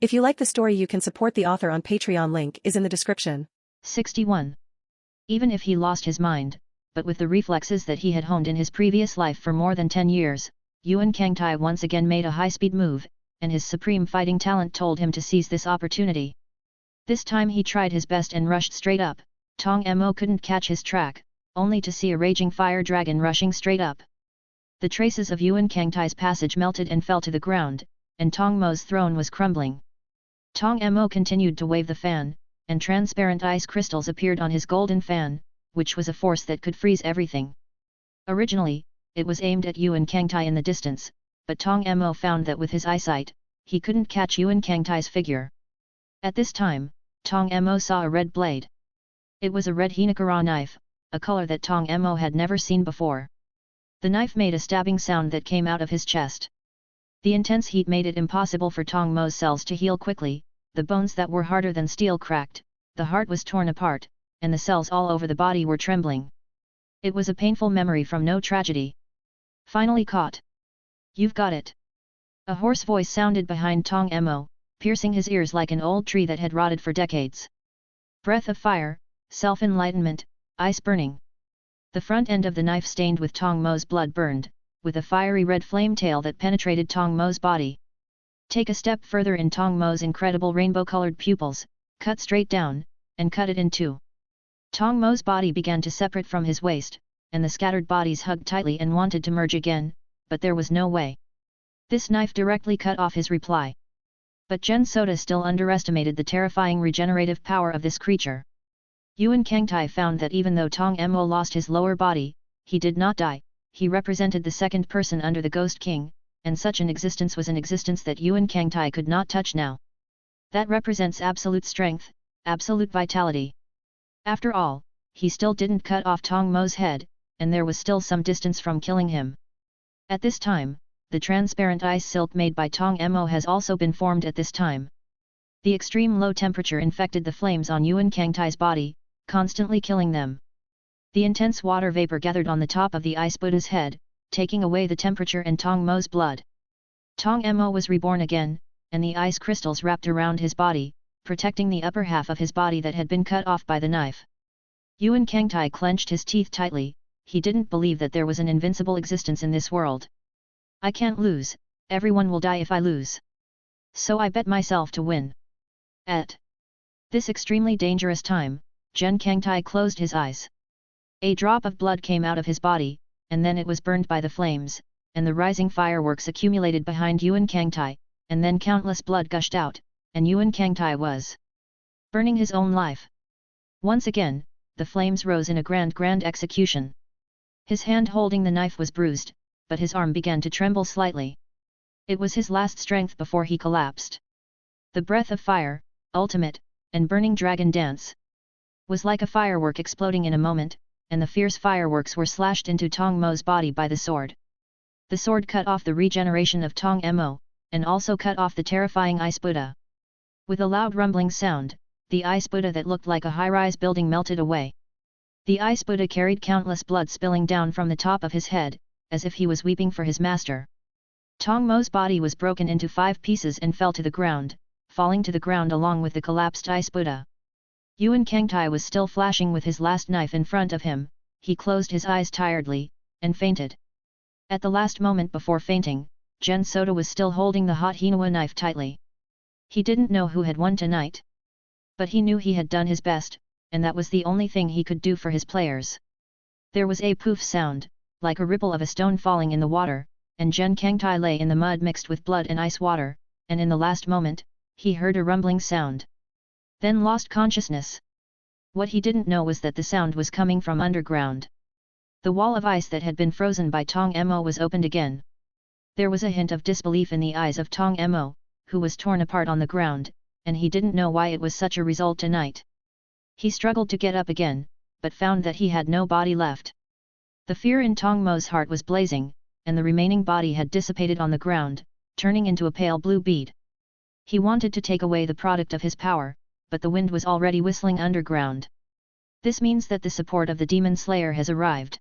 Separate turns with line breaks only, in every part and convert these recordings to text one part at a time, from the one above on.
If you like the story, you can support the author on Patreon, link is in the description.
61. Even if he lost his mind, but with the reflexes that he had honed in his previous life for more than 10 years, Yuan Kangtai once again made a high-speed move, and his supreme fighting talent told him to seize this opportunity. This time he tried his best and rushed straight up. Tong Mo couldn't catch his track, only to see a raging fire dragon rushing straight up. The traces of Yuan Kangtai's passage melted and fell to the ground, and Tong Mo's throne was crumbling. Tong Mo continued to wave the fan, and transparent ice crystals appeared on his golden fan, which was a force that could freeze everything. Originally, it was aimed at Yuan Kangtai in the distance, but Tong Mo found that with his eyesight, he couldn't catch Yuan Kangtai's figure. At this time, Tong Mo saw a red blade. It was a red Hinakara knife, a color that Tong Mo had never seen before. The knife made a stabbing sound that came out of his chest. The intense heat made it impossible for Tong Mo's cells to heal quickly, the bones that were harder than steel cracked, the heart was torn apart, and the cells all over the body were trembling. It was a painful memory from no tragedy. Finally caught. You've got it. A hoarse voice sounded behind Tong Mo, piercing his ears like an old tree that had rotted for decades. Breath of fire, self-enlightenment, ice burning. The front end of the knife stained with Tong Mo's blood burned, with a fiery red flame tail that penetrated Tong Mo's body. Take a step further in Tong Mo's incredible rainbow-colored pupils, cut straight down, and cut it in two. Tong Mo's body began to separate from his waist, and the scattered bodies hugged tightly and wanted to merge again, but there was no way. This knife directly cut off his reply. But Gen Soda still underestimated the terrifying regenerative power of this creature. Yuan Kangtai found that even though Tong Mo lost his lower body, he did not die. He represented the second person under the Ghost King, and such an existence was an existence that Yuan Kangtai could not touch now. That represents absolute strength, absolute vitality. After all, he still didn't cut off Tong Mo's head, and there was still some distance from killing him. At this time, the transparent ice silk made by Tong Mo has also been formed at this time. The extreme low temperature infected the flames on Yuan Kangtai's body, constantly killing them. The intense water vapor gathered on the top of the ice Buddha's head, taking away the temperature and Tong Mo's blood. Tong Mo was reborn again, and the ice crystals wrapped around his body, protecting the upper half of his body that had been cut off by the knife. Yuan Kangtai clenched his teeth tightly. He didn't believe that there was an invincible existence in this world. I can't lose, everyone will die if I lose. So I bet myself to win. At this extremely dangerous time, Gen Kangtai closed his eyes. A drop of blood came out of his body, and then it was burned by the flames, and the rising fireworks accumulated behind Yuan Kangtai, and then countless blood gushed out, and Yuan Kangtai was burning his own life. Once again, the flames rose in a grand execution. His hand holding the knife was bruised, but his arm began to tremble slightly. It was his last strength before he collapsed. The breath of fire, ultimate, and burning dragon dance was like a firework exploding in a moment, and the fierce fireworks were slashed into Tong Mo's body by the sword. The sword cut off the regeneration of Tong Mo, and also cut off the terrifying Ice Buddha. With a loud rumbling sound, the Ice Buddha that looked like a high-rise building melted away. The Ice Buddha carried countless blood spilling down from the top of his head, as if he was weeping for his master. Tong Mo's body was broken into 5 pieces and fell to the ground, falling to the ground along with the collapsed Ice Buddha. Yuan Kangtai was still flashing with his last knife in front of him. He closed his eyes tiredly, and fainted. At the last moment before fainting, Gen Soda was still holding the hot Hinawa knife tightly. He didn't know who had won tonight. But he knew he had done his best, and that was the only thing he could do for his players. There was a poof sound, like a ripple of a stone falling in the water, and Gen Kangtai lay in the mud mixed with blood and ice water, and in the last moment, he heard a rumbling sound. Then lost consciousness. What he didn't know was that the sound was coming from underground. The wall of ice that had been frozen by Tong Mo was opened again. There was a hint of disbelief in the eyes of Tong Mo, who was torn apart on the ground, and he didn't know why it was such a result tonight. He struggled to get up again, but found that he had no body left. The fear in Tong Mo's heart was blazing, and the remaining body had dissipated on the ground, turning into a pale blue bead. He wanted to take away the product of his power, but the wind was already whistling underground. This means that the support of the Demon Slayer has arrived.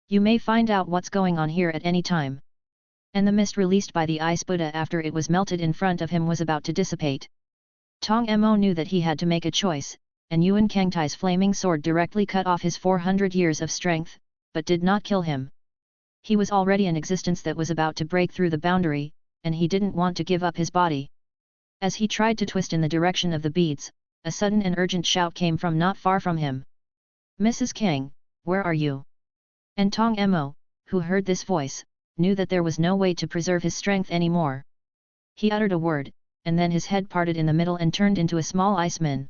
You may find out what's going on here at any time. and the mist released by the ice Buddha after it was melted in front of him was about to dissipate. Tong Mo knew that he had to make a choice, and Yuan Kangtai's flaming sword directly cut off his 400 years of strength, but did not kill him. He was already an existence that was about to break through the boundary, and he didn't want to give up his body. As he tried to twist in the direction of the beads, a sudden and urgent shout came from not far from him. "Mrs. Kang, where are you?" And Tong Mo, who heard this voice, knew that there was no way to preserve his strength anymore. He uttered a word, and then his head parted in the middle and turned into a small iceman.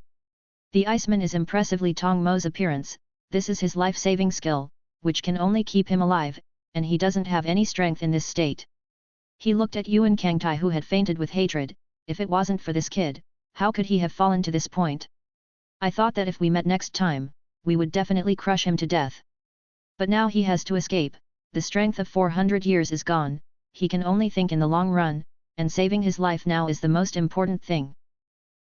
The iceman is impressively Tong Mo's appearance. This is his life-saving skill, which can only keep him alive, and he doesn't have any strength in this state. He looked at Yuan Kangtai, who had fainted with hatred. If it wasn't for this kid, how could he have fallen to this point? I thought that if we met next time, we would definitely crush him to death. But now he has to escape, the strength of 400 years is gone, he can only think in the long run, and saving his life now is the most important thing.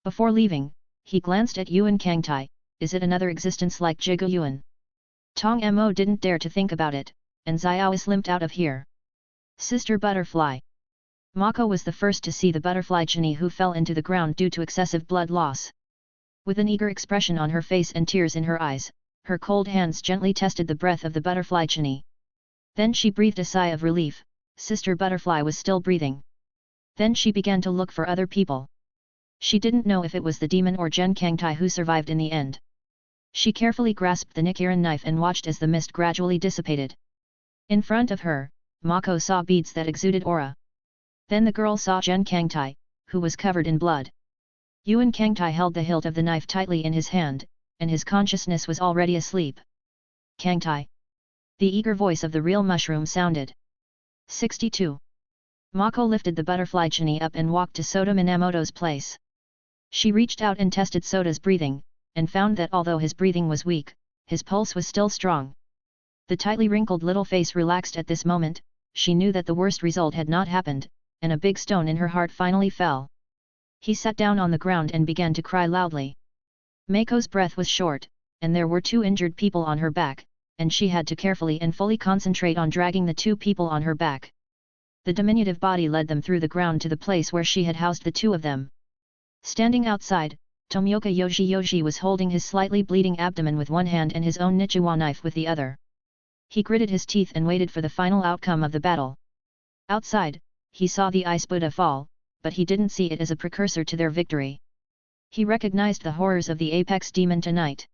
Before leaving, he glanced at Yuan Kangtai. Is it another existence like Jigu Yuan? Tong Mo didn't dare to think about it, and Xiaois limped out of here. Sister Butterfly. Mako was the first to see the butterfly Chini, who fell into the ground due to excessive blood loss. With an eager expression on her face and tears in her eyes, her cold hands gently tested the breath of the butterfly Chini. Then she breathed a sigh of relief. Sister Butterfly was still breathing. Then she began to look for other people. She didn't know if it was the demon or Gen Kangtai who survived in the end. She carefully grasped the Nichiren knife and watched as the mist gradually dissipated. In front of her, Mako saw beads that exuded aura. Then the girl saw Gen Kangtai, who was covered in blood. Yuan Kangtai held the hilt of the knife tightly in his hand, and his consciousness was already asleep. Kangtai. The eager voice of the real mushroom sounded. 62. Mako lifted the butterfly Chini up and walked to Sota Minamoto's place. She reached out and tested Sota's breathing, and found that although his breathing was weak, his pulse was still strong. The tightly wrinkled little face relaxed at this moment. She knew that the worst result had not happened, and a big stone in her heart finally fell. He sat down on the ground and began to cry loudly. Mako's breath was short, and there were 2 injured people on her back, and she had to carefully and fully concentrate on dragging the 2 people on her back. The diminutive body led them through the ground to the place where she had housed the 2 of them. Standing outside, Tomioka Yoshi was holding his slightly bleeding abdomen with one hand and his own Nichiwa knife with the other. He gritted his teeth and waited for the final outcome of the battle. Outside, he saw the ice Buddha fall, but he didn't see it as a precursor to their victory. He recognized the horrors of the apex demon tonight.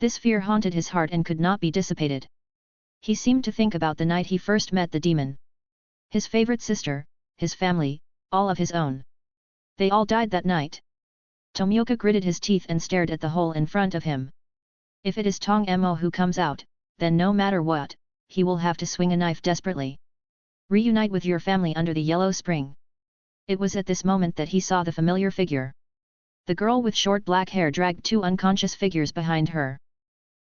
This fear haunted his heart and could not be dissipated. He seemed to think about the night he first met the demon. His favorite sister, his family, all of his own. They all died that night. Tomioka gritted his teeth and stared at the hole in front of him. If it is Tong Mo who comes out, then no matter what, he will have to swing a knife desperately. Reunite with your family under the yellow spring. It was at this moment that he saw the familiar figure. The girl with short black hair dragged 2 unconscious figures behind her.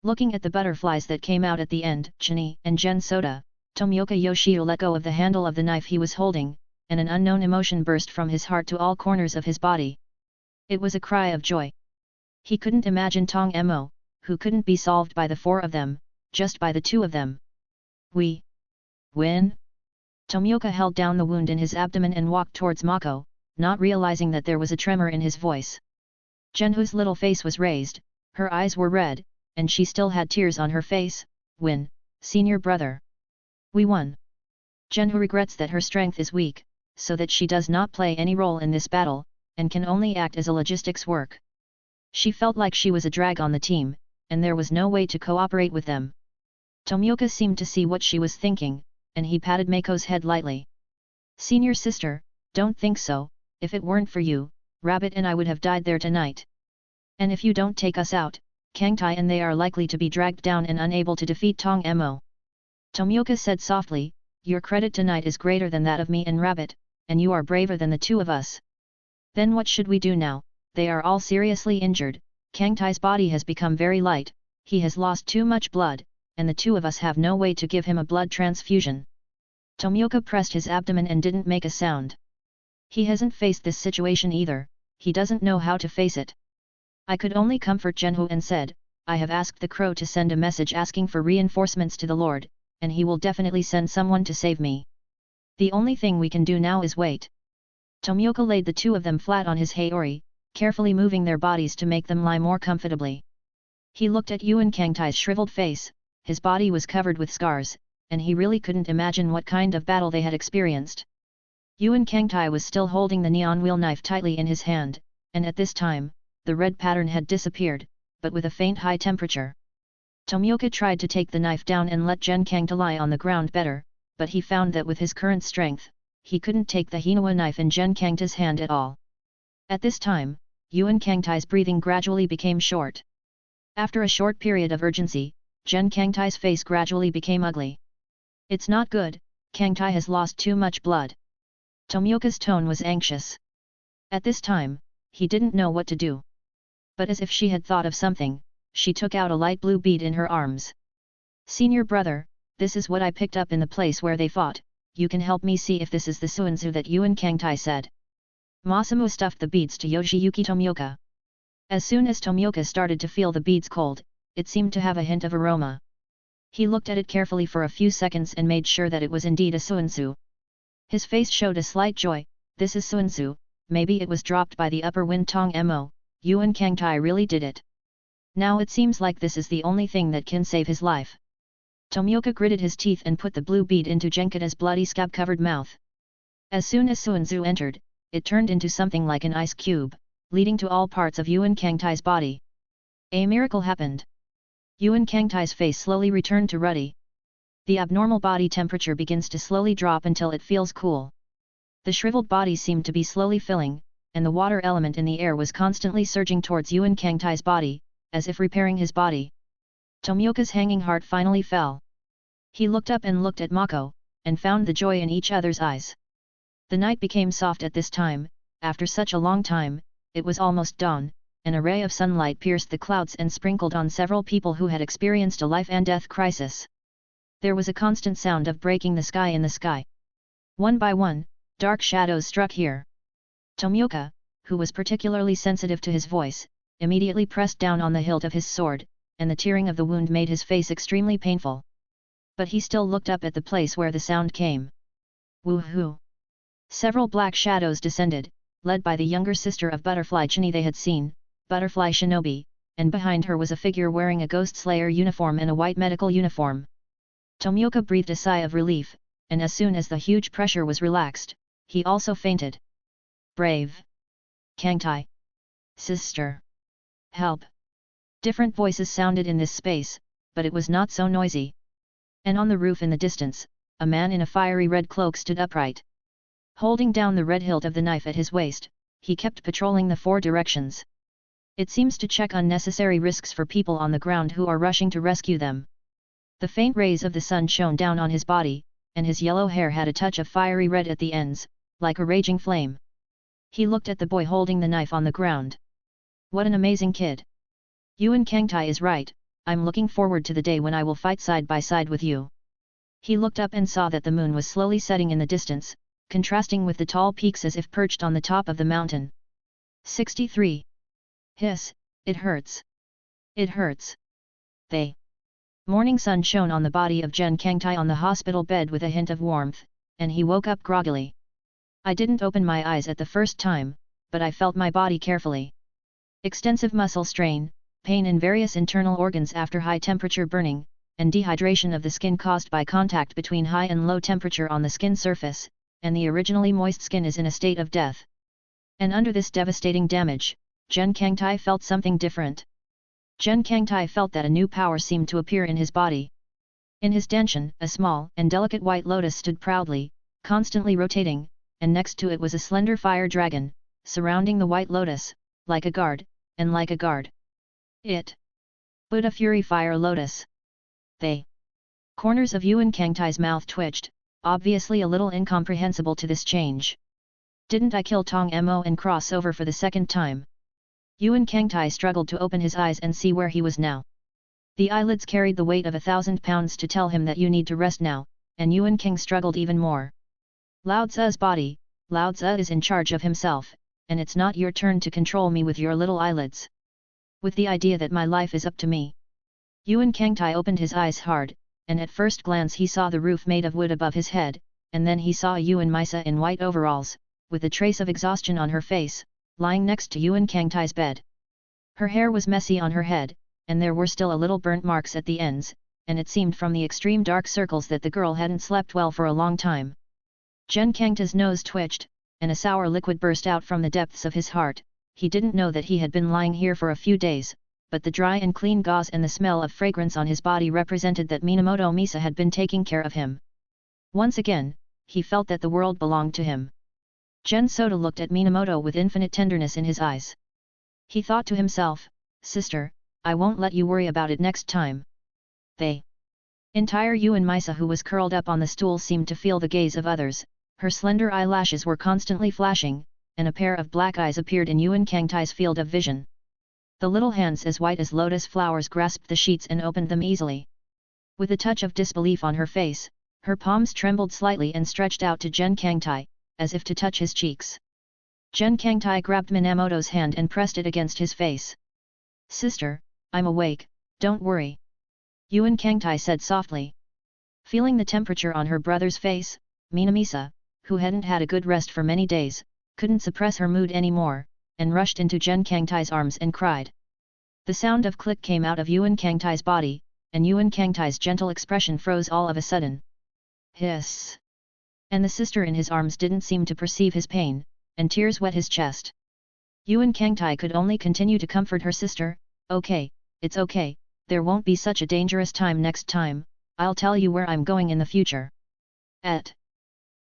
Looking at the butterflies that came out at the end, Chini and Gen Sota, Tomioka Yoshio let go of the handle of the knife he was holding, and an unknown emotion burst from his heart to all corners of his body. It was a cry of joy. He couldn't imagine Tong Mo, who couldn't be solved by the 4 of them, just by the 2 of them. We win? Tomioka held down the wound in his abdomen and walked towards Mako, not realizing that there was a tremor in his voice. Genhu's little face was raised, her eyes were red, and she still had tears on her face. Win, senior brother. We won. Genhu regrets that her strength is weak, so that she does not play any role in this battle, and can only act as a logistics work. She felt like she was a drag on the team, and there was no way to cooperate with them. Tomioka seemed to see what she was thinking, and he patted Mako's head lightly. Senior sister, don't think so, if it weren't for you, Rabbit and I would have died there tonight. And if you don't take us out, Kangtai and they are likely to be dragged down and unable to defeat Tong Mo. Tomioka said softly, your credit tonight is greater than that of me and Rabbit, and you are braver than the 2 of us. Then what should we do now? They are all seriously injured, Kangtai's body has become very light, he has lost too much blood, and the 2 of us have no way to give him a blood transfusion. Tomioka pressed his abdomen and didn't make a sound. He hasn't faced this situation either, he doesn't know how to face it. I could only comfort Genhu and said, I have asked the crow to send a message asking for reinforcements to the Lord, and he will definitely send someone to save me. The only thing we can do now is wait. Tomioka laid the two of them flat on his haori, carefully moving their bodies to make them lie more comfortably. He looked at Yuan Kangtai's shriveled face, his body was covered with scars, and he really couldn't imagine what kind of battle they had experienced. Yuan Kangtai was still holding the neon wheel knife tightly in his hand, and at this time, the red pattern had disappeared, but with a faint high temperature. Tomioka tried to take the knife down and let Gen Kangta lie on the ground better, but he found that with his current strength, he couldn't take the Hinawa knife in Gen Kangta's hand at all. At this time, Yuan Kangtai's breathing gradually became short. After a short period of urgency, Gen Kangtai's face gradually became ugly. It's not good, Kangtai has lost too much blood. Tomioka's tone was anxious. At this time, he didn't know what to do. But as if she had thought of something, she took out a light blue bead in her arms. Senior brother, this is what I picked up in the place where they fought, you can help me see if this is the Suanzu that Yuan Kangtai said. Masamu stuffed the beads to Yoshiyuki Tomioka. As soon as Tomioka started to feel the beads cold, it seemed to have a hint of aroma. He looked at it carefully for a few seconds and made sure that it was indeed a Suanzu. His face showed a slight joy, this is Suanzu, maybe it was dropped by the upper wind Tong Mo, Yuan Kangtai really did it. Now it seems like this is the only thing that can save his life. Tomioka gritted his teeth and put the blue bead into Genkata's bloody scab-covered mouth. As soon as Suanzu entered, it turned into something like an ice cube, leading to all parts of Yuan Kangtai's body. A miracle happened. Yuan Kangtai's face slowly returned to ruddy. The abnormal body temperature begins to slowly drop until it feels cool. The shriveled body seemed to be slowly filling, and the water element in the air was constantly surging towards Yuan Kangtai's body, as if repairing his body. Tomioka's hanging heart finally fell. He looked up and looked at Mako, and found the joy in each other's eyes. The night became soft at this time, after such a long time, it was almost dawn, and a ray of sunlight pierced the clouds and sprinkled on several people who had experienced a life and death crisis. There was a constant sound of breaking the sky in the sky. One by one, dark shadows struck here. Tomioka, who was particularly sensitive to his voice, immediately pressed down on the hilt of his sword, and the tearing of the wound made his face extremely painful. But he still looked up at the place where the sound came. Woohoo! Several black shadows descended, led by the younger sister of Butterfly Chini they had seen, Butterfly Shinobi, and behind her was a figure wearing a Ghost Slayer uniform and a white medical uniform. Tomioka breathed a sigh of relief, and as soon as the huge pressure was relaxed, he also fainted. Brave! Kangtai! Sister! Help! Different voices sounded in this space, but it was not so noisy. And on the roof in the distance, a man in a fiery red cloak stood upright. Holding down the red hilt of the knife at his waist, he kept patrolling the four directions. It seems to check unnecessary risks for people on the ground who are rushing to rescue them. The faint rays of the sun shone down on his body, and his yellow hair had a touch of fiery red at the ends, like a raging flame. He looked at the boy holding the knife on the ground. What an amazing kid! Yuan Kangtai is right, I'm looking forward to the day when I will fight side by side with you. He looked up and saw that the moon was slowly setting in the distance, contrasting with the tall peaks as if perched on the top of the mountain. 63. Hiss, it hurts. It hurts. The morning sun shone on the body of Gen Kangtai on the hospital bed with a hint of warmth, and he woke up groggily. I didn't open my eyes at the first time, but I felt my body carefully. Extensive muscle strain, pain in various internal organs after high temperature burning, and dehydration of the skin caused by contact between high and low temperature on the skin surface, and the originally moist skin is in a state of death. And under this devastating damage, Gen Kangtai felt something different. Gen Kangtai felt that a new power seemed to appear in his body. In his danshin, a small and delicate white lotus stood proudly, constantly rotating, and next to it was a slender fire dragon, surrounding the white lotus, like a guard, and like a guard. It. Buddha Fury Fire Lotus. The corners of Yuan Kangtai's mouth twitched, obviously a little incomprehensible to this change. Didn't I kill Tong Mo and cross over for the second time? Yuan Kangtai struggled to open his eyes and see where he was now. The eyelids carried the weight of 1,000 pounds to tell him that you need to rest now, and Yuan King struggled even more. Lao Tzu's body, Lao Tzu is in charge of himself, and it's not your turn to control me with your little eyelids. With the idea that my life is up to me. Yuan Kangtai opened his eyes hard, and at first glance he saw the roof made of wood above his head, and then he saw Yuan Misa in white overalls, with a trace of exhaustion on her face, lying next to Yuan Kangtai's bed. Her hair was messy on her head, and there were still a little burnt marks at the ends, and it seemed from the extreme dark circles that the girl hadn't slept well for a long time. Jen Kangta's nose twitched, and a sour liquid burst out from the depths of his heart. He didn't know that he had been lying here for a few days, but the dry and clean gauze and the smell of fragrance on his body represented that Minamoto Misa had been taking care of him. Once again, he felt that the world belonged to him. Jen Souta looked at Minamoto with infinite tenderness in his eyes. He thought to himself, "Sister, I won't let you worry about it next time." The entire Yuan Misa who was curled up on the stool seemed to feel the gaze of others. Her slender eyelashes were constantly flashing, and a pair of black eyes appeared in Yuan Kangtai's field of vision. The little hands as white as lotus flowers grasped the sheets and opened them easily. With a touch of disbelief on her face, her palms trembled slightly and stretched out to Jen Kangtai, as if to touch his cheeks. Jen Kangtai grabbed Minamoto's hand and pressed it against his face. "Sister, I'm awake, don't worry," Yuan Kangtai said softly. Feeling the temperature on her brother's face, Minamisa, who hadn't had a good rest for many days, couldn't suppress her mood anymore, and rushed into Jen Kangtai's arms and cried. The sound of click came out of Yuan Kangtai's body, and Yuan Kangtai's gentle expression froze all of a sudden. Hiss! And the sister in his arms didn't seem to perceive his pain, and tears wet his chest. Yuan Kangtai could only continue to comfort her sister. "Okay, it's okay, there won't be such a dangerous time next time, I'll tell you where I'm going in the future." At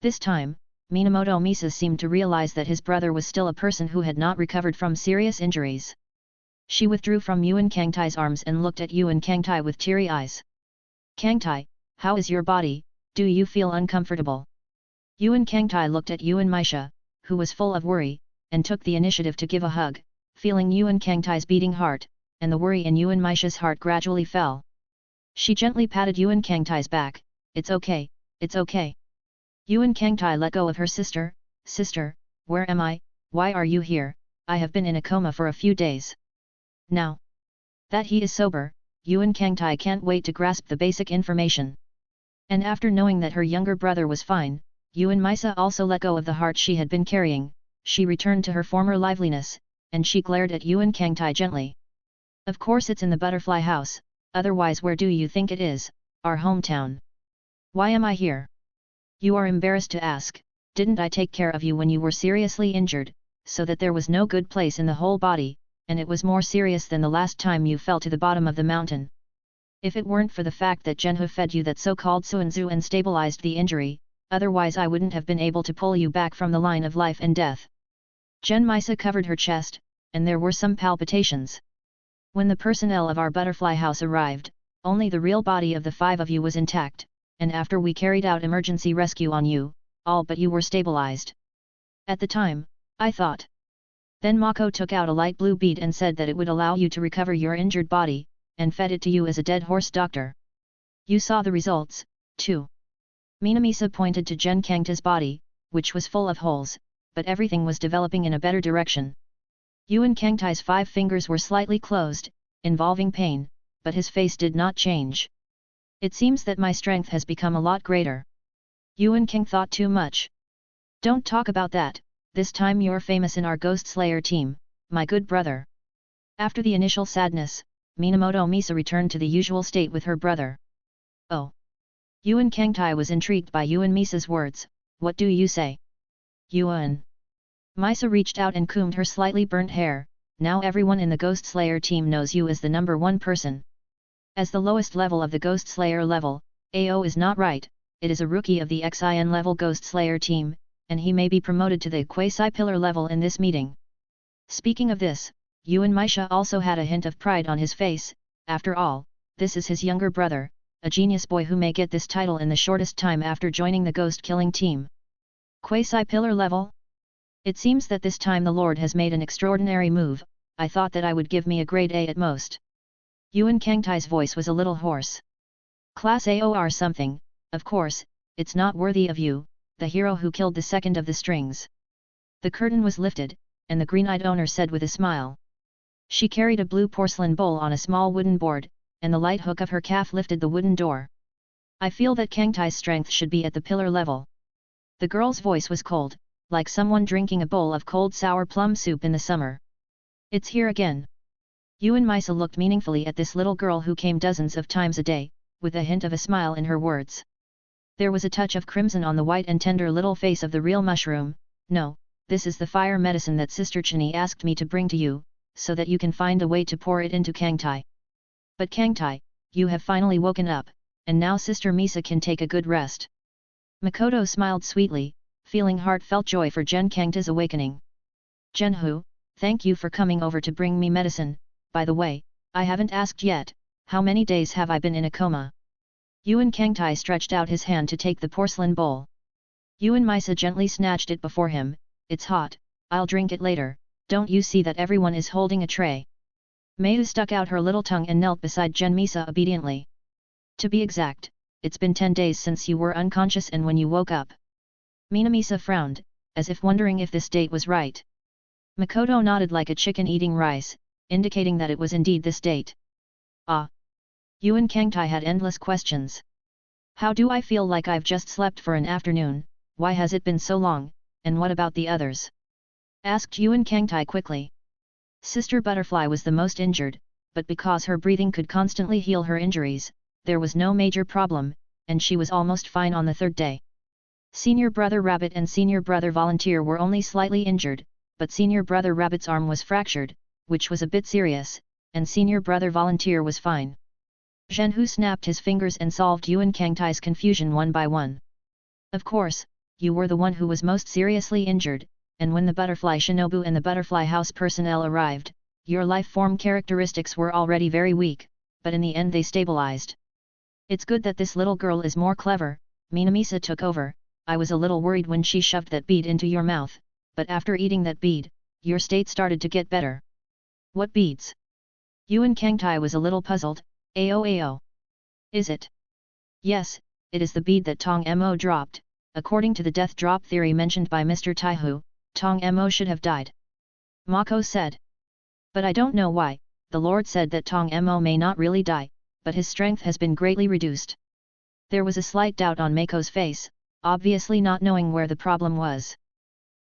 this time, Minamoto Misa seemed to realize that his brother was still a person who had not recovered from serious injuries. She withdrew from Yuan Kangtai's arms and looked at Yuan Kangtai with teary eyes. "Kangtai, how is your body, do you feel uncomfortable?" Yuan Kangtai looked at Yuan Misha, who was full of worry, and took the initiative to give a hug, feeling Yuan Kangtai's beating heart, and the worry in Yuan Misha's heart gradually fell. She gently patted Yuan Kangtai's back. "It's okay, it's okay." Yuan Kangtai let go of her sister. "Sister, where am I, why are you here? I have been in a coma for a few days." Now that he is sober, Yuan Kangtai can't wait to grasp the basic information. And after knowing that her younger brother was fine, Yuan Misa also let go of the heart she had been carrying. She returned to her former liveliness, and she glared at Yuan Kangtai gently. "Of course it's in the butterfly house, otherwise where do you think it is? Our hometown. Why am I here? You are embarrassed to ask, didn't I take care of you when you were seriously injured, so that there was no good place in the whole body, and it was more serious than the last time you fell to the bottom of the mountain? If it weren't for the fact that Genhu fed you that so-called Suanzu and stabilized the injury, otherwise I wouldn't have been able to pull you back from the line of life and death." Jen Misa covered her chest, and there were some palpitations. "When the personnel of our butterfly house arrived, only the real body of the 5 of you was intact, and after we carried out emergency rescue on you, all but you were stabilized. At the time, I thought." Then Mako took out a light blue bead and said that it would allow you to recover your injured body, and fed it to you as a dead horse doctor. "You saw the results, too." Minamisa pointed to Jen Kangta's body, which was full of holes, but everything was developing in a better direction. Yuan Kangtai's 5 fingers were slightly closed, involving pain, but his face did not change. "It seems that my strength has become a lot greater." Yuan Kang thought too much. "Don't talk about that, this time you're famous in our Ghost Slayer team, my good brother." After the initial sadness, Minamoto Misa returned to the usual state with her brother. "Oh." Yuan Kangtai was intrigued by Yuan Misa's words. "What do you say?" Yuan Misa reached out and combed her slightly burnt hair. "Now everyone in the Ghost Slayer team knows you as the number 1 person. As the lowest level of the Ghost Slayer level, AO is not right, it is a rookie of the XIN level Ghost Slayer team, and he may be promoted to the quasi-pillar level in this meeting." Speaking of this, Yuan Misha also had a hint of pride on his face. After all, this is his younger brother, a genius boy who may get this title in the shortest time after joining the ghost-killing team. Quasi-pillar level? It seems that this time the Lord has made an extraordinary move. I thought that I would give me a grade A at most. Yuan Kangtai's voice was a little hoarse. Class AOR something, of course, it's not worthy of you, the hero who killed the second of the strings. The curtain was lifted, and the green-eyed owner said with a smile. She carried a blue porcelain bowl on a small wooden board, and the light hook of her calf lifted the wooden door. "I feel that Kangtai's strength should be at the pillar level. The girl's voice was cold, like someone drinking a bowl of cold sour plum soup in the summer. It's here again. Yuan Misa looked meaningfully at this little girl who came dozens of times a day, with a hint of a smile in her words. There was a touch of crimson on the white and tender little face of the real mushroom. No, this is the fire medicine that Sister Chini asked me to bring to you, so that you can find a way to pour it into Kangtai. But Kangtai, you have finally woken up, and now Sister Misa can take a good rest. Makoto smiled sweetly, feeling heartfelt joy for Gen Kangta's awakening. Genhu, thank you for coming over to bring me medicine. By the way, I haven't asked yet, how many days have I been in a coma? Yuan Kangtai stretched out his hand to take the porcelain bowl. Yuan Misa gently snatched it before him. It's hot, I'll drink it later, don't you see that everyone is holding a tray? Mayu stuck out her little tongue and knelt beside Gen Misa obediently. To be exact, it's been 10 days since you were unconscious and when you woke up. Minamisa frowned, as if wondering if this date was right. Makoto nodded like a chicken eating rice, indicating that it was indeed this date. Ah! Yuan Kangtai had endless questions. How do I feel like I've just slept for an afternoon, why has it been so long, and what about the others? Asked Yuan Kangtai quickly. Sister Butterfly was the most injured, but because her breathing could constantly heal her injuries, there was no major problem, and she was almost fine on the third day. Senior Brother Rabbit and Senior Brother Volunteer were only slightly injured, but Senior Brother Rabbit's arm was fractured, which was a bit serious, and Senior Brother Volunteer was fine. Zhenhu snapped his fingers and solved Yuan Kangtai's confusion one by one. Of course, you were the one who was most seriously injured, and when the Butterfly Shinobu and the Butterfly House personnel arrived, your life form characteristics were already very weak, but in the end they stabilized. It's good that this little girl is more clever, Minamisa took over. I was a little worried when she shoved that bead into your mouth, but after eating that bead, your state started to get better. What beads? Yuan Kangtai was a little puzzled. Ao. Is it? Yes, it is the bead that Tong Mo dropped. According to the death drop theory mentioned by Mr. Taihu, Tong Mo should have died. Mako said. But I don't know why, the Lord said that Tong Mo may not really die, but his strength has been greatly reduced. There was a slight doubt on Mako's face, obviously not knowing where the problem was.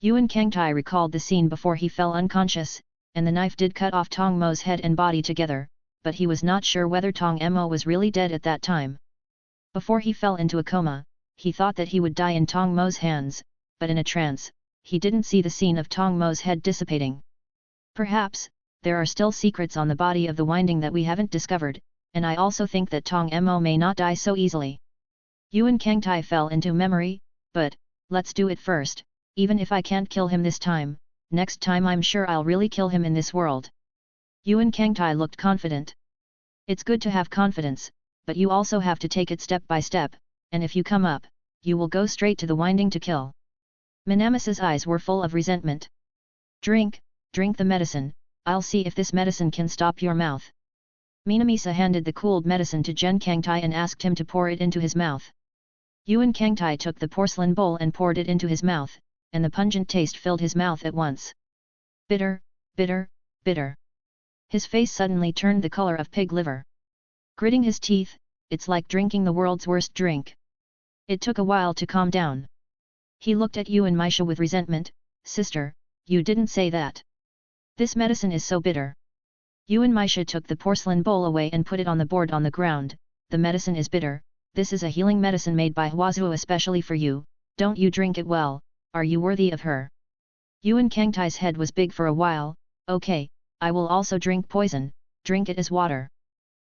Yuan Kangtai recalled the scene before he fell unconscious, and the knife did cut off Tong Mo's head and body together, but he was not sure whether Tong Mo was really dead at that time. Before he fell into a coma, he thought that he would die in Tong Mo's hands, but in a trance, he didn't see the scene of Tong Mo's head dissipating. Perhaps, there are still secrets on the body of the winding that we haven't discovered, and I also think that Tong Mo may not die so easily. Yuan Kangtai fell into memory, but, let's do it first, even if I can't kill him this time, next time I'm sure I'll really kill him in this world. Yuan Kangtai looked confident. It's good to have confidence, but you also have to take it step by step, and if you come up, you will go straight to the winding to kill. Minamisa's eyes were full of resentment. Drink the medicine, I'll see if this medicine can stop your mouth. Minamisa handed the cooled medicine to Gen Kangtai and asked him to pour it into his mouth. Yuan Kangtai took the porcelain bowl and poured it into his mouth, and the pungent taste filled his mouth at once. Bitter, bitter, bitter. His face suddenly turned the color of pig liver. Gritting his teeth, it's like drinking the world's worst drink. It took a while to calm down. He looked at Yuan Misa with resentment. Sister, you didn't say that. This medicine is so bitter. Yuan Misa took the porcelain bowl away and put it on the board on the ground. The medicine is bitter, this is a healing medicine made by Huazuo especially for you, don't you drink it well, are you worthy of her? Yuan Kangtai's head was big for a while. Okay, I will also drink poison, drink it as water.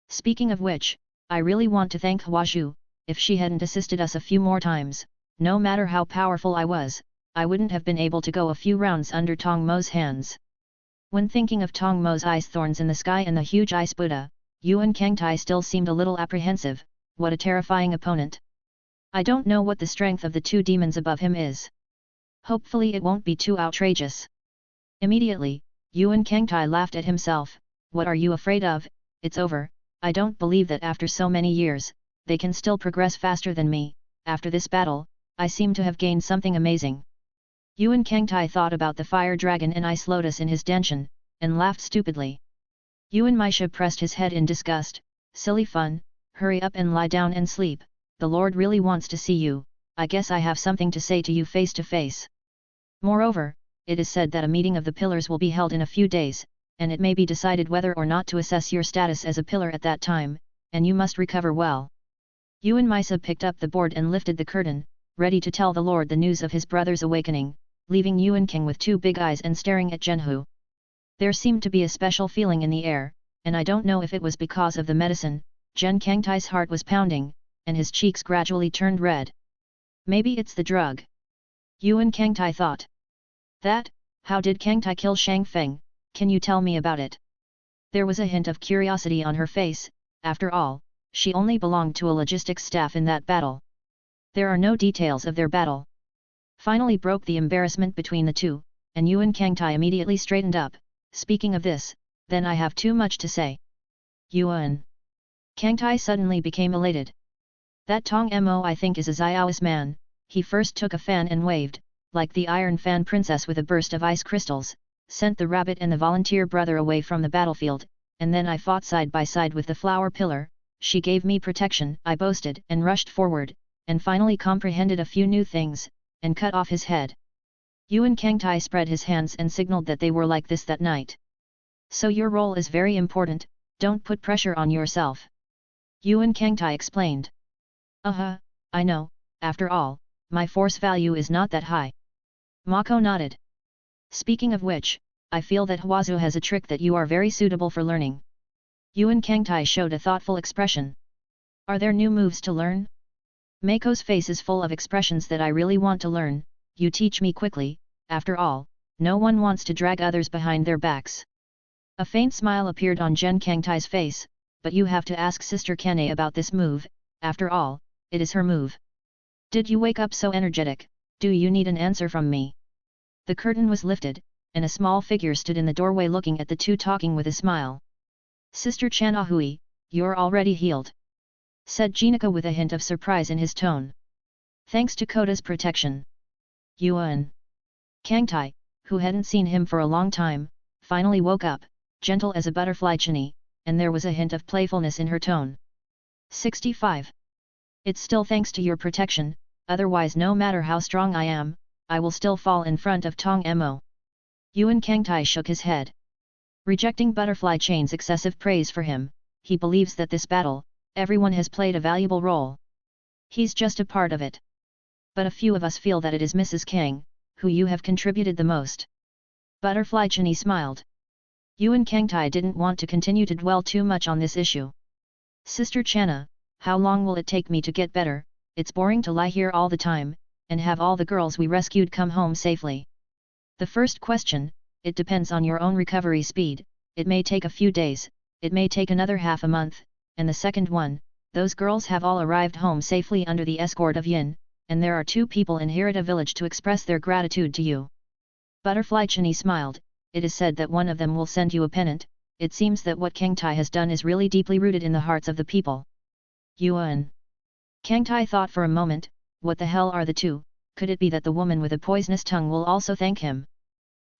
Speaking of which, I really want to thank Huazhu, if she hadn't assisted us a few more times, no matter how powerful I was, I wouldn't have been able to go a few rounds under Tong Mo's hands. When thinking of Tong Mo's ice thorns in the sky and the huge ice Buddha, Yuan Kangtai still seemed a little apprehensive. What a terrifying opponent. I don't know what the strength of the two demons above him is. Hopefully it won't be too outrageous. Immediately, Yuan Kangtai laughed at himself. What are you afraid of? It's over. I don't believe that after so many years, they can still progress faster than me. After this battle, I seem to have gained something amazing. Yuan Kangtai thought about the fire dragon and ice lotus in his danshin, and laughed stupidly. Yuan Misa pressed his head in disgust. Silly fun, hurry up and lie down and sleep, the Lord really wants to see you, I guess I have something to say to you face to face. Moreover, it is said that a meeting of the pillars will be held in a few days, and it may be decided whether or not to assess your status as a pillar at that time, and you must recover well. Yuan Misa picked up the board and lifted the curtain, ready to tell the Lord the news of his brother's awakening, leaving Yuan King with two big eyes and staring at Zhenhu. There seemed to be a special feeling in the air, and I don't know if it was because of the medicine. Zhen Kangtai's heart was pounding, and his cheeks gradually turned red. Maybe it's the drug. Yuan Kangtai thought. That, how did Kangtai kill Shang Feng, can you tell me about it? There was a hint of curiosity on her face. After all, she only belonged to a logistics staff in that battle. There are no details of their battle. Finally broke the embarrassment between the two, and Yuan Kangtai immediately straightened up. Speaking of this, then I have too much to say. Yuan Kangtai suddenly became elated. That Tong Mo I think is a Xiao's man. He first took a fan and waved, like the Iron Fan Princess with a burst of ice crystals, sent the rabbit and the volunteer brother away from the battlefield, and then I fought side by side with the flower pillar. She gave me protection, I boasted and rushed forward, and finally comprehended a few new things, and cut off his head. Yuan Kangtai spread his hands and signaled that they were like this that night. So your role is very important, don't put pressure on yourself. Yuan Kangtai explained. I know, after all, my force value is not that high. Mako nodded. Speaking of which, I feel that Huazu has a trick that you are very suitable for learning. Yuan Kangtai showed a thoughtful expression. Are there new moves to learn? Mako's face is full of expressions that I really want to learn. You teach me quickly, after all, no one wants to drag others behind their backs. A faint smile appeared on Zhen Kangtai's face, but you have to ask Sister Kane about this move, after all, it is her move. Did you wake up so energetic? Do you need an answer from me? The curtain was lifted, and a small figure stood in the doorway looking at the two talking with a smile. Sister Chanahui, you're already healed, said Jinaka with a hint of surprise in his tone. Thanks to Koda's protection. Yuan Kangtai, who hadn't seen him for a long time, finally woke up, gentle as a butterfly chinny, and there was a hint of playfulness in her tone. 65. It's still thanks to your protection, otherwise no matter how strong I am, I will still fall in front of Tong Mo. Yuan Kangtai shook his head. Rejecting Butterfly Chain's excessive praise for him, he believes that this battle, everyone has played a valuable role. He's just a part of it. But a few of us feel that it is Mrs. Kang, who you have contributed the most. Butterfly Chinny smiled. Yuan Kangtai didn't want to continue to dwell too much on this issue. Sister Channa, how long will it take me to get better? It's boring to lie here all the time, and have all the girls we rescued come home safely. The first question, it depends on your own recovery speed. It may take a few days, it may take another half a month, and the second one, those girls have all arrived home safely under the escort of Yin, and there are 2 people in Hirata village to express their gratitude to you. Butterfly Chinny smiled. It is said that one of them will send you a pennant. It seems that what Kangtai has done is really deeply rooted in the hearts of the people. Yuan Kangtai thought for a moment, what the hell are the 2, could it be that the woman with a poisonous tongue will also thank him?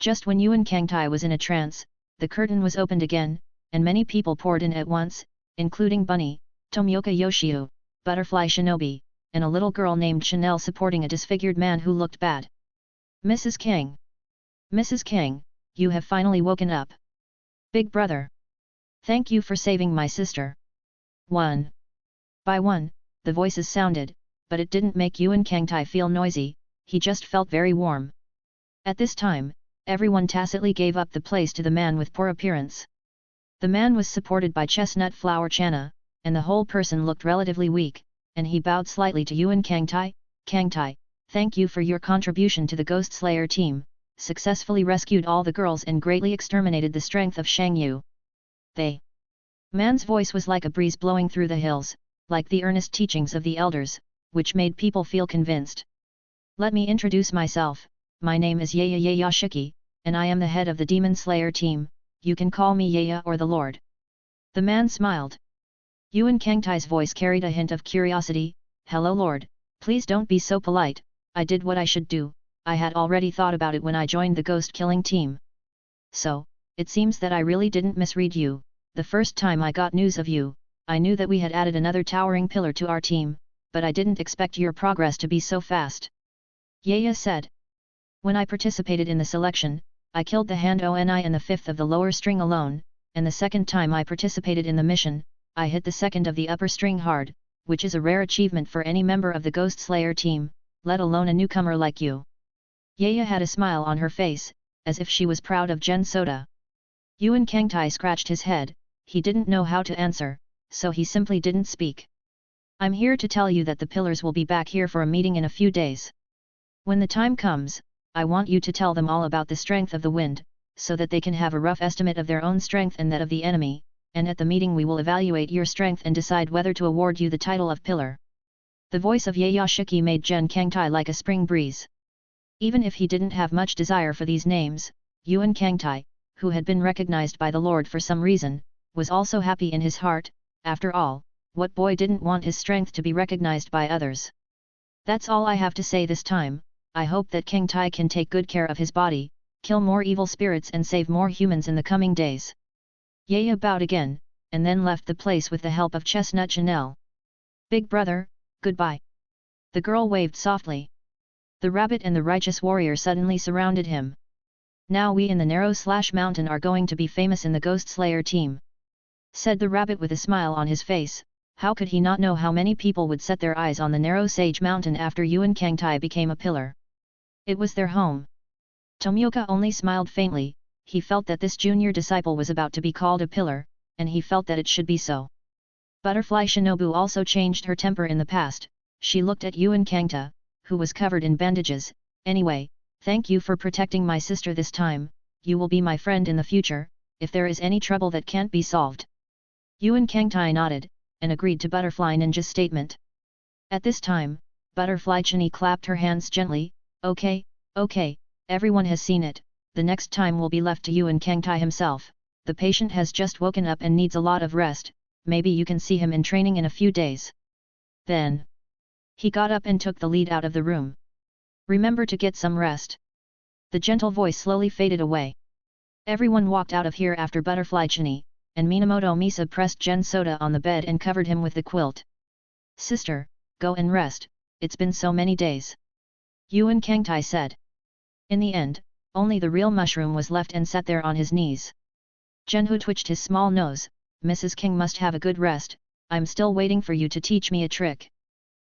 Just when Yuan Kangtai was in a trance, the curtain was opened again, and many people poured in at once, including Bunny, Tomioka Yoshio, Butterfly Shinobi, and a little girl named Chanel supporting a disfigured man who looked bad. Mrs. Kang! Mrs. Kang, you have finally woken up. Big brother! Thank you for saving my sister. One by one, the voices sounded, but it didn't make Yuan Kangtai feel noisy, he just felt very warm. At this time, everyone tacitly gave up the place to the man with poor appearance. The man was supported by Chestnut Flower Channa, and the whole person looked relatively weak, and he bowed slightly to Yuan Kangtai. Kangtai, thank you for your contribution to the Ghost Slayer team, successfully rescued all the girls and greatly exterminated the strength of Shang Yu. They. Man's voice was like a breeze blowing through the hills, like the earnest teachings of the elders, which made people feel convinced. Let me introduce myself, my name is Yaya Yashiki, and I am the head of the Demon Slayer team, you can call me Yaya or the Lord. The man smiled. Yuan Kangtai's voice carried a hint of curiosity. Hello Lord, please don't be so polite, I did what I should do, I had already thought about it when I joined the ghost killing team. So, it seems that I really didn't misread you. The first time I got news of you, I knew that we had added another towering pillar to our team, but I didn't expect your progress to be so fast. Yaya said. When I participated in the selection, I killed the hand Oni and the fifth of the lower string alone, and the second time I participated in the mission, I hit the second of the upper string hard, which is a rare achievement for any member of the Ghost Slayer team, let alone a newcomer like you. Yaya had a smile on her face, as if she was proud of Gen Soda. Yuan Kangtai scratched his head, he didn't know how to answer, so he simply didn't speak. I'm here to tell you that the pillars will be back here for a meeting in a few days. When the time comes, I want you to tell them all about the strength of the wind, so that they can have a rough estimate of their own strength and that of the enemy, and at the meeting we will evaluate your strength and decide whether to award you the title of pillar. The voice of Yayashiki made Gen Kangtai like a spring breeze. Even if he didn't have much desire for these names, Yuan Kangtai, who had been recognized by the Lord for some reason, was also happy in his heart. After all, what boy didn't want his strength to be recognized by others? That's all I have to say this time. I hope that Kangtai can take good care of his body, kill more evil spirits and save more humans in the coming days. Yaya bowed again, and then left the place with the help of Chestnut Chanel. Big brother, goodbye. The girl waved softly. The rabbit and the righteous warrior suddenly surrounded him. Now we in the Narrow/Mountain are going to be famous in the Ghost Slayer team, said the rabbit with a smile on his face. How could he not know how many people would set their eyes on the Narrow Sage Mountain after Yuan Kangtai became a pillar? It was their home. Tomioka only smiled faintly. He felt that this junior disciple was about to be called a pillar, and he felt that it should be so. Butterfly Shinobu also changed her temper in the past. She looked at Yuan Kangta, who was covered in bandages. Anyway, thank you for protecting my sister this time. You will be my friend in the future, if there is any trouble that can't be solved. Yuan Kangtai nodded, and agreed to Butterfly Ninja's statement. At this time, Butterfly Chini clapped her hands gently. Okay, everyone has seen it. The next time will be left to Yuan Kangtai himself. The patient has just woken up and needs a lot of rest. Maybe you can see him in training in a few days. Then he got up and took the lead out of the room. Remember to get some rest. The gentle voice slowly faded away. Everyone walked out of here after Butterfly Chini, and Minamoto Misa pressed Gen Soda on the bed and covered him with the quilt. Sister, go and rest, it's been so many days. Yuan Kangtai said. In the end, only the real mushroom was left and sat there on his knees. Genhu twitched his small nose. Mrs. King must have a good rest. I'm still waiting for you to teach me a trick.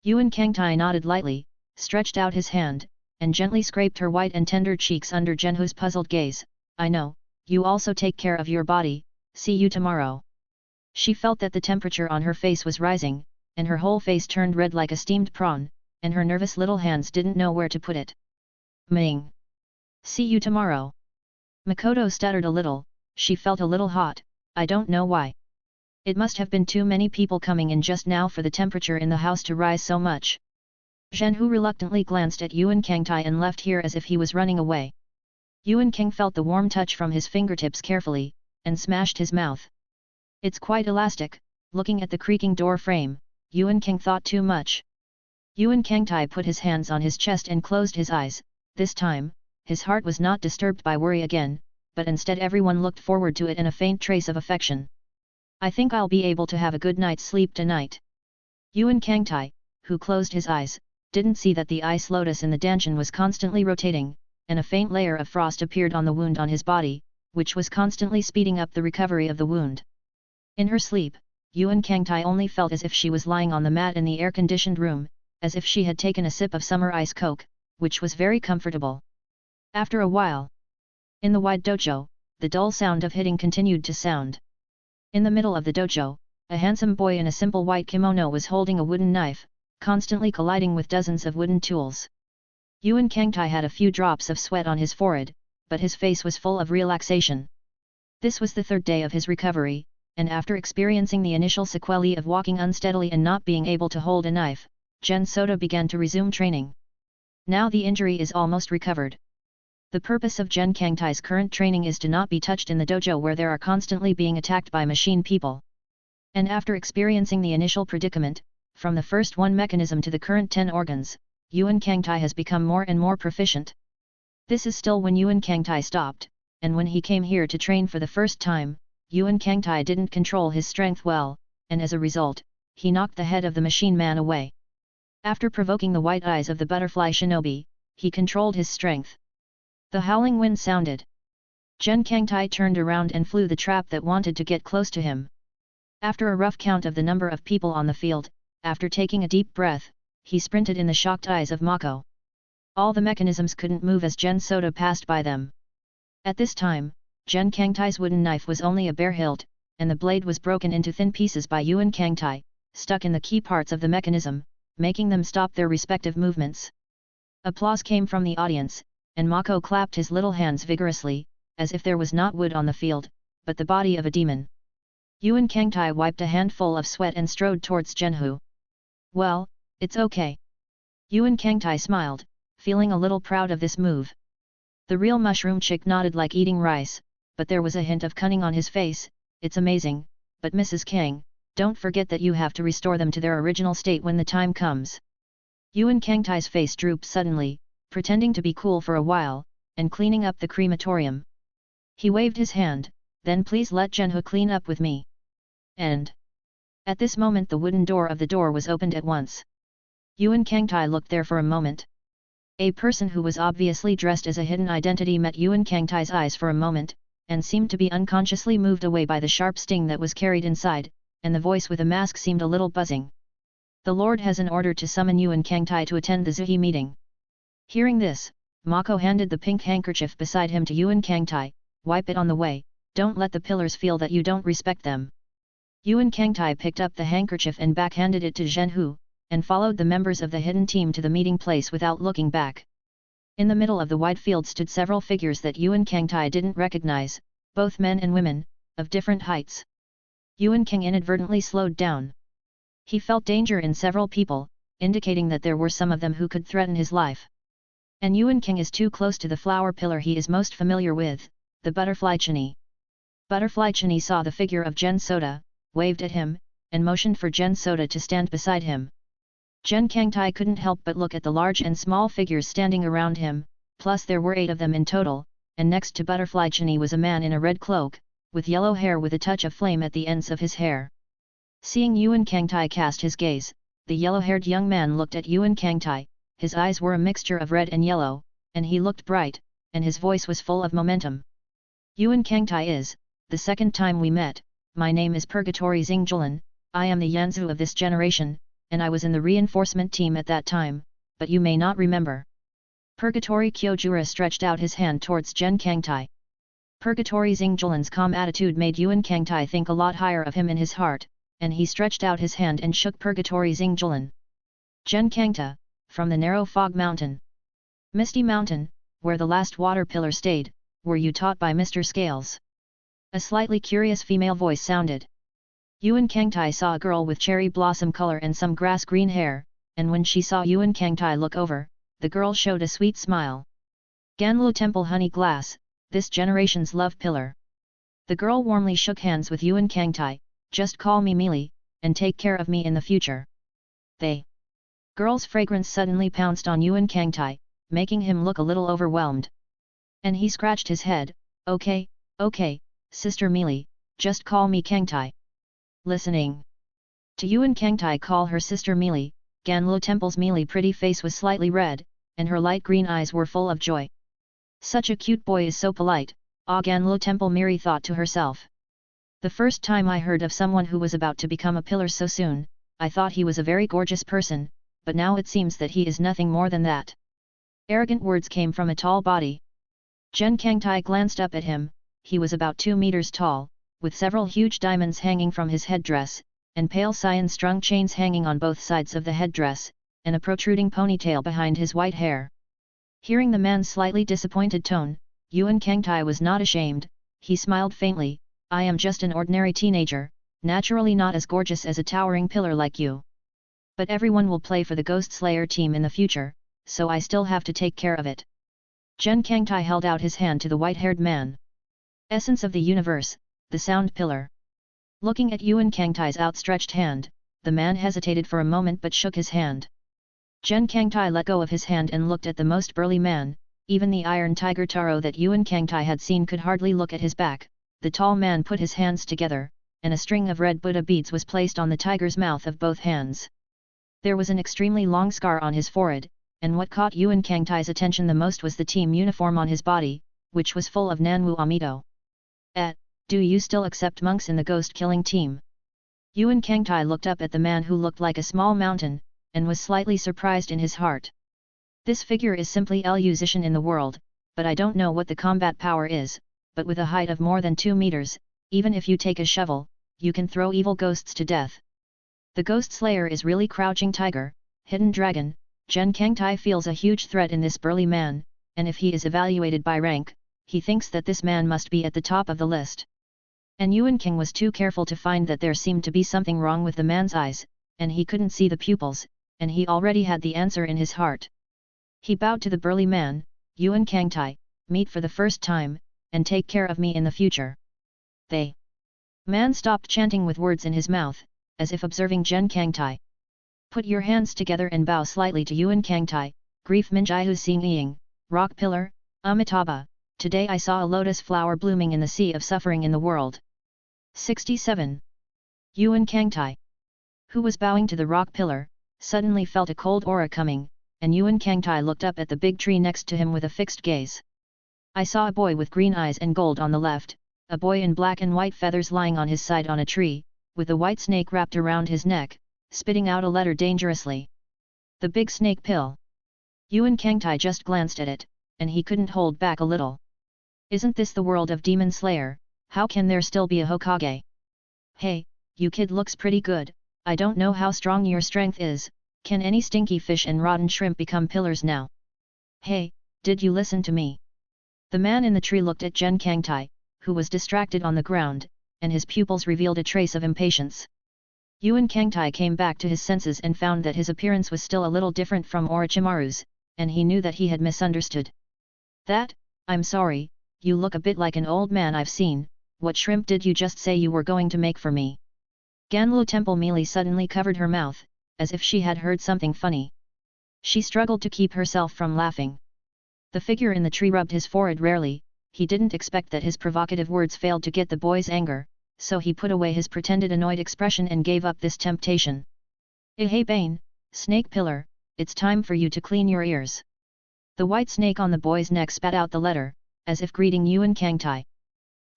Yuan Kangtai nodded lightly, stretched out his hand, and gently scraped her white and tender cheeks under Genhu's puzzled gaze. I know, you also take care of your body, see you tomorrow. She felt that the temperature on her face was rising, and her whole face turned red like a steamed prawn, and her nervous little hands didn't know where to put it. Ming. See you tomorrow. Makoto stuttered a little, she felt a little hot, I don't know why. It must have been too many people coming in just now for the temperature in the house to rise so much. Zhenhu reluctantly glanced at Yuan Kangtai and left here as if he was running away. Yuan King felt the warm touch from his fingertips carefully, and smashed his mouth. It's quite elastic. Looking at the creaking door frame, Yuan King thought too much. Yuan Kangtai put his hands on his chest and closed his eyes. This time, his heart was not disturbed by worry again, but instead everyone looked forward to it in a faint trace of affection. I think I'll be able to have a good night's sleep tonight. Yuan Kangtai, who closed his eyes, didn't see that the ice lotus in the dantian was constantly rotating, and a faint layer of frost appeared on the wound on his body, which was constantly speeding up the recovery of the wound. In her sleep, Yuan Kangtai only felt as if she was lying on the mat in the air-conditioned room, as if she had taken a sip of summer ice coke, which was very comfortable. After a while, in the wide dojo, the dull sound of hitting continued to sound. In the middle of the dojo, a handsome boy in a simple white kimono was holding a wooden knife, constantly colliding with dozens of wooden tools. Yuan Kangtai had a few drops of sweat on his forehead, but his face was full of relaxation. This was the third day of his recovery, and after experiencing the initial sequelae of walking unsteadily and not being able to hold a knife, Gen Soda began to resume training. Now the injury is almost recovered. The purpose of Gen Kangtai's current training is to not be touched in the dojo where there are constantly being attacked by machine people. And after experiencing the initial predicament, from the first 1 mechanism to the current 10 organs, Yuan Kangtai has become more and more proficient. This is still when Yuan Kangtai stopped, and when he came here to train for the first time, Yuan Kangtai didn't control his strength well, and as a result, he knocked the head of the machine man away. After provoking the white eyes of the butterfly shinobi, he controlled his strength. The howling wind sounded. Gen Kangtai turned around and flew the trap that wanted to get close to him. After a rough count of the number of people on the field, after taking a deep breath, he sprinted in the shocked eyes of Mako. All the mechanisms couldn't move as Gen Souta passed by them. At this time, Gen Kangtai's wooden knife was only a bare hilt, and the blade was broken into thin pieces by Yuan Kangtai, stuck in the key parts of the mechanism, making them stop their respective movements. Applause came from the audience, and Mako clapped his little hands vigorously, as if there was not wood on the field, but the body of a demon. Yuan Kangtai wiped a handful of sweat and strode towards Genhu. Well, it's okay. Yuan Kangtai smiled, feeling a little proud of this move. The real mushroom chick nodded like eating rice, but there was a hint of cunning on his face. It's amazing, but Mrs. Kang, don't forget that you have to restore them to their original state when the time comes. Yuan Kangtai's face drooped suddenly, pretending to be cool for a while, and cleaning up the crematorium. He waved his hand, then please let Genhu clean up with me. And at this moment the wooden door of the door was opened at once. Yuan Kangtai looked there for a moment. A person who was obviously dressed as a hidden identity met Yuan Kangtai's eyes for a moment, and seemed to be unconsciously moved away by the sharp sting that was carried inside, and the voice with a mask seemed a little buzzing. The Lord has an order to summon Yuan Kangtai to attend the Zuhi meeting. Hearing this, Mako handed the pink handkerchief beside him to Yuan Kangtai. Wipe it on the way, don't let the pillars feel that you don't respect them. Yuan Kangtai picked up the handkerchief and backhanded it to Genhu, and followed the members of the hidden team to the meeting place without looking back. In the middle of the wide field stood several figures that Yuan Kangtai didn't recognize, both men and women, of different heights. Yuan Kang inadvertently slowed down. He felt danger in several people, indicating that there were some of them who could threaten his life. And Yuan Kang is too close to the flower pillar he is most familiar with, the butterfly chini. Butterfly chini saw the figure of Gen Souta, waved at him, and motioned for Gen Souta to stand beside him. Gen Kangtai couldn't help but look at the large and small figures standing around him, plus there were 8 of them in total, and next to Butterfly Chini was a man in a red cloak, with yellow hair with a touch of flame at the ends of his hair. Seeing Yuan Kangtai cast his gaze, the yellow-haired young man looked at Yuan Kangtai, his eyes were a mixture of red and yellow, and he looked bright, and his voice was full of momentum. Yuan Kangtai is, the second time we met, my name is Purgatory Xingjulan, I am the Yanzu of this generation, and I was in the reinforcement team at that time, but you may not remember. Purgatory Kyojura stretched out his hand towards Gen Kangtai. Purgatory Xingjulan's calm attitude made Yuan Kangtai think a lot higher of him in his heart, and he stretched out his hand and shook Purgatory Xingjulan. Gen Kangta, from the narrow fog mountain. Misty Mountain, where the last water pillar stayed, were you taught by Mr. Scales? A slightly curious female voice sounded. Yuan Kangtai saw a girl with cherry blossom color and some grass-green hair, and when she saw Yuan Kangtai look over, the girl showed a sweet smile. Ganlu Temple Honey Glass, this generation's love pillar. The girl warmly shook hands with Yuan Kangtai, just call me Meili, and take care of me in the future. They. Girl's fragrance suddenly pounced on Yuan Kangtai, making him look a little overwhelmed. And he scratched his head, okay, Sister Meili, just call me Kangtai. Listening to Yuan Kangtai call her Sister Meili, Ganlu Temple's Meili pretty face was slightly red, and her light green eyes were full of joy. Such a cute boy is so polite, Ganlu Temple Miri thought to herself. The first time I heard of someone who was about to become a pillar so soon, I thought he was a very gorgeous person, but now it seems that he is nothing more than that. Arrogant words came from a tall body. Gen Kangtai glanced up at him, he was about 2 meters tall, with several huge diamonds hanging from his headdress, and pale cyan strung chains hanging on both sides of the headdress, and a protruding ponytail behind his white hair. Hearing the man's slightly disappointed tone, Yuan Kangtai was not ashamed, he smiled faintly, I am just an ordinary teenager, naturally not as gorgeous as a towering pillar like you. But everyone will play for the Ghost Slayer team in the future, so I still have to take care of it. Gen Kangtai held out his hand to the white-haired man. Essence of the universe, the sound pillar. Looking at Yuan Kangtai's outstretched hand, the man hesitated for a moment but shook his hand. Gen Kangtai let go of his hand and looked at the most burly man, even the iron tiger Taro that Yuan Kangtai had seen could hardly look at his back. The tall man put his hands together, and a string of red Buddha beads was placed on the tiger's mouth of both hands. There was an extremely long scar on his forehead, and what caught Yuan Kangtai's attention the most was the team uniform on his body, which was full of Nanwu Amito. Do you still accept monks in the ghost-killing team? Yuan Kangtai looked up at the man who looked like a small mountain, and was slightly surprised in his heart. This figure is simply Zishan in the world, but I don't know what the combat power is, but with a height of more than 2 meters, even if you take a shovel, you can throw evil ghosts to death. The Ghost Slayer is really Crouching Tiger, Hidden Dragon. Jen Kangtai feels a huge threat in this burly man, and if he is evaluated by rank, he thinks that this man must be at the top of the list. And Yuan King was too careful to find that there seemed to be something wrong with the man's eyes, and he couldn't see the pupils, and he already had the answer in his heart. He bowed to the burly man, Yuan Kangtai, meet for the first time, and take care of me in the future. The man stopped chanting with words in his mouth, as if observing Jen Kangtai. Put your hands together and bow slightly to Yuan Kangtai, Grief Minjihu Xing, Rock Pillar, Amitabha. Today I saw a lotus flower blooming in the sea of suffering in the world. 67. Yuan Kangtai, who was bowing to the rock pillar, suddenly felt a cold aura coming, and Yuan Kangtai looked up at the big tree next to him with a fixed gaze. I saw a boy with green eyes and gold on the left, a boy in black and white feathers lying on his side on a tree, with a white snake wrapped around his neck, spitting out a letter dangerously. The big snake pill. Yuan Kangtai just glanced at it, and he couldn't hold back a little. Isn't this the world of Demon Slayer? How can there still be a Hokage? Hey, you kid looks pretty good. I don't know how strong your strength is. Can any stinky fish and rotten shrimp become pillars now? Hey, did you listen to me? The man in the tree looked at Jen Kangtai, who was distracted on the ground, and his pupils revealed a trace of impatience. Yuan Kangtai came back to his senses and found that his appearance was still a little different from Orochimaru's, and he knew that he had misunderstood. I'm sorry, you look a bit like an old man I've seen. What shrimp did you just say you were going to make for me? Ganlu Temple Mealy suddenly covered her mouth, as if she had heard something funny. She struggled to keep herself from laughing. The figure in the tree rubbed his forehead rarely. He didn't expect that his provocative words failed to get the boy's anger, so he put away his pretended annoyed expression and gave up this temptation. Hey Bane, Snake Pillar, it's time for you to clean your ears. The white snake on the boy's neck spat out the letter, as if greeting Yuan Kangtai.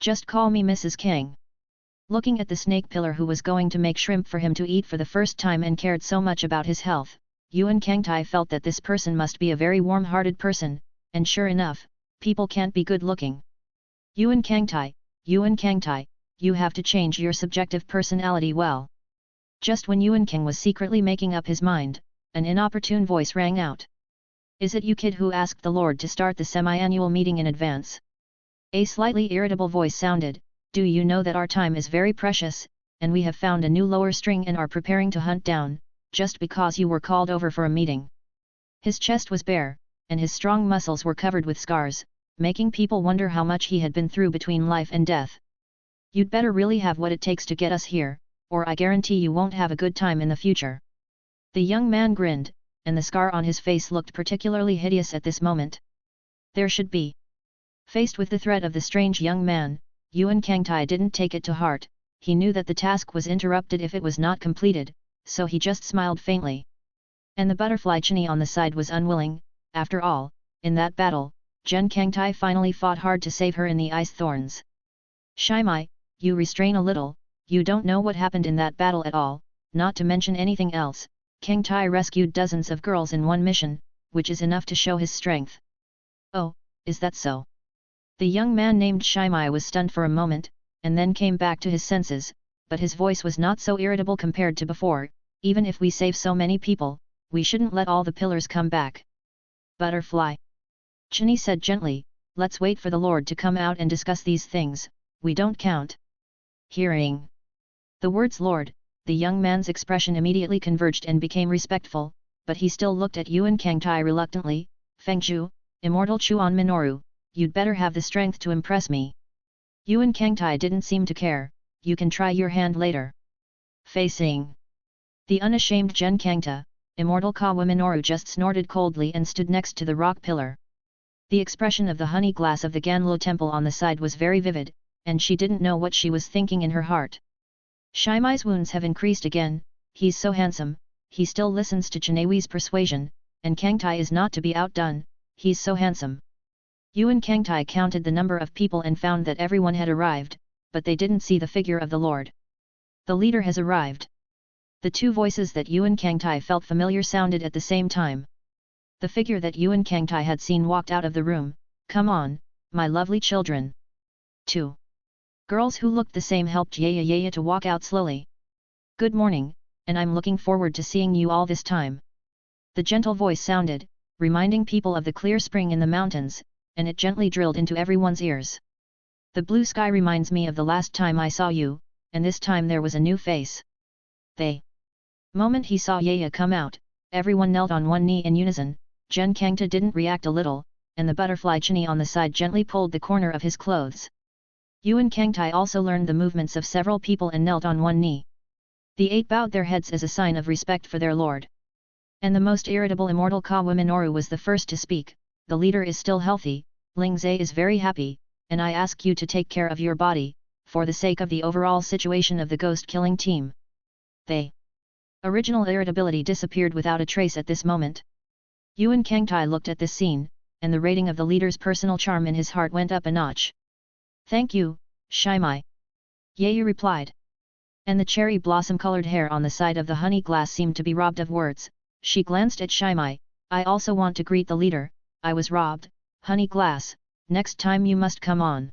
Just call me Mrs. Kang. Looking at the snake pillar who was going to make shrimp for him to eat for the first time and cared so much about his health, Yuan Kangtai felt that this person must be a very warm-hearted person, and sure enough, people can't be good-looking. Yuan Kangtai, you have to change your subjective personality well. Just when Yuan King was secretly making up his mind, an inopportune voice rang out. Is it you kid who asked the Lord to start the semi-annual meeting in advance? A slightly irritable voice sounded, do you know that our time is very precious, and we have found a new lower string and are preparing to hunt down, just because you were called over for a meeting. His chest was bare, and his strong muscles were covered with scars, making people wonder how much he had been through between life and death. You'd better really have what it takes to get us here, or I guarantee you won't have a good time in the future. The young man grinned, and the scar on his face looked particularly hideous at this moment. There should be. Faced with the threat of the strange young man, Yuan Kangtai didn't take it to heart. He knew that the task was interrupted if it was not completed, so he just smiled faintly. And the butterfly chinny on the side was unwilling. After all, in that battle, Jen Kangtai finally fought hard to save her in the ice thorns. Shimai, you restrain a little, you don't know what happened in that battle at all, not to mention anything else. Kangtai rescued dozens of girls in one mission, which is enough to show his strength. Oh, is that so? The young man named Shimai was stunned for a moment, and then came back to his senses, but his voice was not so irritable compared to before. Even if we save so many people, we shouldn't let all the pillars come back. Butterfly. Chinny said gently, let's wait for the Lord to come out and discuss these things, we don't count. Hearing the words Lord, the young man's expression immediately converged and became respectful, but he still looked at Yuan Kangtai reluctantly. Fengzhu, Immortal Chuan Minoru, you'd better have the strength to impress me. Yuan Kangtai didn't seem to care, you can try your hand later. Facing the unashamed Jen Kangta, Immortal Kawa Minoru just snorted coldly and stood next to the rock pillar. The expression of the honey glass of the Ganlo temple on the side was very vivid, and she didn't know what she was thinking in her heart. Shimai's wounds have increased again, he's so handsome, he still listens to Chinawi's persuasion, and Kangtai is not to be outdone, he's so handsome. Yuan Kangtai counted the number of people and found that everyone had arrived, but they didn't see the figure of the lord. The leader has arrived. The two voices that Yuan Kangtai felt familiar sounded at the same time. The figure that Yuan Kangtai had seen walked out of the room. Come on, my lovely children. 2 girls who looked the same helped Yaya to walk out slowly. Good morning, and I'm looking forward to seeing you all this time. The gentle voice sounded, reminding people of the clear spring in the mountains, and it gently drilled into everyone's ears. The blue sky reminds me of the last time I saw you, and this time there was a new face. The moment he saw Yaya come out, everyone knelt on one knee in unison. Gen Kangta didn't react a little, and the butterfly Chini on the side gently pulled the corner of his clothes. Yuan Kangtai also learned the movements of several people and knelt on one knee. The 8 bowed their heads as a sign of respect for their lord. And the most irritable immortal Kawa Minoru was the first to speak. The leader is still healthy, Ling Zhe is very happy, and I ask you to take care of your body, for the sake of the overall situation of the ghost-killing team. The original irritability disappeared without a trace at this moment. Yuan Kangtai looked at this scene, and the rating of the leader's personal charm in his heart went up a notch. Thank you, Shimai. Yeye replied. And the cherry blossom-colored hair on the side of the honey glass seemed to be robbed of words. She glanced at Shimai. I also want to greet the leader. I was robbed, honey glass, next time you must come on.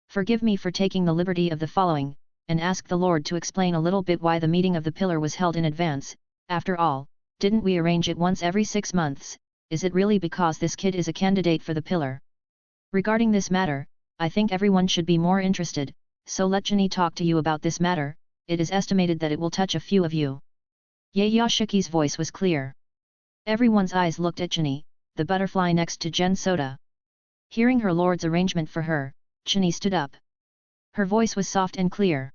Forgive me for taking the liberty of the following, and ask the Lord to explain a little bit why the meeting of the pillar was held in advance. After all, didn't we arrange it once every 6 months? Is it really because this kid is a candidate for the pillar? Regarding this matter, I think everyone should be more interested, so let Jenny talk to you about this matter. It is estimated that it will touch a few of you. Yashiki's voice was clear. Everyone's eyes looked at Jenny, the butterfly next to Gen Soda. Hearing her lord's arrangement for her, Jenny stood up. Her voice was soft and clear.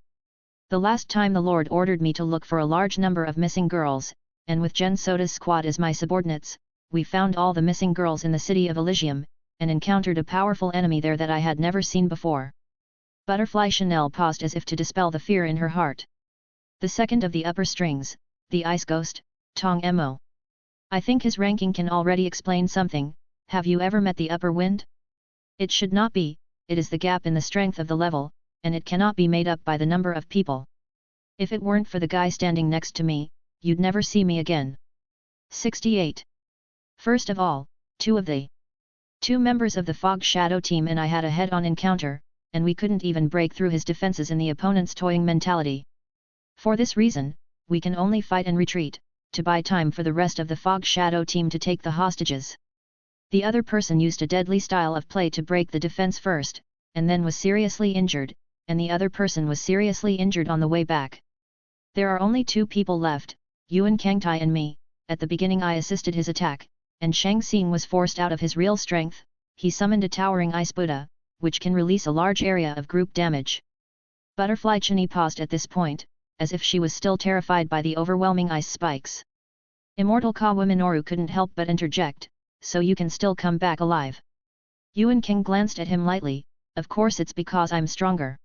The last time the lord ordered me to look for a large number of missing girls, and with Gen Soda's squad as my subordinates, we found all the missing girls in the city of Elysium, and encountered a powerful enemy there that I had never seen before. Butterfly Chanel paused as if to dispel the fear in her heart. The second of the upper strings, the ice ghost, Tong Mo. I think his ranking can already explain something. Have you ever met the upper wind? It should not be, it is the gap in the strength of the level, and it cannot be made up by the number of people. If it weren't for the guy standing next to me, you'd never see me again. 68. First of all, 2 of the 2 members of the Fog Shadow team and I had a head-on encounter, and we couldn't even break through his defenses in the opponent's toying mentality. For this reason, we can only fight and retreat, to buy time for the rest of the Fog Shadow team to take the hostages. The other person used a deadly style of play to break the defense first, and then was seriously injured, and the other person was seriously injured on the way back. There are only 2 people left, Yuan Kangtai and me. At the beginning I assisted his attack, and Shang Xing was forced out of his real strength. He summoned a towering ice Buddha, which can release a large area of group damage. Butterfly Chini paused at this point, as if she was still terrified by the overwhelming ice spikes. Immortal Kawa Minoru couldn't help but interject, so you can still come back alive. Yuan King glanced at him lightly, of course it's because I'm stronger.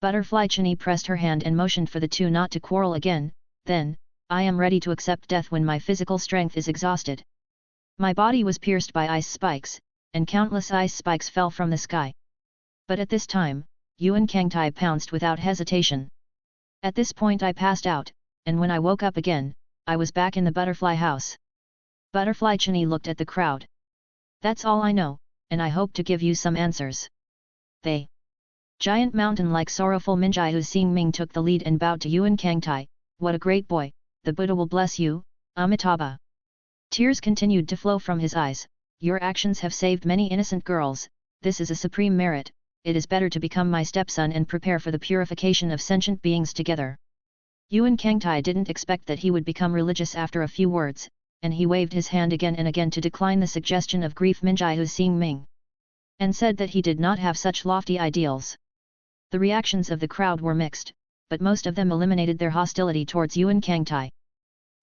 Butterfly Chini pressed her hand and motioned for the 2 not to quarrel again. Then, I am ready to accept death when my physical strength is exhausted. My body was pierced by ice spikes, and countless ice spikes fell from the sky. But at this time, Yuan Kangtai pounced without hesitation. At this point I passed out, and when I woke up again, I was back in the butterfly house. Butterfly Chini looked at the crowd. That's all I know, and I hope to give you some answers. The giant mountain-like sorrowful Minjai Seeing Ming took the lead and bowed to Yuan Kangtai. What a great boy, the Buddha will bless you, Amitabha. Tears continued to flow from his eyes. Your actions have saved many innocent girls, this is a supreme merit. It is better to become my stepson and prepare for the purification of sentient beings together. Yuan Kangtai didn't expect that he would become religious after a few words, and he waved his hand again and again to decline the suggestion of grief Minjai Seeing Ming, and said that he did not have such lofty ideals. The reactions of the crowd were mixed, but most of them eliminated their hostility towards Yuan Kangtai.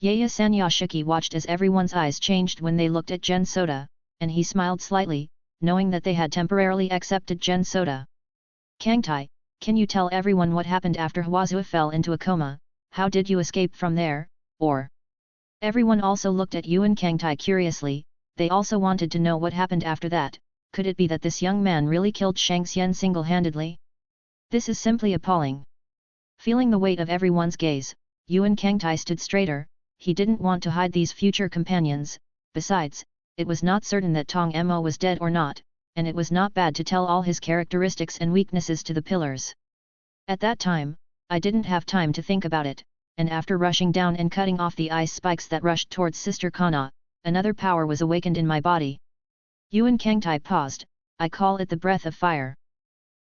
Yaya Sanyashiki watched as everyone's eyes changed when they looked at Gen Soda, and he smiled slightly, knowing that they had temporarily accepted Gen Soda. Kangtai, can you tell everyone what happened after Huazua fell into a coma? How did you escape from there, or Everyone also looked at Yuan Kangtai curiously, they also wanted to know what happened after that. Could it be that this young man really killed Shang Xian single-handedly? This is simply appalling. Feeling the weight of everyone's gaze, Yuan Kangtai stood straighter. He didn't want to hide these future companions. Besides, it was not certain that Tong Mo was dead or not, and it was not bad to tell all his characteristics and weaknesses to the pillars. At that time, I didn't have time to think about it, and after rushing down and cutting off the ice spikes that rushed towards Sister Kana, another power was awakened in my body. Yuan Kangtai paused. I call it the breath of fire.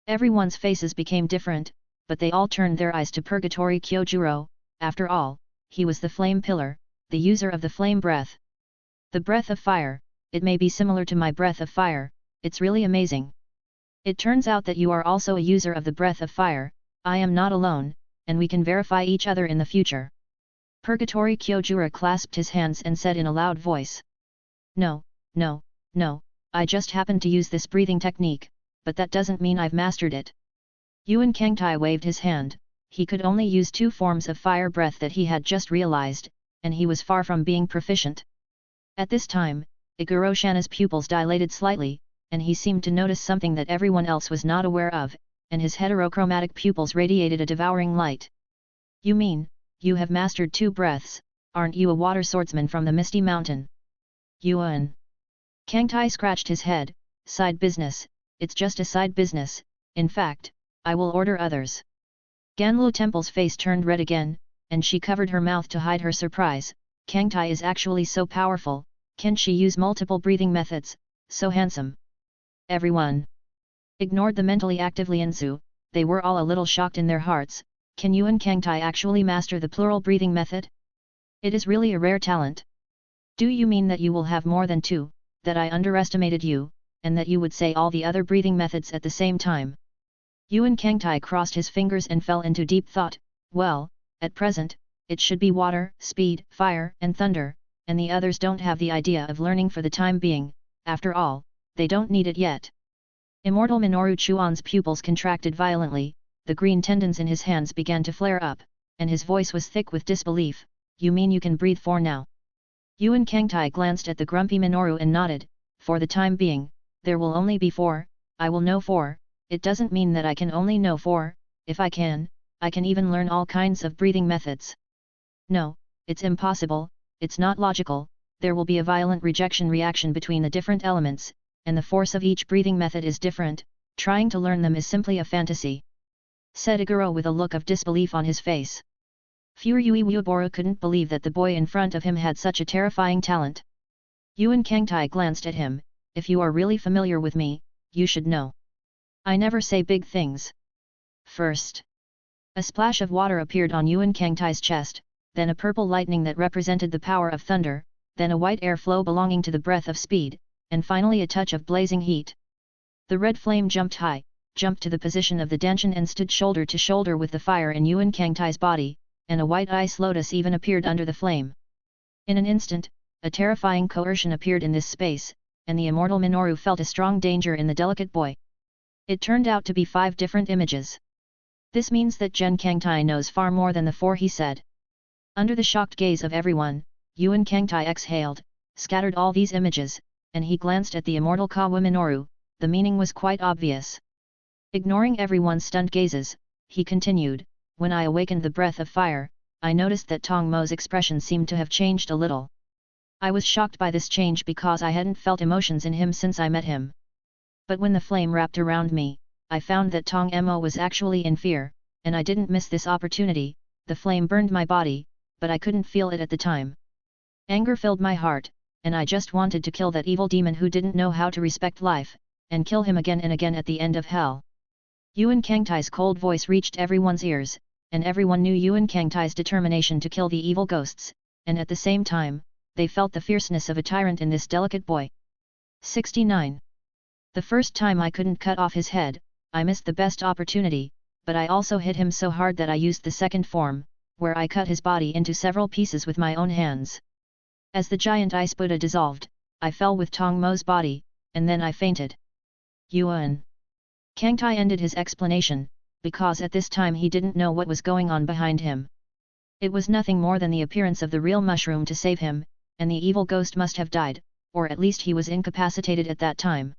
Everyone's faces became different, but they all turned their eyes to Purgatory Kyojuro. After all, he was the flame pillar, the user of the flame breath. The breath of fire, it may be similar to my breath of fire, it's really amazing. It turns out that you are also a user of the breath of fire. I am not alone, and we can verify each other in the future. Purgatory Kyojuro clasped his hands and said in a loud voice. No, I just happened to use this breathing technique, but that doesn't mean I've mastered it. Yuan Kangtai waved his hand. He could only use 2 forms of fire breath that he had just realized, and he was far from being proficient. At this time, Iguro Shana's pupils dilated slightly, and he seemed to notice something that everyone else was not aware of, and his heterochromatic pupils radiated a devouring light. You mean, you have mastered 2 breaths, aren't you a water swordsman from the Misty Mountain? Yuan Kangtai scratched his head. Side business, it's just a side business, in fact, I will order others. Ganlu Temple's face turned red again, and she covered her mouth to hide her surprise. Kangtai is actually so powerful, can she use multiple breathing methods, so handsome? Everyone ignored the mentally active Lianzu. They were all a little shocked in their hearts. Can Yuan Kangtai actually master the plural breathing method? It is really a rare talent. Do you mean that you will have more than 2, that I underestimated you, and that you would say all the other breathing methods at the same time? Yuan Kangtai crossed his fingers and fell into deep thought. Well, at present, it should be water, speed, fire, and thunder, and the others don't have the idea of learning for the time being. After all, they don't need it yet. Immortal Minoru Chuan's pupils contracted violently, the green tendons in his hands began to flare up, and his voice was thick with disbelief. You mean you can breathe 4 now? Yuan Kangtai glanced at the grumpy Minoru and nodded. For the time being, there will only be 4, I will know 4, it doesn't mean that I can only know 4, if I can even learn all kinds of breathing methods. No, it's impossible, it's not logical, there will be a violent rejection reaction between the different elements, and the force of each breathing method is different, trying to learn them is simply a fantasy. Said Iguro with a look of disbelief on his face. Furui Uebora couldn't believe that the boy in front of him had such a terrifying talent. Yuan Kangtai glanced at him. If you are really familiar with me, you should know. I never say big things. First. A splash of water appeared on Yuan Kangtai's chest, then a purple lightning that represented the power of thunder, then a white air flow belonging to the breath of speed, and finally a touch of blazing heat. The red flame jumped high, jumped to the position of the Danshin and stood shoulder to shoulder with the fire in Yuan Kangtai's body, and a white ice lotus even appeared under the flame. In an instant, a terrifying coercion appeared in this space, and the immortal Minoru felt a strong danger in the delicate boy. It turned out to be 5 different images. This means that Gen Kangtai knows far more than the 4 he said. Under the shocked gaze of everyone, Yuan Kangtai exhaled, scattered all these images, and he glanced at the immortal Kawa Minoru. The meaning was quite obvious. Ignoring everyone's stunned gazes, he continued, when I awakened the breath of fire, I noticed that Tong Mo's expression seemed to have changed a little. I was shocked by this change because I hadn't felt emotions in him since I met him. But when the flame wrapped around me, I found that Tong Mo was actually in fear, and I didn't miss this opportunity. The flame burned my body, but I couldn't feel it at the time. Anger filled my heart, and I just wanted to kill that evil demon who didn't know how to respect life, and kill him again and again at the end of hell. Yuan Kangtai's cold voice reached everyone's ears, and everyone knew Yuan Kangtai's determination to kill the evil ghosts, and at the same time, they felt the fierceness of a tyrant in this delicate boy. 69. The first time I couldn't cut off his head, I missed the best opportunity, but I also hit him so hard that I used the second form, where I cut his body into several pieces with my own hands. As the giant ice Buddha dissolved, I fell with Tong Mo's body, and then I fainted. Yuan Kangtai ended his explanation, because at this time he didn't know what was going on behind him. It was nothing more than the appearance of the real mushroom to save him, and the evil ghost must have died, or at least he was incapacitated at that time.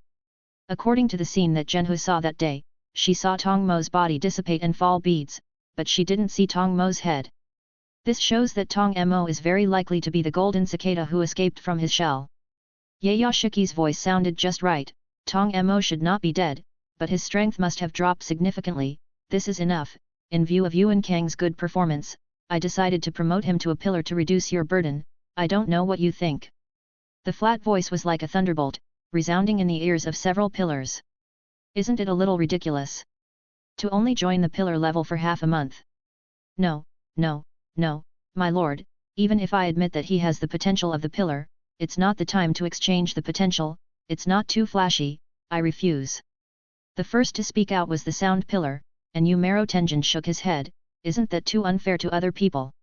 According to the scene that Zhenhu saw that day, she saw Tong Mo's body dissipate and fall beads, but she didn't see Tong Mo's head. This shows that Tong Mo is very likely to be the golden cicada who escaped from his shell. Yayashiki's voice sounded just right. Tong Mo should not be dead, but his strength must have dropped significantly. This is enough. In view of Yuan Kang's good performance, I decided to promote him to a pillar to reduce your burden. I don't know what you think. The flat voice was like a thunderbolt, resounding in the ears of several pillars. Isn't it a little ridiculous? To only join the pillar level for half a month? No, my lord, even if I admit that he has the potential of the pillar, it's not the time to exchange the potential, it's not too flashy, I refuse. The first to speak out was the sound pillar, and Yumero Tenjin shook his head. Isn't that too unfair to other people?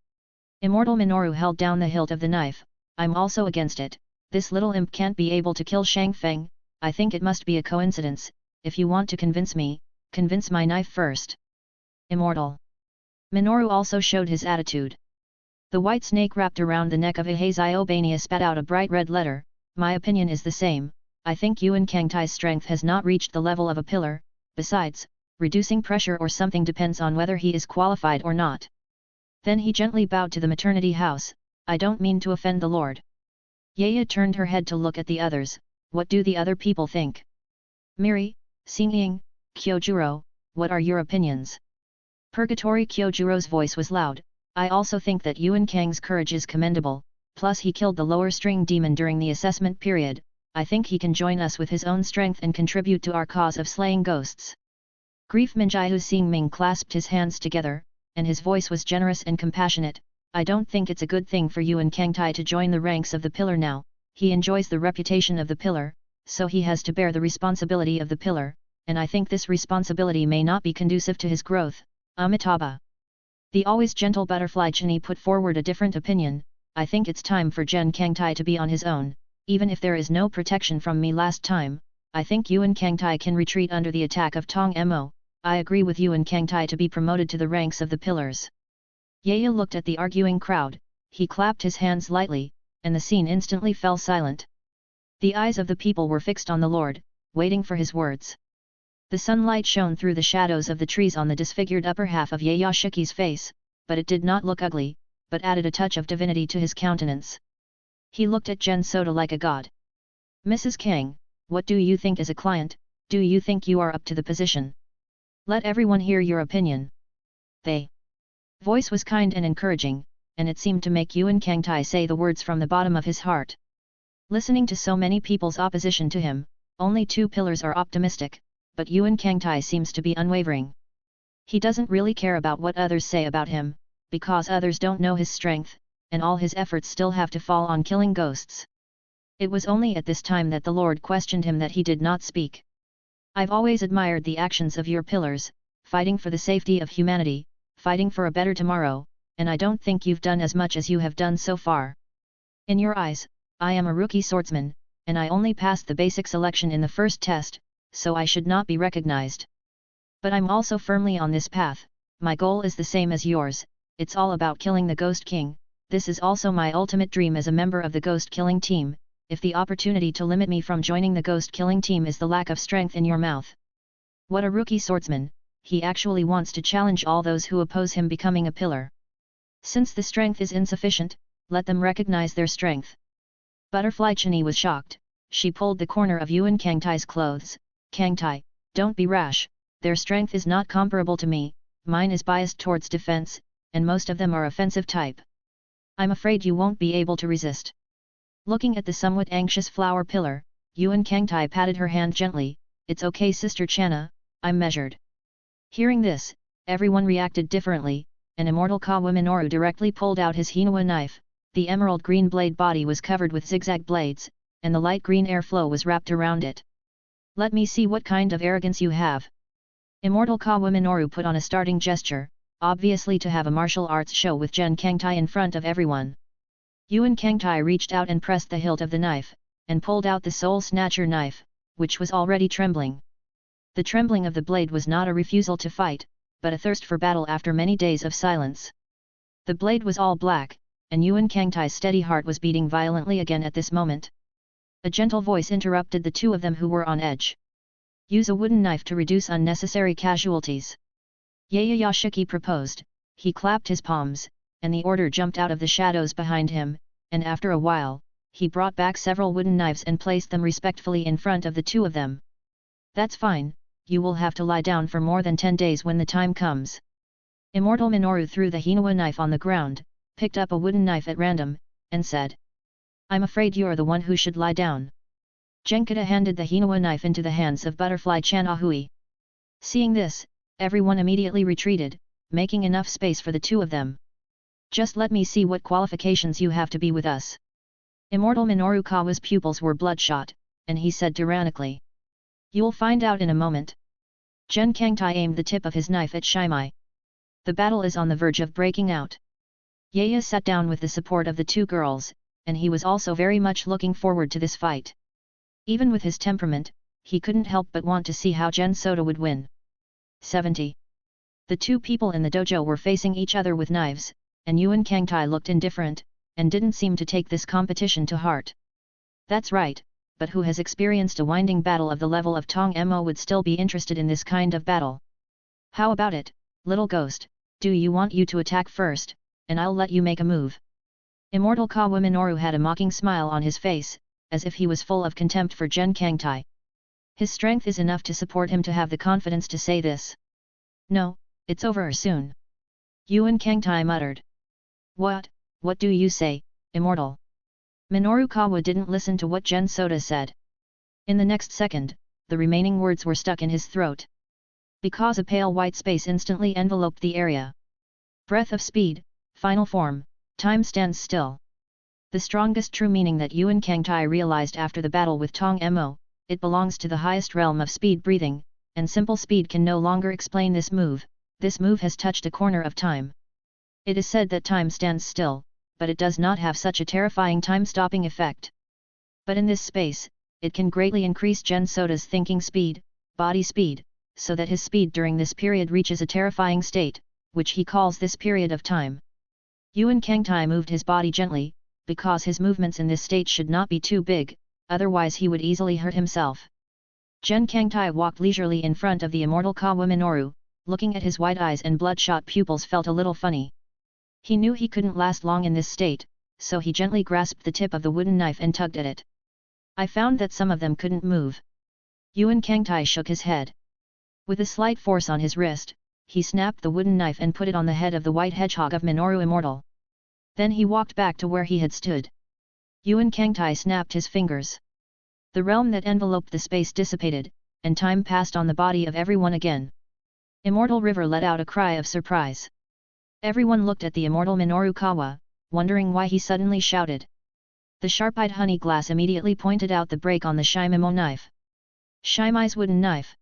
Immortal Minoru held down the hilt of the knife. I'm also against it. This little imp can't be able to kill Shang Feng. I think it must be a coincidence. If you want to convince me, convince my knife first. Immortal Minoru also showed his attitude. The white snake wrapped around the neck of Ahaziobania spat out a bright red letter. My opinion is the same. I think Yuan Kangtai's strength has not reached the level of a pillar. Besides, reducing pressure or something depends on whether he is qualified or not. Then he gently bowed to the maternity house. I don't mean to offend the Lord. Yaya turned her head to look at the others. What do the other people think? Miri, Xingying, Kyojuro, what are your opinions? Purgatory Kyojuro's voice was loud. I also think that Yuan Kang's courage is commendable, plus he killed the lower string demon during the assessment period. I think he can join us with his own strength and contribute to our cause of slaying ghosts. Grief Minjiahu Xingming clasped his hands together, and his voice was generous and compassionate. I don't think it's a good thing for Yuan Kangtai to join the ranks of the pillar now. He enjoys the reputation of the pillar, so he has to bear the responsibility of the pillar, and I think this responsibility may not be conducive to his growth. Amitabha. The always gentle butterfly Chini put forward a different opinion. I think it's time for Jen Kangtai to be on his own, even if there is no protection from me last time. I think Yuan Kangtai can retreat under the attack of Tong Mo. I agree with Yuan Kangtai to be promoted to the ranks of the pillars. Yaya looked at the arguing crowd, he clapped his hands lightly, and the scene instantly fell silent. The eyes of the people were fixed on the Lord, waiting for his words. The sunlight shone through the shadows of the trees on the disfigured upper half of Yayashiki's face, but it did not look ugly, but added a touch of divinity to his countenance. He looked at Gen Soda like a god. Mrs. Kang, what do you think as a client? Do you think you are up to the position? Let everyone hear your opinion. They. Voice was kind and encouraging, and it seemed to make Yuan Kangtai say the words from the bottom of his heart. Listening to so many people's opposition to him, only two pillars are optimistic, but Yuan Kangtai seems to be unwavering. He doesn't really care about what others say about him, because others don't know his strength, and all his efforts still have to fall on killing ghosts. It was only at this time that the Lord questioned him that he did not speak. I've always admired the actions of your pillars, fighting for the safety of humanity, fighting for a better tomorrow, and I don't think you've done as much as you have done so far. In your eyes, I am a rookie swordsman, and I only passed the basic selection in the first test, so I should not be recognized. But I'm also firmly on this path. My goal is the same as yours, it's all about killing the Ghost King. This is also my ultimate dream as a member of the Ghost Killing Team. If the opportunity to limit me from joining the Ghost Killing Team is the lack of strength in your mouth. What a rookie swordsman, he actually wants to challenge all those who oppose him becoming a pillar. Since the strength is insufficient, let them recognize their strength. Butterfly Chini was shocked. She pulled the corner of Yuan Kangtai's clothes. Kangtai, don't be rash, their strength is not comparable to me, mine is biased towards defense, and most of them are offensive type. I'm afraid you won't be able to resist. Looking at the somewhat anxious flower pillar, Yuan Kangtai patted her hand gently. It's okay Sister Channa, I'm measured. Hearing this, everyone reacted differently, and Immortal Kawa Minoru directly pulled out his Hinawa knife. The emerald green blade body was covered with zigzag blades, and the light green airflow was wrapped around it. Let me see what kind of arrogance you have. Immortal Kawa Minoru put on a starting gesture, obviously to have a martial arts show with Jen Kangtai in front of everyone. Yuan Kangtai reached out and pressed the hilt of the knife, and pulled out the soul snatcher knife, which was already trembling. The trembling of the blade was not a refusal to fight, but a thirst for battle after many days of silence. The blade was all black, and Yuan Kangtai's steady heart was beating violently again at this moment. A gentle voice interrupted the two of them who were on edge. Use a wooden knife to reduce unnecessary casualties. Yashiki proposed. He clapped his palms, and the order jumped out of the shadows behind him, and after a while, he brought back several wooden knives and placed them respectfully in front of the two of them. That's fine, you will have to lie down for more than 10 days when the time comes. Immortal Minoru threw the Hinawa knife on the ground, picked up a wooden knife at random, and said. I'm afraid you're the one who should lie down. Genkata handed the Hinawa knife into the hands of Butterfly-chan Ahui. Seeing this, everyone immediately retreated, making enough space for the two of them. Just let me see what qualifications you have to be with us. Immortal Minoru Kawa's pupils were bloodshot, and he said tyrannically. You'll find out in a moment. Gen Kangtai aimed the tip of his knife at Shimai. The battle is on the verge of breaking out. Yaya sat down with the support of the two girls, and he was also very much looking forward to this fight. Even with his temperament, he couldn't help but want to see how Gen Soda would win. 70. The two people in the dojo were facing each other with knives, and Yuan Kangtai looked indifferent, and didn't seem to take this competition to heart. That's right, but who has experienced a winding battle of the level of Tong Mo would still be interested in this kind of battle? How about it, little ghost, do you want you to attack first, and I'll let you make a move? Immortal Kawa Minoru had a mocking smile on his face, as if he was full of contempt for Gen Kangtai. His strength is enough to support him to have the confidence to say this. No, it's over soon. Yuan Kangtai muttered. What do you say, Immortal? Minoru Kawa didn't listen to what Gen Soda said. In the next second, the remaining words were stuck in his throat. Because a pale white space instantly enveloped the area. Breath of speed, final form, time stands still. The strongest true meaning that Yuan Kangtai realized after the battle with Tong Mo, it belongs to the highest realm of speed breathing, and simple speed can no longer explain this move has touched a corner of time. It is said that time stands still, but it does not have such a terrifying time-stopping effect. But in this space, it can greatly increase Gen Soda's thinking speed, body speed, so that his speed during this period reaches a terrifying state, which he calls this period of time. Yuan Kangtai moved his body gently, because his movements in this state should not be too big, otherwise he would easily hurt himself. Gen Kangtai walked leisurely in front of the immortal Kawa Minoru, looking at his wide eyes and bloodshot pupils felt a little funny. He knew he couldn't last long in this state, so he gently grasped the tip of the wooden knife and tugged at it. I found that some of them couldn't move. Yuan Kangtai shook his head. With a slight force on his wrist, he snapped the wooden knife and put it on the head of the white hedgehog of Minoru Immortal. Then he walked back to where he had stood. Yuan Kangtai snapped his fingers. The realm that enveloped the space dissipated, and time passed on the body of everyone again. Immortal River let out a cry of surprise. Everyone looked at the immortal Minoru Kawa, wondering why he suddenly shouted. The sharp-eyed honey glass immediately pointed out the break on the Shimamo knife. Shimai's wooden knife.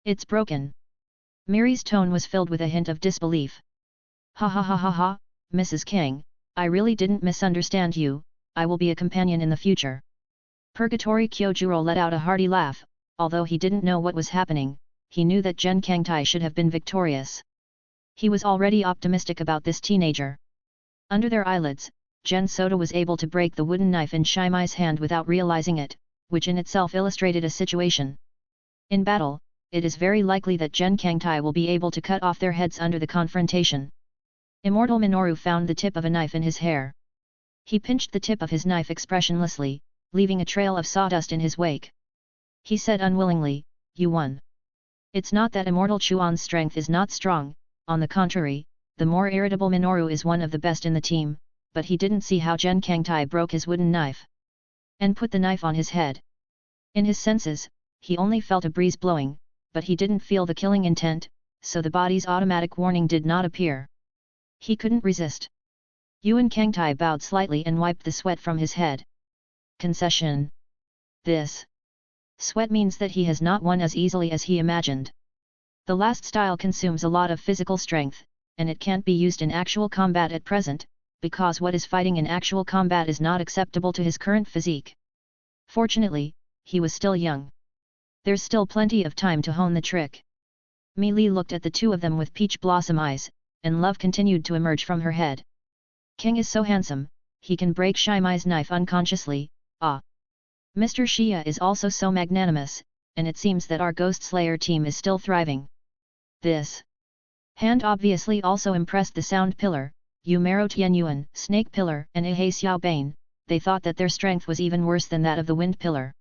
It's broken. Miri's tone was filled with a hint of disbelief. Ha ha ha ha ha, Mrs. King, I really didn't misunderstand you, I will be a companion in the future. Purgatory Kyojuro let out a hearty laugh, although he didn't know what was happening, he knew that Gen Kangtai should have been victorious. He was already optimistic about this teenager. Under their eyelids, Gen Soda was able to break the wooden knife in Shimai's hand without realizing it, which in itself illustrated a situation. In battle, it is very likely that Gen Kangtai will be able to cut off their heads under the confrontation. Immortal Minoru found the tip of a knife in his hair. He pinched the tip of his knife expressionlessly, leaving a trail of sawdust in his wake. He said unwillingly, You won. It's not that Immortal Chuan's strength is not strong, on the contrary, the more irritable Minoru is one of the best in the team, but he didn't see how Gen Kangtai broke his wooden knife and put the knife on his head. In his senses, he only felt a breeze blowing, but he didn't feel the killing intent, so the body's automatic warning did not appear. He couldn't resist. Yuan Kangtai bowed slightly and wiped the sweat from his head. Concession. This sweat means that he has not won as easily as he imagined. The last style consumes a lot of physical strength, and it can't be used in actual combat at present, because what is fighting in actual combat is not acceptable to his current physique. Fortunately, he was still young. There's still plenty of time to hone the trick. Mi Li looked at the two of them with peach blossom eyes, and love continued to emerge from her head. King is so handsome, he can break Shimai's knife unconsciously, ah. Mr. Xia is also so magnanimous, and it seems that our Ghost Slayer team is still thriving. This hand obviously also impressed the Sound Pillar, Yumero Tianyuan, Snake Pillar and Ahei Xiaobane. They thought that their strength was even worse than that of the Wind Pillar.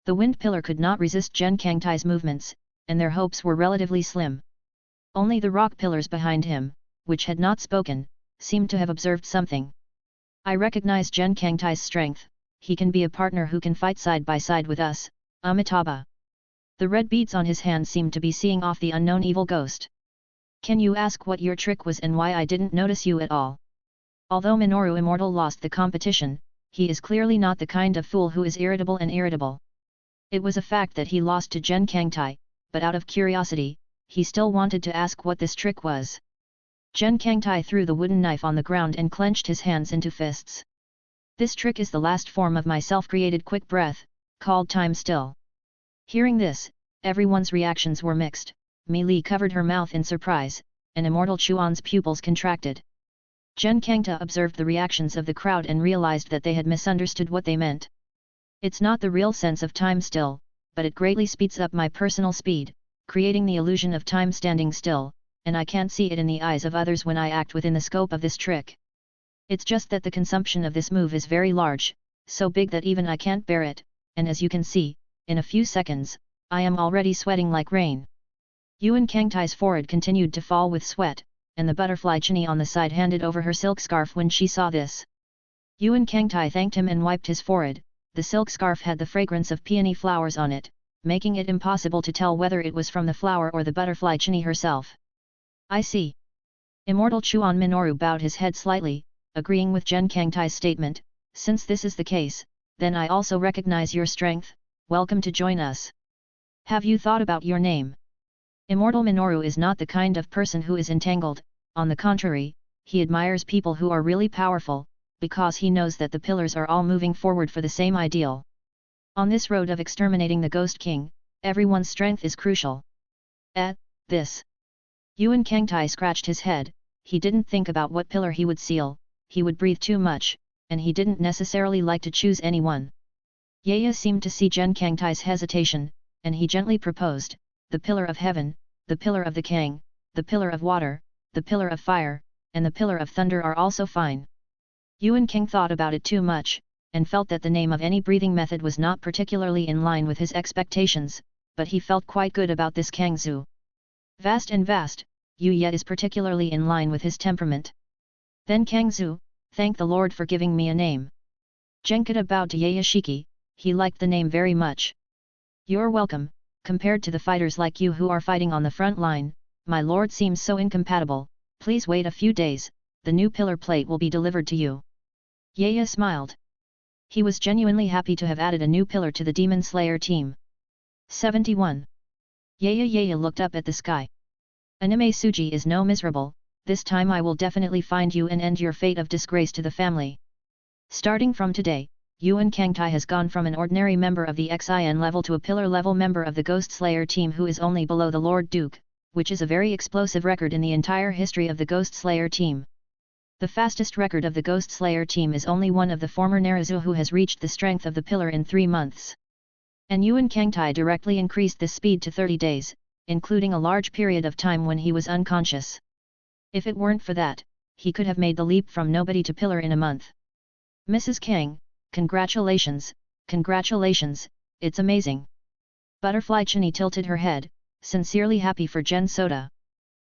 The Wind Pillar could not resist Zhen Kangtai's movements, and their hopes were relatively slim. Only the Rock Pillars behind him, which had not spoken, seemed to have observed something. I recognize Zhen Kangtai's strength, he can be a partner who can fight side by side with us, Amitabha. The red beads on his hand seemed to be seeing off the unknown evil ghost. Can you ask what your trick was and why I didn't notice you at all? Although Minoru Immortal lost the competition, he is clearly not the kind of fool who is irritable and irritable. It was a fact that he lost to Zhen Kangtai, but out of curiosity, he still wanted to ask what this trick was. Zhen Kangtai threw the wooden knife on the ground and clenched his hands into fists. This trick is the last form of my self-created quick breath, called time still. Hearing this, everyone's reactions were mixed. Mi Li covered her mouth in surprise, and Immortal Chuan's pupils contracted. Zhen Kangta observed the reactions of the crowd and realized that they had misunderstood what they meant. It's not the real sense of time still, but it greatly speeds up my personal speed, creating the illusion of time standing still, and I can't see it in the eyes of others when I act within the scope of this trick. It's just that the consumption of this move is very large, so big that even I can't bear it, and as you can see, in a few seconds, I am already sweating like rain. Yuan Kangtai's forehead continued to fall with sweat, and the butterfly chinny on the side handed over her silk scarf when she saw this. Yuan Kangtai thanked him and wiped his forehead. The silk scarf had the fragrance of peony flowers on it, making it impossible to tell whether it was from the flower or the butterfly chinny herself. I see. Immortal Chuan Minoru bowed his head slightly, agreeing with Zhen Kangtai's statement. Since this is the case, then I also recognize your strength. Welcome to join us. Have you thought about your name? Immortal Minoru is not the kind of person who is entangled, on the contrary, he admires people who are really powerful, because he knows that the pillars are all moving forward for the same ideal. On this road of exterminating the Ghost King, everyone's strength is crucial. At this, Yuan Kangtai scratched his head. He didn't think about what pillar he would seal, he would breathe too much, and he didn't necessarily like to choose anyone. Yaya seemed to see Zhen Kangtai's hesitation, and he gently proposed, the pillar of heaven, the pillar of the Kang, the pillar of water, the pillar of fire, and the pillar of thunder are also fine. Yuan King thought about it too much, and felt that the name of any breathing method was not particularly in line with his expectations, but he felt quite good about this Kangzu. Vast and vast, Yu Ye is particularly in line with his temperament. Then Kangzu, thank the Lord for giving me a name. Genkata bowed to Yayashiki, he liked the name very much. You're welcome. Compared to the fighters like you who are fighting on the front line, my lord seems so incompatible. Please wait a few days, the new pillar plate will be delivered to you. Yaya smiled. He was genuinely happy to have added a new pillar to the Demon Slayer team. 71. Yaya looked up at the sky. Anime Tsuji is no miserable, this time I will definitely find you and end your fate of disgrace to the family. Starting from today, Yuan Kangtai has gone from an ordinary member of the XIN level to a pillar-level member of the Ghost Slayer team who is only below the Lord Duke, which is a very explosive record in the entire history of the Ghost Slayer team. The fastest record of the Ghost Slayer team is only one of the former Narazu who has reached the strength of the pillar in 3 months. And Yuan Kangtai directly increased this speed to 30 days, including a large period of time when he was unconscious. If it weren't for that, he could have made the leap from nobody to pillar in a month. Mrs. Kang, congratulations, congratulations, it's amazing. Butterfly Chinny tilted her head, sincerely happy for Gen Soda.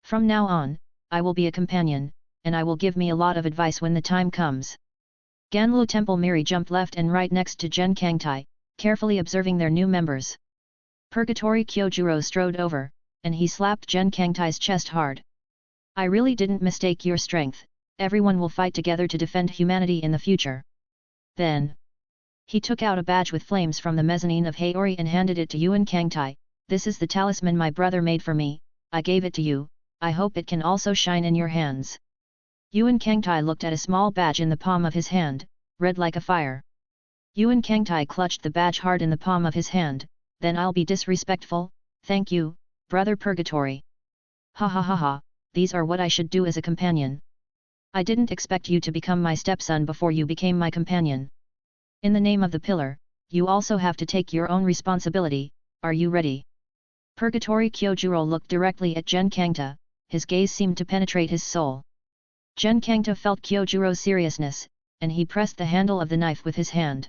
From now on, I will be a companion, and I will give me a lot of advice when the time comes. Ganlu Temple Miri jumped left and right next to Zhen Kangtai, carefully observing their new members. Purgatory Kyojuro strode over, and he slapped Zhen Kangtai's chest hard. I really didn't mistake your strength, everyone will fight together to defend humanity in the future. Then, he took out a badge with flames from the mezzanine of Haori and handed it to Yuan Kangtai. This is the talisman my brother made for me, I gave it to you, I hope it can also shine in your hands. Yuan Kangtai looked at a small badge in the palm of his hand, red like a fire. Yuan Kangtai clutched the badge hard in the palm of his hand, then I'll be disrespectful, thank you, brother Purgatory. Ha ha ha ha, these are what I should do as a companion. I didn't expect you to become my stepson before you became my companion. In the name of the pillar, you also have to take your own responsibility, are you ready? Purgatory Kyojuro looked directly at Genkangta, his gaze seemed to penetrate his soul. Genkangta felt Kyojuro's seriousness, and he pressed the handle of the knife with his hand.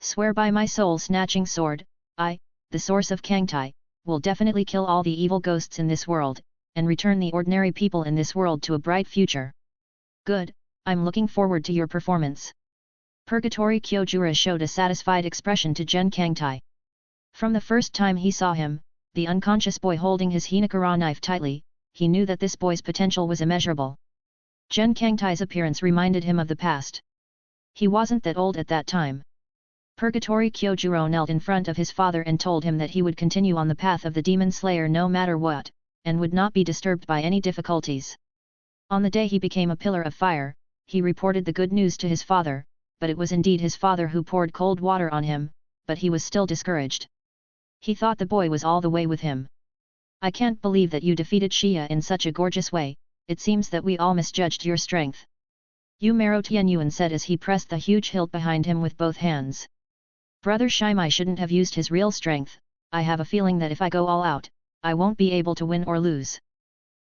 Swear by my soul-snatching sword, I, the source of Kangtai, will definitely kill all the evil ghosts in this world, and return the ordinary people in this world to a bright future. Good, I'm looking forward to your performance. Purgatory Kyojuro showed a satisfied expression to Genkangtai. From the first time he saw him, the unconscious boy holding his Hinakura knife tightly, he knew that this boy's potential was immeasurable. Genkangtai's appearance reminded him of the past. He wasn't that old at that time. Purgatory Kyojuro knelt in front of his father and told him that he would continue on the path of the demon slayer no matter what, and would not be disturbed by any difficulties. On the day he became a pillar of fire, he reported the good news to his father, but it was indeed his father who poured cold water on him, but he was still discouraged. He thought the boy was all the way with him. I can't believe that you defeated Xia in such a gorgeous way, it seems that we all misjudged your strength. Umaro Tianyuan said as he pressed the huge hilt behind him with both hands. Brother Shimai shouldn't have used his real strength, I have a feeling that if I go all out, I won't be able to win or lose.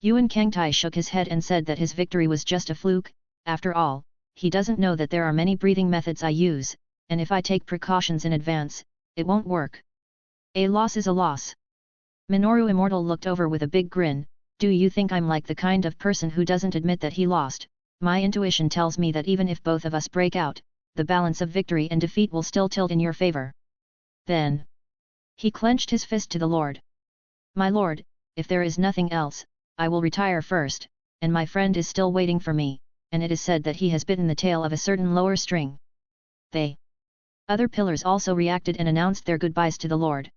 Yuan Kangtai shook his head and said that his victory was just a fluke, after all, he doesn't know that there are many breathing methods I use, and if I take precautions in advance, it won't work. A loss is a loss. Minoru Immortal looked over with a big grin, do you think I'm like the kind of person who doesn't admit that he lost? My intuition tells me that even if both of us break out, the balance of victory and defeat will still tilt in your favor. Then, he clenched his fist to the Lord. My lord, if there is nothing else, I will retire first, and my friend is still waiting for me, and it is said that he has bitten the tail of a certain lower string. Other pillars also reacted and announced their goodbyes to the Lord.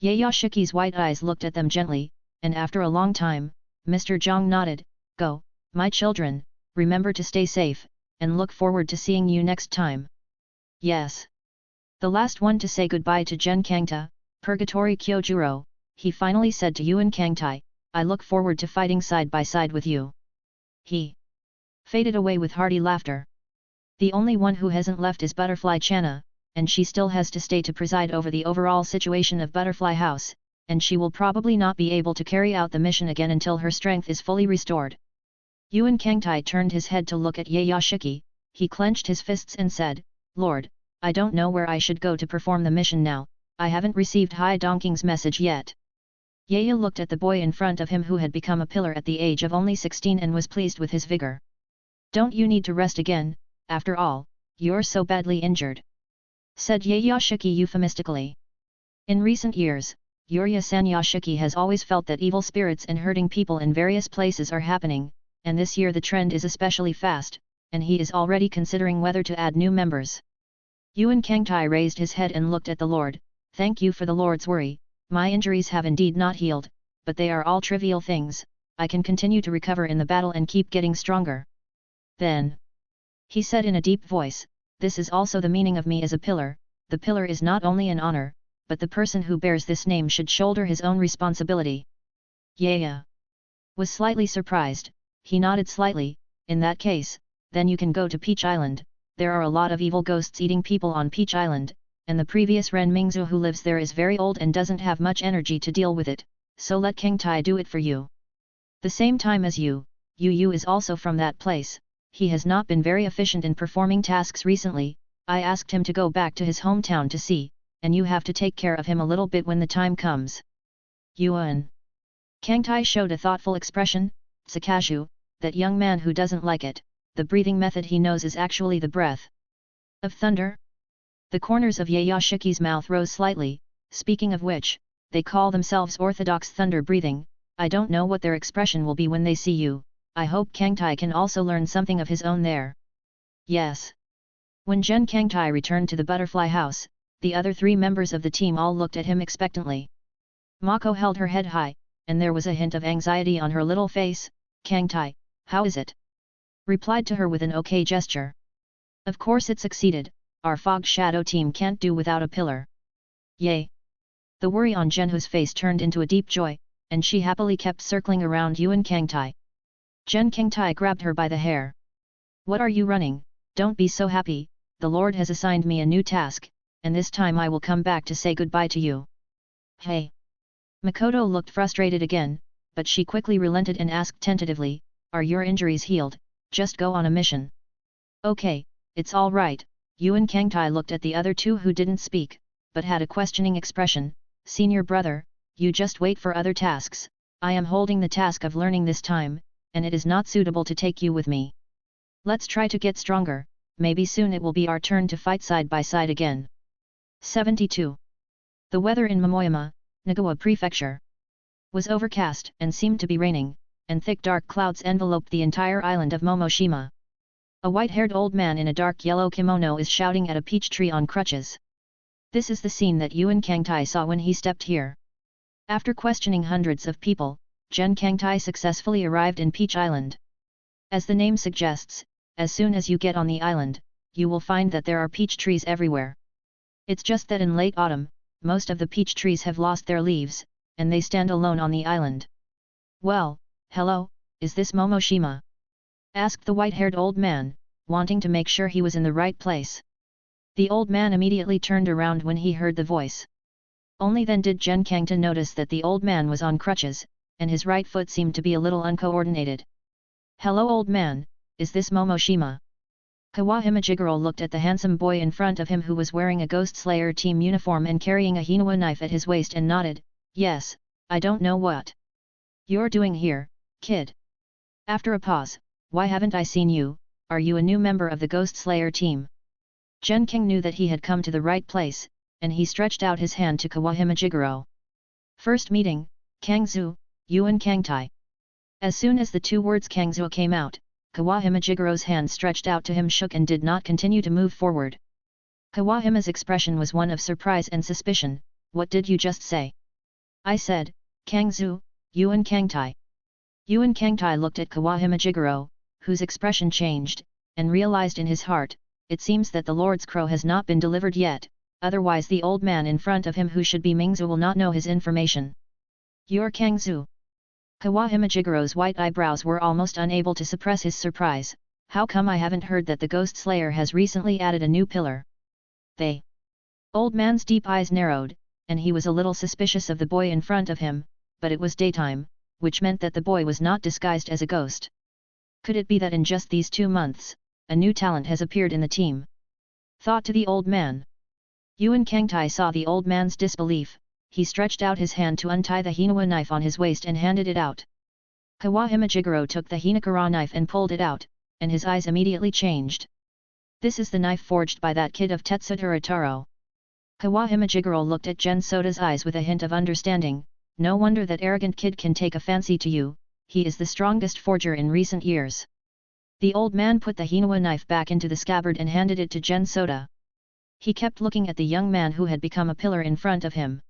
Yayashiki's white eyes looked at them gently, and after a long time, Mr. Zhang nodded, go, my children, remember to stay safe, and look forward to seeing you next time. Yes. The last one to say goodbye to Genkangta, Purgatory Kyojuro, he finally said to Yuan Kangtai, I look forward to fighting side by side with you. He faded away with hearty laughter. The only one who hasn't left is Butterfly Channa, and she still has to stay to preside over the overall situation of Butterfly House, and she will probably not be able to carry out the mission again until her strength is fully restored. Yuan Kangtai turned his head to look at Yayashiki, he clenched his fists and said, Lord, I don't know where I should go to perform the mission now, I haven't received Hai Donking's message yet. Yaya looked at the boy in front of him who had become a pillar at the age of only 16 and was pleased with his vigor. Don't you need to rest again, after all, you're so badly injured? Said Yayashiki euphemistically. In recent years, Yurya Sanyashiki has always felt that evil spirits and hurting people in various places are happening, and this year the trend is especially fast, and he is already considering whether to add new members. Yuan Kangtai raised his head and looked at the Lord, thank you for the Lord's worry, my injuries have indeed not healed, but they are all trivial things, I can continue to recover in the battle and keep getting stronger. Then, he said in a deep voice, this is also the meaning of me as a pillar, the pillar is not only an honor, but the person who bears this name should shoulder his own responsibility. Yaya was slightly surprised, he nodded slightly, in that case, then you can go to Peach Island, there are a lot of evil ghosts eating people on Peach Island, and the previous Ren Mingzu who lives there is very old and doesn't have much energy to deal with it, so let Kangtai do it for you. The same time as you, Yu is also from that place. He has not been very efficient in performing tasks recently, I asked him to go back to his hometown to see, and you have to take care of him a little bit when the time comes. Yuan Kangtai showed a thoughtful expression, Sakashu, that young man who doesn't like it, the breathing method he knows is actually the breath of thunder? The corners of Yayashiki's mouth rose slightly, speaking of which, they call themselves orthodox thunder breathing, I don't know what their expression will be when they see you. I hope Kangtai can also learn something of his own there. Yes. When Gen Kangtai returned to the Butterfly House, the other 3 members of the team all looked at him expectantly. Mako held her head high, and there was a hint of anxiety on her little face. Kangtai, how is it? Replied to her with an okay gesture. Of course it succeeded, our Fog Shadow team can't do without a pillar. Yay! The worry on Genhu's face turned into a deep joy, and she happily kept circling around Yuan Kangtai. Gen Kangtai grabbed her by the hair. What are you running? Don't be so happy, the Lord has assigned me a new task, and this time I will come back to say goodbye to you. Hey! Makoto looked frustrated again, but she quickly relented and asked tentatively, are your injuries healed? Just go on a mission. Okay, it's all right. Yuan Kangtai looked at the other two who didn't speak, but had a questioning expression. Senior brother, you just wait for other tasks. I am holding the task of learning this time, and it is not suitable to take you with me. Let's try to get stronger, maybe soon it will be our turn to fight side by side again. 72. The weather in Momoyama, Nagawa Prefecture, was overcast and seemed to be raining, and thick dark clouds enveloped the entire island of Momoshima. A white-haired old man in a dark yellow kimono is shouting at a peach tree on crutches. This is the scene that Yuan Kangtai saw when he stepped here. After questioning hundreds of people, Gen Kangtai successfully arrived in Peach Island. As the name suggests, as soon as you get on the island, you will find that there are peach trees everywhere. It's just that in late autumn, most of the peach trees have lost their leaves, and they stand alone on the island. Well, hello, is this Momoshima? Asked the white-haired old man, wanting to make sure he was in the right place. The old man immediately turned around when he heard the voice. Only then did Gen Kangta notice that the old man was on crutches, and his right foot seemed to be a little uncoordinated. Hello old man, is this Momoshima? Kawahima Jigoro looked at the handsome boy in front of him who was wearing a Ghost Slayer team uniform and carrying a Hinawa knife at his waist and nodded, yes, I don't know what you're doing here, kid. After a pause, why haven't I seen you? Are you a new member of the Ghost Slayer team? Gen King knew that he had come to the right place, and he stretched out his hand to Kawahima Jigoro. First meeting, Kangzu, Yuan Kangtai. As soon as the two words Kangzu came out, Kawahima Jigoro's hand stretched out to him shook and did not continue to move forward. Kawahima's expression was one of surprise and suspicion. What did you just say? I said, Kangzu, Yuan Kangtai. Yuan Kangtai looked at Kawahima Jigoro, whose expression changed, and realized in his heart, it seems that the Lord's Crow has not been delivered yet, otherwise the old man in front of him who should be Mingzu will not know his information. You're Kangzu. Kawahima Jigoro's white eyebrows were almost unable to suppress his surprise. How come I haven't heard that the Ghost Slayer has recently added a new pillar? They. Old man's deep eyes narrowed, and he was a little suspicious of the boy in front of him, but it was daytime, which meant that the boy was not disguised as a ghost. Could it be that in just these 2 months, a new talent has appeared in the team? Thought to the old man. Yuan Kangtai saw the old man's disbelief. He stretched out his hand to untie the Hinawa knife on his waist and handed it out. Kawahima Jigoro took the Hinakara knife and pulled it out, and his eyes immediately changed. This is the knife forged by that kid of Tetsutara Taro. Kawahima Jigoro looked at Gen Soda's eyes with a hint of understanding. No wonder that arrogant kid can take a fancy to you, he is the strongest forger in recent years. The old man put the Hinawa knife back into the scabbard and handed it to Gen Soda. He kept looking at the young man who had become a pillar in front of him.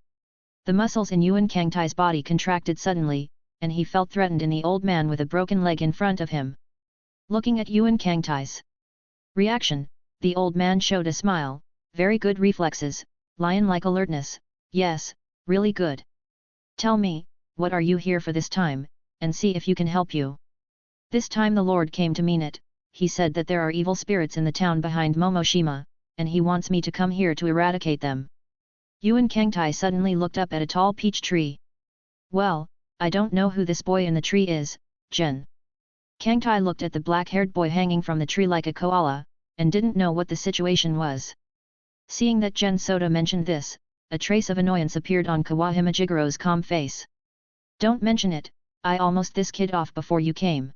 The muscles in Yuan Kangtai's body contracted suddenly, and he felt threatened in the old man with a broken leg in front of him. Looking at Yuan Kangtai's reaction, the old man showed a smile. Very good reflexes, lion-like alertness, yes, really good. Tell me, what are you here for this time, and see if you can help you. This time the Lord came to mean it. He said that there are evil spirits in the town behind Momoshima, and he wants me to come here to eradicate them. Yuan Kangtai suddenly looked up at a tall peach tree. Well, I don't know who this boy in the tree is, Gen. Kangtai looked at the black-haired boy hanging from the tree like a koala, and didn't know what the situation was. Seeing that Gen Soda mentioned this, a trace of annoyance appeared on Kawahima Jigoro's calm face. Don't mention it, I almost this kid off before you came.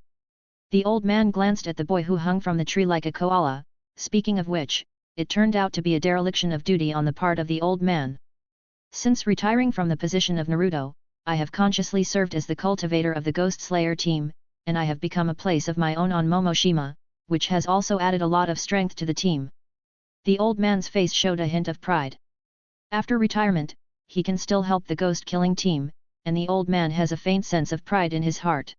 The old man glanced at the boy who hung from the tree like a koala, speaking of which, it turned out to be a dereliction of duty on the part of the old man. Since retiring from the position of Naruto, I have consciously served as the cultivator of the Ghost Slayer team, and I have become a place of my own on Momoshima, which has also added a lot of strength to the team. The old man's face showed a hint of pride. After retirement, he can still help the ghost-killing team, and the old man has a faint sense of pride in his heart.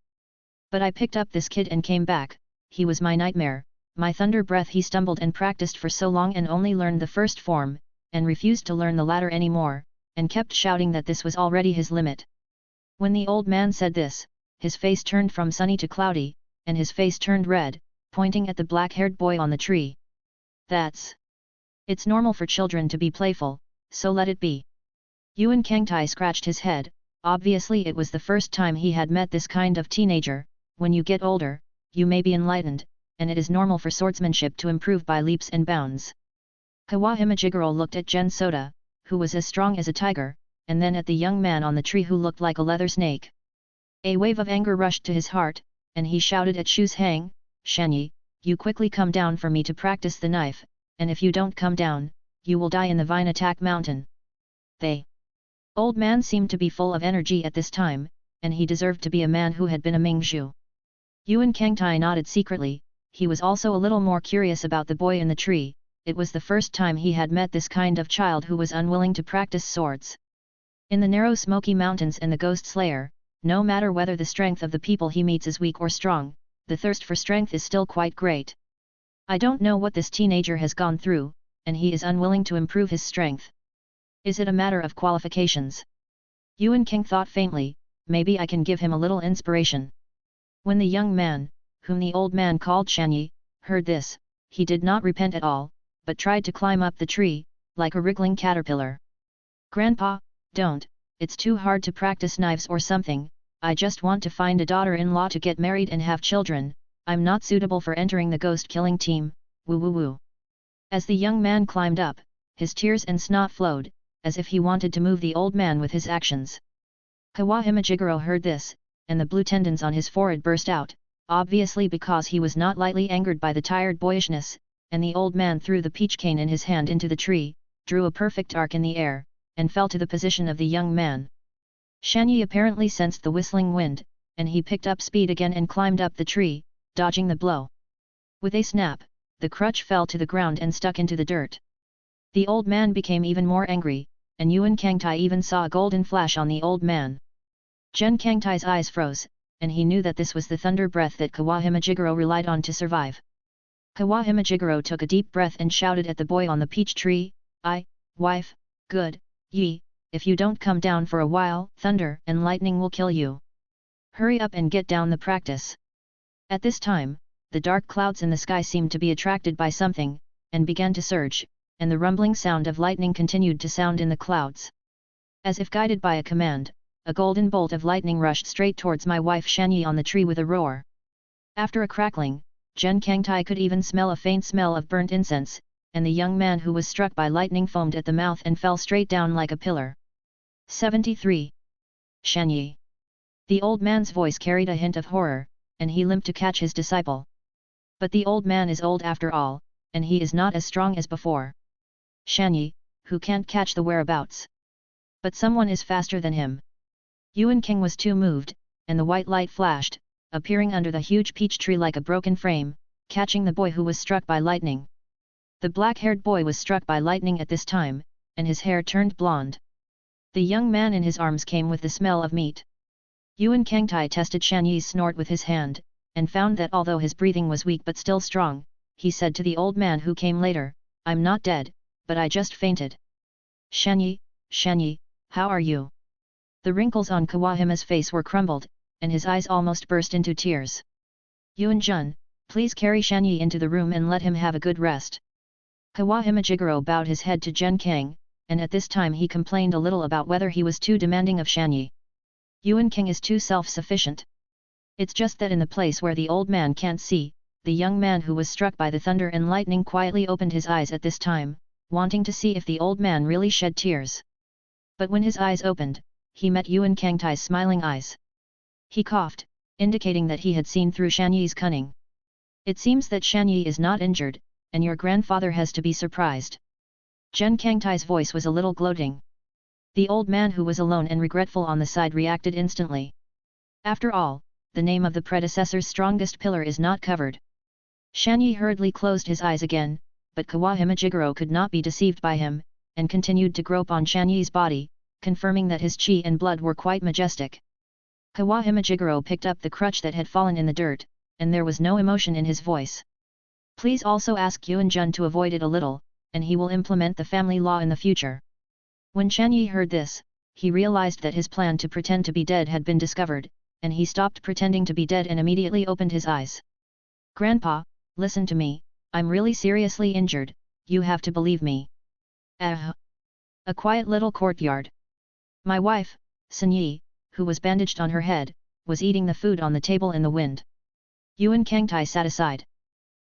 But I picked up this kid and came back, he was my nightmare. My thunder breath. He stumbled and practiced for so long and only learned the first form, and refused to learn the latter anymore, and kept shouting that this was already his limit. When the old man said this, his face turned from sunny to cloudy, and his face turned red. pointing at the black-haired boy on the tree. It's normal for children to be playful, so let it be. Yuan Kangtai scratched his head. Obviously it was the first time he had met this kind of teenager. When you get older, you may be enlightened, and it is normal for swordsmanship to improve by leaps and bounds. Kawahime Jigoro looked at Gen Souta, who was as strong as a tiger, and then at the young man on the tree who looked like a leather snake. A wave of anger rushed to his heart, and he shouted at Shu's Hang, "Shanyi, you quickly come down for me to practice the knife, and if you don't come down, you will die in the Vine Attack Mountain." The old man seemed to be full of energy at this time, and he deserved to be a man who had been a Mingzhu. Yuan Kangtai nodded secretly. He was also a little more curious about the boy in the tree. It was the first time he had met this kind of child who was unwilling to practice swords. In the narrow Smoky Mountains and the Ghost Slayer, no matter whether the strength of the people he meets is weak or strong, the thirst for strength is still quite great. I don't know what this teenager has gone through, and he is unwilling to improve his strength. Is it a matter of qualifications? Yuan King thought faintly, maybe I can give him a little inspiration. When the young man, whom the old man called Shanyi, heard this, he did not repent at all, but tried to climb up the tree, like a wriggling caterpillar. "Grandpa, don't, it's too hard to practice knives or something. I just want to find a daughter-in-law to get married and have children. I'm not suitable for entering the ghost-killing team, woo woo woo." As the young man climbed up, his tears and snot flowed, as if he wanted to move the old man with his actions. Kawahime Jigoro heard this, and the blue tendons on his forehead burst out, obviously because he was not lightly angered by the tired boyishness, and the old man threw the peach cane in his hand into the tree, drew a perfect arc in the air, and fell to the position of the young man. Shanyi apparently sensed the whistling wind, and he picked up speed again and climbed up the tree, dodging the blow. With a snap, the crutch fell to the ground and stuck into the dirt. The old man became even more angry, and Yuan Kangtai even saw a golden flash on the old man. Gen Kangtai's eyes froze, and he knew that this was the thunder breath that Kawahime Jigoro relied on to survive. Kawahime Jigoro took a deep breath and shouted at the boy on the peach tree, "Wife, good, ye, if you don't come down for a while, thunder and lightning will kill you. Hurry up and get down the practice." At this time, the dark clouds in the sky seemed to be attracted by something, and began to surge, and the rumbling sound of lightning continued to sound in the clouds. As if guided by a command, a golden bolt of lightning rushed straight towards my wife Shanyi on the tree with a roar. After a crackling, Gen Kangtai could even smell a faint smell of burnt incense, and the young man who was struck by lightning foamed at the mouth and fell straight down like a pillar. 73. Shanyi. The old man's voice carried a hint of horror, and he limped to catch his disciple. But the old man is old after all, and he is not as strong as before. Shanyi, who can't catch the whereabouts. But someone is faster than him. Yuan King was too moved, and the white light flashed, appearing under the huge peach tree like a broken frame, catching the boy who was struck by lightning. The black-haired boy was struck by lightning at this time, and his hair turned blonde. The young man in his arms came with the smell of meat. Yuan Kangtai tested Shanyi's snort with his hand, and found that although his breathing was weak but still strong, he said to the old man who came later, "I'm not dead, but I just fainted." Shanyi, how are you?" The wrinkles on Kawahime's face were crumbled, and his eyes almost burst into tears. "Yuan-jun, please carry Shanyi into the room and let him have a good rest." Kawahime Jigoro bowed his head to Gen King, and at this time he complained a little about whether he was too demanding of Shanyi. Yuan King is too self-sufficient. It's just that in the place where the old man can't see, the young man who was struck by the thunder and lightning quietly opened his eyes at this time, wanting to see if the old man really shed tears. But when his eyes opened, he met Yuan Kangtai's smiling eyes. He coughed, indicating that he had seen through Shanyi's cunning. "It seems that Shanyi is not injured, and your grandfather has to be surprised." Gen Kangtai's voice was a little gloating. The old man who was alone and regretful on the side reacted instantly. After all, the name of the predecessor's strongest pillar is not covered. Shanyi hurriedly closed his eyes again, but Kawahime Jigoro could not be deceived by him, and continued to grope on Shanyi's body, confirming that his chi and blood were quite majestic. Kawahime Jigoro picked up the crutch that had fallen in the dirt, and there was no emotion in his voice. "Please also ask Yuan-jun to avoid it a little, and he will implement the family law in the future." When Shanyi heard this, he realized that his plan to pretend to be dead had been discovered, and he stopped pretending to be dead and immediately opened his eyes. "Grandpa, listen to me, I'm really seriously injured, you have to believe me. A quiet little courtyard. My wife, Sunyi, who was bandaged on her head, was eating the food on the table in the wind. Yuan Kangtai sat aside.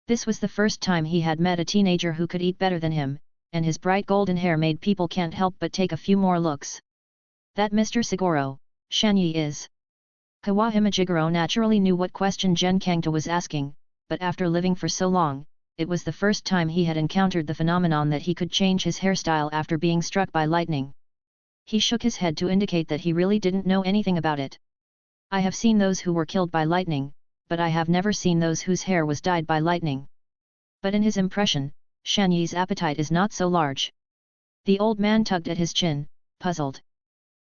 This was the first time he had met a teenager who could eat better than him, and his bright golden hair made people can't help but take a few more looks. That Mr. Sagoro, Shanyi is. Kawahime Jigoro naturally knew what question Gen Kangta was asking, but after living for so long, it was the first time he had encountered the phenomenon that he could change his hairstyle after being struck by lightning. He shook his head to indicate that he really didn't know anything about it. I have seen those who were killed by lightning, but I have never seen those whose hair was dyed by lightning. But in his impression, Shanyi's appetite is not so large. The old man tugged at his chin, puzzled.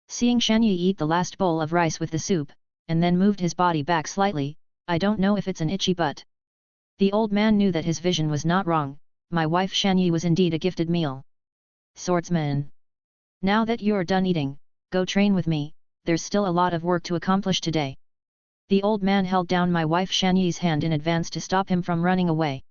Seeing Shanyi eat the last bowl of rice with the soup, and then moved his body back slightly, I don't know if it's an itchy butt. The old man knew that his vision was not wrong, my wife Shanyi was indeed a gifted meal. Swordsman. Now that you're done eating, go train with me, there's still a lot of work to accomplish today. The old man held down my wife Shanyi's hand in advance to stop him from running away.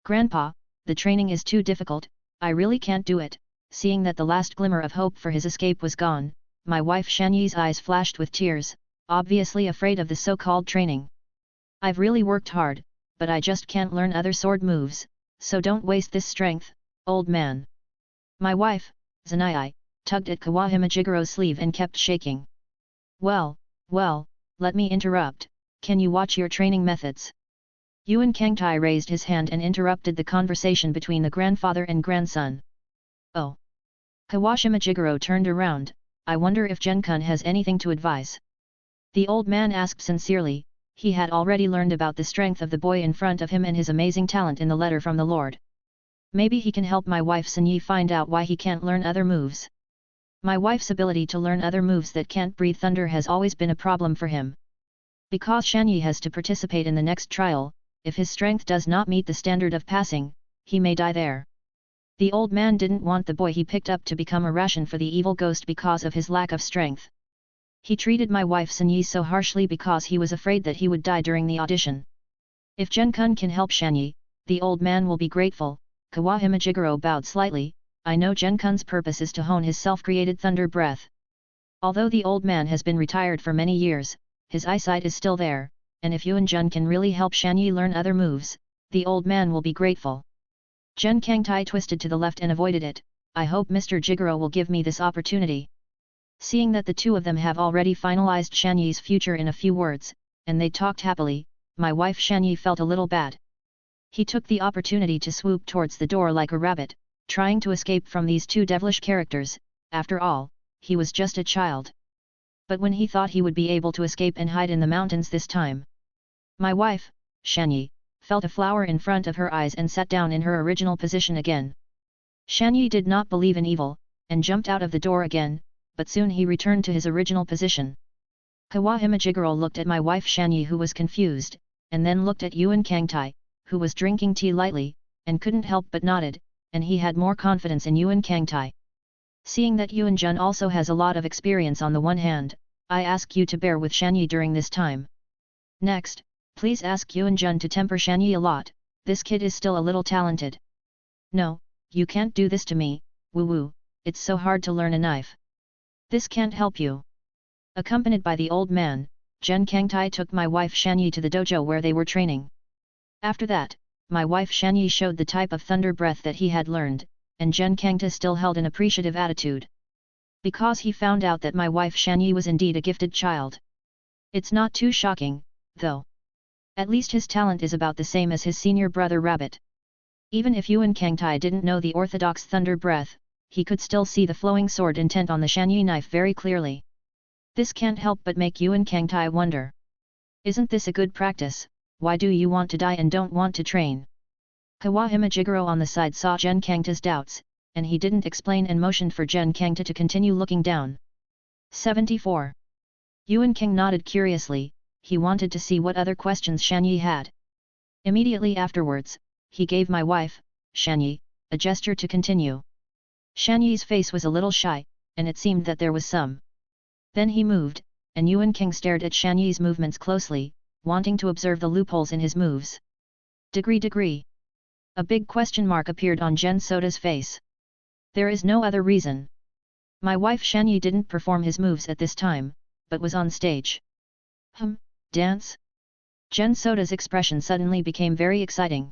Grandpa, the training is too difficult, I really can't do it. Seeing that the last glimmer of hope for his escape was gone, my wife Shanyi's eyes flashed with tears, obviously afraid of the so-called training. I've really worked hard, but I just can't learn other sword moves, so don't waste this strength, old man. My wife, Zanai, tugged at Kawahime Jigoro's sleeve and kept shaking. Well, let me interrupt, can you watch your training methods? Yuan Kangtai raised his hand and interrupted the conversation between the grandfather and grandson. Oh. Kawashima Jigoro turned around, I wonder if Gen-kun has anything to advise. The old man asked sincerely, he had already learned about the strength of the boy in front of him and his amazing talent in the letter from the Lord. Maybe he can help my wife Sunyi find out why he can't learn other moves. My wife's ability to learn other moves that can't breathe thunder has always been a problem for him. Because Shanyi has to participate in the next trial, if his strength does not meet the standard of passing, he may die there. The old man didn't want the boy he picked up to become a ration for the evil ghost because of his lack of strength. He treated my wife Sunyi so harshly because he was afraid that he would die during the audition. If Gen-kun can help Shanyi, the old man will be grateful. Kawahime Jigoro bowed slightly, I know Gen-kun's purpose is to hone his self-created thunder breath. Although the old man has been retired for many years, his eyesight is still there, and if Yuan Jun can really help Shanyi learn other moves, the old man will be grateful. Gen Kangtai twisted to the left and avoided it, I hope Mr. Jigoro will give me this opportunity. Seeing that the two of them have already finalized Shanyi's future in a few words, and they talked happily, my wife Shanyi felt a little bad. He took the opportunity to swoop towards the door like a rabbit, trying to escape from these two devilish characters, after all, he was just a child. But when he thought he would be able to escape and hide in the mountains this time, my wife, Shanyi, felt a flower in front of her eyes and sat down in her original position again. Shanyi did not believe in evil, and jumped out of the door again, but soon he returned to his original position. Kawahime Jigoro looked at my wife Shanyi who was confused, and then looked at Yuan Kangtai, who was drinking tea lightly, and couldn't help but nodded, and he had more confidence in Yuan Kangtai. Seeing that Yuan Jun also has a lot of experience on the one hand, I ask you to bear with Shanyi during this time. Next, please ask Yuan Jun to temper Shanyi a lot, this kid is still a little talented. No, you can't do this to me, woo-woo, it's so hard to learn a knife. This can't help you. Accompanied by the old man, Gen Kangtai took my wife Shanyi to the dojo where they were training. After that, my wife Shanyi showed the type of thunder breath that he had learned, and Gen Kangta still held an appreciative attitude. Because he found out that my wife Shanyi was indeed a gifted child. It's not too shocking, though. At least his talent is about the same as his senior brother Rabbit. Even if Yuan Kangtai didn't know the orthodox thunder breath, he could still see the flowing sword intent on the Shanyi knife very clearly. This can't help but make Yuan Kangtai wonder. Isn't this a good practice? Why do you want to die and don't want to train? Kawahime Jigoro on the side saw Gen Kangta's doubts, and he didn't explain and motioned for Gen Kangta to continue looking down. 74. Yuan King nodded curiously, he wanted to see what other questions Shanyi had. Immediately afterwards, he gave my wife, Shanyi, a gesture to continue. Shanyi's face was a little shy, and it seemed that there was some. Then he moved, and Yuan King stared at Shanyi's movements closely, wanting to observe the loopholes in his moves. Degree. A big question mark appeared on Gen Soda's face. There is no other reason. My wife Shanyi didn't perform his moves at this time, but was on stage. Dance? Gen Soda's expression suddenly became very exciting.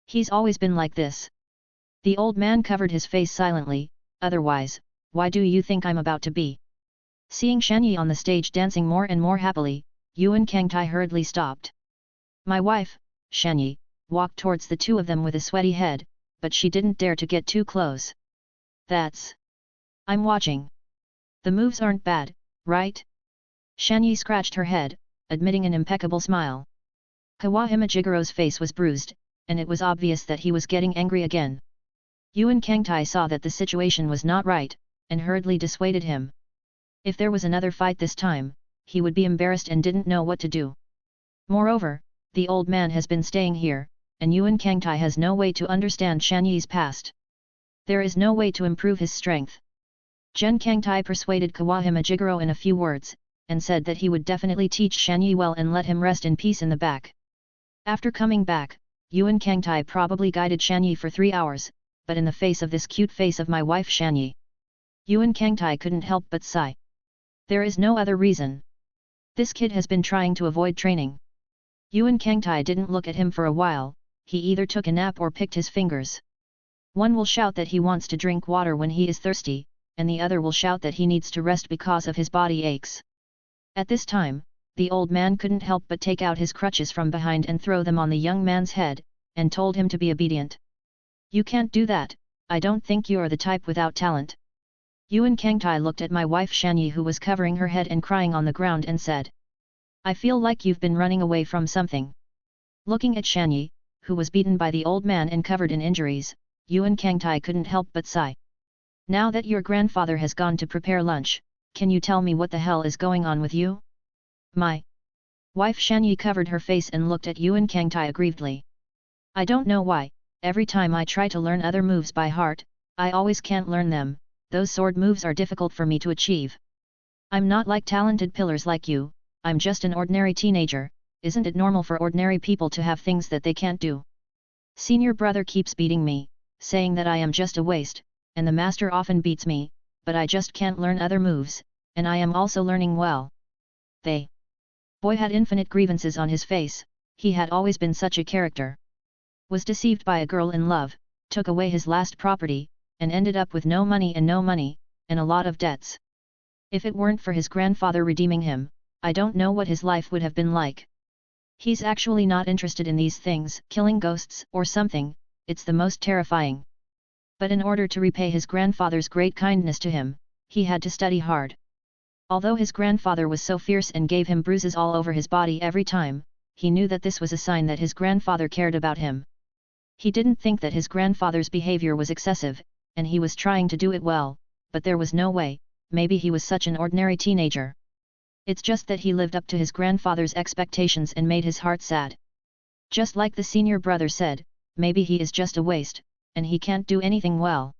He's always been like this. The old man covered his face silently, otherwise, why do you think I'm about to be? Seeing Shanyi on the stage dancing more and more happily, Yuan Kangtai hurriedly stopped. My wife, Shanyi, walked towards the two of them with a sweaty head, but she didn't dare to get too close. I'm watching. The moves aren't bad, right? Shanyi scratched her head, admitting an impeccable smile. Kawahime Jigero's face was bruised, and it was obvious that he was getting angry again. Yuan Kangtai saw that the situation was not right, and hurriedly dissuaded him. If there was another fight this time, he would be embarrassed and didn't know what to do. Moreover, the old man has been staying here, and Yuan Kangtai has no way to understand Shanyi's past. There is no way to improve his strength. Gen Kangtai persuaded Kawahime Jigero in a few words, and said that he would definitely teach Shanyi well and let him rest in peace in the back. After coming back, Yuan Kangtai probably guided Shanyi for 3 hours, but in the face of this cute face of my wife Shanyi, Yuan Kangtai couldn't help but sigh. There is no other reason. This kid has been trying to avoid training. Yuan Kangtai didn't look at him for a while, he either took a nap or picked his fingers. One will shout that he wants to drink water when he is thirsty, and the other will shout that he needs to rest because of his body aches. At this time, the old man couldn't help but take out his crutches from behind and throw them on the young man's head, and told him to be obedient. You can't do that, I don't think you're the type without talent. Yuan Kangtai looked at my wife Shanyi who was covering her head and crying on the ground and said. I feel like you've been running away from something. Looking at Shanyi, who was beaten by the old man and covered in injuries, Yuan Kangtai couldn't help but sigh. Now that your grandfather has gone to prepare lunch, can you tell me what the hell is going on with you? My wife Shanyi covered her face and looked at Yuan Kangtai aggrievedly. I don't know why, every time I try to learn other moves by heart, I always can't learn them, those sword moves are difficult for me to achieve. I'm not like talented pillars like you, I'm just an ordinary teenager, isn't it normal for ordinary people to have things that they can't do? Senior brother keeps beating me, saying that I am just a waste, and the master often beats me, but I just can't learn other moves, and I am also learning well. Boy had infinite grievances on his face, he had always been such a character. Was deceived by a girl in love, took away his last property, and ended up with no money, and a lot of debts. If it weren't for his grandfather redeeming him, I don't know what his life would have been like. He's actually not interested in these things, killing ghosts or something, it's the most terrifying. But in order to repay his grandfather's great kindness to him, he had to study hard. Although his grandfather was so fierce and gave him bruises all over his body every time, he knew that this was a sign that his grandfather cared about him. He didn't think that his grandfather's behavior was excessive, and he was trying to do it well, but there was no way, maybe he was such an ordinary teenager. It's just that he lived up to his grandfather's expectations and made his heart sad. Just like the senior brother said, maybe he is just a waste, and he can't do anything well.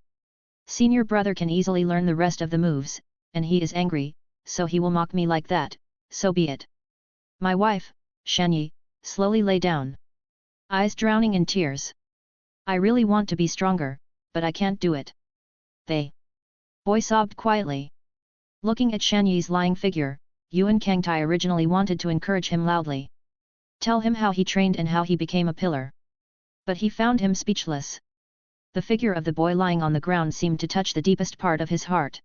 Senior brother can easily learn the rest of the moves, and he is angry, so he will mock me like that, so be it. My wife, Shanyi, slowly lay down. Eyes drowning in tears. I really want to be stronger, but I can't do it. Boy sobbed quietly. Looking at Shanyi's lying figure, Yuan Kangtai originally wanted to encourage him loudly. Tell him how he trained and how he became a pillar. But he found him speechless. The figure of the boy lying on the ground seemed to touch the deepest part of his heart.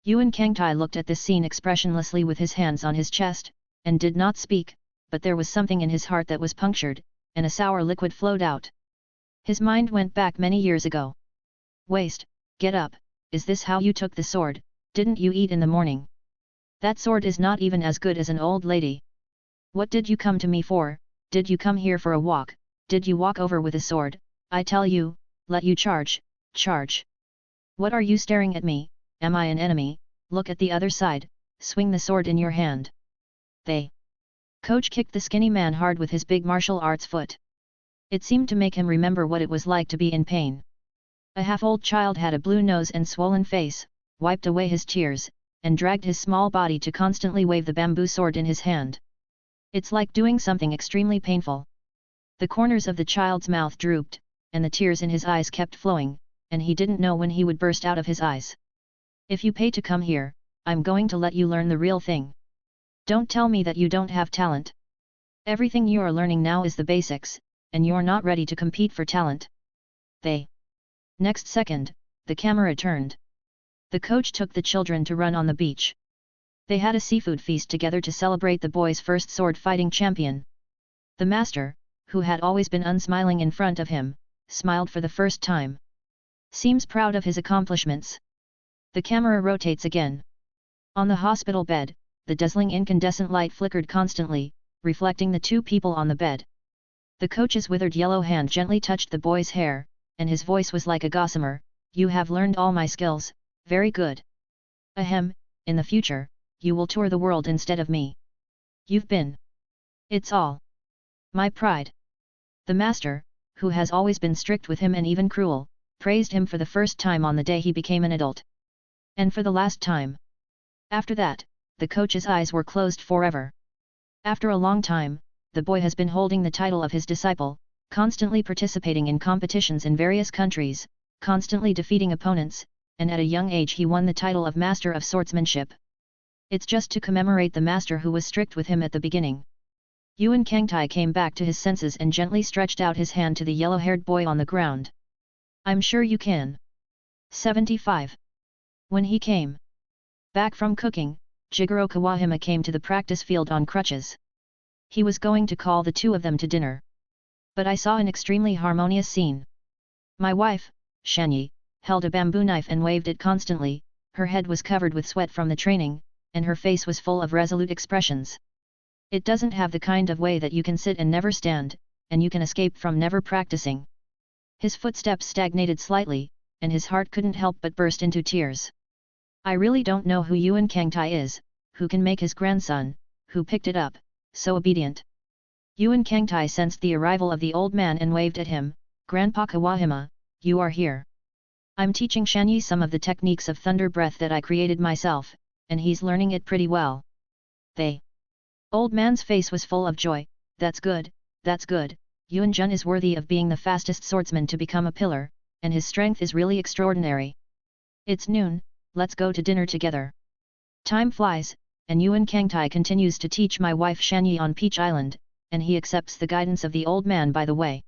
Yuan Kangtai looked at this scene expressionlessly with his hands on his chest, and did not speak, but there was something in his heart that was punctured, and a sour liquid flowed out. His mind went back many years ago. Waste, get up, is this how you took the sword, didn't you eat in the morning? That sword is not even as good as an old lady. What did you come to me for, did you come here for a walk, did you walk over with a sword, I tell you, let you charge, charge. What are you staring at me, am I an enemy, look at the other side, swing the sword in your hand. Coach kicked the skinny man hard with his big martial arts foot. It seemed to make him remember what it was like to be in pain. A half-old child had a blue nose and swollen face, wiped away his tears, and dragged his small body to constantly wave the bamboo sword in his hand. It's like doing something extremely painful. The corners of the child's mouth drooped, and the tears in his eyes kept flowing, and he didn't know when he would burst out of his eyes. If you pay to come here, I'm going to let you learn the real thing. Don't tell me that you don't have talent. Everything you are learning now is the basics, and you're not ready to compete for talent. Next second, the camera turned. The coach took the children to run on the beach. They had a seafood feast together to celebrate the boys' first sword fighting champion. The master, who had always been unsmiling in front of him, smiled for the first time. Seems proud of his accomplishments. The camera rotates again. On the hospital bed, the dazzling incandescent light flickered constantly, reflecting the two people on the bed. The coach's withered yellow hand gently touched the boy's hair, and his voice was like a gossamer, "You have learned all my skills, very good. Ahem, in the future, you will tour the world instead of me. It's all my pride." The master, who has always been strict with him and even cruel, praised him for the first time on the day he became an adult. And for the last time. After that, the coach's eyes were closed forever. After a long time, the boy has been holding the title of his disciple, constantly participating in competitions in various countries, constantly defeating opponents, and at a young age he won the title of Master of Swordsmanship. It's just to commemorate the master who was strict with him at the beginning. Yuan Kangtai came back to his senses and gently stretched out his hand to the yellow-haired boy on the ground. "I'm sure you can." 75. When he came back from cooking, Jigoro Kawahima came to the practice field on crutches. He was going to call the two of them to dinner. But I saw an extremely harmonious scene. My wife, Shanyi, held a bamboo knife and waved it constantly, her head was covered with sweat from the training, and her face was full of resolute expressions. It doesn't have the kind of way that you can sit and never stand, and you can escape from never practicing. His footsteps stagnated slightly, and his heart couldn't help but burst into tears. I really don't know who Yuan Kangtai is, who can make his grandson, who picked it up, so obedient. Yuan Kangtai sensed the arrival of the old man and waved at him. "Grandpa Kawahima, you are here. I'm teaching Shanyi some of the techniques of thunder breath that I created myself, and he's learning it pretty well." The old man's face was full of joy. That's good, Yuan-jun is worthy of being the fastest swordsman to become a pillar, and his strength is really extraordinary. It's noon, let's go to dinner together. Time flies, and Yuan Kangtai continues to teach my wife Shanyi on Peach Island, and he accepts the guidance of the old man by the way.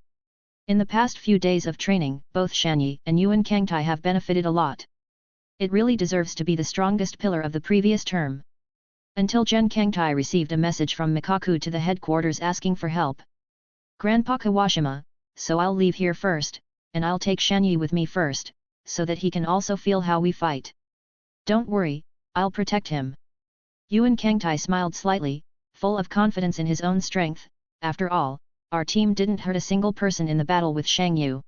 In the past few days of training, both Shanyi and Yuan Kangtai have benefited a lot. It really deserves to be the strongest pillar of the previous term. Until Gen Kangtai received a message from Mikaku to the headquarters asking for help. "Grandpa Kawashima, so I'll leave here first, and I'll take Shanyi with me first, so that he can also feel how we fight. Don't worry, I'll protect him." Yuan Kangtai smiled slightly, full of confidence in his own strength. After all, our team didn't hurt a single person in the battle with Shangyu.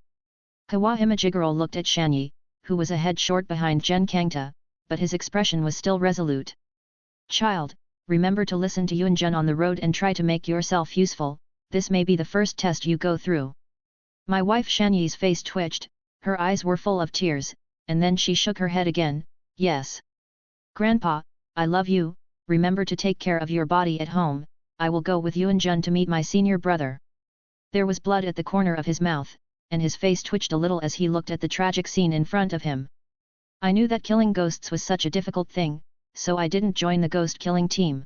Kawahima Jigoro looked at Shanyi, who was a head short behind Gen Kangta, but his expression was still resolute. "Child, remember to listen to Yuan-jun on the road and try to make yourself useful, this may be the first test you go through." My wife Shanyi's face twitched, her eyes were full of tears, and then she shook her head again. "Yes. Grandpa, I love you, remember to take care of your body at home, I will go with Yuan-jun to meet my senior brother." There was blood at the corner of his mouth, and his face twitched a little as he looked at the tragic scene in front of him. I knew that killing ghosts was such a difficult thing, so I didn't join the ghost killing team.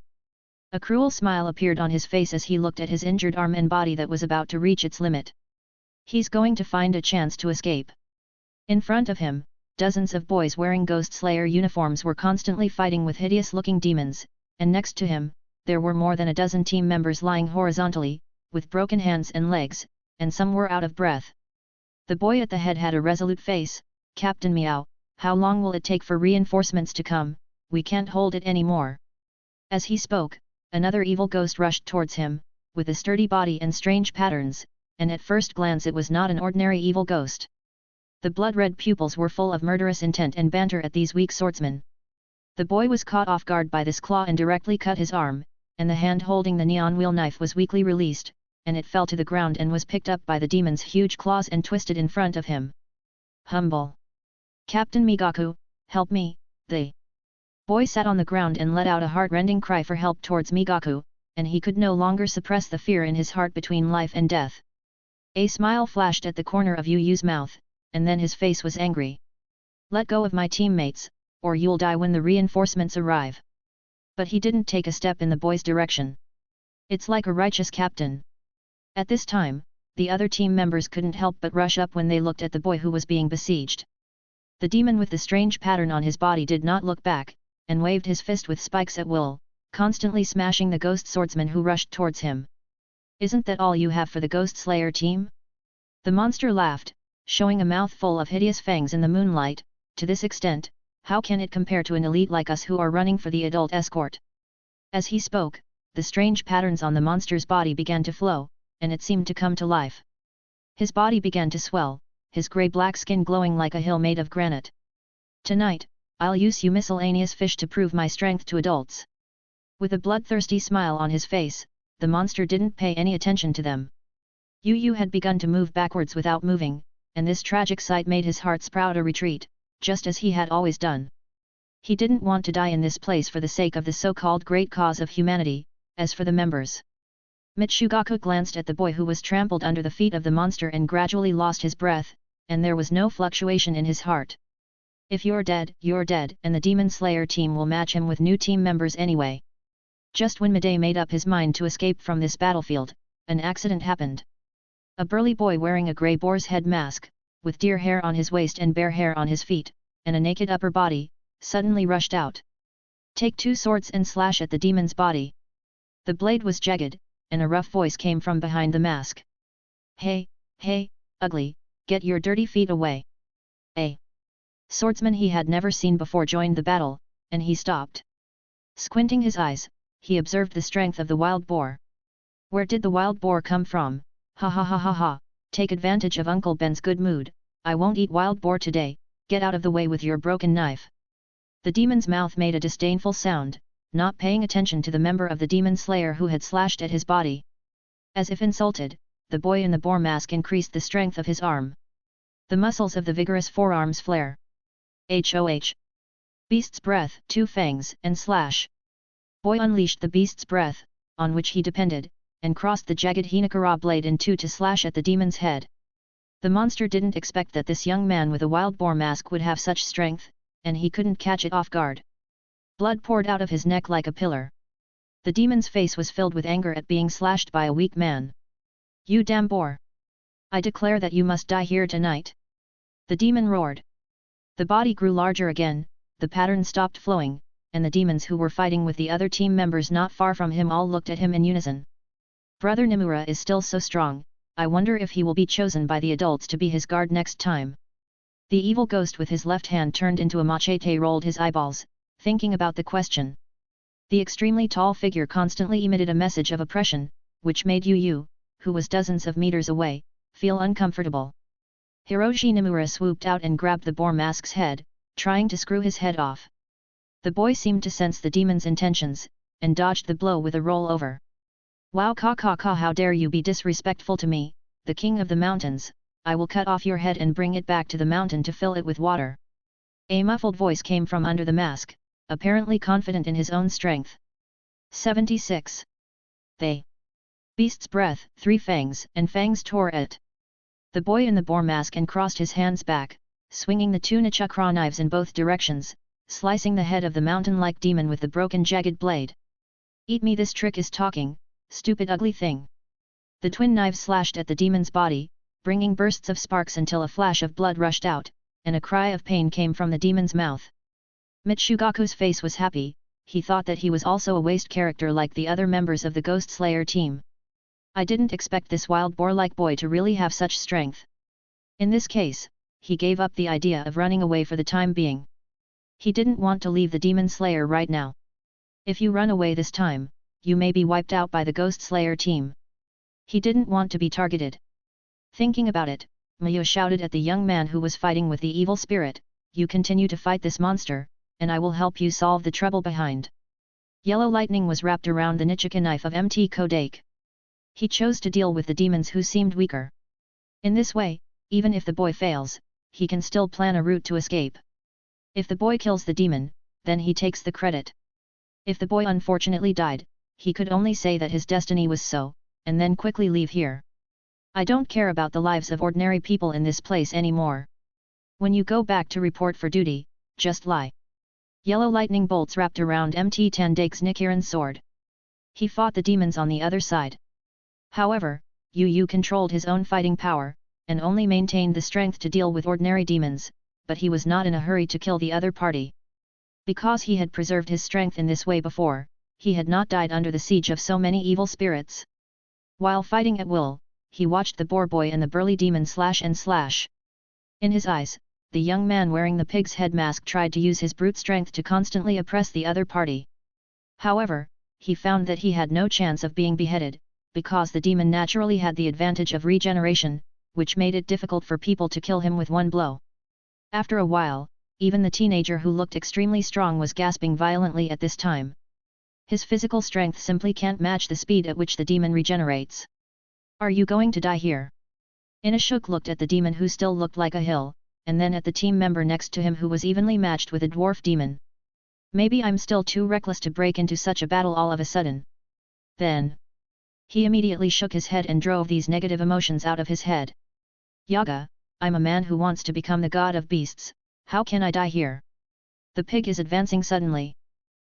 A cruel smile appeared on his face as he looked at his injured arm and body that was about to reach its limit. He's going to find a chance to escape. In front of him, dozens of boys wearing Ghost Slayer uniforms were constantly fighting with hideous-looking demons, and next to him, there were more than a dozen team members lying horizontally, with broken hands and legs, and some were out of breath. The boy at the head had a resolute face. "Captain Miao, how long will it take for reinforcements to come? We can't hold it anymore." As he spoke, another evil ghost rushed towards him, with a sturdy body and strange patterns, and at first glance it was not an ordinary evil ghost. The blood-red pupils were full of murderous intent and banter at these weak swordsmen. The boy was caught off guard by this claw and directly cut his arm, and the hand holding the neon wheel knife was weakly released, and it fell to the ground and was picked up by the demon's huge claws and twisted in front of him. "Humble! Captain Migaku, help me!" The boy sat on the ground and let out a heart-rending cry for help towards Migaku, and he could no longer suppress the fear in his heart between life and death. A smile flashed at the corner of Yu Yu's mouth, and then his face was angry. Let go of my teammates, or you'll die when the reinforcements arrive. But he didn't take a step in the boy's direction. It's like a righteous captain. At this time, the other team members couldn't help but rush up when they looked at the boy who was being besieged. The demon with the strange pattern on his body did not look back, and waved his fist with spikes at will, constantly smashing the ghost swordsman who rushed towards him. Isn't that all you have for the Ghost Slayer team? The monster laughed, showing a mouth full of hideous fangs in the moonlight. To this extent, how can it compare to an elite like us who are running for the adult escort? As he spoke, the strange patterns on the monster's body began to flow, and it seemed to come to life. His body began to swell, his grey-black skin glowing like a hill made of granite. Tonight, I'll use you miscellaneous fish to prove my strength to adults. With a bloodthirsty smile on his face, the monster didn't pay any attention to them. Yu Yu had begun to move backwards without moving, and this tragic sight made his heart sprout a retreat, just as he had always done. He didn't want to die in this place for the sake of the so-called great cause of humanity. As for the members, Mitsugaku glanced at the boy who was trampled under the feet of the monster and gradually lost his breath, and there was no fluctuation in his heart. If you're dead, and the Demon Slayer team will match him with new team members anyway. Just when Midday made up his mind to escape from this battlefield, an accident happened. A burly boy wearing a grey boar's head mask, with deer hair on his waist and bear hair on his feet, and a naked upper body, suddenly rushed out. Take 2 swords and slash at the demon's body. The blade was jagged, and a rough voice came from behind the mask. Hey, ugly, get your dirty feet away. A swordsman he had never seen before joined the battle, and he stopped. Squinting his eyes, he observed the strength of the wild boar. Where did the wild boar come from? Ha ha ha ha ha, take advantage of Uncle Ben's good mood. I won't eat wild boar today, get out of the way with your broken knife. The demon's mouth made a disdainful sound, not paying attention to the member of the Demon Slayer who had slashed at his body. As if insulted, the boy in the boar mask increased the strength of his arm. The muscles of the vigorous forearms flare. HOH! Beast's breath, 2 fangs, and slash. Boy unleashed the beast's breath, on which he depended, and crossed the jagged Hinakura blade in 2 to slash at the demon's head. The monster didn't expect that this young man with a wild boar mask would have such strength, and he couldn't catch it off guard. Blood poured out of his neck like a pillar. The demon's face was filled with anger at being slashed by a weak man. You damn boar! I declare that you must die here tonight! The demon roared. The body grew larger again, the pattern stopped flowing, and the demons who were fighting with the other team members not far from him all looked at him in unison. Brother Nimura is still so strong, I wonder if he will be chosen by the adults to be his guard next time. The evil ghost with his left hand turned into a machete rolled his eyeballs, thinking about the question. The extremely tall figure constantly emitted a message of oppression, which made Yu Yu, who was dozens of meters away, feel uncomfortable. Hiroshi Nimura swooped out and grabbed the boar mask's head, trying to screw his head off. The boy seemed to sense the demon's intentions, and dodged the blow with a roll-over. Wow, how dare you be disrespectful to me, the king of the mountains, I will cut off your head and bring it back to the mountain to fill it with water. A muffled voice came from under the mask, apparently confident in his own strength. 76. The beast's breath, 3 fangs, and fangs tore at the boy in the boar mask and crossed his hands back, swinging the 2 Nichakra knives in both directions, slicing the head of the mountain-like demon with the broken jagged blade. Eat me, this trick is talking, stupid ugly thing. The twin knives slashed at the demon's body, bringing bursts of sparks until a flash of blood rushed out, and a cry of pain came from the demon's mouth. Mitsugaku's face was happy, he thought that he was also a waste character like the other members of the Ghost Slayer team. I didn't expect this wild boar-like boy to really have such strength. In this case, he gave up the idea of running away for the time being. He didn't want to leave the Demon Slayer right now. If you run away this time, you may be wiped out by the Ghost Slayer team. He didn't want to be targeted. Thinking about it, Miyu shouted at the young man who was fighting with the evil spirit, you continue to fight this monster, and I will help you solve the trouble behind. Yellow lightning was wrapped around the Nichika knife of Mt. Kodake. He chose to deal with the demons who seemed weaker. In this way, even if the boy fails, he can still plan a route to escape. If the boy kills the demon, then he takes the credit. If the boy unfortunately died, he could only say that his destiny was so, and then quickly leave here. I don't care about the lives of ordinary people in this place anymore. When you go back to report for duty, just lie. Yellow lightning bolts wrapped around Mt. Tandak's Nichiren's sword. He fought the demons on the other side. However, Yu controlled his own fighting power, and only maintained the strength to deal with ordinary demons, but he was not in a hurry to kill the other party. Because he had preserved his strength in this way before, he had not died under the siege of so many evil spirits. While fighting at will, he watched the boar boy and the burly demon slash and slash. In his eyes, the young man wearing the pig's head mask tried to use his brute strength to constantly oppress the other party. However, he found that he had no chance of being beheaded, because the demon naturally had the advantage of regeneration, which made it difficult for people to kill him with one blow. After a while, even the teenager who looked extremely strong was gasping violently at this time. His physical strength simply can't match the speed at which the demon regenerates. Are you going to die here? Inashuk looked at the demon who still looked like a hill, and then at the team member next to him who was evenly matched with a dwarf demon. Maybe I'm still too reckless to break into such a battle all of a sudden. Then, he immediately shook his head and drove these negative emotions out of his head. Yaga, I'm a man who wants to become the god of beasts, how can I die here? The pig is advancing suddenly.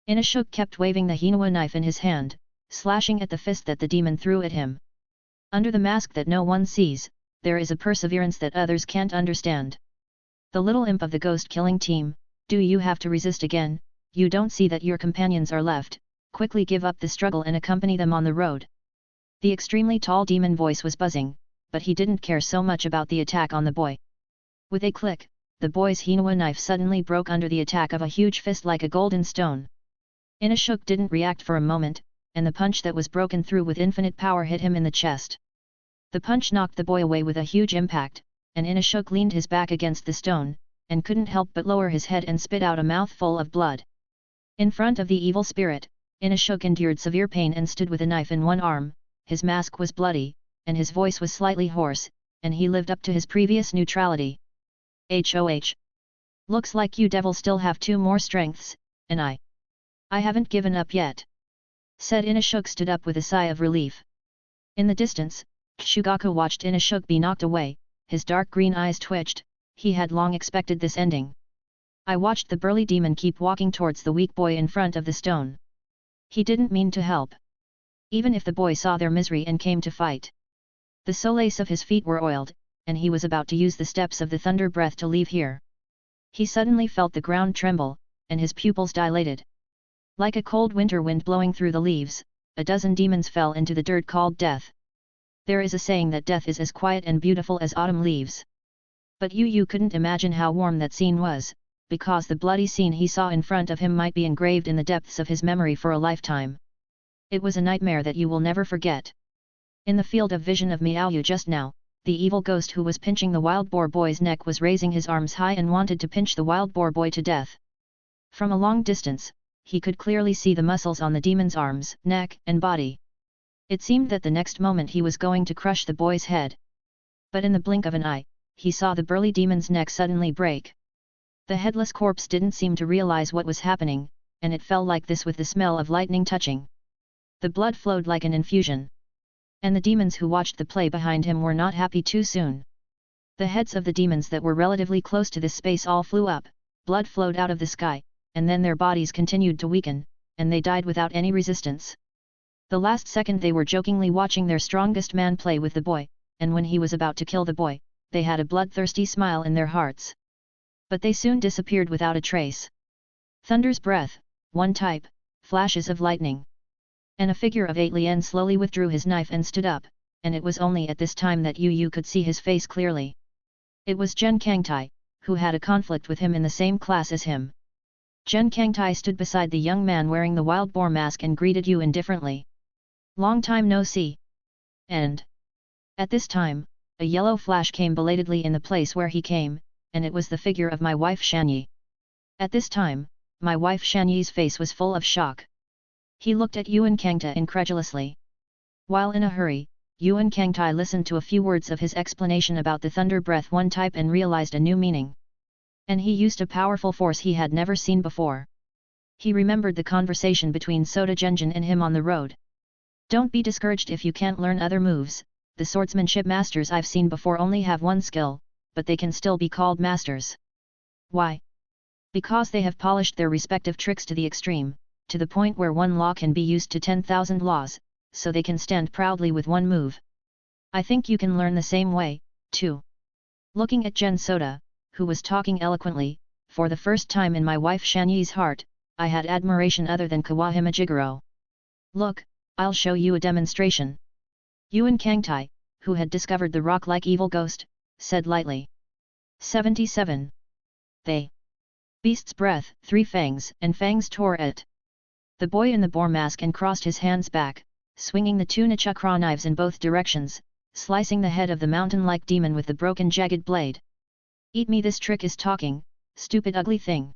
Inashuk kept waving the Hinawa knife in his hand, slashing at the fist that the demon threw at him. Under the mask that no one sees, there is a perseverance that others can't understand. The little imp of the ghost-killing team, do you have to resist again? You don't see that your companions are left, quickly give up the struggle and accompany them on the road. The extremely tall demon voice was buzzing, but he didn't care so much about the attack on the boy. With a click, the boy's Hinawa knife suddenly broke under the attack of a huge fist like a golden stone. Inashuk didn't react for a moment, and the punch that was broken through with infinite power hit him in the chest. The punch knocked the boy away with a huge impact, and Inashuk leaned his back against the stone, and couldn't help but lower his head and spit out a mouthful of blood. In front of the evil spirit, Inashuk endured severe pain and stood with a knife in one arm, his mask was bloody, and his voice was slightly hoarse, and he lived up to his previous neutrality. HOH. Looks like you devil still have 2 more strengths, and I haven't given up yet. Said Inashuk stood up with a sigh of relief. In the distance, Shugaku watched Inashuk be knocked away, his dark green eyes twitched, he had long expected this ending. I watched the burly demon keep walking towards the weak boy in front of the stone. He didn't mean to help. Even if the boy saw their misery and came to fight. The soles of his feet were oiled, and he was about to use the steps of the thunder breath to leave here. He suddenly felt the ground tremble, and his pupils dilated. Like a cold winter wind blowing through the leaves, a dozen demons fell into the dirt called death. There is a saying that death is as quiet and beautiful as autumn leaves. But Yu couldn't imagine how warm that scene was, because the bloody scene he saw in front of him might be engraved in the depths of his memory for a lifetime. It was a nightmare that you will never forget. In the field of vision of Miaoyu just now, the evil ghost who was pinching the wild boar boy's neck was raising his arms high and wanted to pinch the wild boar boy to death. From a long distance, he could clearly see the muscles on the demon's arms, neck, and body. It seemed that the next moment he was going to crush the boy's head. But in the blink of an eye, he saw the burly demon's neck suddenly break. The headless corpse didn't seem to realize what was happening, and it fell like this with the smell of lightning touching. The blood flowed like an infusion. And the demons who watched the play behind him were not happy too soon. The heads of the demons that were relatively close to this space all flew up, blood flowed out of the sky, and then their bodies continued to weaken, and they died without any resistance. The last second they were jokingly watching their strongest man play with the boy, and when he was about to kill the boy, they had a bloodthirsty smile in their hearts. But they soon disappeared without a trace. Thunder's breath, one type, flashes of lightning. And a figure of 8 Lien slowly withdrew his knife and stood up, and it was only at this time that Yu could see his face clearly. It was Zhen Kangtai, who had a conflict with him in the same class as him. Zhen Kangtai stood beside the young man wearing the wild boar mask and greeted Yu indifferently. Long time no see. And at this time, a yellow flash came belatedly in the place where he came, and it was the figure of my wife Shanyi. At this time, my wife Shanyi's face was full of shock. He looked at Yuan Kangta incredulously. While in a hurry, Yuan Kangtai listened to a few words of his explanation about the thunder breath one type and realized a new meaning. And he used a powerful force he had never seen before. He remembered the conversation between Sota Genjin and him on the road. Don't be discouraged if you can't learn other moves, the swordsmanship masters I've seen before only have one skill, but they can still be called masters. Why? Because they have polished their respective tricks to the extreme, to the point where one law can be used to 10,000 laws, so they can stand proudly with one move. I think you can learn the same way, too. Looking at Gen Soda, who was talking eloquently, for the first time in my wife Shanyi's heart, I had admiration other than Kawahime Jigoro. Look, I'll show you a demonstration. Yuan Kangtai, who had discovered the rock-like evil ghost, said lightly. 77. They. Beast's breath, 3 fangs, and fangs tore at. The boy in the boar mask and crossed his hands back, swinging the 2 Nachakra knives in both directions, slicing the head of the mountain-like demon with the broken jagged blade. Eat me, this trick is talking, stupid ugly thing.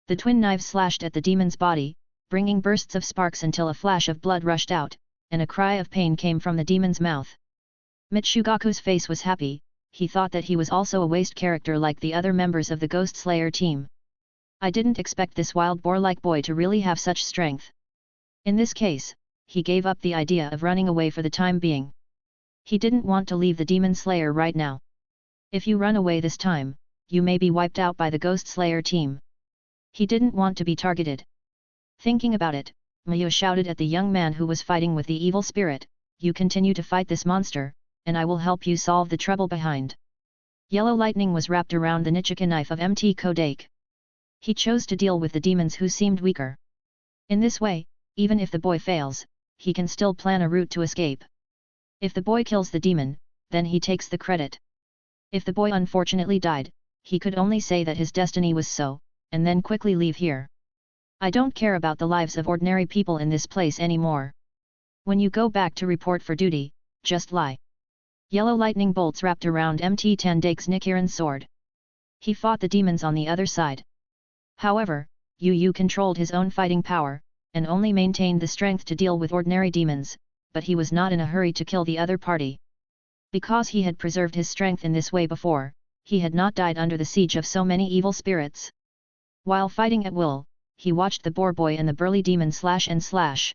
The twin knives slashed at the demon's body, bringing bursts of sparks until a flash of blood rushed out, and a cry of pain came from the demon's mouth. Mitsugaku's face was happy, he thought that he was also a waste character like the other members of the Ghost Slayer team. I didn't expect this wild boar-like boy to really have such strength. In this case, he gave up the idea of running away for the time being. He didn't want to leave the Demon Slayer right now. If you run away this time, you may be wiped out by the Ghost Slayer team. He didn't want to be targeted. Thinking about it, Mayu shouted at the young man who was fighting with the evil spirit, "You continue to fight this monster, and I will help you solve the trouble behind." Yellow lightning was wrapped around the Nichika knife of Mt. Kodake. He chose to deal with the demons who seemed weaker. In this way, even if the boy fails, he can still plan a route to escape. If the boy kills the demon, then he takes the credit. If the boy unfortunately died, he could only say that his destiny was so, and then quickly leave here. I don't care about the lives of ordinary people in this place anymore. When you go back to report for duty, just lie. Yellow lightning bolts wrapped around Mt. Tandake's Nichiren sword. He fought the demons on the other side. However, Yu controlled his own fighting power, and only maintained the strength to deal with ordinary demons, but he was not in a hurry to kill the other party. Because he had preserved his strength in this way before, he had not died under the siege of so many evil spirits. While fighting at will, he watched the boar boy and the burly demon slash and slash.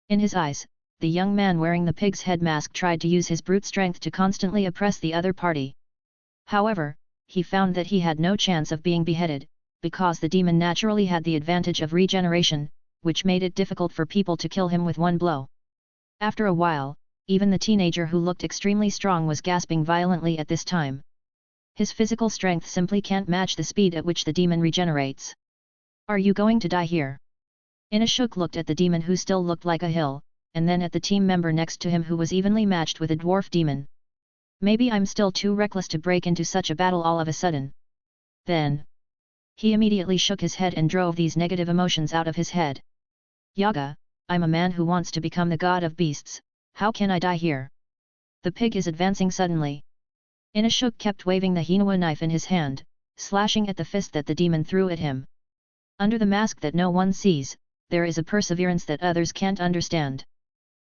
In his eyes, the young man wearing the pig's head mask tried to use his brute strength to constantly oppress the other party. However, he found that he had no chance of being beheaded, because the demon naturally had the advantage of regeneration, which made it difficult for people to kill him with one blow. After a while, even the teenager who looked extremely strong was gasping violently at this time. His physical strength simply can't match the speed at which the demon regenerates. Are you going to die here? Inashuk looked at the demon who still looked like a hill, and then at the team member next to him who was evenly matched with a dwarf demon. Maybe I'm still too reckless to break into such a battle all of a sudden. Then. He immediately shook his head and drove these negative emotions out of his head. Yaga, I'm a man who wants to become the god of beasts, how can I die here? The pig is advancing suddenly. Inashuk kept waving the Hinawa knife in his hand, slashing at the fist that the demon threw at him. Under the mask that no one sees, there is a perseverance that others can't understand.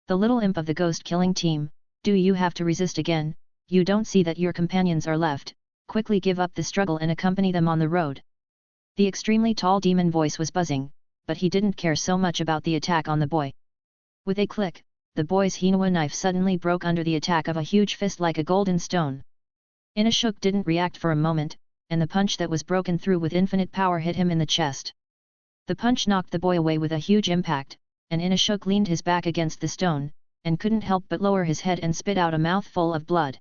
The little imp of the ghost-killing team, do you have to resist again? You don't see that your companions are left, quickly give up the struggle and accompany them on the road. The extremely tall demon voice was buzzing, but he didn't care so much about the attack on the boy. With a click, the boy's Hinawa knife suddenly broke under the attack of a huge fist like a golden stone. Inashuk didn't react for a moment, and the punch that was broken through with infinite power hit him in the chest. The punch knocked the boy away with a huge impact, and Inashuk leaned his back against the stone, and couldn't help but lower his head and spit out a mouthful of blood.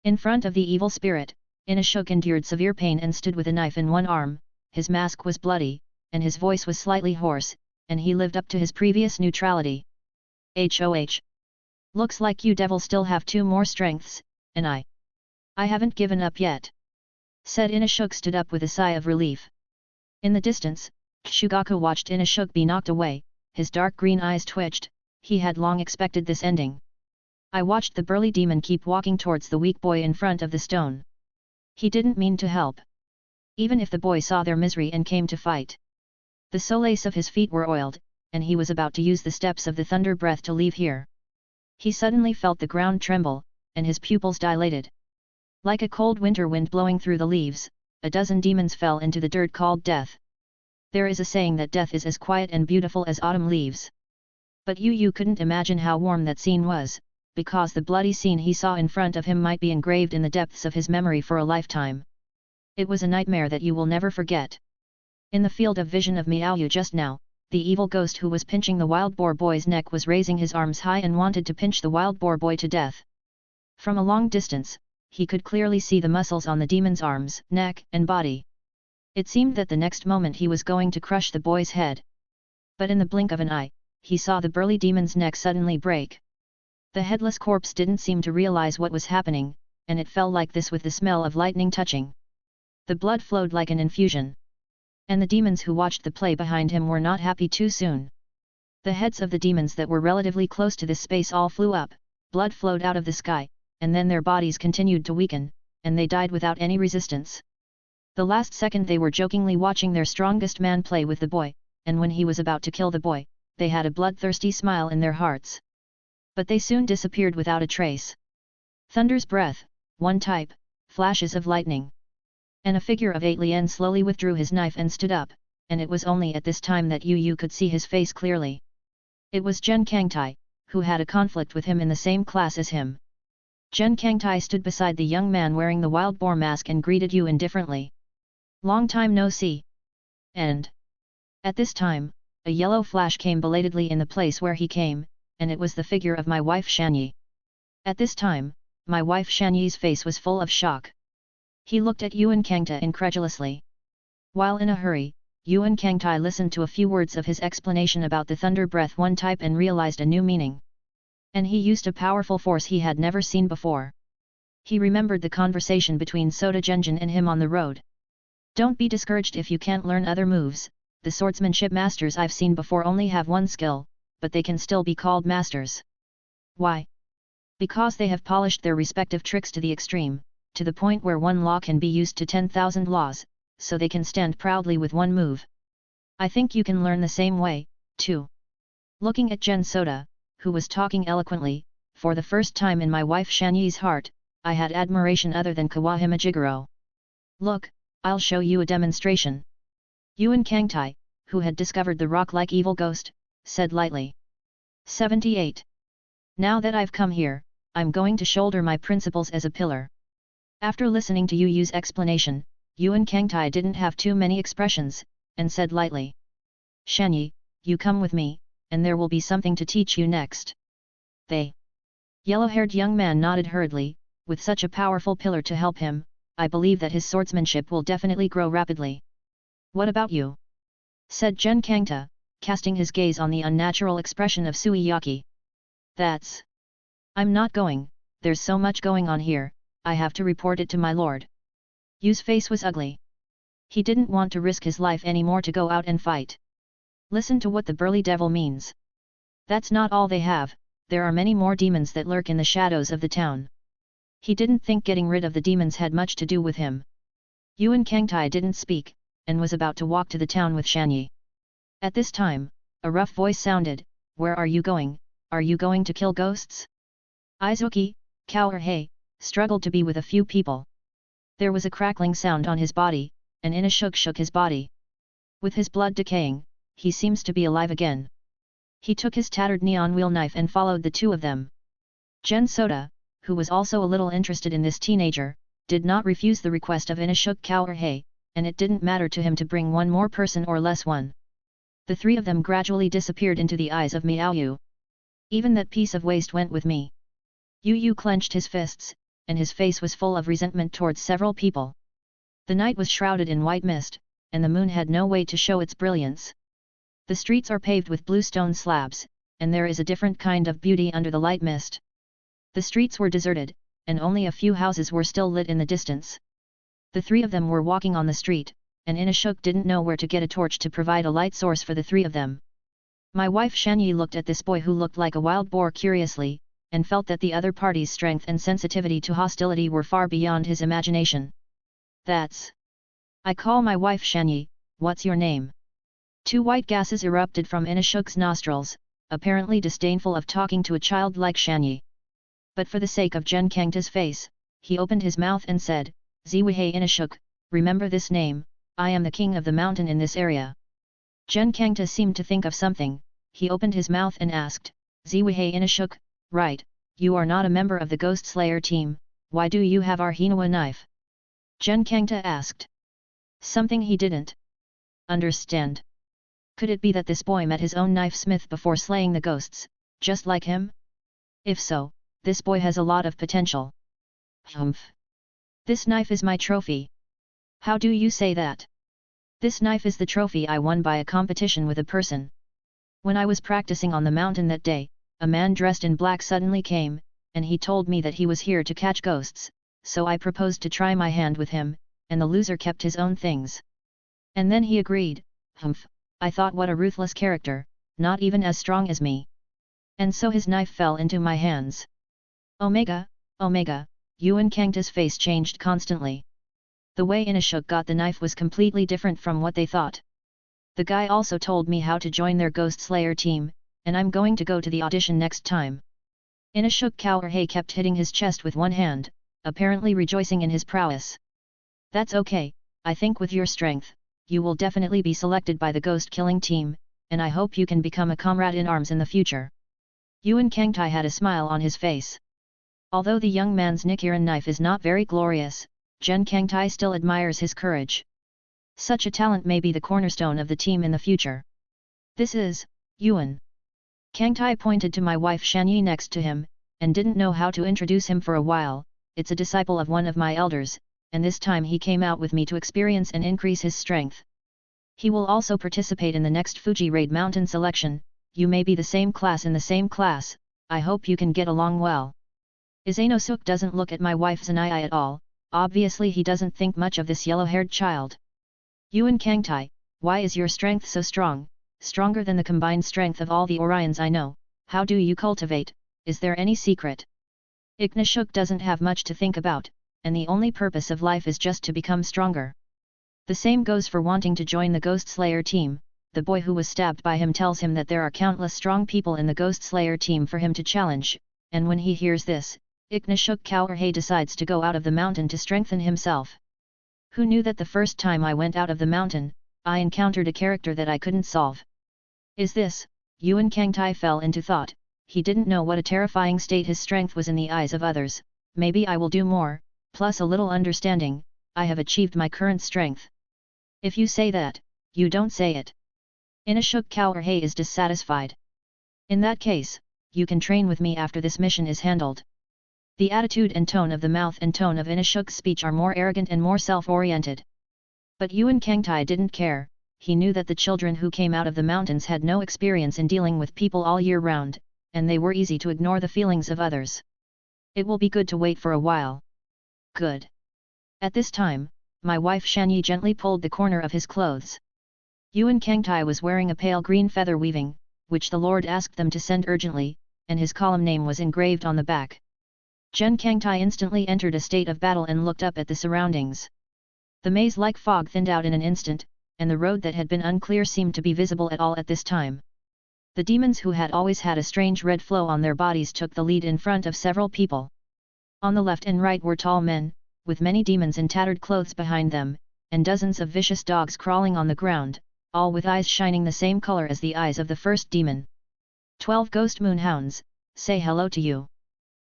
In front of the evil spirit, Inashuk endured severe pain and stood with a knife in one arm, his mask was bloody, and his voice was slightly hoarse, and he lived up to his previous neutrality. HOH. Looks like you devil still have 2 more strengths, and I haven't given up yet. Said Inashuk stood up with a sigh of relief. In the distance, Shugaku watched Inashuk be knocked away, his dark green eyes twitched, he had long expected this ending. I watched the burly demon keep walking towards the weak boy in front of the stone. He didn't mean to help. Even if the boy saw their misery and came to fight. The soles of his feet were oiled, and he was about to use the steps of the thunder breath to leave here. He suddenly felt the ground tremble, and his pupils dilated. Like a cold winter wind blowing through the leaves, a dozen demons fell into the dirt called death. There is a saying that death is as quiet and beautiful as autumn leaves. But you couldn't imagine how warm that scene was, because the bloody scene he saw in front of him might be engraved in the depths of his memory for a lifetime. It was a nightmare that you will never forget. In the field of vision of Miaoyu just now, the evil ghost who was pinching the wild boar boy's neck was raising his arms high and wanted to pinch the wild boar boy to death. From a long distance, he could clearly see the muscles on the demon's arms, neck, and body. It seemed that the next moment he was going to crush the boy's head. But in the blink of an eye, he saw the burly demon's neck suddenly break. The headless corpse didn't seem to realize what was happening, and it fell like this with the smell of lightning touching. The blood flowed like an infusion. And the demons who watched the play behind him were not happy too soon. The heads of the demons that were relatively close to this space all flew up, blood flowed out of the sky, and then their bodies continued to weaken, and they died without any resistance. The last second they were jokingly watching their strongest man play with the boy, and when he was about to kill the boy, they had a bloodthirsty smile in their hearts. But they soon disappeared without a trace. Thunder's breath, one type, flashes of lightning. And a figure of 8 Lien slowly withdrew his knife and stood up, and it was only at this time that Yu could see his face clearly. It was Zhen Kangtai, who had a conflict with him in the same class as him. Zhen Kangtai stood beside the young man wearing the wild boar mask and greeted Yu indifferently. Long time no see. And at this time, a yellow flash came belatedly in the place where he came, and it was the figure of my wife Shanyi. At this time, my wife Shanyi's face was full of shock. He looked at Yuan Kangtai incredulously. While in a hurry, Yuan Kangtai listened to a few words of his explanation about the thunder breath one type and realized a new meaning. And he used a powerful force he had never seen before. He remembered the conversation between Sota Genjin and him on the road. Don't be discouraged if you can't learn other moves, the swordsmanship masters I've seen before only have one skill, but they can still be called masters. Why? Because they have polished their respective tricks to the extreme, to the point where one law can be used to 10,000 laws, so they can stand proudly with one move. I think you can learn the same way, too. Looking at Gen Sota, who was talking eloquently, for the first time in my wife Shanyi's heart, I had admiration other than Kawahima Jigoro. Look, I'll show you a demonstration. Yuan Kangtai, who had discovered the rock-like evil ghost, said lightly. 78. Now that I've come here, I'm going to shoulder my principles as a pillar. After listening to Yu's explanation, Yuan Kangtai didn't have too many expressions, and said lightly. Shanyi, you come with me, and there will be something to teach you next. The yellow-haired young man nodded hurriedly. With such a powerful pillar to help him, I believe that his swordsmanship will definitely grow rapidly. What about you? Said Zhen Kangtai, casting his gaze on the unnatural expression of Suiyaki. I'm not going, there's so much going on here, I have to report it to my lord. Yu's face was ugly. He didn't want to risk his life anymore to go out and fight. Listen to what the burly devil means. That's not all they have, there are many more demons that lurk in the shadows of the town. He didn't think getting rid of the demons had much to do with him. Yuan Kangtai didn't speak, and was about to walk to the town with Shanyi. At this time, a rough voice sounded, Where are you going? Are you going to kill ghosts? Izuki, Kaohei, struggled to be with a few people. There was a crackling sound on his body, and Inashuk shook his body. With his blood decaying, he seems to be alive again. He took his tattered neon wheel knife and followed the two of them. Gen Sota, who was also a little interested in this teenager, did not refuse the request of Inashuk Kaohei, and it didn't matter to him to bring one more person or less one. The three of them gradually disappeared into the eyes of Miaoyu. Even that piece of waste went with me. Yu clenched his fists, and his face was full of resentment towards several people. The night was shrouded in white mist, and the moon had no way to show its brilliance. The streets are paved with blue stone slabs, and there is a different kind of beauty under the light mist. The streets were deserted, and only a few houses were still lit in the distance. The three of them were walking on the street, and Inashuk didn't know where to get a torch to provide a light source for the three of them. My wife Shanyi looked at this boy who looked like a wild boar curiously, and felt that the other party's strength and sensitivity to hostility were far beyond his imagination. I call my wife Shanyi, what's your name? Two white gases erupted from Inashuk's nostrils, apparently disdainful of talking to a child like Shanyi. But for the sake of Zhen Kangtai's face, he opened his mouth and said, Ziwei Inashuk, remember this name, I am the king of the mountain in this area. Zhen Kangtai seemed to think of something, he opened his mouth and asked, Ziwei Inashuk, right, you are not a member of the Ghost Slayer team, why do you have our Hinawa knife? Genkangta asked. Something he didn't understand. Could it be that this boy met his own knife smith before slaying the ghosts, just like him? If so, this boy has a lot of potential. Humph. This knife is my trophy. How do you say that? This knife is the trophy I won by a competition with a person. When I was practicing on the mountain that day, a man dressed in black suddenly came, and he told me that he was here to catch ghosts, so I proposed to try my hand with him, and the loser kept his own things. And then he agreed. Humph, I thought what a ruthless character, not even as strong as me. And so his knife fell into my hands. Omega, Omega, Yuan Kangta's face changed constantly. The way Inashuk got the knife was completely different from what they thought. The guy also told me how to join their Ghost Slayer team, and I'm going to go to the audition next time. Inashuk Kaurhei kept hitting his chest with one hand, apparently rejoicing in his prowess. That's okay, I think with your strength, you will definitely be selected by the ghost killing team, and I hope you can become a comrade in arms in the future. Yuan Kangtai had a smile on his face. Although the young man's Nichiren knife is not very glorious, Gen Kangtai still admires his courage. Such a talent may be the cornerstone of the team in the future. This is, Yuan. Kangtai pointed to my wife Shanyi next to him, and didn't know how to introduce him for a while. It's a disciple of one of my elders, and this time he came out with me to experience and increase his strength. He will also participate in the next Fuji Raid Mountain selection. You may be the same class in the same class, I hope you can get along well. Izanosuk doesn't look at my wife Zanai at all, obviously he doesn't think much of this yellow-haired child. Yuan Kangtai, why is your strength so strong, stronger than the combined strength of all the Orions I know? How do you cultivate, is there any secret? Inashuk doesn't have much to think about, and the only purpose of life is just to become stronger. The same goes for wanting to join the Ghost Slayer team. The boy who was stabbed by him tells him that there are countless strong people in the Ghost Slayer team for him to challenge, and when he hears this, Inashuk Kaurhei decides to go out of the mountain to strengthen himself. Who knew that the first time I went out of the mountain, I encountered a character that I couldn't solve? Is this? Yuan Kangtai fell into thought. He didn't know what a terrifying state his strength was in the eyes of others. Maybe I will do more, plus a little understanding, I have achieved my current strength. If you say that, you don't say it. Inashuk Kaurhei is dissatisfied. In that case, you can train with me after this mission is handled. The attitude and tone of the mouth and tone of Inashuk's speech are more arrogant and more self-oriented. But Yuan Kangtai didn't care. He knew that the children who came out of the mountains had no experience in dealing with people all year round, and they were easy to ignore the feelings of others. It will be good to wait for a while. Good. At this time, my wife Shanyi gently pulled the corner of his clothes. Yuan Kangtai was wearing a pale green feather weaving, which the Lord asked them to send urgently, and his column name was engraved on the back. Gen Kangtai instantly entered a state of battle and looked up at the surroundings. The maze-like fog thinned out in an instant, and the road that had been unclear seemed to be visible at all at this time. The demons who had always had a strange red flow on their bodies took the lead in front of several people. On the left and right were tall men, with many demons in tattered clothes behind them, and dozens of vicious dogs crawling on the ground, all with eyes shining the same color as the eyes of the first demon. 12 ghost moon hounds, say hello to you.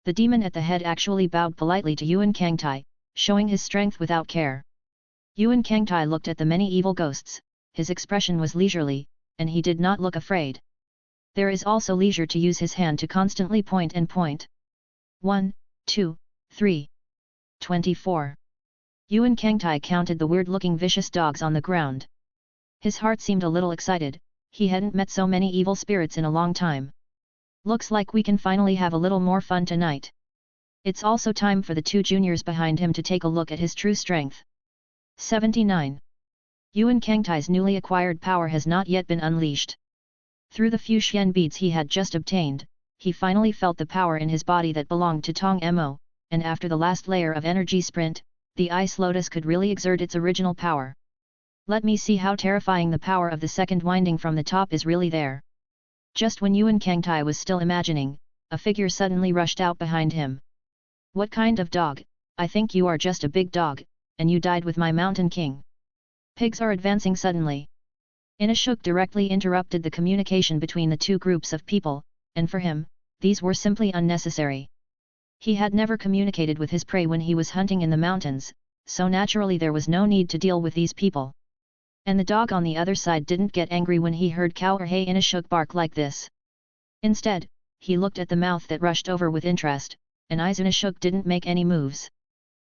The demon at the head actually bowed politely to Yuan Kangtai, showing his strength without care. Yuan Kangtai looked at the many evil ghosts, his expression was leisurely, and he did not look afraid. There is also leisure to use his hand to constantly point and point. 1, 2, 3. 24. Yuan Kangtai counted the weird-looking vicious dogs on the ground. His heart seemed a little excited, he hadn't met so many evil spirits in a long time. Looks like we can finally have a little more fun tonight. It's also time for the two juniors behind him to take a look at his true strength. 79. Yuan Kangtai's newly acquired power has not yet been unleashed. Through the few Xian beads he had just obtained, he finally felt the power in his body that belonged to Tong Mo, and after the last layer of energy sprint, the Ice Lotus could really exert its original power. Let me see how terrifying the power of the second winding from the top is really there. Just when Yuan Kangtai was still imagining, a figure suddenly rushed out behind him. What kind of dog? I think you are just a big dog, and you died with my Mountain King. Pigs are advancing suddenly. Inashuk directly interrupted the communication between the two groups of people, and for him, these were simply unnecessary. He had never communicated with his prey when he was hunting in the mountains, so naturally there was no need to deal with these people. And the dog on the other side didn't get angry when he heard Kouhei Inashuk bark like this. Instead, he looked at the mouth that rushed over with interest, and Inashuk didn't make any moves.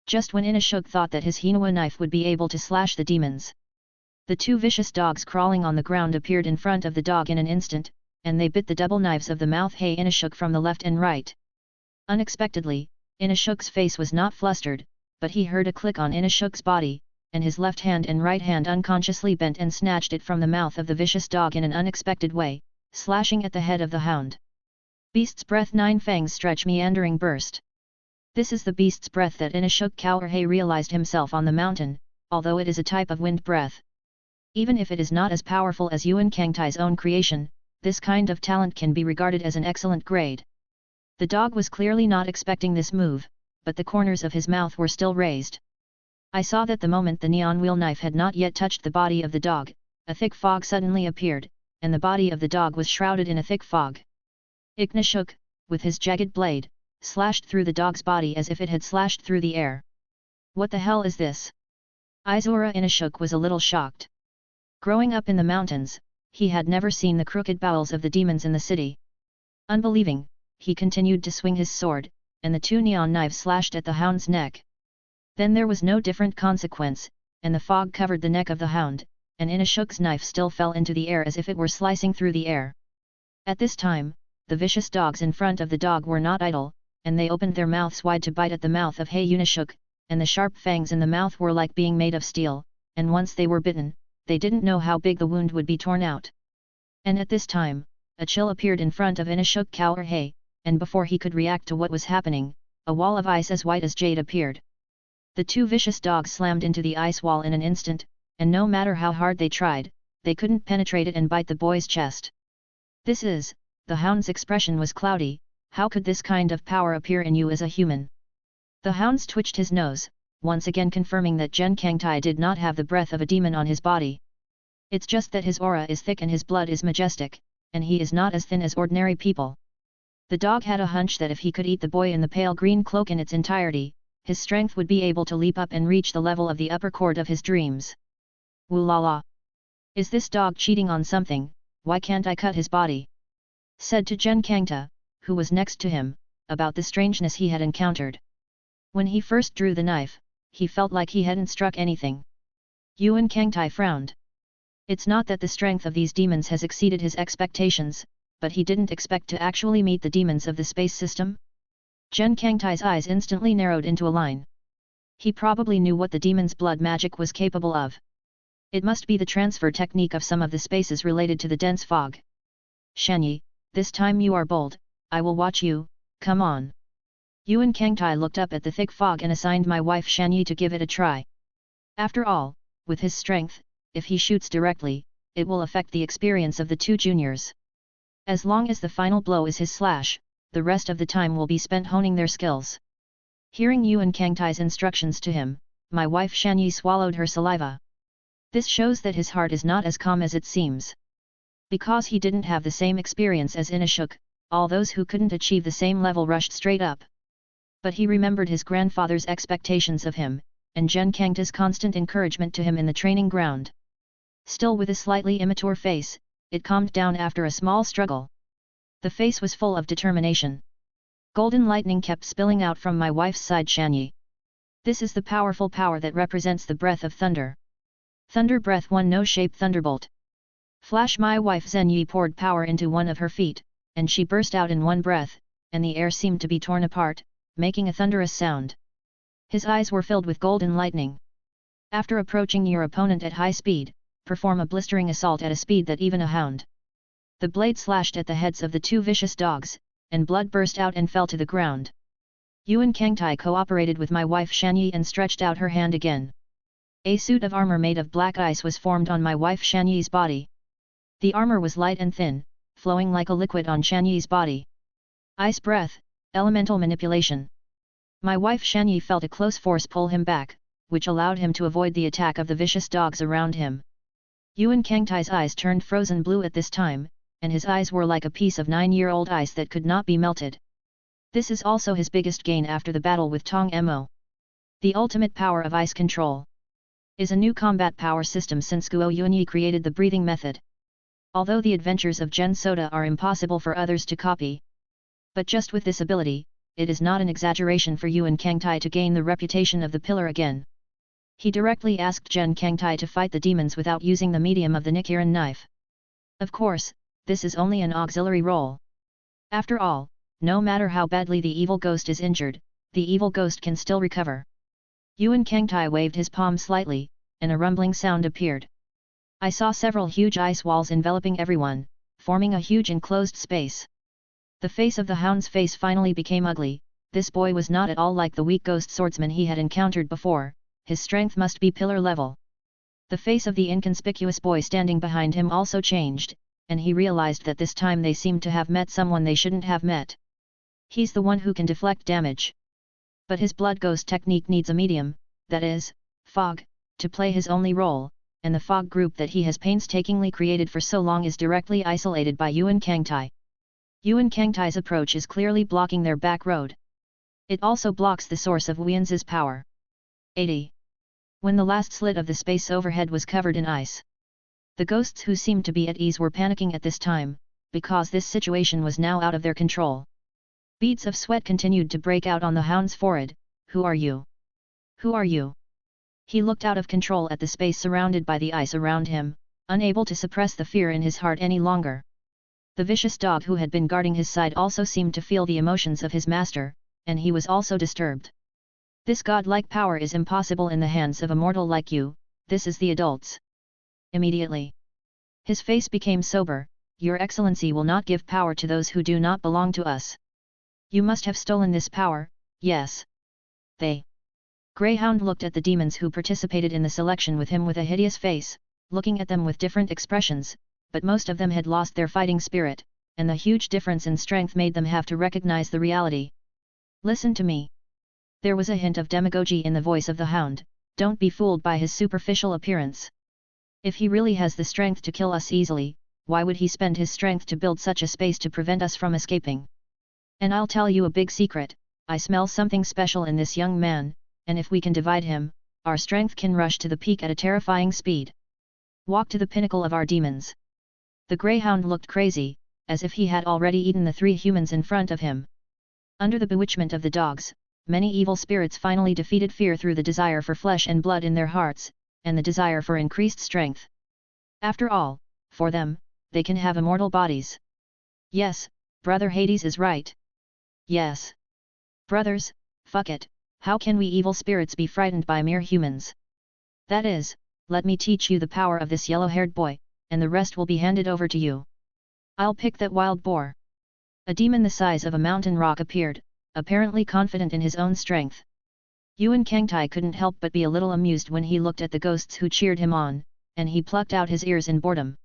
Just when Inashuk thought that his Hinawa knife would be able to slash the demons, the two vicious dogs crawling on the ground appeared in front of the dog in an instant, and they bit the double knives of the mouth Hei Inashuk from the left and right. Unexpectedly, Inashuk's face was not flustered, but he heard a click on Inashuk's body, and his left hand and right hand unconsciously bent and snatched it from the mouth of the vicious dog in an unexpected way, slashing at the head of the hound. Beast's breath, 9 fangs stretch meandering burst. This is the beast's breath that Inashuk Kouhei realized himself on the mountain, although it is a type of wind breath. Even if it is not as powerful as Yuan Kangtai's own creation, this kind of talent can be regarded as an excellent grade. The dog was clearly not expecting this move, but the corners of his mouth were still raised. I saw that the moment the neon wheel knife had not yet touched the body of the dog, a thick fog suddenly appeared, and the body of the dog was shrouded in a thick fog. Inashuk, with his jagged blade, slashed through the dog's body as if it had slashed through the air. What the hell is this? Izora Inashuk was a little shocked. Growing up in the mountains, he had never seen the crooked bowels of the demons in the city. Unbelieving, he continued to swing his sword, and the 2 neon knives slashed at the hound's neck. Then there was no different consequence, and the fog covered the neck of the hound, and Inashuk's knife still fell into the air as if it were slicing through the air. At this time, the vicious dogs in front of the dog were not idle, and they opened their mouths wide to bite at the mouth of Hei Inashuk, and the sharp fangs in the mouth were like being made of steel, and once they were bitten, they didn't know how big the wound would be torn out. And at this time, a chill appeared in front of Inashuk Kouhei, and before he could react to what was happening, a wall of ice as white as jade appeared. The 2 vicious dogs slammed into the ice wall in an instant, and no matter how hard they tried, they couldn't penetrate it and bite the boy's chest. The hound's expression was cloudy. How could this kind of power appear in you as a human? The hound twitched his nose, once again confirming that Gen Kangtai did not have the breath of a demon on his body. It's just that his aura is thick and his blood is majestic, and he is not as thin as ordinary people. The dog had a hunch that if he could eat the boy in the pale green cloak in its entirety, his strength would be able to leap up and reach the level of the upper court of his dreams. Woo la la! Is this dog cheating on something? Why can't I cut his body? Said to Gen Kangta, who was next to him, about the strangeness he had encountered. When he first drew the knife, he felt like he hadn't struck anything. Yuan Kangtai frowned. It's not that the strength of these demons has exceeded his expectations, but he didn't expect to actually meet the demons of the space system. Gen Kangtai's eyes instantly narrowed into a line. He probably knew what the demon's blood magic was capable of. It must be the transfer technique of some of the spaces related to the dense fog. Shanyi, this time you are bold, I will watch you, come on. Yuan Kangtai looked up at the thick fog and assigned my wife Shanyi to give it a try. After all, with his strength, if he shoots directly, it will affect the experience of the 2 juniors. As long as the final blow is his slash, the rest of the time will be spent honing their skills. Hearing Yuan Kangtai's instructions to him, my wife Shanyi swallowed her saliva. This shows that his heart is not as calm as it seems. Because he didn't have the same experience as Inashuk, all those who couldn't achieve the same level rushed straight up. But he remembered his grandfather's expectations of him, and Gen Kangta's constant encouragement to him in the training ground. Still with a slightly immature face, it calmed down after a small struggle. The face was full of determination. Golden lightning kept spilling out from my wife's side Shanyi. This is the powerful power that represents the breath of thunder. Thunder breath 1 no shape thunderbolt. Flash my wife Zenyi poured power into one of her feet, and she burst out in one breath, and the air seemed to be torn apart, making a thunderous sound. His eyes were filled with golden lightning. After approaching your opponent at high speed, perform a blistering assault at a speed that even a hound. The blade slashed at the heads of the 2 vicious dogs, and blood burst out and fell to the ground. Yuan Kangtai cooperated with my wife Shanyi and stretched out her hand again. A suit of armor made of black ice was formed on my wife Shanyi's body. The armor was light and thin, flowing like a liquid on Shanyi's body. Ice breath, elemental manipulation. My wife Shanyi felt a close force pull him back, which allowed him to avoid the attack of the vicious dogs around him. Yuan Kangtai's eyes turned frozen blue at this time, and his eyes were like a piece of 9-year-old ice that could not be melted. This is also his biggest gain after the battle with Tong Mo. The ultimate power of ice control is a new combat power system since Guo Yunyi created the breathing method. Although the adventures of Gen Soda are impossible for others to copy, but just with this ability, it is not an exaggeration for Yuan Kangtai to gain the reputation of the pillar again. He directly asked Gen Kangtai to fight the demons without using the medium of the Nichiren knife. Of course, this is only an auxiliary role. After all, no matter how badly the evil ghost is injured, the evil ghost can still recover. Yuan Kangtai waved his palm slightly, and a rumbling sound appeared. I saw several huge ice walls enveloping everyone, forming a huge enclosed space. The face of the hound's face finally became ugly. This boy was not at all like the weak ghost swordsman he had encountered before. His strength must be pillar level. The face of the inconspicuous boy standing behind him also changed, and he realized that this time they seemed to have met someone they shouldn't have met. He's the one who can deflect damage. But his blood ghost technique needs a medium, that is, fog, to play his only role, and the fog group that he has painstakingly created for so long is directly isolated by Yuan Kangtai. Yuan Kangtai's approach is clearly blocking their back road. It also blocks the source of Wian's power. 80. When the last slit of the space overhead was covered in ice, the ghosts who seemed to be at ease were panicking at this time, because this situation was now out of their control. Beads of sweat continued to break out on the hound's forehead. Who are you? Who are you? He looked out of control at the space surrounded by the ice around him, unable to suppress the fear in his heart any longer. The vicious dog who had been guarding his side also seemed to feel the emotions of his master, and he was also disturbed. This godlike power is impossible in the hands of a mortal like you. This is the adults. Immediately, his face became sober. Your Excellency will not give power to those who do not belong to us. You must have stolen this power. Yes. They. Greyhound looked at the demons who participated in the selection with him with a hideous face, looking at them with different expressions, but most of them had lost their fighting spirit, and the huge difference in strength made them have to recognize the reality. Listen to me. There was a hint of demagogy in the voice of the hound. Don't be fooled by his superficial appearance. If he really has the strength to kill us easily, why would he spend his strength to build such a space to prevent us from escaping? And I'll tell you a big secret, I smell something special in this young man, and if we can divide him, our strength can rush to the peak at a terrifying speed. Walk to the pinnacle of our demons. The greyhound looked crazy, as if he had already eaten the 3 humans in front of him. Under the bewitchment of the dogs, many evil spirits finally defeated fear through the desire for flesh and blood in their hearts, and the desire for increased strength. After all, for them, they can have immortal bodies. Yes, Brother Hades is right. Yes. Brothers, fuck it, how can we evil spirits be frightened by mere humans? That is, let me teach you the power of this yellow-haired boy, and the rest will be handed over to you. I'll pick that wild boar. A demon the size of a mountain rock appeared, apparently confident in his own strength. Yuan Kangtai couldn't help but be a little amused when he looked at the ghosts who cheered him on, and he plucked out his ears in boredom.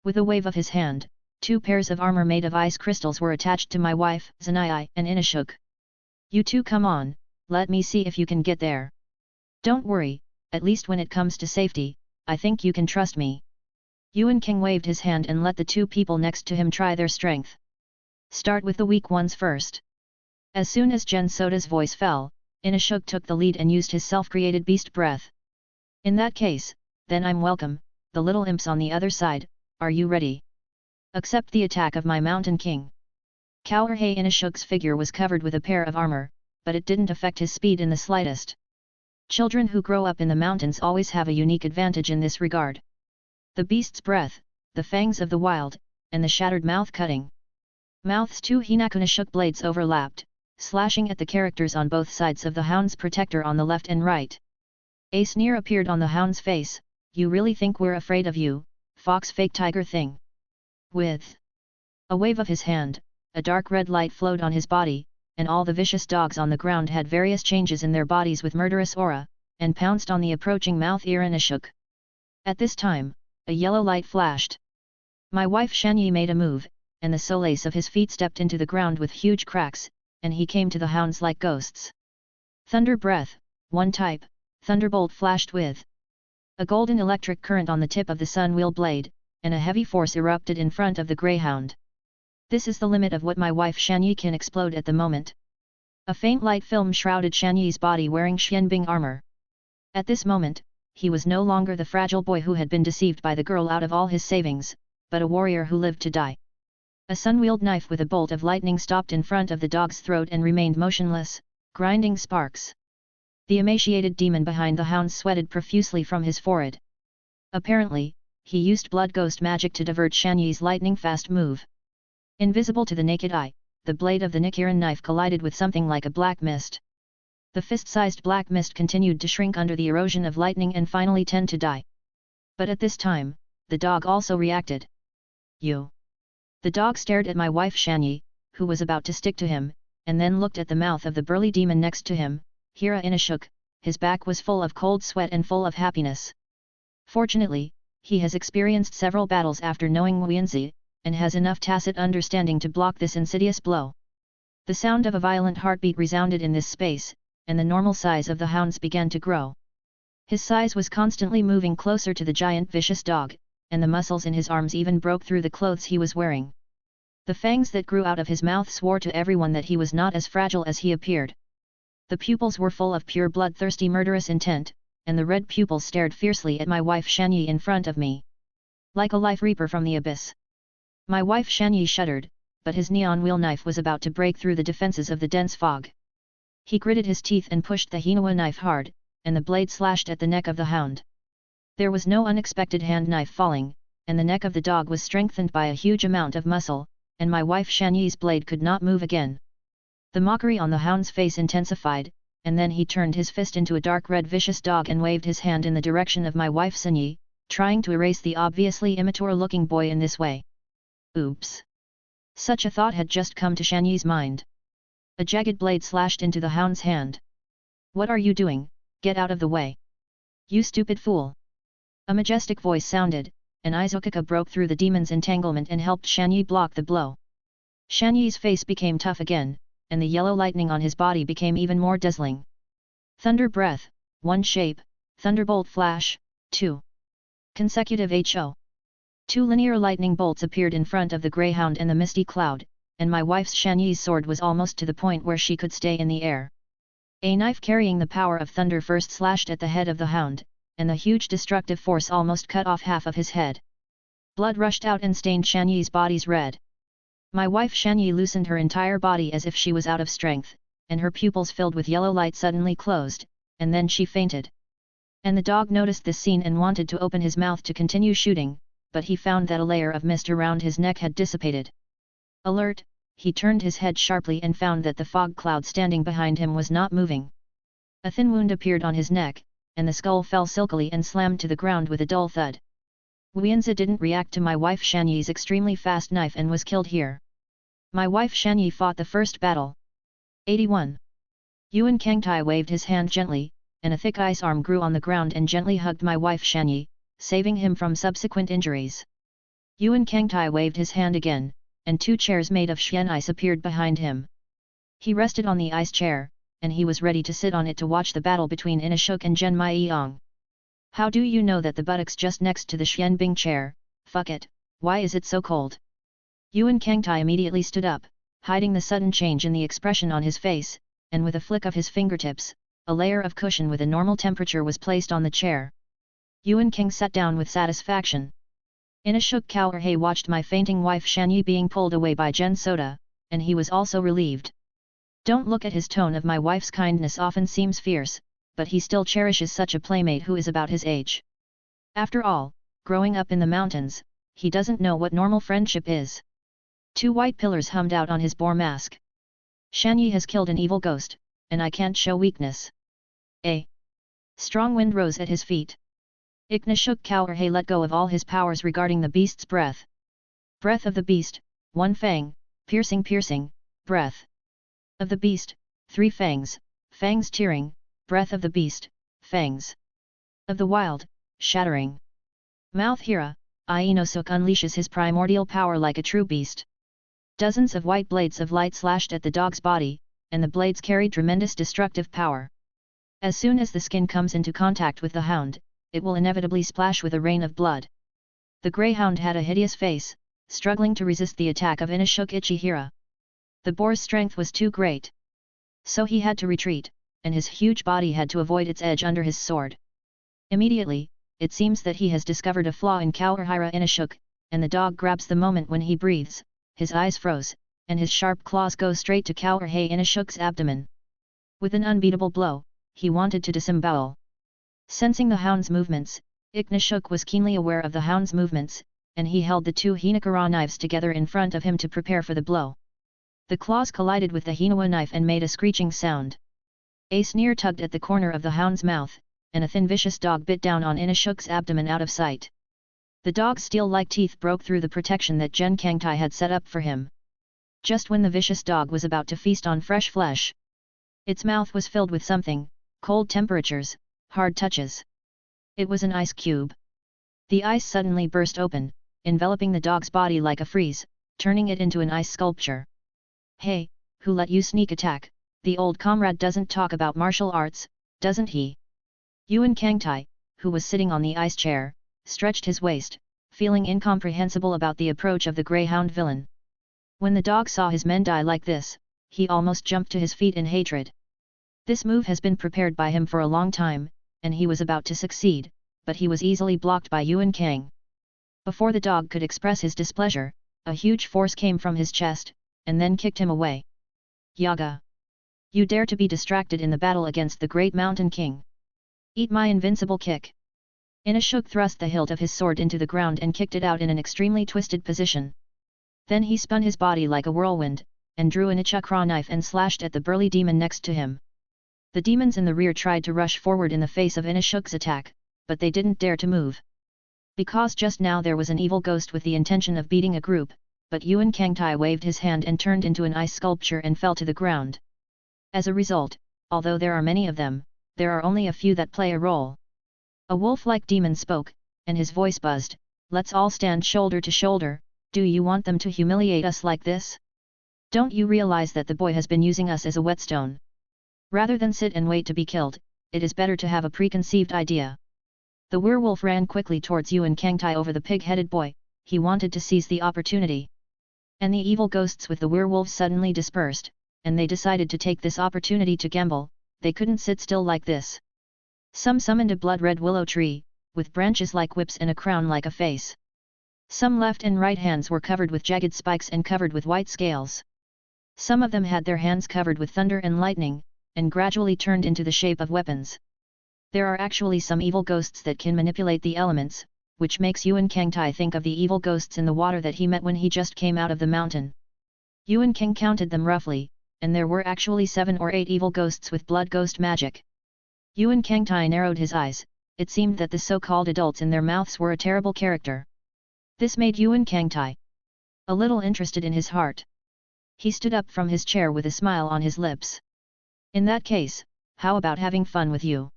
With a wave of his hand, 2 pairs of armor made of ice crystals were attached to my wife, Zanai and Inashuk. You two come on, let me see if you can get there. Don't worry, at least when it comes to safety, I think you can trust me. Yuan King waved his hand and let the 2 people next to him try their strength. Start with the weak ones first. As soon as Gen Soda's voice fell, Inashuk took the lead and used his self-created beast breath. In that case, then I'm welcome, the little imps on the other side, are you ready? Accept the attack of my Mountain King. Kaurhei Inashuk's figure was covered with a pair of armor, but it didn't affect his speed in the slightest. Children who grow up in the mountains always have a unique advantage in this regard. The beast's breath, the fangs of the wild, and the shattered mouth cutting. Mouth's 2 Hinakunashuk blades overlapped, slashing at the characters on both sides of the hound's protector on the left and right. A sneer appeared on the hound's face. You really think we're afraid of you, fox fake tiger thing? With a wave of his hand, a dark red light flowed on his body, and all the vicious dogs on the ground had various changes in their bodies with murderous aura, and pounced on the approaching mouth Inashuk. At this time, a yellow light flashed. My wife Shanyi made a move, and the soles of his feet stepped into the ground with huge cracks, and he came to the hounds like ghosts. Thunder breath, 1 type, thunderbolt flashed with a golden electric current on the tip of the sun wheel blade, and a heavy force erupted in front of the greyhound. This is the limit of what my wife Shanyi can explode at the moment. A faint light film shrouded Shan Yi's body wearing Xianbing armor. At this moment, he was no longer the fragile boy who had been deceived by the girl out of all his savings, but a warrior who lived to die. A sun-wielded knife with a bolt of lightning stopped in front of the dog's throat and remained motionless, grinding sparks. The emaciated demon behind the hound sweated profusely from his forehead. Apparently, he used blood ghost magic to divert Shan Yi's lightning-fast move. Invisible to the naked eye, the blade of the Nichiren knife collided with something like a black mist. The fist-sized black mist continued to shrink under the erosion of lightning and finally tend to die. But at this time, the dog also reacted. You. The dog stared at my wife Shan Yi, who was about to stick to him, and then looked at the mouth of the burly demon next to him, Hira Inashuk. His back was full of cold sweat and full of happiness. Fortunately, he has experienced several battles after knowing Wuyanzi, and has enough tacit understanding to block this insidious blow. The sound of a violent heartbeat resounded in this space, and the normal size of the hounds began to grow. His size was constantly moving closer to the giant vicious dog, and the muscles in his arms even broke through the clothes he was wearing. The fangs that grew out of his mouth swore to everyone that he was not as fragile as he appeared. The pupils were full of pure bloodthirsty murderous intent, and the red pupils stared fiercely at my wife Shan Yi in front of me. Like a life reaper from the abyss. My wife Shan Yi shuddered, but his neon wheel knife was about to break through the defenses of the dense fog. He gritted his teeth and pushed the Hinawa knife hard, and the blade slashed at the neck of the hound. There was no unexpected hand knife falling, and the neck of the dog was strengthened by a huge amount of muscle, and my wife Shan Yi's blade could not move again. The mockery on the hound's face intensified, and then he turned his fist into a dark red vicious dog and waved his hand in the direction of my wife Sun Yi, trying to erase the obviously immature-looking boy in this way. Oops! Such a thought had just come to Shan Yi's mind. A jagged blade slashed into the hound's hand. What are you doing? Get out of the way! You stupid fool! A majestic voice sounded, and Izokaka broke through the demon's entanglement and helped Shan Yi block the blow. Shan Yi's face became tough again, and the yellow lightning on his body became even more dazzling. Thunder breath, 1 shape, thunderbolt flash, 2. Consecutive HO. 2 linear lightning bolts appeared in front of the greyhound and the misty cloud, and my wife's Shan Yi's sword was almost to the point where she could stay in the air. A knife carrying the power of thunder first slashed at the head of the hound, and the huge destructive force almost cut off half of his head. Blood rushed out and stained Shan Yi's bodies red. My wife Shan Yi loosened her entire body as if she was out of strength, and her pupils filled with yellow light suddenly closed, and then she fainted. And the dog noticed this scene and wanted to open his mouth to continue shooting, but he found that a layer of mist around his neck had dissipated. Alert, he turned his head sharply and found that the fog cloud standing behind him was not moving. A thin wound appeared on his neck, and the skull fell silkily and slammed to the ground with a dull thud. Wuyanzi didn't react to my wife Shan Yi's extremely fast knife and was killed here. My wife Shan Yi fought the first battle. 81. Yuan Kangtai waved his hand gently, and a thick ice arm grew on the ground and gently hugged my wife Shan Yi, saving him from subsequent injuries. Yuan Kangtai waved his hand again, and 2 chairs made of Xian ice appeared behind him. He rested on the ice chair, and he was ready to sit on it to watch the battle between Inashuk and Zhen Maiyang. How do you know that the buttocks just next to the Xianbing chair? Fuck it, why is it so cold? Yuan Kangtai immediately stood up, hiding the sudden change in the expression on his face, and with a flick of his fingertips, a layer of cushion with a normal temperature was placed on the chair. Yuan King sat down with satisfaction. Inashuk Kaohei watched my fainting wife Shan Yi being pulled away by Gen Soda, and he was also relieved. Don't look at his tone of my wife's kindness often seems fierce, but he still cherishes such a playmate who is about his age. After all, growing up in the mountains, he doesn't know what normal friendship is. 2 white pillars hummed out on his boar mask. Shan Yi has killed an evil ghost, and I can't show weakness. A strong wind rose at his feet. Iknashuk Kaohei let go of all his powers regarding the beast's breath. Breath of the beast, 1 fang, piercing, breath of the beast, 3 fangs, fangs tearing, breath of the beast, fangs of the wild, shattering. Mouth Hira, Inosuk unleashes his primordial power like a true beast. Dozens of white blades of light slashed at the dog's body, and the blades carried tremendous destructive power. As soon as the skin comes into contact with the hound, it will inevitably splash with a rain of blood. The greyhound had a hideous face, struggling to resist the attack of Inashuk Ichihira. The boar's strength was too great. So he had to retreat, and his huge body had to avoid its edge under his sword. Immediately, it seems that he has discovered a flaw in Kawahira Inashuk, and the dog grabs the moment when he breathes, his eyes froze, and his sharp claws go straight to Kawahira Inashuk's abdomen. With an unbeatable blow, he wanted to disembowel. Sensing the hound's movements, Inashuk was keenly aware of the hound's movements, and he held the two Hinakura knives together in front of him to prepare for the blow. The claws collided with the Hinawa knife and made a screeching sound. A sneer tugged at the corner of the hound's mouth, and a thin vicious dog bit down on Inashuk's abdomen out of sight. The dog's steel-like teeth broke through the protection that Gen Kangtai had set up for him. Just when the vicious dog was about to feast on fresh flesh, its mouth was filled with something, cold temperatures, hard touches. It was an ice cube. The ice suddenly burst open, enveloping the dog's body like a freeze, turning it into an ice sculpture. Hey, who let you sneak attack? The old comrade doesn't talk about martial arts, doesn't he? Yuan Kangtai, who was sitting on the ice chair, stretched his waist, feeling incomprehensible about the approach of the greyhound villain. When the dog saw his men die like this, he almost jumped to his feet in hatred. This move has been prepared by him for a long time, and he was about to succeed, but he was easily blocked by Yuan Kang. Before the dog could express his displeasure, a huge force came from his chest, and then kicked him away. Yaga! You dare to be distracted in the battle against the great mountain king! Eat my invincible kick! Inashuk thrust the hilt of his sword into the ground and kicked it out in an extremely twisted position. Then he spun his body like a whirlwind, and drew an Ichakra knife and slashed at the burly demon next to him. The demons in the rear tried to rush forward in the face of Inashuk's attack, but they didn't dare to move. Because just now there was an evil ghost with the intention of beating a group, but Yuan Kangtai waved his hand and turned into an ice sculpture and fell to the ground. As a result, although there are many of them, there are only a few that play a role. A wolf-like demon spoke, and his voice buzzed, "Let's all stand shoulder to shoulder, do you want them to humiliate us like this? Don't you realize that the boy has been using us as a whetstone? Rather than sit and wait to be killed, it is better to have a preconceived idea." The werewolf ran quickly towards Yuan Kangtai over the pig-headed boy, he wanted to seize the opportunity. And the evil ghosts with the werewolves suddenly dispersed, and they decided to take this opportunity to gamble, they couldn't sit still like this. Some summoned a blood-red willow tree, with branches like whips and a crown like a face. Some left and right hands were covered with jagged spikes and covered with white scales. Some of them had their hands covered with thunder and lightning, and gradually turned into the shape of weapons. There are actually some evil ghosts that can manipulate the elements, which makes Yuan Kangtai think of the evil ghosts in the water that he met when he just came out of the mountain. Yuan Kang counted them roughly, and there were actually 7 or 8 evil ghosts with blood ghost magic. Yuan Kangtai narrowed his eyes, it seemed that the so-called adults in their mouths were a terrible character. This made Yuan Kangtai a little interested in his heart. He stood up from his chair with a smile on his lips. "In that case, how about having fun with you?"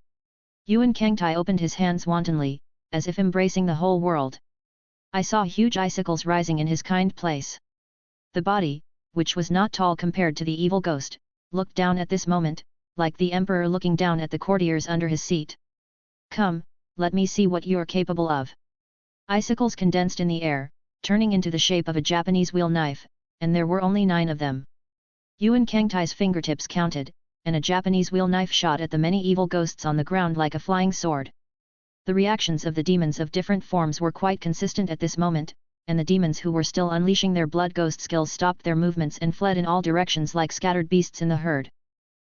Yuan Kangtai opened his hands wantonly, as if embracing the whole world. I saw huge icicles rising in his kind place. The body, which was not tall compared to the evil ghost, looked down at this moment, like the emperor looking down at the courtiers under his seat. "Come, let me see what you're capable of." Icicles condensed in the air, turning into the shape of a Japanese wheel knife, and there were only 9 of them. Yuan Kangtai's fingertips counted, and a Japanese wheel knife shot at the many evil ghosts on the ground like a flying sword. The reactions of the demons of different forms were quite consistent at this moment, and the demons who were still unleashing their blood ghost skills stopped their movements and fled in all directions like scattered beasts in the herd.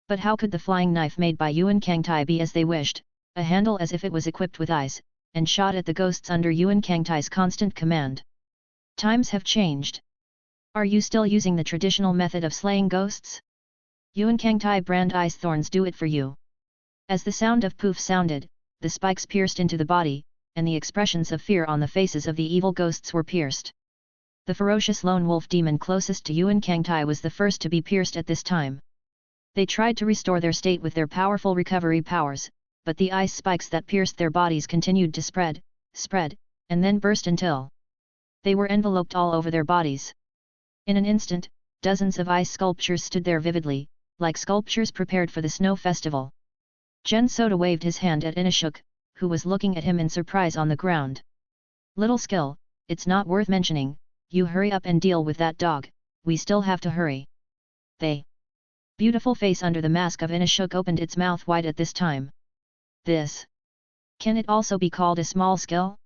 But how could the flying knife made by Yuan Kangtai be as they wished, a handle as if it was equipped with eyes, and shot at the ghosts under Yuan Kangtai's constant command? Times have changed. Are you still using the traditional method of slaying ghosts? Yuan Kangtai brand ice thorns do it for you. As the sound of poof sounded, the spikes pierced into the body, and the expressions of fear on the faces of the evil ghosts were pierced. The ferocious lone wolf demon closest to Yuan Kangtai was the first to be pierced at this time. They tried to restore their state with their powerful recovery powers, but the ice spikes that pierced their bodies continued to spread, and then burst until they were enveloped all over their bodies. In an instant, dozens of ice sculptures stood there vividly, like sculptures prepared for the snow festival. Gen Souta waved his hand at Inashuk, who was looking at him in surprise on the ground. "Little skill, it's not worth mentioning, you hurry up and deal with that dog, we still have to hurry." They Beautiful face under the mask of Inashuk opened its mouth wide at this time. This. Can it also be called a small skill?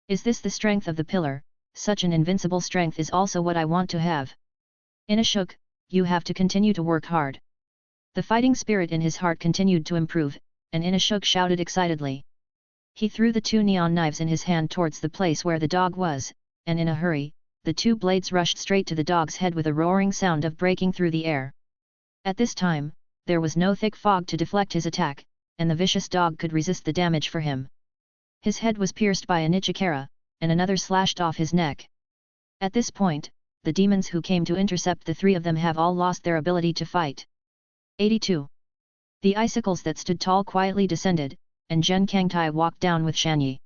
Is this the strength of the pillar? Such an invincible strength is also what I want to have. Inashuk, you have to continue to work hard. The fighting spirit in his heart continued to improve, and Inashuk shouted excitedly. He threw the 2 neon knives in his hand towards the place where the dog was, and in a hurry, the 2 blades rushed straight to the dog's head with a roaring sound of breaking through the air. At this time, there was no thick fog to deflect his attack, and the vicious dog could resist the damage for him. His head was pierced by a Nichikara, and another slashed off his neck. At this point, the demons who came to intercept the 3 of them have all lost their ability to fight. 82. The icicles that stood tall quietly descended, and Gen Kangtai walked down with Shanyi.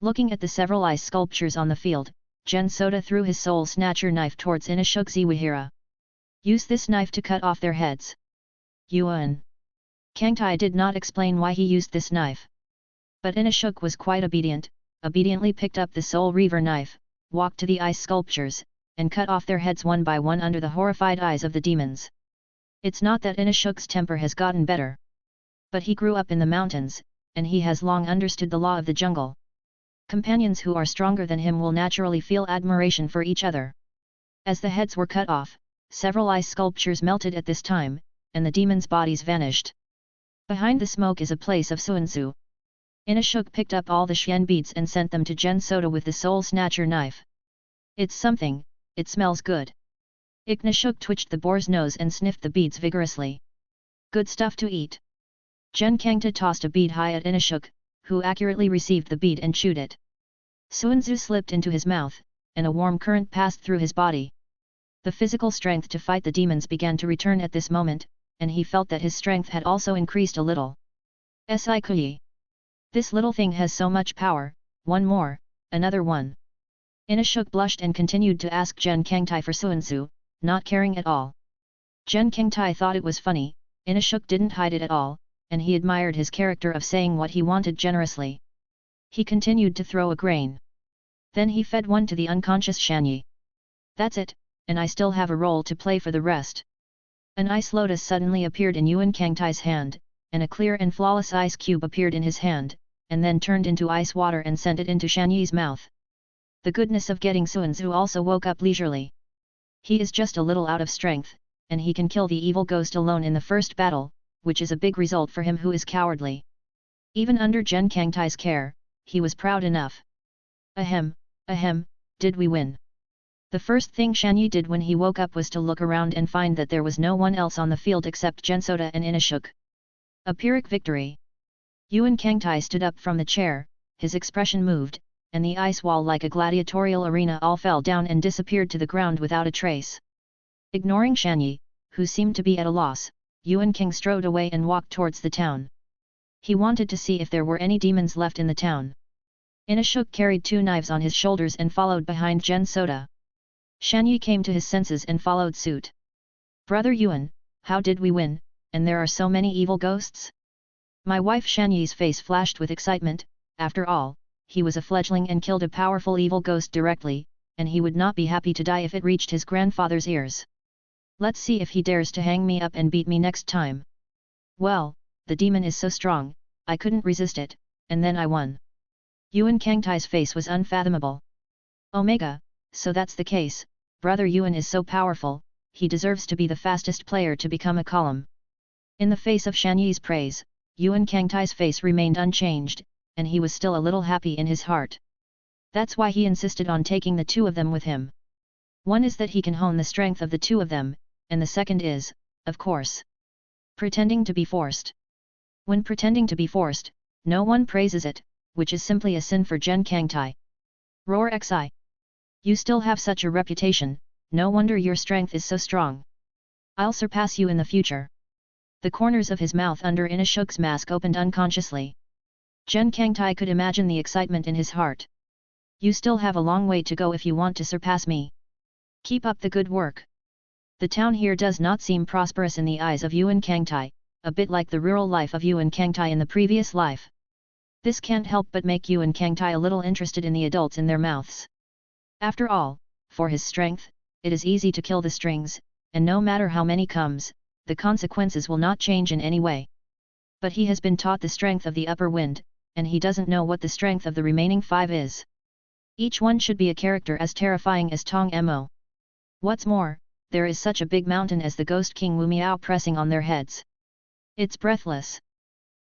Looking at the several ice sculptures on the field, Gen Souta threw his soul snatcher knife towards Inashuk Ziwahira. Use this knife to cut off their heads. Yuan. Kangtai did not explain why he used this knife. But Inashuk was quite obediently picked up the soul reaver knife, walked to the ice sculptures, and cut off their heads one by one under the horrified eyes of the demons. It's not that Inashuk's temper has gotten better. But he grew up in the mountains, and he has long understood the law of the jungle. Companions who are stronger than him will naturally feel admiration for each other. As the heads were cut off, several ice sculptures melted at this time, and the demons' bodies vanished. Behind the smoke is a place of Suansu. Inashuk picked up all the Xian beads and sent them to Gen Souta with the soul snatcher knife. It's something, it smells good. Inashuk twitched the boar's nose and sniffed the beads vigorously. Good stuff to eat. Gen Kangta tossed a bead high at Inashuk, who accurately received the bead and chewed it. Suansu slipped into his mouth, and a warm current passed through his body. The physical strength to fight the demons began to return at this moment, and he felt that his strength had also increased a little. Si Kuyi. This little thing has so much power, one more, another one. Inashuk blushed and continued to ask Gen Kangtai for Suansu, not caring at all. Gen Kangtai thought it was funny, Inashuk didn't hide it at all, and he admired his character of saying what he wanted generously. He continued to throw a grain. Then he fed one to the unconscious Shanyi. That's it, and I still have a role to play for the rest. An ice lotus suddenly appeared in Yuan Kangtai's hand, and a clear and flawless ice cube appeared in his hand, and then turned into ice water and sent it into Shanyi's mouth. The goodness of getting Suansu also woke up leisurely. He is just a little out of strength, and he can kill the evil ghost alone in the first battle, which is a big result for him who is cowardly. Even under Gen Kangtai's care, he was proud enough. Ahem, did we win? The first thing Shanyi did when he woke up was to look around and find that there was no one else on the field except Gen Souta and Inashuk. A Pyrrhic victory. Yuan Kangtai stood up from the chair, his expression moved, and the ice wall like a gladiatorial arena all fell down and disappeared to the ground without a trace. Ignoring Shanyi, who seemed to be at a loss, Yuan King strode away and walked towards the town. He wanted to see if there were any demons left in the town. Inashuk carried 2 knives on his shoulders and followed behind Gen Souta. Shanyi came to his senses and followed suit. Brother Yuan, how did we win, and there are so many evil ghosts? My wife Shanyi's face flashed with excitement. After all, he was a fledgling and killed a powerful evil ghost directly, and he would not be happy to die if it reached his grandfather's ears. Let's see if he dares to hang me up and beat me next time. Well, the demon is so strong, I couldn't resist it, and then I won. Yuan Kangtai's face was unfathomable. Omega, so that's the case, brother Yuan is so powerful, he deserves to be the fastest player to become a column. In the face of Shanyi's praise, Yuan Kangtai's face remained unchanged, and he was still a little happy in his heart. That's why he insisted on taking the 2 of them with him. One is that he can hone the strength of the 2 of them, and the second is, of course, pretending to be forced. When pretending to be forced, no one praises it, which is simply a sin for Gen Kangtai. Roar Xi. You still have such a reputation, no wonder your strength is so strong. I'll surpass you in the future. The corners of his mouth under Inashuk's mask opened unconsciously. Gen Kangtai could imagine the excitement in his heart. You still have a long way to go if you want to surpass me. Keep up the good work. The town here does not seem prosperous in the eyes of Yuan Kangtai, a bit like the rural life of Yuan Kangtai in the previous life. This can't help but make Yuan Kangtai a little interested in the adults in their mouths. After all, for his strength, it is easy to kill the strings, and no matter how many comes, the consequences will not change in any way. But he has been taught the strength of the upper wind, and he doesn't know what the strength of the remaining 5 is. Each one should be a character as terrifying as Tong Mo. What's more, there is such a big mountain as the Ghost King Wu Miao pressing on their heads. It's breathless.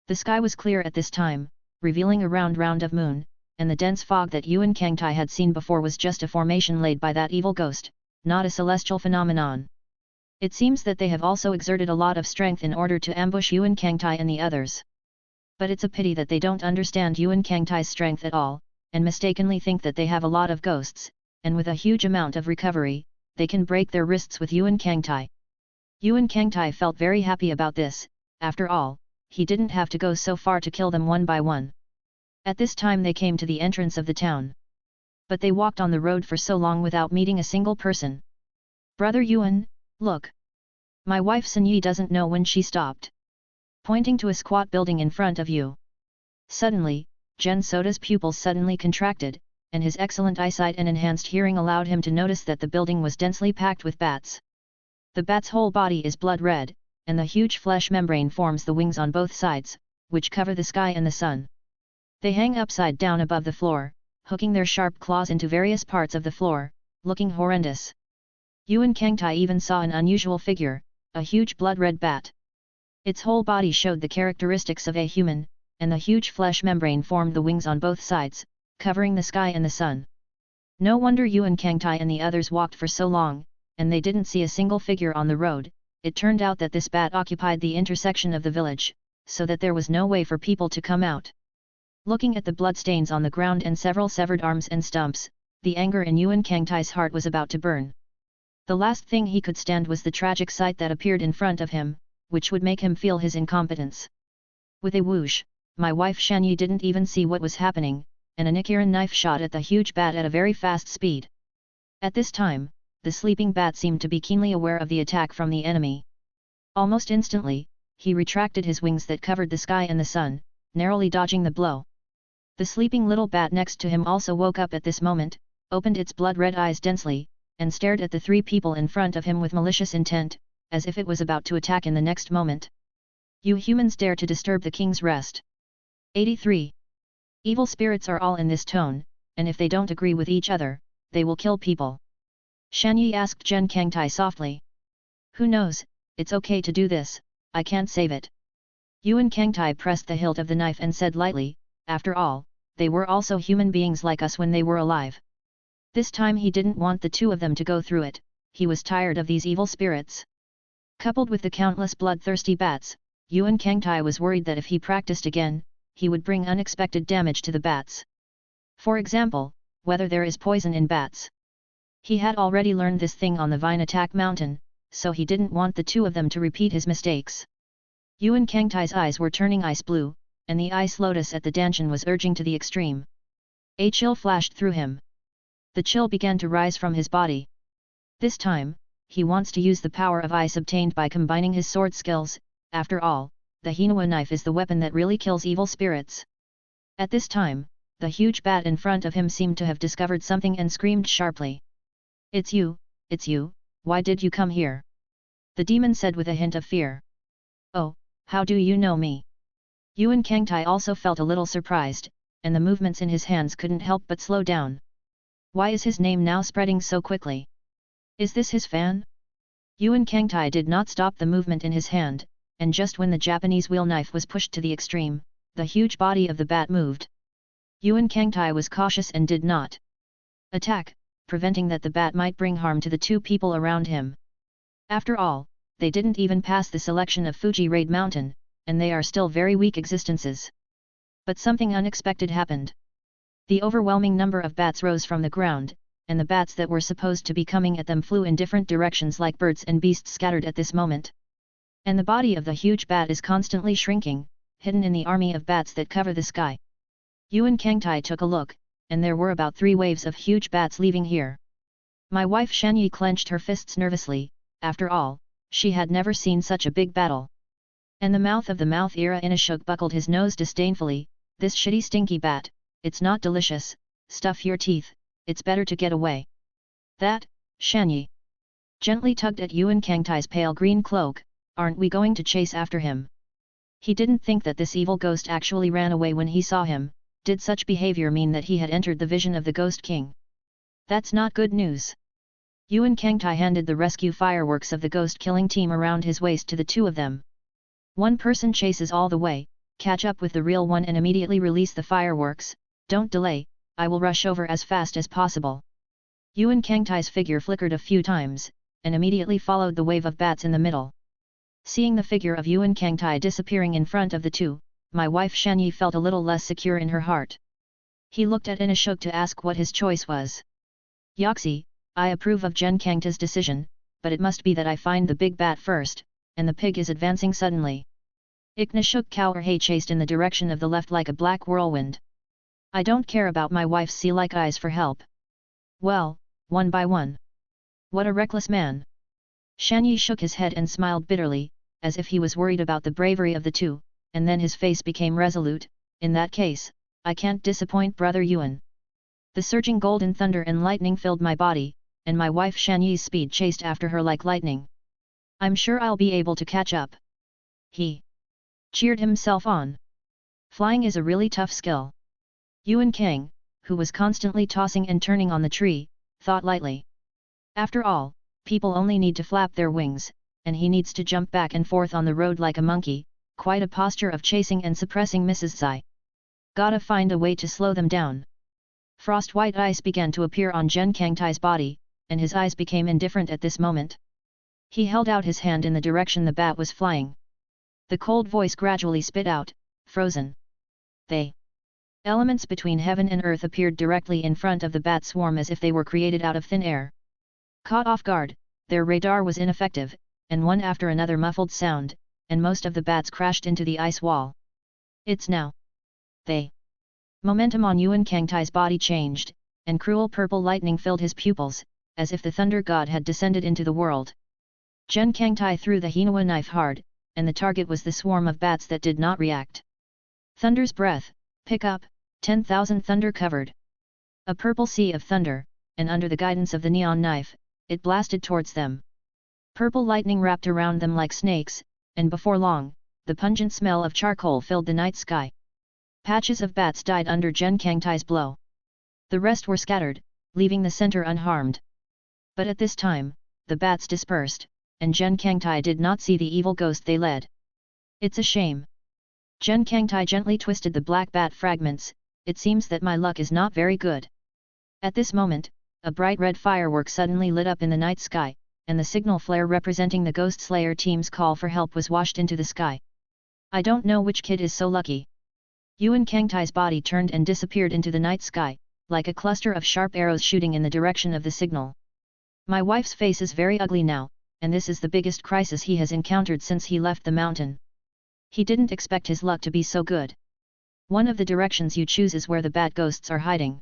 The sky was clear at this time, revealing a round of moon, and the dense fog that Yuan Kangtai had seen before was just a formation laid by that evil ghost, not a celestial phenomenon. It seems that they have also exerted a lot of strength in order to ambush Yuan Kangtai and the others. But it's a pity that they don't understand Yuan Kangtai's strength at all, and mistakenly think that they have a lot of ghosts, and with a huge amount of recovery, they can break their wrists with Yuan Kangtai. Yuan Kangtai felt very happy about this. After all, he didn't have to go so far to kill them one by one. At this time they came to the entrance of the town. But they walked on the road for so long without meeting a single person. "Brother Yuan, look! My wife Sunyi doesn't know when she stopped." Pointing to a squat building in front of you. Suddenly, Gen Soda's pupils suddenly contracted, and his excellent eyesight and enhanced hearing allowed him to notice that the building was densely packed with bats. The bat's whole body is blood red, and the huge flesh membrane forms the wings on both sides, which cover the sky and the sun. They hang upside down above the floor, hooking their sharp claws into various parts of the floor, looking horrendous. Yuan Kangtai even saw an unusual figure, a huge blood-red bat. Its whole body showed the characteristics of a human, and the huge flesh membrane formed the wings on both sides, covering the sky and the sun. No wonder Yuan Kangtai and the others walked for so long, and they didn't see a single figure on the road. It turned out that this bat occupied the intersection of the village, so that there was no way for people to come out. Looking at the bloodstains on the ground and several severed arms and stumps, the anger in Yuan Kangtai's heart was about to burn. The last thing he could stand was the tragic sight that appeared in front of him, which would make him feel his incompetence. With a whoosh, my wife Shanyi didn't even see what was happening, and a Nichiren knife shot at the huge bat at a very fast speed. At this time, the sleeping bat seemed to be keenly aware of the attack from the enemy. Almost instantly, he retracted his wings that covered the sky and the sun, narrowly dodging the blow. The sleeping little bat next to him also woke up at this moment, opened its blood-red eyes densely, and stared at the 3 people in front of him with malicious intent, as if it was about to attack in the next moment. "You humans dare to disturb the king's rest." 83. Evil spirits are all in this tone, and if they don't agree with each other, they will kill people. Shanyi asked Gen Kangtai softly. "Who knows, it's okay to do this, I can't save it." Yuan Kangtai pressed the hilt of the knife and said lightly, "After all, they were also human beings like us when they were alive." This time he didn't want the 2 of them to go through it, he was tired of these evil spirits. Coupled with the countless bloodthirsty bats, Yuan Kangtai was worried that if he practiced again, he would bring unexpected damage to the bats. For example, whether there is poison in bats. He had already learned this thing on the Vine Attack Mountain, so he didn't want the 2 of them to repeat his mistakes. Yuan Kangtai's eyes were turning ice blue, and the ice lotus at the Danshan was urging to the extreme. A chill flashed through him. The chill began to rise from his body. This time, he wants to use the power of ice obtained by combining his sword skills. After all, the Hinawa knife is the weapon that really kills evil spirits. At this time, the huge bat in front of him seemed to have discovered something and screamed sharply. It's you, why did you come here?" the demon said with a hint of fear. "Oh, how do you know me?" Yuan Kangtai also felt a little surprised, and the movements in his hands couldn't help but slow down. Why is his name now spreading so quickly? Is this his fan? Yuan Kangtai did not stop the movement in his hand, and just when the Japanese wheel knife was pushed to the extreme, the huge body of the bat moved. Yuan Kangtai was cautious and did not attack, preventing that the bat might bring harm to the 2 people around him. After all, they didn't even pass the selection of Fuji Raid Mountain, and they are still very weak existences. But something unexpected happened. The overwhelming number of bats rose from the ground, and the bats that were supposed to be coming at them flew in different directions like birds and beasts scattered at this moment. And the body of the huge bat is constantly shrinking, hidden in the army of bats that cover the sky. Yuan Kangtai took a look, and there were about 3 waves of huge bats leaving here. My wife Shanyi clenched her fists nervously. After all, she had never seen such a big battle. And the mouth of the mouth era Inashuk buckled his nose disdainfully. "This shitty stinky bat, it's not delicious, stuff your teeth, it's better to get away." "That," Shanyi gently tugged at Yuan Kangtai's pale green cloak, Aren't we going to chase after him? He didn't think that this evil ghost actually ran away when he saw him. Did such behavior mean that he had entered the vision of the Ghost King? That's not good news. Yuan Kangtai handed the rescue fireworks of the ghost-killing team around his waist to the two of them. One person chases all the way, catch up with the real one and immediately release the fireworks. Don't delay, I will rush over as fast as possible. Yuan Kangtai's figure flickered a few times, and immediately followed the wave of bats in the middle. Seeing the figure of Yuan Kangtai disappearing in front of the two, my wife Shanyi felt a little less secure in her heart. He looked at Inashuk to ask what his choice was. Yoxi, I approve of Gen Kangta's decision, but it must be that I find the big bat first, and the pig is advancing suddenly. Iknashuk Kaurhei chased in the direction of the left like a black whirlwind. I don't care about my wife's sea-like eyes for help. Well, one by one. What a reckless man. Shanyi shook his head and smiled bitterly, as if he was worried about the bravery of the two, and then his face became resolute. In that case, I can't disappoint brother Yuan. The surging golden thunder and lightning filled my body, and my wife Shanyi's speed chased after her like lightning. I'm sure I'll be able to catch up. He cheered himself on. Flying is a really tough skill. Yuan Kang, who was constantly tossing and turning on the tree, thought lightly. After all, people only need to flap their wings, and he needs to jump back and forth on the road like a monkey, quite a posture of chasing and suppressing Mrs. Zai. Gotta find a way to slow them down. Frost-white ice began to appear on Gen Kangtai's body, and his eyes became indifferent at this moment. He held out his hand in the direction the bat was flying. The cold voice gradually spit out, frozen. They elements between heaven and earth appeared directly in front of the bat swarm as if they were created out of thin air. Caught off guard, their radar was ineffective, and one after another muffled sound, and most of the bats crashed into the ice wall. It's now. They. Momentum on Yuan Kangtai's body changed, and cruel purple lightning filled his pupils, as if the thunder god had descended into the world. Gen Kangtai threw the Hinua knife hard, and the target was the swarm of bats that did not react. Thunder's breath, pick up, 10,000 thunder covered. A purple sea of thunder, and under the guidance of the neon knife, it blasted towards them. Purple lightning wrapped around them like snakes, and before long, the pungent smell of charcoal filled the night sky. Patches of bats died under Gen Kangtai's blow. The rest were scattered, leaving the center unharmed. But at this time, the bats dispersed, and Gen Kangtai did not see the evil ghost they led. It's a shame. Gen Kangtai gently twisted the black bat fragments. It seems that my luck is not very good. At this moment, a bright red firework suddenly lit up in the night sky, and the signal flare representing the Ghost Slayer team's call for help was washed into the sky. I don't know which kid is so lucky. Yuan Kangtai's body turned and disappeared into the night sky, like a cluster of sharp arrows shooting in the direction of the signal. My wife's face is very ugly now, and this is the biggest crisis he has encountered since he left the mountain. He didn't expect his luck to be so good. One of the directions you choose is where the bat ghosts are hiding.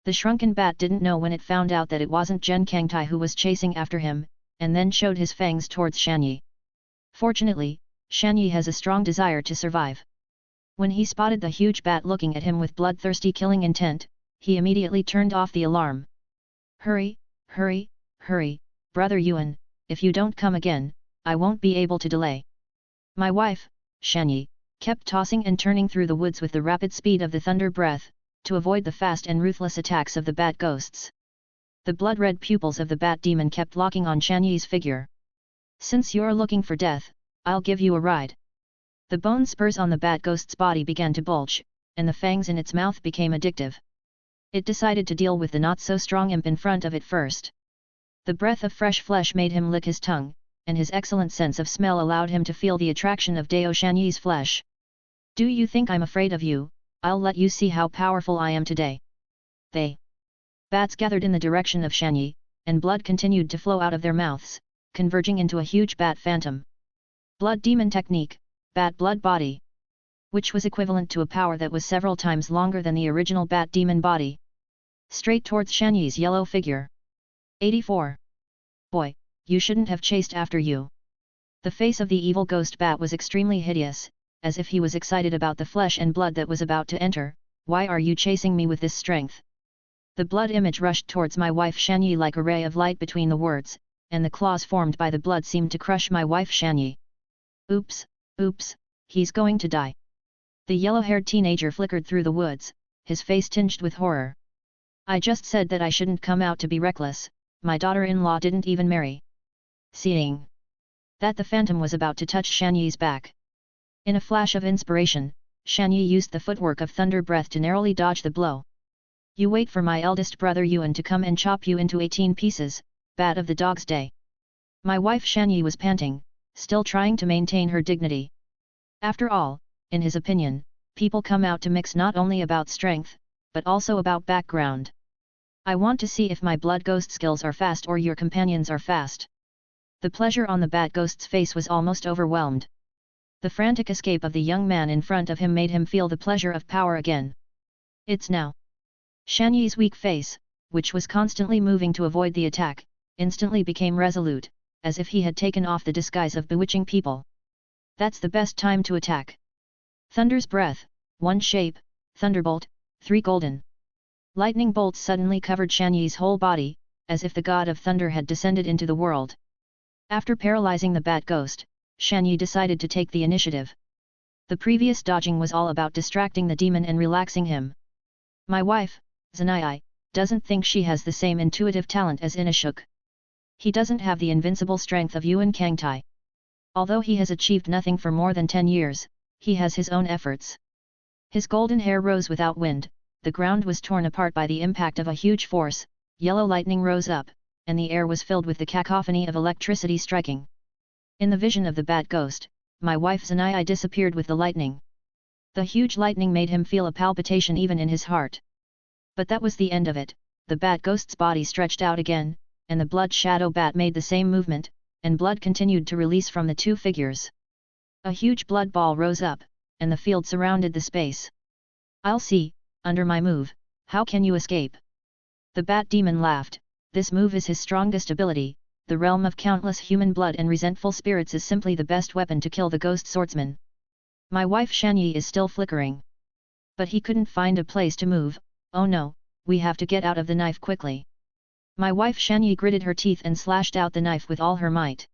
The shrunken bat didn't know when it found out that it wasn't Gen Kangtai who was chasing after him, and then showed his fangs towards Shanyi. Fortunately, Shanyi has a strong desire to survive. When he spotted the huge bat looking at him with bloodthirsty killing intent, he immediately turned off the alarm. Hurry, hurry, hurry, brother Yuan, if you don't come again, I won't be able to delay. My wife, Shanyi, kept tossing and turning through the woods with the rapid speed of the thunder breath, to avoid the fast and ruthless attacks of the bat ghosts. The blood-red pupils of the bat demon kept locking on Shanyi's figure. Since you're looking for death, I'll give you a ride. The bone spurs on the bat ghost's body began to bulge, and the fangs in its mouth became addictive. It decided to deal with the not-so-strong imp in front of it first. The breath of fresh flesh made him lick his tongue, and his excellent sense of smell allowed him to feel the attraction of Dao Shanyi's flesh. Do you think I'm afraid of you? I'll let you see how powerful I am today. They. Bats gathered in the direction of Shanyi, and blood continued to flow out of their mouths, converging into a huge bat phantom. Blood demon technique, bat blood body. Which was equivalent to a power that was several times longer than the original bat demon body. Straight towards Shanyi's yellow figure. 84. Boy, you shouldn't have chased after you. The face of the evil ghost bat was extremely hideous, as if he was excited about the flesh and blood that was about to enter. Why are you chasing me with this strength? The blood image rushed towards my wife Shanyi like a ray of light between the words, and the claws formed by the blood seemed to crush my wife Shanyi. Oops, oops, he's going to die. The yellow-haired teenager flickered through the woods, his face tinged with horror. I just said that I shouldn't come out to be reckless, my daughter-in-law didn't even marry. Seeing that the phantom was about to touch Shan Yi's back. In a flash of inspiration, Shan Yi used the footwork of thunder breath to narrowly dodge the blow. You wait for my eldest brother Yuan to come and chop you into 18 pieces, bat of the dog's day. My wife Shan Yi was panting, still trying to maintain her dignity. After all, in his opinion, people come out to mix not only about strength, but also about background. I want to see if my blood ghost skills are fast or your companions are fast. The pleasure on the bat ghost's face was almost overwhelmed. The frantic escape of the young man in front of him made him feel the pleasure of power again. It's now. Shan Yi's weak face, which was constantly moving to avoid the attack, instantly became resolute, as if he had taken off the disguise of bewitching people. That's the best time to attack. Thunder's breath, 1 shape, thunderbolt, 3 golden. Lightning bolts suddenly covered Shan Yi's whole body, as if the god of thunder had descended into the world. After paralyzing the bat ghost, Shan Yi decided to take the initiative. The previous dodging was all about distracting the demon and relaxing him. My wife, Zanai, doesn't think she has the same intuitive talent as Inashuk. He doesn't have the invincible strength of Yuan Kangtai. Although he has achieved nothing for more than 10 years, he has his own efforts. His golden hair rose without wind, the ground was torn apart by the impact of a huge force, yellow lightning rose up, and the air was filled with the cacophony of electricity striking. In the vision of the bat ghost, my wife Zanai disappeared with the lightning. The huge lightning made him feel a palpitation even in his heart. But that was the end of it, the bat ghost's body stretched out again, and the blood shadow bat made the same movement, and blood continued to release from the two figures. A huge blood ball rose up, and the field surrounded the space. I'll see, under my move, how can you escape? The bat demon laughed, this move is his strongest ability. The realm of countless human blood and resentful spirits is simply the best weapon to kill the ghost swordsman. My wife Shan Yi is still flickering. But he couldn't find a place to move. Oh no, we have to get out of the knife quickly. My wife Shan Yi gritted her teeth and slashed out the knife with all her might.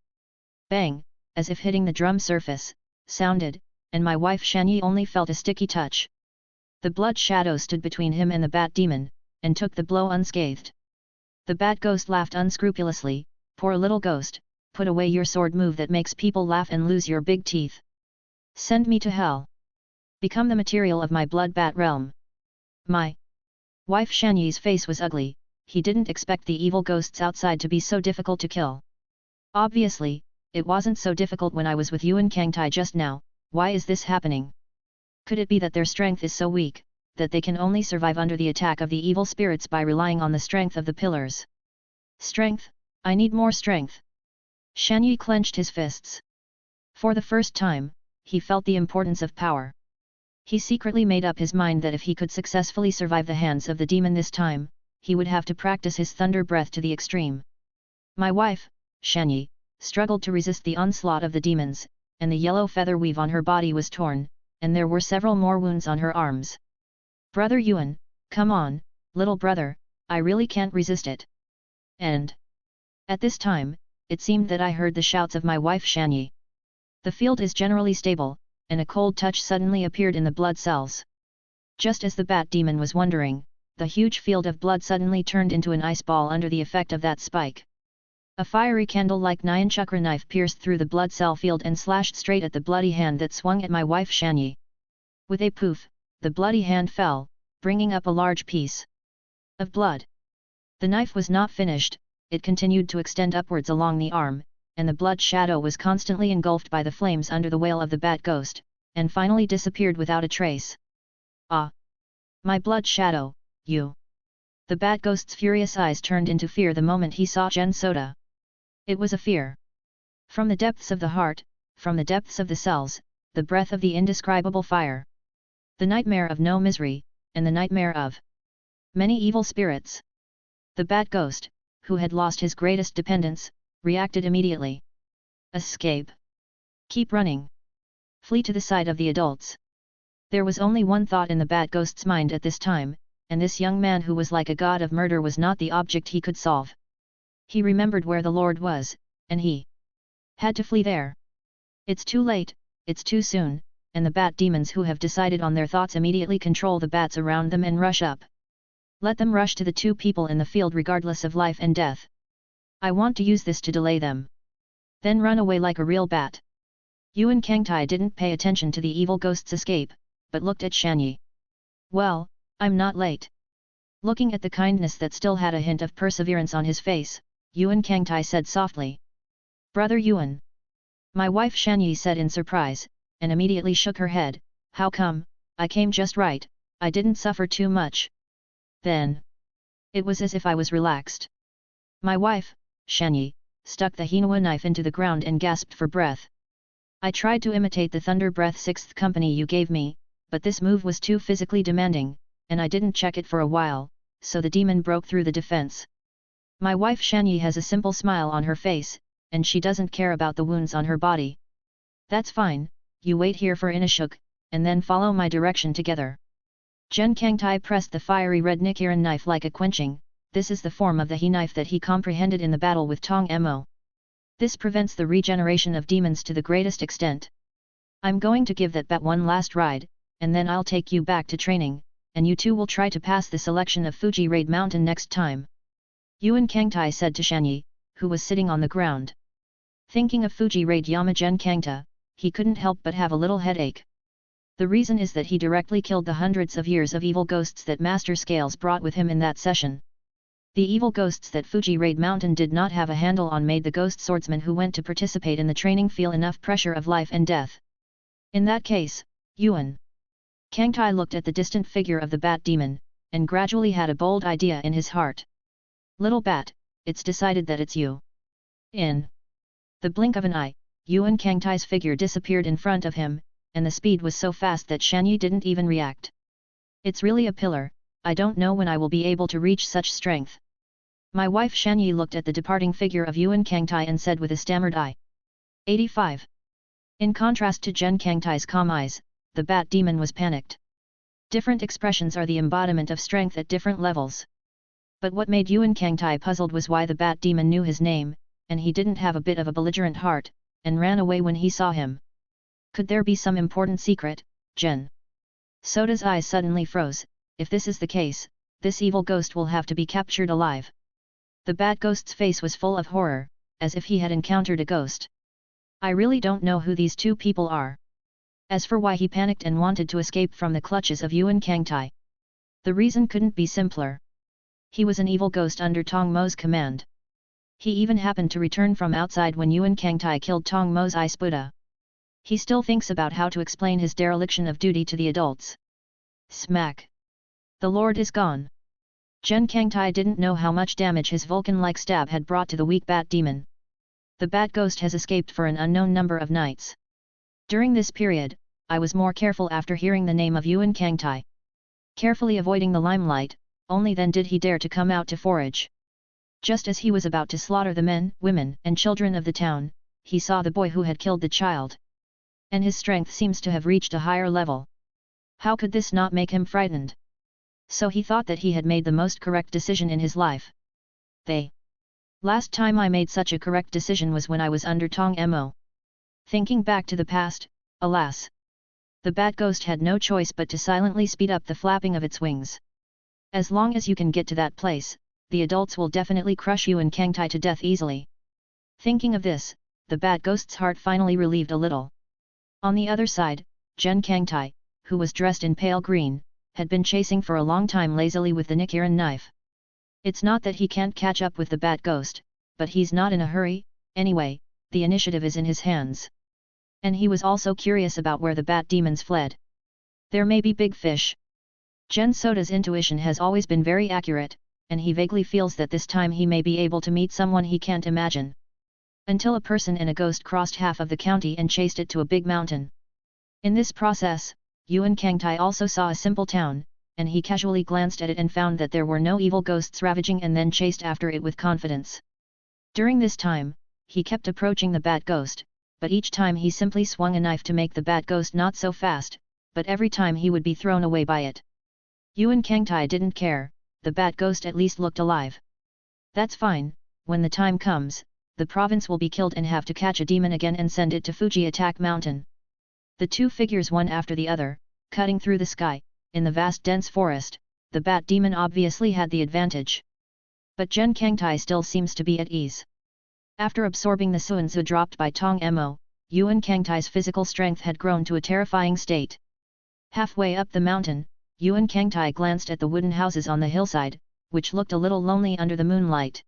Bang, as if hitting the drum surface, sounded, and my wife Shan Yi only felt a sticky touch. The blood shadow stood between him and the bat demon, and took the blow unscathed. The bat ghost laughed unscrupulously. Poor little ghost, put away your sword move that makes people laugh and lose your big teeth. Send me to hell. Become the material of my blood bat realm. My wife Shan Yi's face was ugly, he didn't expect the evil ghosts outside to be so difficult to kill. Obviously, it wasn't so difficult when I was with Yuan Kangtai just now. Why is this happening? Could it be that their strength is so weak, that they can only survive under the attack of the evil spirits by relying on the strength of the pillars? Strength? I need more strength. Shan Yi clenched his fists. For the first time, he felt the importance of power. He secretly made up his mind that if he could successfully survive the hands of the demon this time, he would have to practice his thunder breath to the extreme. My wife, Shan Yi, struggled to resist the onslaught of the demons, and the yellow feather weave on her body was torn, and there were several more wounds on her arms. Brother Yuan, come on, little brother, I really can't resist it. And at this time, it seemed that I heard the shouts of my wife Shan Yi. The field is generally stable, and a cold touch suddenly appeared in the blood cells. Just as the bat demon was wondering, the huge field of blood suddenly turned into an ice ball under the effect of that spike. A fiery candle-like Nyan chakra knife pierced through the blood cell field and slashed straight at the bloody hand that swung at my wife Shan Yi. With a poof, the bloody hand fell, bringing up a large piece of blood. The knife was not finished. It continued to extend upwards along the arm, and the blood shadow was constantly engulfed by the flames under the wail of the bat ghost, and finally disappeared without a trace. Ah! My blood shadow, you! The bat ghost's furious eyes turned into fear the moment he saw Gen Soda. It was a fear. From the depths of the heart, from the depths of the cells, the breath of the indescribable fire. The nightmare of no misery, and the nightmare of many evil spirits. The bat ghost, who had lost his greatest dependence, reacted immediately. Escape. Keep running. Flee to the side of the adults. There was only one thought in the bat ghost's mind at this time, and this young man who was like a god of murder was not the object he could solve. He remembered where the Lord was, and he had to flee there. It's too late, it's too soon, and the bat demons who have decided on their thoughts immediately control the bats around them and rush up. Let them rush to the two people in the field regardless of life and death. I want to use this to delay them. Then run away like a real bat. Yuan Kangtai didn't pay attention to the evil ghost's escape, but looked at Shanyi. Well, I'm not late. Looking at the kindness that still had a hint of perseverance on his face, Yuan Kangtai said softly. Brother Yuan. My wife Shanyi said in surprise, and immediately shook her head. How come? I came just right, I didn't suffer too much. Then. It was as if I was relaxed. My wife, Shanyi, stuck the Hinua knife into the ground and gasped for breath. I tried to imitate the Thunder Breath 6th company you gave me, but this move was too physically demanding, and I didn't check it for a while, so the demon broke through the defense. My wife Shanyi has a simple smile on her face, and she doesn't care about the wounds on her body. That's fine, you wait here for Inashuk, and then follow my direction together. Jen Kangtai pressed the fiery red Nichiren knife like a quenching. This is the form of the he knife that he comprehended in the battle with Tong Mo. This prevents the regeneration of demons to the greatest extent. I'm going to give that bat one last ride, and then I'll take you back to training, and you two will try to pass the selection of Fuji Raid Mountain next time. Yuan Kangtai said to Shanyi, who was sitting on the ground. Thinking of Fuji Raid Yama Jen Kangta, he couldn't help but have a little headache. The reason is that he directly killed the hundreds of years of evil ghosts that Master Scales brought with him in that session. The evil ghosts that Fuji Raid Mountain did not have a handle on made the ghost swordsman who went to participate in the training feel enough pressure of life and death. In that case, Yuan Kangtai looked at the distant figure of the bat demon, and gradually had a bold idea in his heart. Little bat, it's decided that it's you. In the blink of an eye, Yuan Kangtai's figure disappeared in front of him, and the speed was so fast that Shanyi didn't even react. It's really a pillar, I don't know when I will be able to reach such strength. My wife Shanyi looked at the departing figure of Yuan Kangtai and said with a stammered eye. 85. In contrast to Jen Kangtai's calm eyes, the bat demon was panicked. Different expressions are the embodiment of strength at different levels. But what made Yuan Kangtai puzzled was why the bat demon knew his name, and he didn't have a bit of a belligerent heart, and ran away when he saw him. Could there be some important secret, Jen? Soda's eyes suddenly froze. If this is the case, this evil ghost will have to be captured alive. The bat ghost's face was full of horror, as if he had encountered a ghost. I really don't know who these two people are. As for why he panicked and wanted to escape from the clutches of Yuan Kangtai, the reason couldn't be simpler. He was an evil ghost under Tong Mo's command. He even happened to return from outside when Yuan Kangtai killed Tong Mo's ice Buddha. He still thinks about how to explain his dereliction of duty to the adults. Smack! The Lord is gone. Jen Kangtai didn't know how much damage his Vulcan-like stab had brought to the weak bat demon. The bat ghost has escaped for an unknown number of nights. During this period, I was more careful after hearing the name of Yuan Kangtai. Carefully avoiding the limelight, only then did he dare to come out to forage. Just as he was about to slaughter the men, women, and children of the town, he saw the boy who had killed the child. And his strength seems to have reached a higher level. How could this not make him frightened? So he thought that he had made the most correct decision in his life. Last time I made such a correct decision was when I was under Tong Mo. Thinking back to the past, alas! The bat ghost had no choice but to silently speed up the flapping of its wings. As long as you can get to that place, the adults will definitely crush you and Kangtai to death easily. Thinking of this, the bat ghost's heart finally relieved a little. On the other side, Jen Kangtai, who was dressed in pale green, had been chasing for a long time lazily with the Nichiren knife. It's not that he can't catch up with the bat ghost, but he's not in a hurry, anyway, the initiative is in his hands. And he was also curious about where the bat demons fled. There may be big fish. Jen Soda's intuition has always been very accurate, and he vaguely feels that this time he may be able to meet someone he can't imagine. Until a person and a ghost crossed half of the county and chased it to a big mountain. In this process, Yuan Kangtai also saw a simple town, and he casually glanced at it and found that there were no evil ghosts ravaging and then chased after it with confidence. During this time, he kept approaching the bat ghost, but each time he simply swung a knife to make the bat ghost not so fast, but every time he would be thrown away by it. Yuan Kangtai didn't care, the bat ghost at least looked alive. That's fine, when the time comes, the province will be killed and have to catch a demon again and send it to Fuji Attack Mountain. The two figures one after the other, cutting through the sky, in the vast dense forest, the bat demon obviously had the advantage. But Gen Kangtai still seems to be at ease. After absorbing the Suanzu dropped by Tong Mo, Yuan Kangtai's physical strength had grown to a terrifying state. Halfway up the mountain, Yuan Kangtai glanced at the wooden houses on the hillside, which looked a little lonely under the moonlight.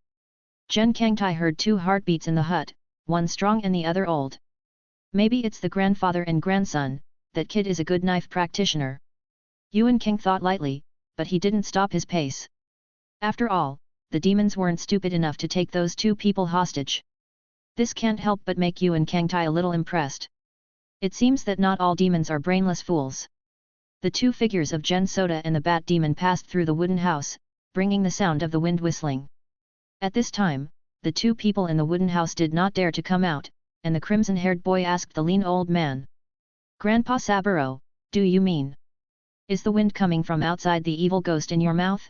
Gen Kangtai heard two heartbeats in the hut, one strong and the other old. Maybe it's the grandfather and grandson, that kid is a good knife practitioner. Yuan King thought lightly, but he didn't stop his pace. After all, the demons weren't stupid enough to take those two people hostage. This can't help but make Yuan Kangtai a little impressed. It seems that not all demons are brainless fools. The two figures of Gen Souta and the bat demon passed through the wooden house, bringing the sound of the wind whistling. At this time, the two people in the wooden house did not dare to come out, and the crimson-haired boy asked the lean old man. "Grandpa Saburo, do you mean? Is the wind coming from outside the evil ghost in your mouth?"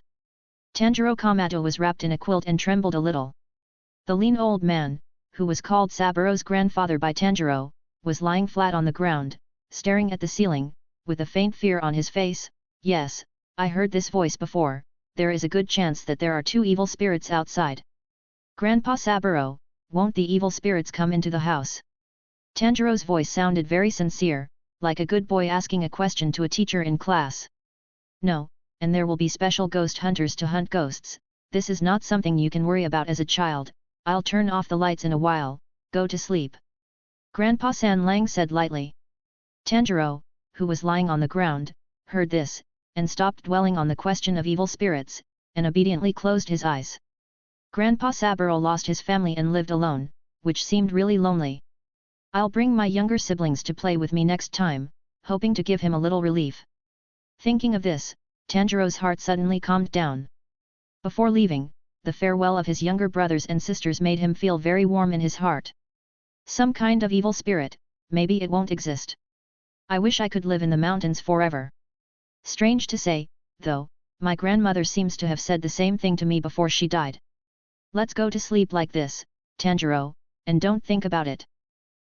Tanjiro Kamato was wrapped in a quilt and trembled a little. The lean old man, who was called Saburo's grandfather by Tanjiro, was lying flat on the ground, staring at the ceiling, with a faint fear on his face. "Yes, I heard this voice before, there is a good chance that there are two evil spirits outside." "Grandpa Saburo, won't the evil spirits come into the house?" Tanjiro's voice sounded very sincere, like a good boy asking a question to a teacher in class. "No, and there will be special ghost hunters to hunt ghosts, this is not something you can worry about as a child, I'll turn off the lights in a while, go to sleep." Grandpa San Lang said lightly. Tanjiro, who was lying on the ground, heard this, and stopped dwelling on the question of evil spirits, and obediently closed his eyes. Grandpa Saburo lost his family and lived alone, which seemed really lonely. "I'll bring my younger siblings to play with me next time," hoping to give him a little relief. Thinking of this, Tanjiro's heart suddenly calmed down. Before leaving, the farewell of his younger brothers and sisters made him feel very warm in his heart. Some kind of evil spirit, maybe it won't exist. I wish I could live in the mountains forever. Strange to say, though, my grandmother seems to have said the same thing to me before she died. Let's go to sleep like this, Tanjiro, and don't think about it.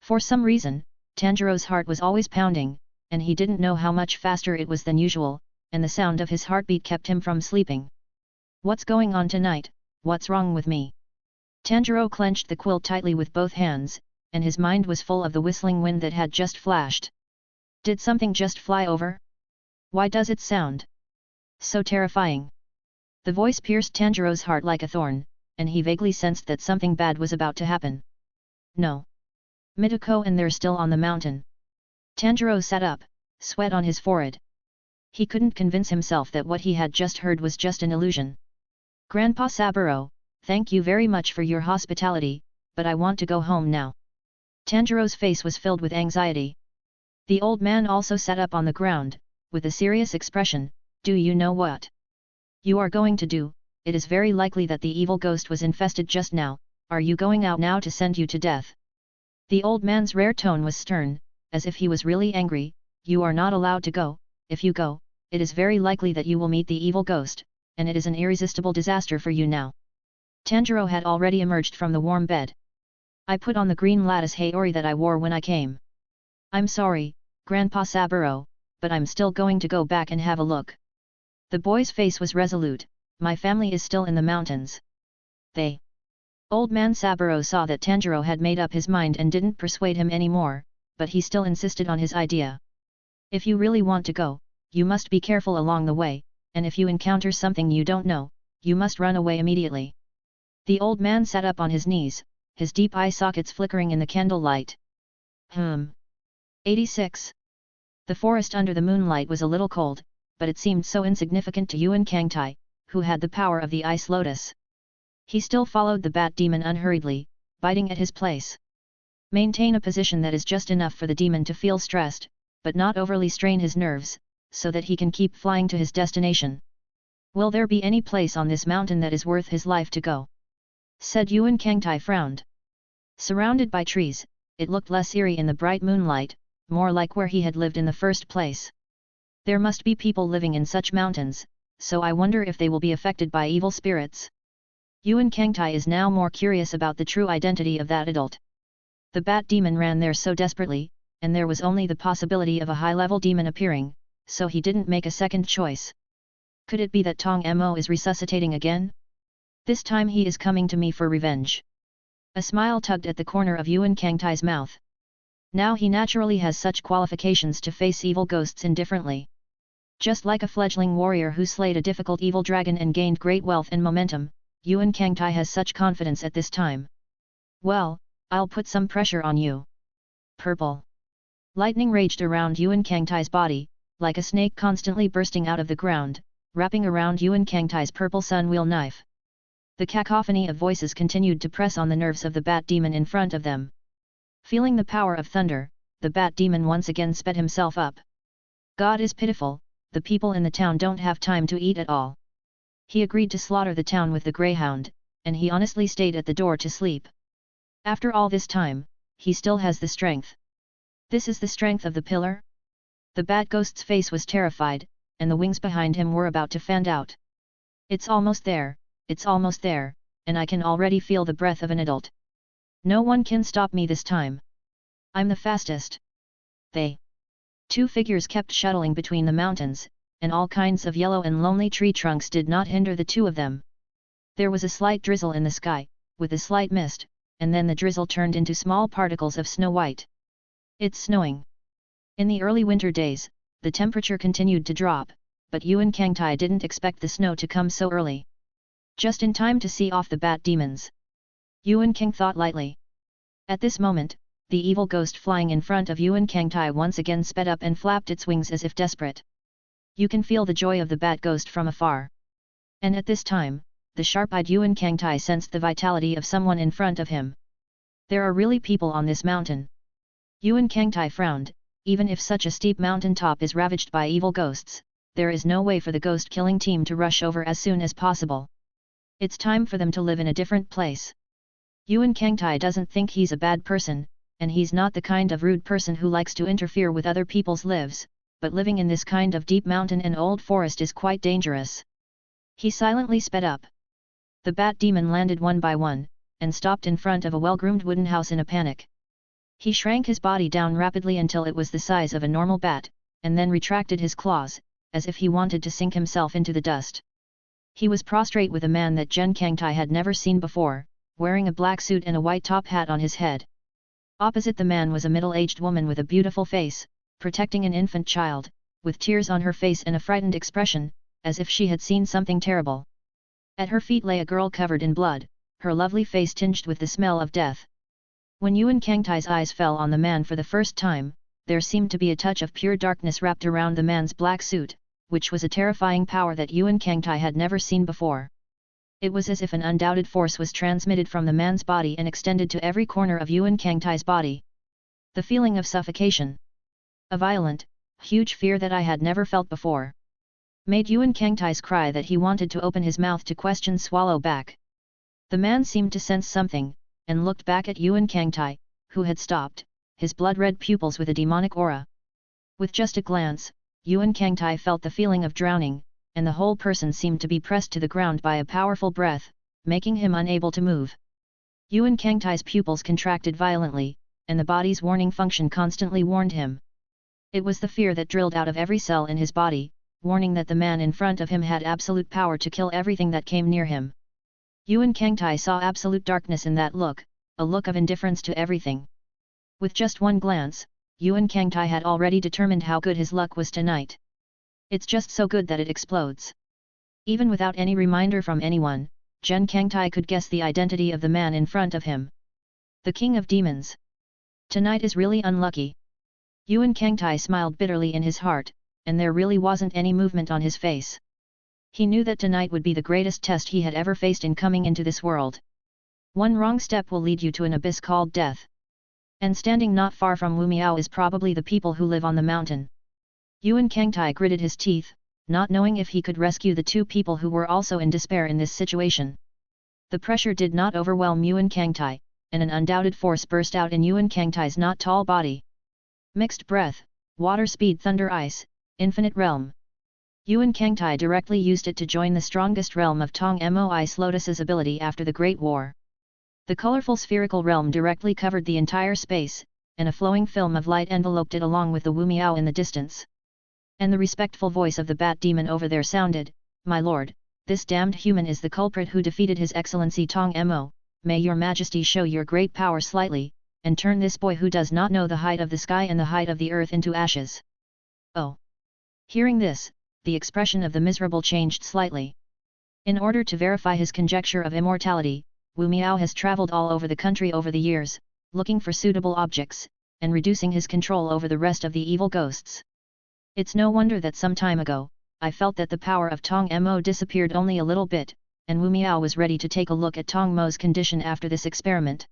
For some reason, Tanjiro's heart was always pounding, and he didn't know how much faster it was than usual, and the sound of his heartbeat kept him from sleeping. What's going on tonight, what's wrong with me? Tanjiro clenched the quilt tightly with both hands, and his mind was full of the whistling wind that had just flashed. Did something just fly over? Why does it sound so terrifying? The voice pierced Tanjiro's heart like a thorn, and he vaguely sensed that something bad was about to happen. No. Mitoko and they're still on the mountain. Tanjiro sat up, sweat on his forehead. He couldn't convince himself that what he had just heard was just an illusion. "Grandpa Saburo, thank you very much for your hospitality, but I want to go home now." Tanjiro's face was filled with anxiety. The old man also sat up on the ground, with a serious expression. "Do you know what you are going to do? It is very likely that the evil ghost was infested just now. Are you going out now to send you to death?" The old man's rare tone was stern, as if he was really angry. "You are not allowed to go. If you go, it is very likely that you will meet the evil ghost, and it is an irresistible disaster for you now." Tanjiro had already emerged from the warm bed. "I put on the green lattice haori that I wore when I came. I'm sorry, Grandpa Saburo, but I'm still going to go back and have a look." The boy's face was resolute. "My family is still in the mountains. They..." Old man Saburo saw that Tanjiro had made up his mind and didn't persuade him anymore, but he still insisted on his idea. "If you really want to go, you must be careful along the way, and if you encounter something you don't know, you must run away immediately." The old man sat up on his knees, his deep eye sockets flickering in the candlelight. 86. The forest under the moonlight was a little cold, but it seemed so insignificant to Yuan Kangtai, who had the power of the ice lotus. He still followed the bat demon unhurriedly, biding at his place. Maintain a position that is just enough for the demon to feel stressed, but not overly strain his nerves, so that he can keep flying to his destination. "Will there be any place on this mountain that is worth his life to go?" said Yuan Kangtai frowned. Surrounded by trees, it looked less eerie in the bright moonlight, more like where he had lived in the first place. "There must be people living in such mountains, so I wonder if they will be affected by evil spirits." Yuan Kangtai is now more curious about the true identity of that adult. The bat demon ran there so desperately, and there was only the possibility of a high-level demon appearing, so he didn't make a second choice. Could it be that Tong Mo is resuscitating again? This time he is coming to me for revenge. A smile tugged at the corner of Yuan Kangtai's mouth. Now he naturally has such qualifications to face evil ghosts indifferently. Just like a fledgling warrior who slayed a difficult evil dragon and gained great wealth and momentum, Yuan Kangtai has such confidence at this time. Well, I'll put some pressure on you. Purple. Lightning raged around Yuan Kangtai's body, like a snake constantly bursting out of the ground, wrapping around Yuan Kangtai's purple sun wheel knife. The cacophony of voices continued to press on the nerves of the bat demon in front of them. Feeling the power of thunder, the bat demon once again sped himself up. God is pitiful, the people in the town don't have time to eat at all. He agreed to slaughter the town with the greyhound, and he honestly stayed at the door to sleep. After all this time, he still has the strength. This is the strength of the pillar? The bat ghost's face was terrified, and the wings behind him were about to fan out. It's almost there, and I can already feel the breath of an adult. No one can stop me this time. I'm the fastest. Two figures kept shuttling between the mountains, and all kinds of yellow and lonely tree trunks did not hinder the two of them. There was a slight drizzle in the sky, with a slight mist, and then the drizzle turned into small particles of snow white. It's snowing. In the early winter days, the temperature continued to drop, but Yuan Kangtai didn't expect the snow to come so early. Just in time to see off the bat demons. Yuan Kang thought lightly. At this moment, the evil ghost flying in front of Yuan Kangtai once again sped up and flapped its wings as if desperate. You can feel the joy of the bat ghost from afar. And at this time, the sharp-eyed Yuan Kangtai sensed the vitality of someone in front of him. There are really people on this mountain. Yuan Kangtai frowned. Even if such a steep mountain top is ravaged by evil ghosts, there is no way for the ghost-killing team to rush over as soon as possible. It's time for them to live in a different place. Yuan Kangtai doesn't think he's a bad person, and he's not the kind of rude person who likes to interfere with other people's lives, but living in this kind of deep mountain and old forest is quite dangerous. He silently sped up. The bat demon landed one by one, and stopped in front of a well-groomed wooden house in a panic. He shrank his body down rapidly until it was the size of a normal bat, and then retracted his claws, as if he wanted to sink himself into the dust. He was prostrate with a man that Yuan Kangtai had never seen before, wearing a black suit and a white top hat on his head. Opposite the man was a middle-aged woman with a beautiful face, protecting an infant child, with tears on her face and a frightened expression, as if she had seen something terrible. At her feet lay a girl covered in blood, her lovely face tinged with the smell of death. When Yuan Kangtai's eyes fell on the man for the first time, there seemed to be a touch of pure darkness wrapped around the man's black suit, which was a terrifying power that Yuan Kangtai had never seen before. It was as if an undoubted force was transmitted from the man's body and extended to every corner of Yuan Kangtai's body. The feeling of suffocation. A violent, huge fear that I had never felt before. Made Yuan Kangtai's cry that he wanted to open his mouth to question swallow back. The man seemed to sense something, and looked back at Yuan Kangtai, who had stopped, his blood-red pupils with a demonic aura. With just a glance, Yuan Kangtai felt the feeling of drowning, and the whole person seemed to be pressed to the ground by a powerful breath, making him unable to move. Yuan Kangtai's pupils contracted violently, and the body's warning function constantly warned him. It was the fear that drilled out of every cell in his body, warning that the man in front of him had absolute power to kill everything that came near him. Yuan Kangtai saw absolute darkness in that look, a look of indifference to everything. With just one glance, Yuan Kangtai had already determined how good his luck was tonight. It's just so good that it explodes. Even without any reminder from anyone, Yuan Kangtai could guess the identity of the man in front of him. The King of Demons. Tonight is really unlucky. Yuan Kangtai smiled bitterly in his heart, and there really wasn't any movement on his face. He knew that tonight would be the greatest test he had ever faced in coming into this world. One wrong step will lead you to an abyss called death. And standing not far from Wu Miao is probably the people who live on the mountain. Yuan Kangtai gritted his teeth, not knowing if he could rescue the two people who were also in despair in this situation. The pressure did not overwhelm Yuan Kangtai, and an undoubted force burst out in Yuan Kangtai's not tall body. Mixed breath, water speed thunder ice, infinite realm. Yuan Kangtai directly used it to join the strongest realm of Tong Moi Lotus's ability after the Great War. The colorful spherical realm directly covered the entire space, and a flowing film of light enveloped it along with the Wu Miao in the distance. And the respectful voice of the bat demon over there sounded, "My lord, this damned human is the culprit who defeated His Excellency Tong Mo, may your majesty show your great power slightly, and turn this boy who does not know the height of the sky and the height of the earth into ashes." Oh! Hearing this, the expression of the miserable changed slightly. In order to verify his conjecture of immortality, Wu Miao has travelled all over the country over the years, looking for suitable objects, and reducing his control over the rest of the evil ghosts. It's no wonder that some time ago, I felt that the power of Tong Mo disappeared only a little bit, and Wu Miao was ready to take a look at Tong Mo's condition after this experiment.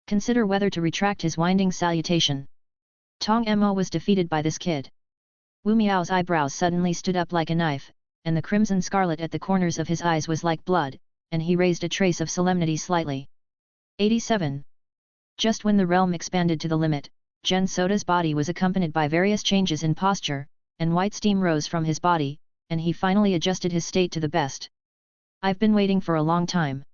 Consider whether to retract his winding salutation. Tong Mo was defeated by this kid. Wu Miao's eyebrows suddenly stood up like a knife, and the crimson scarlet at the corners of his eyes was like blood, and he raised a trace of solemnity slightly. 87. Just when the realm expanded to the limit, Gen Soda's body was accompanied by various changes in posture, and white steam rose from his body, and he finally adjusted his state to the best. "I've been waiting for a long time."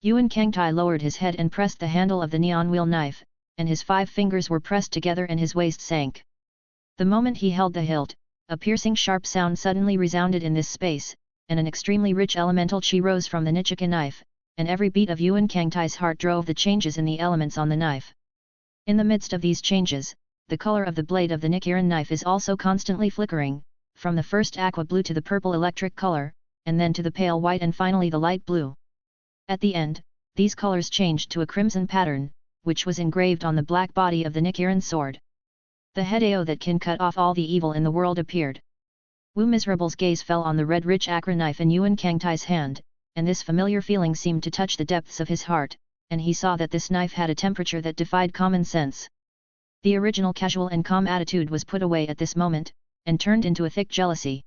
Yuan Kangtai lowered his head and pressed the handle of the neon wheel knife, and his 5 fingers were pressed together and his waist sank. The moment he held the hilt, a piercing sharp sound suddenly resounded in this space, and an extremely rich elemental chi rose from the Nichika knife, and every beat of Yuan Kangtai's heart drove the changes in the elements on the knife. In the midst of these changes, the color of the blade of the Nichiren knife is also constantly flickering, from the first aqua blue to the purple electric color, and then to the pale white and finally the light blue. At the end, these colors changed to a crimson pattern, which was engraved on the black body of the Nichiren sword. The Hideo that can cut off all the evil in the world appeared. Wu Miserable's gaze fell on the red rich Acra knife in Yuan Kangtai's hand, and this familiar feeling seemed to touch the depths of his heart, and he saw that this knife had a temperature that defied common sense. The original casual and calm attitude was put away at this moment, and turned into a thick jealousy.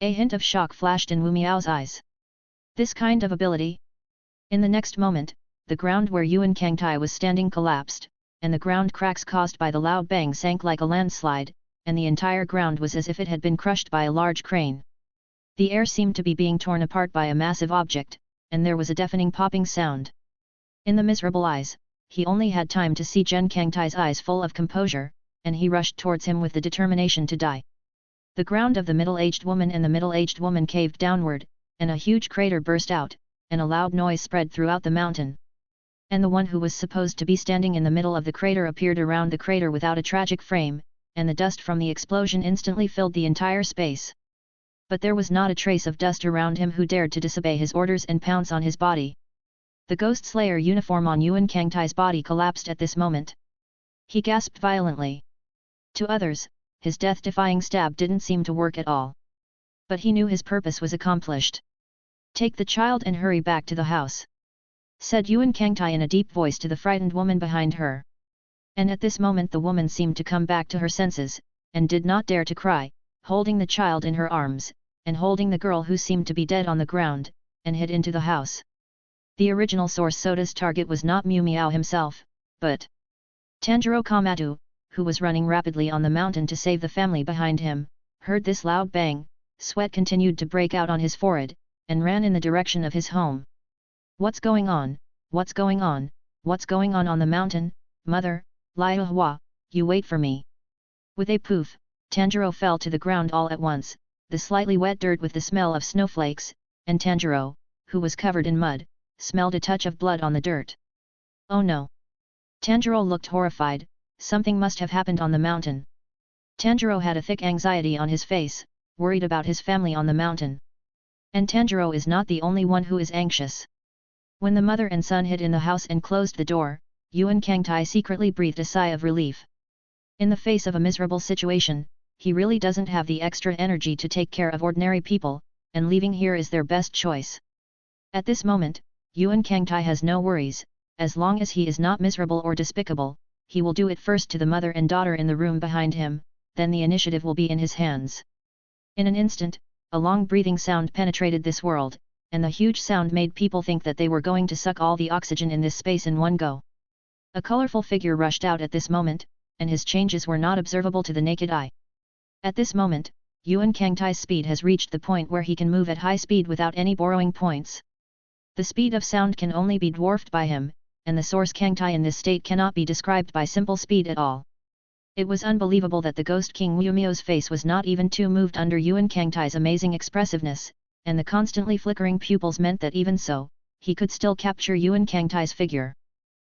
A hint of shock flashed in Wu Miao's eyes. This kind of ability? In the next moment, the ground where Yuan Kangtai was standing collapsed, and the ground cracks caused by the loud bang sank like a landslide, and the entire ground was as if it had been crushed by a large crane. The air seemed to be being torn apart by a massive object, and there was a deafening popping sound. In the miserable eyes, he only had time to see Gen Kangtai's eyes full of composure, and he rushed towards him with the determination to die. The ground of the middle-aged woman and the middle-aged woman caved downward, and a huge crater burst out, and a loud noise spread throughout the mountain. And the one who was supposed to be standing in the middle of the crater appeared around the crater without a tragic frame, and the dust from the explosion instantly filled the entire space. But there was not a trace of dust around him who dared to disobey his orders and pounce on his body. The Ghost Slayer uniform on Yuan Kangtai's body collapsed at this moment. He gasped violently. To others, his death-defying stab didn't seem to work at all. But he knew his purpose was accomplished. "Take the child and hurry back to the house," said Yuan Kangtai in a deep voice to the frightened woman behind her. And at this moment the woman seemed to come back to her senses, and did not dare to cry, holding the child in her arms, and holding the girl who seemed to be dead on the ground, and hid into the house. The original source Soda's target was not Mu Miao himself, but Tanjiro Kamatu, who was running rapidly on the mountain to save the family behind him, heard this loud bang, sweat continued to break out on his forehead, and ran in the direction of his home. "What's going on? What's going on? What's going on the mountain, mother? Liu Hua, you wait for me." With a poof, Tanjiro fell to the ground all at once, the slightly wet dirt with the smell of snowflakes, and Tanjiro, who was covered in mud, smelled a touch of blood on the dirt. "Oh no!" Tanjiro looked horrified, something must have happened on the mountain. Tanjiro had a thick anxiety on his face, worried about his family on the mountain. And Tanjiro is not the only one who is anxious. When the mother and son hid in the house and closed the door, Yuan Kangtai secretly breathed a sigh of relief. In the face of a miserable situation, he really doesn't have the extra energy to take care of ordinary people, and leaving here is their best choice. At this moment, Yuan Kangtai has no worries, as long as he is not miserable or despicable, he will do it first to the mother and daughter in the room behind him, then the initiative will be in his hands. In an instant, a long breathing sound penetrated this world, and the huge sound made people think that they were going to suck all the oxygen in this space in one go. A colorful figure rushed out at this moment, and his changes were not observable to the naked eye. At this moment, Yuan Kangtai's speed has reached the point where he can move at high speed without any borrowing points. The speed of sound can only be dwarfed by him, and the source Kangtai in this state cannot be described by simple speed at all. It was unbelievable that the Ghost King Wumio's face was not even too moved under Yuan Kangtai's amazing expressiveness, and the constantly flickering pupils meant that even so, he could still capture Yuan Kangtai's figure.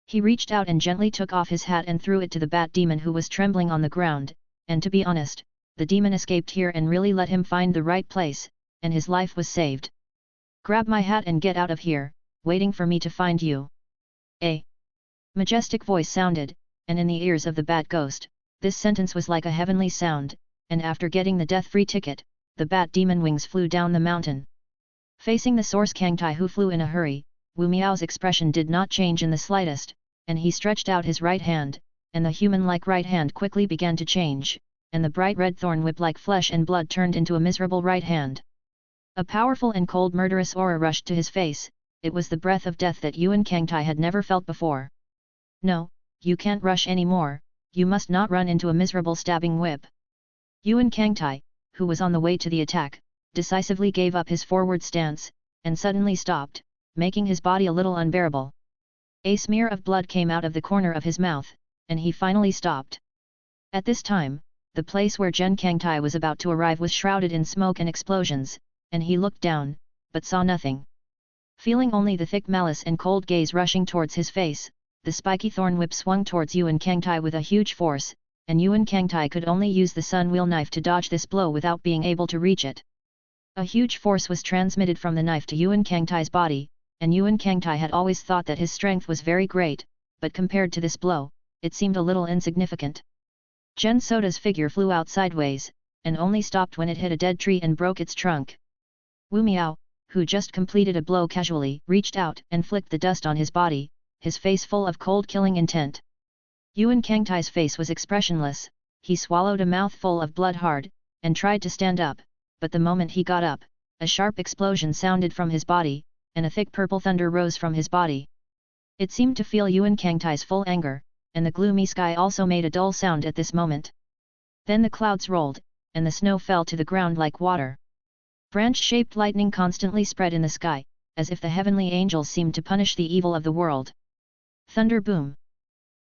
He reached out and gently took off his hat and threw it to the bat demon who was trembling on the ground, and to be honest, the demon escaped here and really let him find the right place, and his life was saved. Grab my hat and get out of here, waiting for me to find you. A majestic voice sounded, and in the ears of the bat ghost, this sentence was like a heavenly sound, and after getting the death-free ticket, the bat demon wings flew down the mountain. Facing the source Kangtai who flew in a hurry, Wu Miao's expression did not change in the slightest, and he stretched out his right hand, and the human-like right hand quickly began to change, and the bright red thorn whip like flesh and blood turned into a miserable right hand. A powerful and cold murderous aura rushed to his face. It was the breath of death that Yuan Kangtai had never felt before. No, you can't rush anymore, you must not run into a miserable stabbing whip. Yuan Kangtai, who was on the way to the attack, decisively gave up his forward stance, and suddenly stopped, making his body a little unbearable. A smear of blood came out of the corner of his mouth, and he finally stopped. At this time, the place where Yuan Kangtai was about to arrive was shrouded in smoke and explosions, and he looked down, but saw nothing. Feeling only the thick malice and cold gaze rushing towards his face, the spiky thorn whip swung towards Yuan Kangtai with a huge force, and Yuan Kangtai could only use the sun wheel knife to dodge this blow without being able to reach it. A huge force was transmitted from the knife to Yuan Kangtai's body, and Yuan Kangtai had always thought that his strength was very great, but compared to this blow, it seemed a little insignificant. Gen Soda's figure flew out sideways, and only stopped when it hit a dead tree and broke its trunk. Wu Miao, who just completed a blow casually, reached out and flicked the dust on his body, his face full of cold killing intent. Yuan Kangtai's face was expressionless, he swallowed a mouthful of blood hard, and tried to stand up, but the moment he got up, a sharp explosion sounded from his body, and a thick purple thunder rose from his body. It seemed to feel Yuan Kangtai's full anger, and the gloomy sky also made a dull sound at this moment. Then the clouds rolled, and the snow fell to the ground like water. Branch-shaped lightning constantly spread in the sky, as if the heavenly angels seemed to punish the evil of the world. Thunder boom.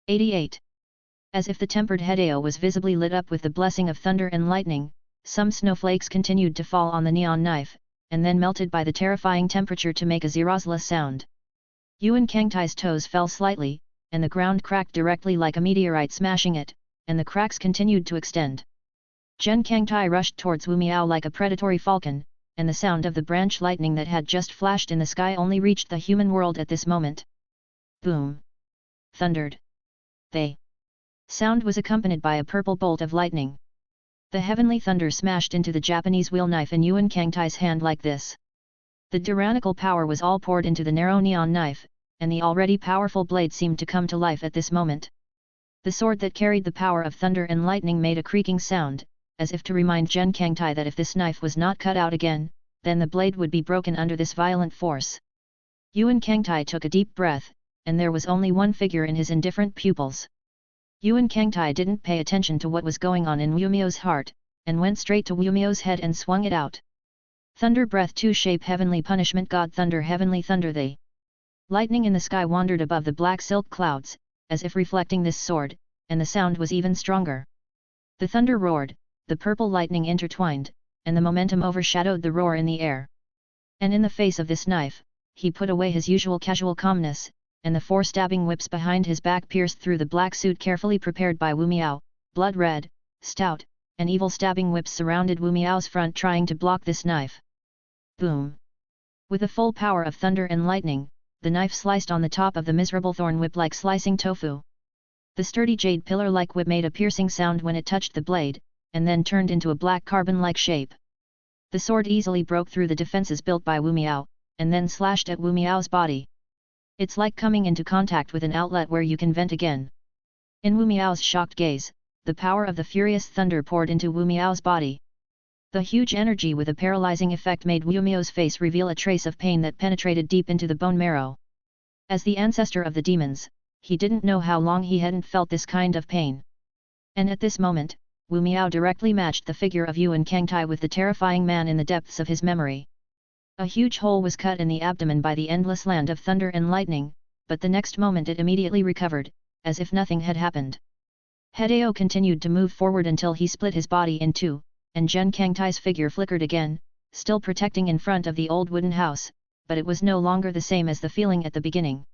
88. As if the tempered Hideo was visibly lit up with the blessing of thunder and lightning, some snowflakes continued to fall on the neon knife, and then melted by the terrifying temperature to make a zerozla sound. Yuan Kangtai's toes fell slightly, and the ground cracked directly like a meteorite smashing it, and the cracks continued to extend. Yuan Kangtai rushed towards Wu Miao like a predatory falcon, and the sound of the branch lightning that had just flashed in the sky only reached the human world at this moment. Boom! Thundered. The sound was accompanied by a purple bolt of lightning. The heavenly thunder smashed into the Japanese wheel knife in Yuan Kangtai's hand like this. The tyrannical power was all poured into the narrow neon knife, and the already powerful blade seemed to come to life at this moment. The sword that carried the power of thunder and lightning made a creaking sound, as if to remind Yuan Kangtai that if this knife was not cut out again, then the blade would be broken under this violent force. Yuan Kangtai took a deep breath, and there was only one figure in his indifferent pupils. Yuan Kangtai didn't pay attention to what was going on in Wu Miao's heart, and went straight to Wu Miao's head and swung it out. Thunder breath 2 shape heavenly punishment God thunder heavenly thunder. The lightning in the sky wandered above the black silk clouds, as if reflecting this sword, and the sound was even stronger. The thunder roared, the purple lightning intertwined, and the momentum overshadowed the roar in the air. And in the face of this knife, he put away his usual casual calmness, and the 4 stabbing whips behind his back pierced through the black suit carefully prepared by Wu Miao. Blood red, stout, and evil stabbing whips surrounded Wu Miao's front trying to block this knife. Boom! With the full power of thunder and lightning, the knife sliced on the top of the miserable thorn whip like slicing tofu. The sturdy jade pillar-like whip made a piercing sound when it touched the blade, and then turned into a black carbon-like shape. The sword easily broke through the defenses built by Wu Miao, and then slashed at Wu Miao's body. It's like coming into contact with an outlet where you can vent again. In Wu Miao's shocked gaze, the power of the furious thunder poured into Wu Miao's body. The huge energy with a paralyzing effect made Wu Miao's face reveal a trace of pain that penetrated deep into the bone marrow. As the ancestor of the demons, he didn't know how long he hadn't felt this kind of pain. And at this moment, Wu Miao directly matched the figure of Yuan Kangtai with the terrifying man in the depths of his memory. A huge hole was cut in the abdomen by the endless land of thunder and lightning, but the next moment it immediately recovered, as if nothing had happened. Hideo continued to move forward until he split his body in two, and Jen Kangtai's figure flickered again, still protecting in front of the old wooden house, but it was no longer the same as the feeling at the beginning.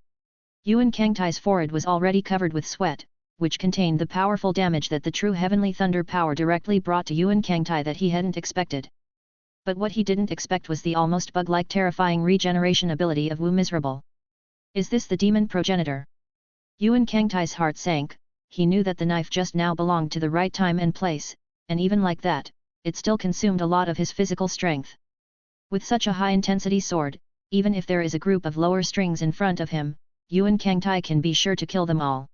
Yuan Kangtai's forehead was already covered with sweat, which contained the powerful damage that the true heavenly thunder power directly brought to Yuan Kangtai that he hadn't expected. But what he didn't expect was the almost bug-like terrifying regeneration ability of Wu Miserable. Is this the demon progenitor? Yuan Kangtai's heart sank. He knew that the knife just now belonged to the right time and place, and even like that, it still consumed a lot of his physical strength. With such a high-intensity sword, even if there is a group of lower strings in front of him, Yuan Kangtai can be sure to kill them all.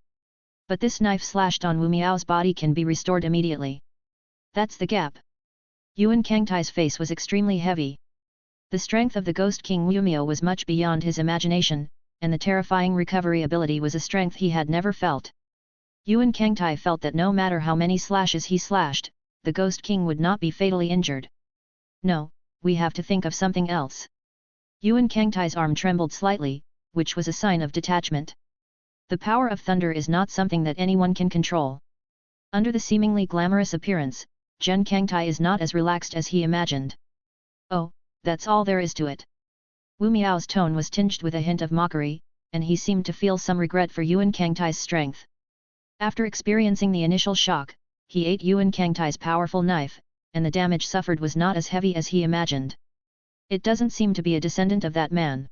But this knife slashed on Wu Miao's body can be restored immediately. That's the gap. Yuan Kangtai's face was extremely heavy. The strength of the Ghost King Wu Miao was much beyond his imagination, and the terrifying recovery ability was a strength he had never felt. Yuan Kangtai felt that no matter how many slashes he slashed, the Ghost King would not be fatally injured. No, we have to think of something else. Yuan Kangtai's arm trembled slightly, which was a sign of detachment. The power of thunder is not something that anyone can control. Under the seemingly glamorous appearance, Jen Kangtai is not as relaxed as he imagined. Oh, that's all there is to it. Wu Miao's tone was tinged with a hint of mockery, and he seemed to feel some regret for Yuan Kangtai's strength. After experiencing the initial shock, he ate Yuan Kangtai's powerful knife, and the damage suffered was not as heavy as he imagined. It doesn't seem to be a descendant of that man.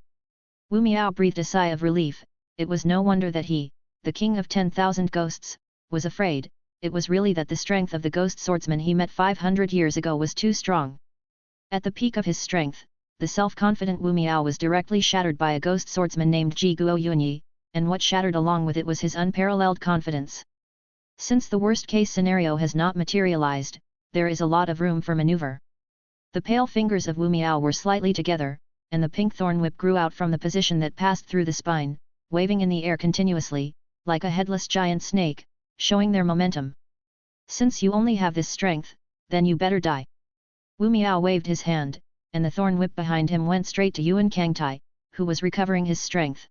Wu Miao breathed a sigh of relief. It was no wonder that he, the king of 10,000 ghosts, was afraid. It was really that the strength of the ghost swordsman he met 500 years ago was too strong. At the peak of his strength, the self-confident Wu Miao was directly shattered by a ghost swordsman named Ji Guo Yunyi, and what shattered along with it was his unparalleled confidence. Since the worst-case scenario has not materialized, there is a lot of room for maneuver. The pale fingers of Wu Miao were slightly together, and the pink thorn whip grew out from the position that passed through the spine, waving in the air continuously, like a headless giant snake, showing their momentum. Since you only have this strength, then you better die. Wu Miao waved his hand, and the thorn whip behind him went straight to Yuan Kangtai, who was recovering his strength.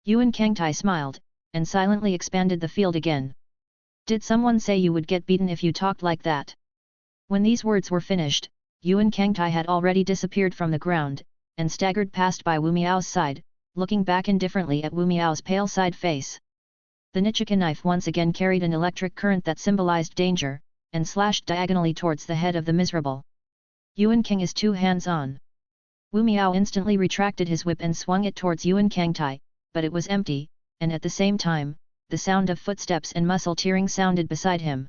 Yuan Kangtai smiled, and silently expanded the field again. Did someone say you would get beaten if you talked like that? When these words were finished, Yuan Kangtai had already disappeared from the ground, and staggered past by Wu Miao's side, looking back indifferently at Wu Miao's pale side face. The Nichika knife once again carried an electric current that symbolized danger, and slashed diagonally towards the head of the miserable. Yuan King is too hands-on. Wu Miao instantly retracted his whip and swung it towards Yuan Kangtai, but it was empty, and at the same time, the sound of footsteps and muscle tearing sounded beside him.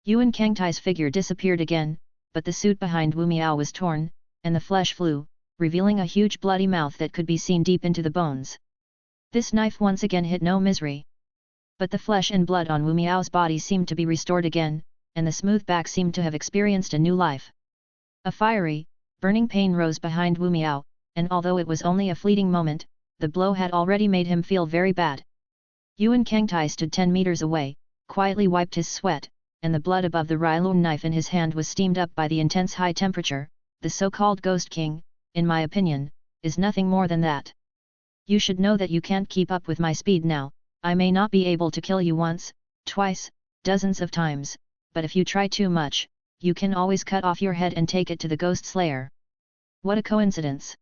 Yuan Kangtai's figure disappeared again, but the suit behind Wu Miao was torn, and the flesh flew, revealing a huge bloody mouth that could be seen deep into the bones. This knife once again hit no misery. But the flesh and blood on Wu Miao's body seemed to be restored again, and the smooth back seemed to have experienced a new life. A fiery, burning pain rose behind Wu Miao, and although it was only a fleeting moment, the blow had already made him feel very bad. Yuan Kangtai stood 10 meters away, quietly wiped his sweat, and the blood above the Rylun knife in his hand was steamed up by the intense high temperature. The so-called Ghost King, in my opinion, is nothing more than that. You should know that you can't keep up with my speed now. I may not be able to kill you once, twice, dozens of times, but if you try too much, you can always cut off your head and take it to the Ghost Slayer. What a coincidence!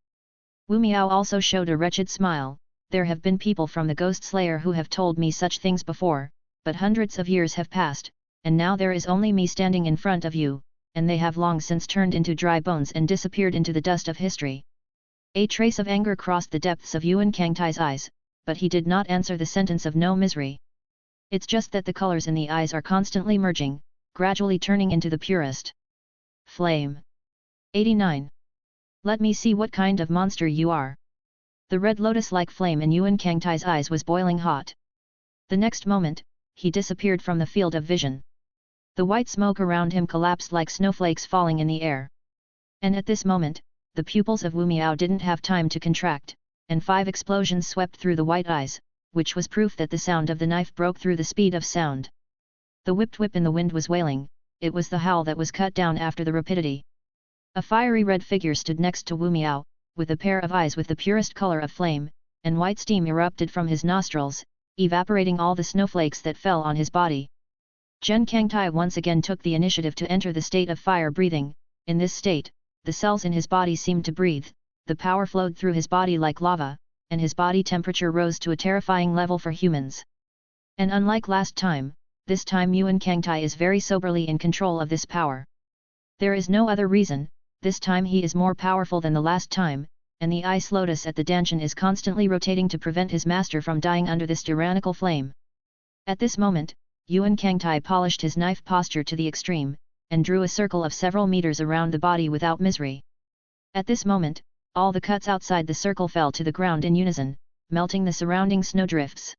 Wu Miao also showed a wretched smile. There have been people from the Ghost Slayer who have told me such things before, but hundreds of years have passed, and now there is only me standing in front of you, and they have long since turned into dry bones and disappeared into the dust of history. A trace of anger crossed the depths of Yuan Kangtai's eyes, but he did not answer the sentence of no misery. It's just that the colors in the eyes are constantly merging, gradually turning into the purest flame. 89. Let me see what kind of monster you are. The red lotus-like flame in Yuan Kangtai's eyes was boiling hot. The next moment, he disappeared from the field of vision. The white smoke around him collapsed like snowflakes falling in the air. And at this moment, the pupils of Wu Miao didn't have time to contract, and 5 explosions swept through the white eyes, which was proof that the sound of the knife broke through the speed of sound. The whipped whip in the wind was wailing, it was the howl that was cut down after the rapidity. A fiery red figure stood next to Wu Miao, with a pair of eyes with the purest color of flame, and white steam erupted from his nostrils, evaporating all the snowflakes that fell on his body. Zhen Kangtai once again took the initiative to enter the state of fire breathing. In this state, the cells in his body seemed to breathe, the power flowed through his body like lava, and his body temperature rose to a terrifying level for humans. And unlike last time, this time Yuan Kangtai is very soberly in control of this power. There is no other reason, this time he is more powerful than the last time, and the ice lotus at the danshan is constantly rotating to prevent his master from dying under this tyrannical flame. At this moment, Yuan Kangtai polished his knife posture to the extreme, and drew a circle of several meters around the body without misery. At this moment, all the cuts outside the circle fell to the ground in unison, melting the surrounding snowdrifts.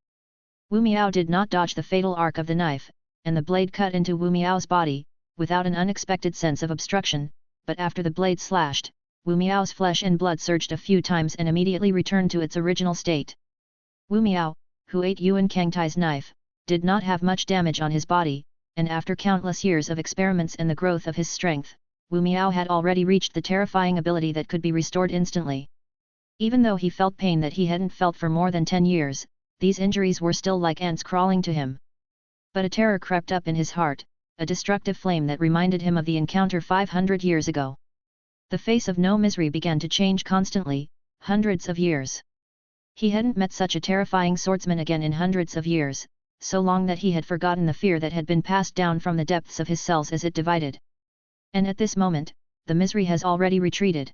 Wu Miao did not dodge the fatal arc of the knife, and the blade cut into Wu Miao's body, without an unexpected sense of obstruction, but after the blade slashed, Wu Miao's flesh and blood surged a few times and immediately returned to its original state. Wu Miao, who ate Yuan Kangtai's knife, did not have much damage on his body, and after countless years of experiments and the growth of his strength, Wu Miao had already reached the terrifying ability that could be restored instantly. Even though he felt pain that he hadn't felt for more than 10 years, these injuries were still like ants crawling to him. But a terror crept up in his heart, a destructive flame that reminded him of the encounter 500 years ago. The face of No Misery began to change constantly, hundreds of years. He hadn't met such a terrifying swordsman again in hundreds of years, so long that he had forgotten the fear that had been passed down from the depths of his cells as it divided. And at this moment, the misery has already retreated.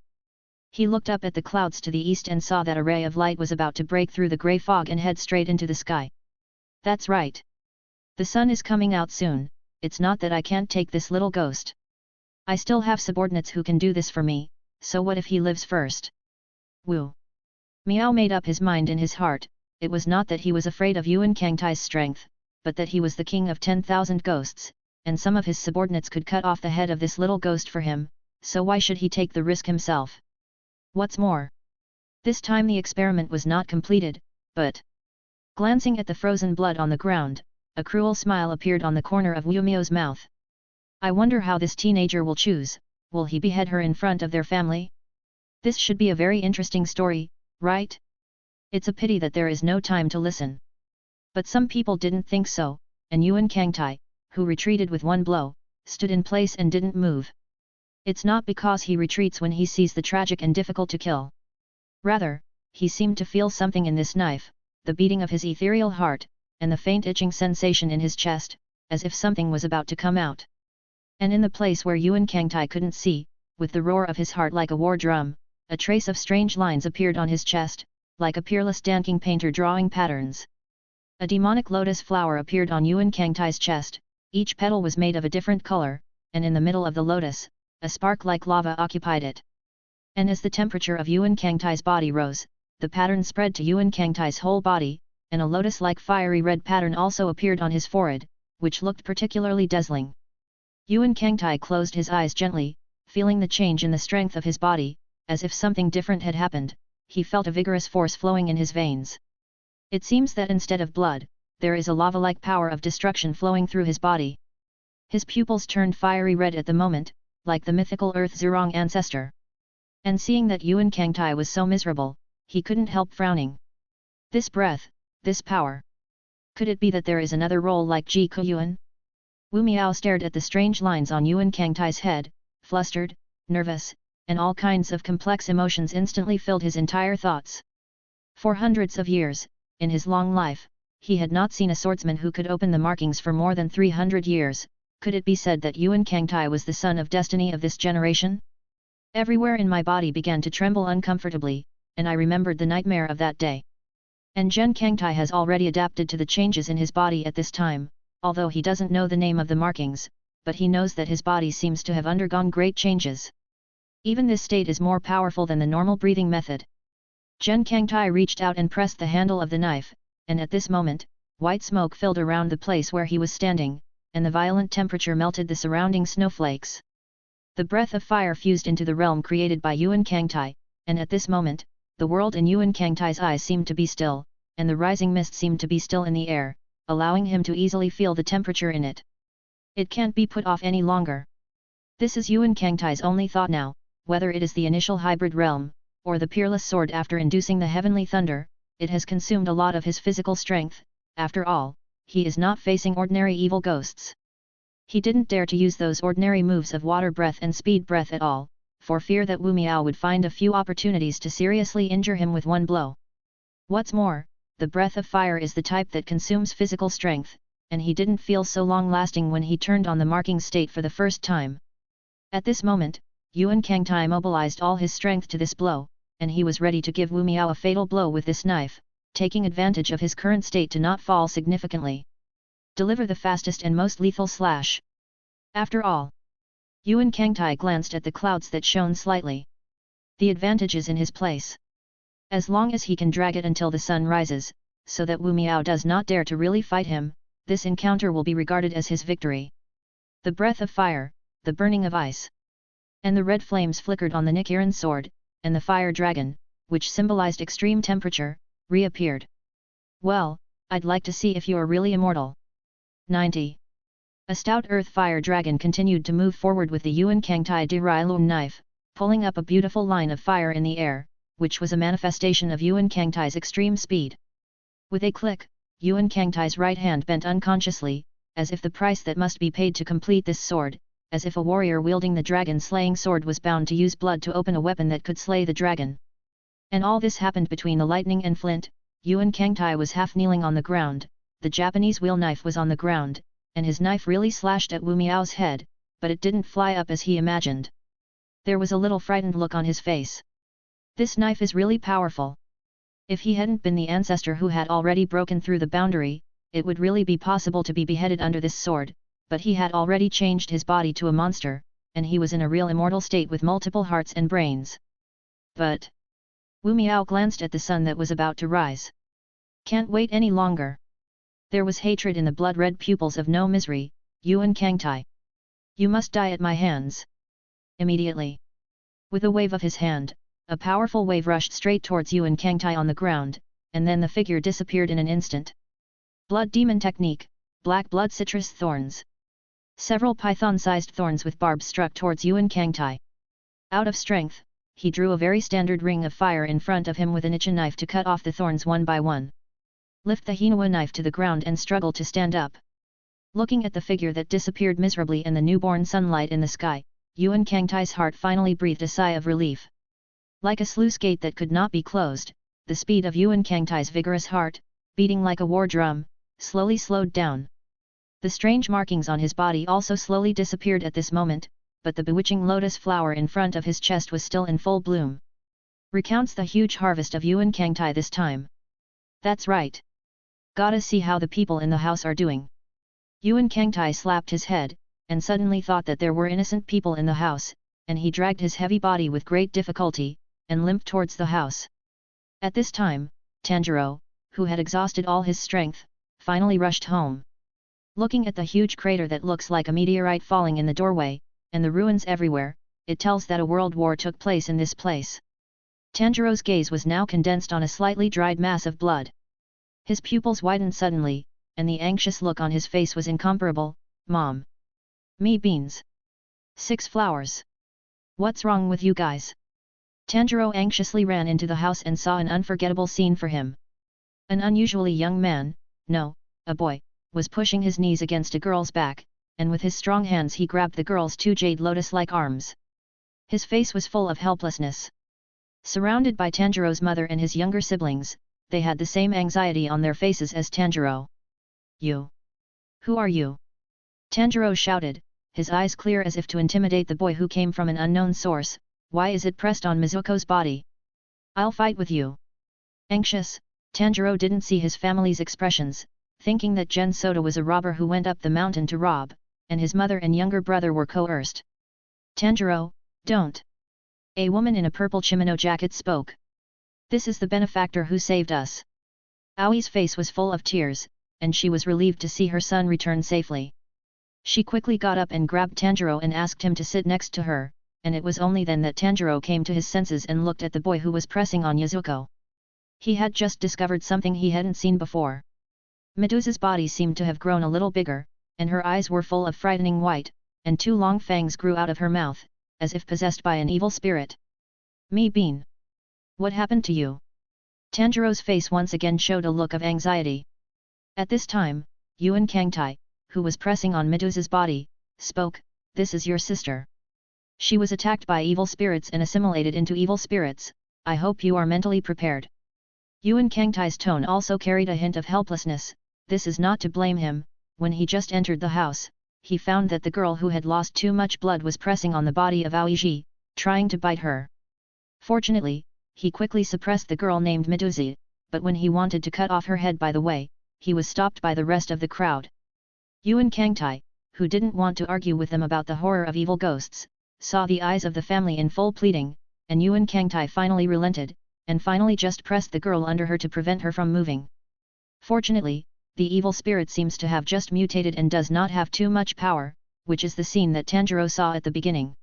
He looked up at the clouds to the east and saw that a ray of light was about to break through the grey fog and head straight into the sky. That's right. The sun is coming out soon, it's not that I can't take this little ghost. I still have subordinates who can do this for me, so what if he lives first? Wu Miao made up his mind in his heart, it was not that he was afraid of Yuan Kangtai's strength, but that he was the king of 10,000 ghosts, and some of his subordinates could cut off the head of this little ghost for him, so why should he take the risk himself? What's more, this time the experiment was not completed, but... Glancing at the frozen blood on the ground, a cruel smile appeared on the corner of Wu Miao's mouth. I wonder how this teenager will choose, will he behead her in front of their family? This should be a very interesting story, right? It's a pity that there is no time to listen. But some people didn't think so, and Yuan Kangtai, who retreated with one blow, stood in place and didn't move. It's not because he retreats when he sees the tragic and difficult to kill. Rather, he seemed to feel something in this knife, the beating of his ethereal heart, and the faint itching sensation in his chest, as if something was about to come out. And in the place where Yuan Kangtai couldn't see, with the roar of his heart like a war drum, a trace of strange lines appeared on his chest, like a peerless dancing painter drawing patterns. A demonic lotus flower appeared on Yuan Kangtai's chest, each petal was made of a different color, and in the middle of the lotus, a spark like lava occupied it. And as the temperature of Yuan Kangtai's body rose, the pattern spread to Yuan Kangtai's whole body, and a lotus-like fiery red pattern also appeared on his forehead, which looked particularly dazzling. Yuan Kangtai closed his eyes gently, feeling the change in the strength of his body, as if something different had happened. He felt a vigorous force flowing in his veins. It seems that instead of blood, there is a lava-like power of destruction flowing through his body. His pupils turned fiery red at the moment, like the mythical Earth Zerong ancestor. And seeing that Yuan Kangtai was so miserable, he couldn't help frowning. This breath, this power. Could it be that there is another role like Ji Kuyuan? Wu Miao stared at the strange lines on Yuan Kangtai's head, flustered, nervous, and all kinds of complex emotions instantly filled his entire thoughts. For hundreds of years, in his long life, he had not seen a swordsman who could open the markings for more than 300 years. Could it be said that Yuan Kangtai was the son of destiny of this generation? Everywhere in my body began to tremble uncomfortably, and I remembered the nightmare of that day. And Zhen Kangtai has already adapted to the changes in his body at this time, although he doesn't know the name of the markings, but he knows that his body seems to have undergone great changes. Even this state is more powerful than the normal breathing method. Zhen Kangtai reached out and pressed the handle of the knife, and at this moment, white smoke filled around the place where he was standing, and the violent temperature melted the surrounding snowflakes. The breath of fire fused into the realm created by Yuan Kangtai, and at this moment, the world in Yuan Kangtai's eyes seemed to be still, and the rising mist seemed to be still in the air, allowing him to easily feel the temperature in it. It can't be put off any longer. This is Yuan Kangtai's only thought now, whether it is the initial hybrid realm, or the peerless sword after inducing the heavenly thunder, it has consumed a lot of his physical strength. After all, he is not facing ordinary evil ghosts. He didn't dare to use those ordinary moves of water breath and speed breath at all, for fear that Wu Miao would find a few opportunities to seriously injure him with one blow. What's more, the breath of fire is the type that consumes physical strength, and he didn't feel so long-lasting when he turned on the marking state for the first time. At this moment, Yuan Kangtai mobilized all his strength to this blow, and he was ready to give Wu Miao a fatal blow with this knife, taking advantage of his current state to not fall significantly. Deliver the fastest and most lethal slash. After all, Yuan Kangtai glanced at the clouds that shone slightly. The advantage is in his place. As long as he can drag it until the sun rises, so that Wu Miao does not dare to really fight him, this encounter will be regarded as his victory. The breath of fire, the burning of ice, and the red flames flickered on the Nichiren sword, and the fire dragon, which symbolized extreme temperature, reappeared. Well, I'd like to see if you're really immortal. 90. A stout earth fire dragon continued to move forward with the Yuan Kangtai de Rai knife, pulling up a beautiful line of fire in the air, which was a manifestation of Yuan Kangtai's extreme speed. With a click, Yuan Kangtai's right hand bent unconsciously, as if the price that must be paid to complete this sword, as if a warrior wielding the dragon-slaying sword was bound to use blood to open a weapon that could slay the dragon. And all this happened between the lightning and flint. Yuan Kangtai was half kneeling on the ground, the Japanese wheel knife was on the ground, and his knife really slashed at Wu Miao's head, but it didn't fly up as he imagined. There was a little frightened look on his face. This knife is really powerful. If he hadn't been the ancestor who had already broken through the boundary, it would really be possible to be beheaded under this sword, but he had already changed his body to a monster, and he was in a real immortal state with multiple hearts and brains. But Wu Miao glanced at the sun that was about to rise. Can't wait any longer. There was hatred in the blood-red pupils of No Misery. Yuan Kangtai, you must die at my hands. Immediately. With a wave of his hand, a powerful wave rushed straight towards Yuan Kangtai on the ground, and then the figure disappeared in an instant. Blood Demon Technique, Black Blood Citrus Thorns. Several python-sized thorns with barbs struck towards Yuan Kangtai. Out of strength, he drew a very standard ring of fire in front of him with an Ichin knife to cut off the thorns one by one. Lift the Hinawa knife to the ground and struggle to stand up. Looking at the figure that disappeared miserably in the newborn sunlight in the sky, Yuan Kangtai's heart finally breathed a sigh of relief. Like a sluice gate that could not be closed, the speed of Yuan Kangtai's vigorous heart, beating like a war drum, slowly slowed down. The strange markings on his body also slowly disappeared at this moment, but the bewitching lotus flower in front of his chest was still in full bloom. Recounts the huge harvest of Yuan Kangtai this time. That's right. Gotta see how the people in the house are doing. Yuan Kangtai slapped his head, and suddenly thought that there were innocent people in the house, and he dragged his heavy body with great difficulty, and limped towards the house. At this time, Tanjiro, who had exhausted all his strength, finally rushed home. Looking at the huge crater that looks like a meteorite falling in the doorway, and the ruins everywhere, it tells that a world war took place in this place. Tanjiro's gaze was now condensed on a slightly dried mass of blood. His pupils widened suddenly, and the anxious look on his face was incomparable. Mom. Me beans. 6 flowers. What's wrong with you guys? Tanjiro anxiously ran into the house and saw an unforgettable scene for him. An unusually young man, no, a boy, was pushing his knees against a girl's back, and with his strong hands he grabbed the girl's 2 jade lotus-like arms. His face was full of helplessness. Surrounded by Tanjiro's mother and his younger siblings, they had the same anxiety on their faces as Tanjiro. You? Who are you? Tanjiro shouted, his eyes clear as if to intimidate the boy who came from an unknown source. Why is it pressed on Mizuko's body? I'll fight with you. Anxious, Tanjiro didn't see his family's expressions, thinking that Gen Soda was a robber who went up the mountain to rob, and his mother and younger brother were coerced. Tanjiro, don't. A woman in a purple kimono jacket spoke. This is the benefactor who saved us. Aoi's face was full of tears, and she was relieved to see her son return safely. She quickly got up and grabbed Tanjiro and asked him to sit next to her, and it was only then that Tanjiro came to his senses and looked at the boy who was pressing on Yazuko. He had just discovered something he hadn't seen before. Medusa's body seemed to have grown a little bigger, and her eyes were full of frightening white, and 2 long fangs grew out of her mouth, as if possessed by an evil spirit. "Me Bean! What happened to you?" Tanjiro's face once again showed a look of anxiety. At this time, Yuan Kangtai, who was pressing on Medusa's body, spoke, "This is your sister. She was attacked by evil spirits and assimilated into evil spirits, I hope you are mentally prepared." Yuan Kangtai's tone also carried a hint of helplessness. This is not to blame him. When he just entered the house, he found that the girl who had lost too much blood was pressing on the body of Aoiji, trying to bite her. Fortunately, he quickly suppressed the girl named Medusa, but when he wanted to cut off her head by the way, he was stopped by the rest of the crowd. Yuan Kangtai, who didn't want to argue with them about the horror of evil ghosts, saw the eyes of the family in full pleading, and Yuan Kangtai finally relented, and finally just pressed the girl under her to prevent her from moving. Fortunately, the evil spirit seems to have just mutated and does not have too much power, which is the scene that Tanjiro saw at the beginning.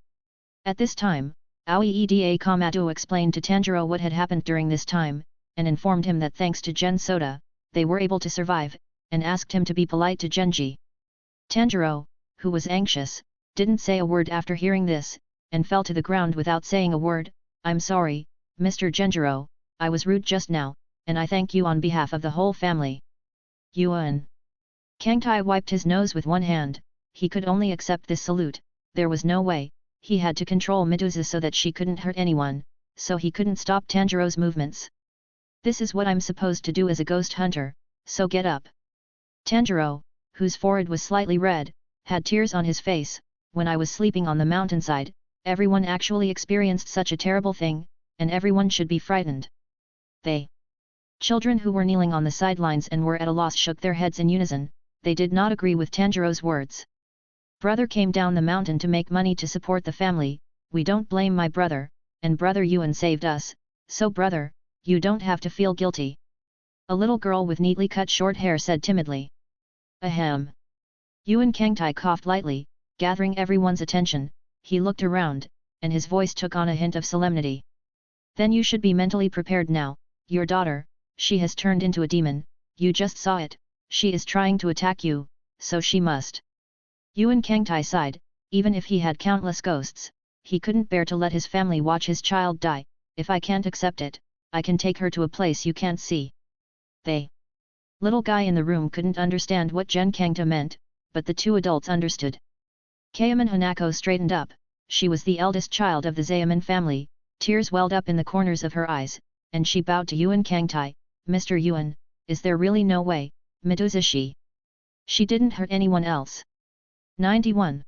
At this time, Aoieda Komatsu explained to Tanjiro what had happened during this time, and informed him that thanks to Gen Soda, they were able to survive, and asked him to be polite to Genji. Tanjiro, who was anxious, didn't say a word after hearing this, and fell to the ground without saying a word. "I'm sorry, Mr. Genjiro, I was rude just now, and I thank you on behalf of the whole family." Yuan Kangtai wiped his nose with one hand. He could only accept this salute. There was no way. He had to control Medusa so that she couldn't hurt anyone, so he couldn't stop Tanjiro's movements. "This is what I'm supposed to do as a ghost hunter, so get up." Tanjiro, whose forehead was slightly red, had tears on his face. "When I was sleeping on the mountainside, everyone actually experienced such a terrible thing, and everyone should be frightened." They children who were kneeling on the sidelines and were at a loss shook their heads in unison. They did not agree with Tanjiro's words. "Brother came down the mountain to make money to support the family, we don't blame my brother, and brother Yuan saved us, so brother, you don't have to feel guilty." A little girl with neatly cut short hair said timidly. "Ahem." Yuan Kangtai coughed lightly, gathering everyone's attention. He looked around, and his voice took on a hint of solemnity. "Then you should be mentally prepared now. Your daughter, she has turned into a demon, you just saw it, she is trying to attack you, so she must." Yuan Kangtai sighed. Even if he had countless ghosts, he couldn't bear to let his family watch his child die. "If I can't accept it, I can take her to a place you can't see." They little guy in the room couldn't understand what Gen Kangta meant, but the 2 adults understood. Kayaman Hanako straightened up. She was the eldest child of the Zaemon family. Tears welled up in the corners of her eyes, and she bowed to Yuan Kangtai. "Mr. Yuan, is there really no way, Medusa she didn't hurt anyone else?" 91.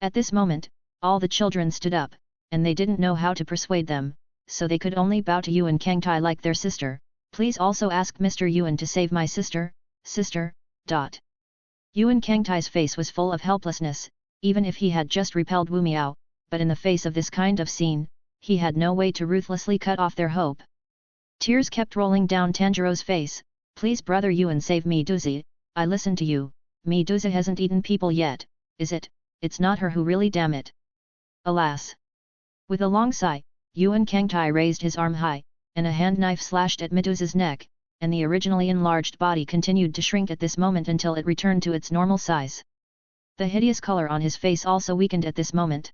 At this moment, all the children stood up, and they didn't know how to persuade them, so they could only bow to Yuan Kangtai like their sister. "Please also ask Mr. Yuan to save my sister, sister." Yuan Kangtai's face was full of helplessness, even if he had just repelled Wu Miao, but in the face of this kind of scene, he had no way to ruthlessly cut off their hope. Tears kept rolling down Tanjiro's face. "Please brother Yuan, save Medusa, I listen to you. Medusa hasn't eaten people yet, is it? It's not her who really, damn it." Alas! With a long sigh, Yuan Kangtai raised his arm high, and a hand knife slashed at Medusa's neck, and the originally enlarged body continued to shrink at this moment until it returned to its normal size. The hideous color on his face also weakened at this moment.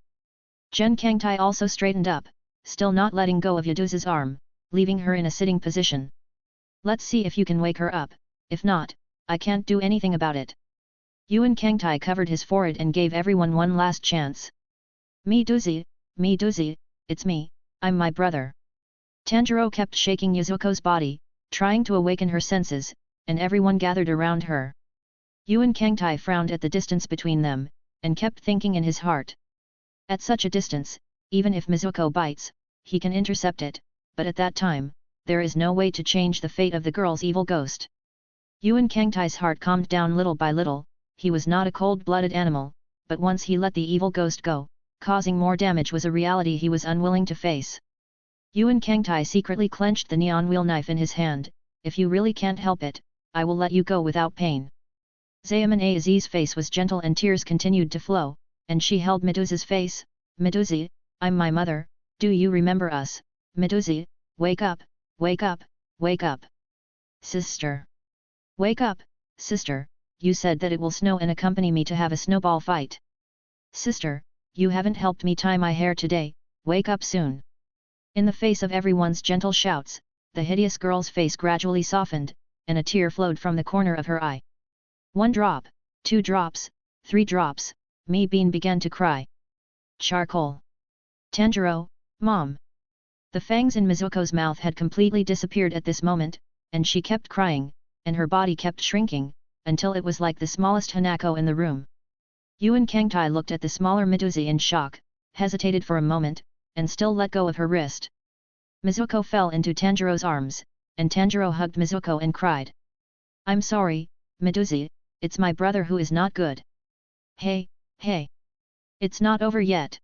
Gen Kangtai also straightened up, still not letting go of Medusa's arm, leaving her in a sitting position. "Let's see if you can wake her up, if not, I can't do anything about it." Yuan Kangtai covered his forehead and gave everyone one last chance. Medusa, it's me, I'm my brother." Tanjiro kept shaking Yuzuko's body, trying to awaken her senses, and everyone gathered around her. Yuan Kangtai frowned at the distance between them, and kept thinking in his heart. At such a distance, even if Mizuko bites, he can intercept it, but at that time, there is no way to change the fate of the girl's evil ghost. Yuan Kangtai's heart calmed down little by little. He was not a cold-blooded animal, but once he let the evil ghost go, causing more damage was a reality he was unwilling to face. Yuan Kangtai secretly clenched the neon wheel knife in his hand. "If you really can't help it, I will let you go without pain." Zaemon Azi's face was gentle and tears continued to flow, and she held Medusa's face. "Medusa, I'm my mother, do you remember us? Medusa, wake up, wake up, wake up. Sister. Wake up, sister, you said that it will snow and accompany me to have a snowball fight. Sister, you haven't helped me tie my hair today, wake up soon. In the face of everyone's gentle shouts, the hideous girl's face gradually softened, and a tear flowed from the corner of her eye. 1 drop, 2 drops, 3 drops, Mi Bean began to cry. Charcoal. Tanjiro, Mom. The fangs in Mizuko's mouth had completely disappeared at this moment, and she kept crying, and her body kept shrinking, until it was like the smallest Hanako in the room. Yuan Kangtai looked at the smaller Miduzi in shock, hesitated for a moment, and still let go of her wrist. Mizuko fell into Tanjiro's arms, and Tanjiro hugged Mizuko and cried. I'm sorry, Miduzi, it's my brother who is not good. Hey, hey. It's not over yet.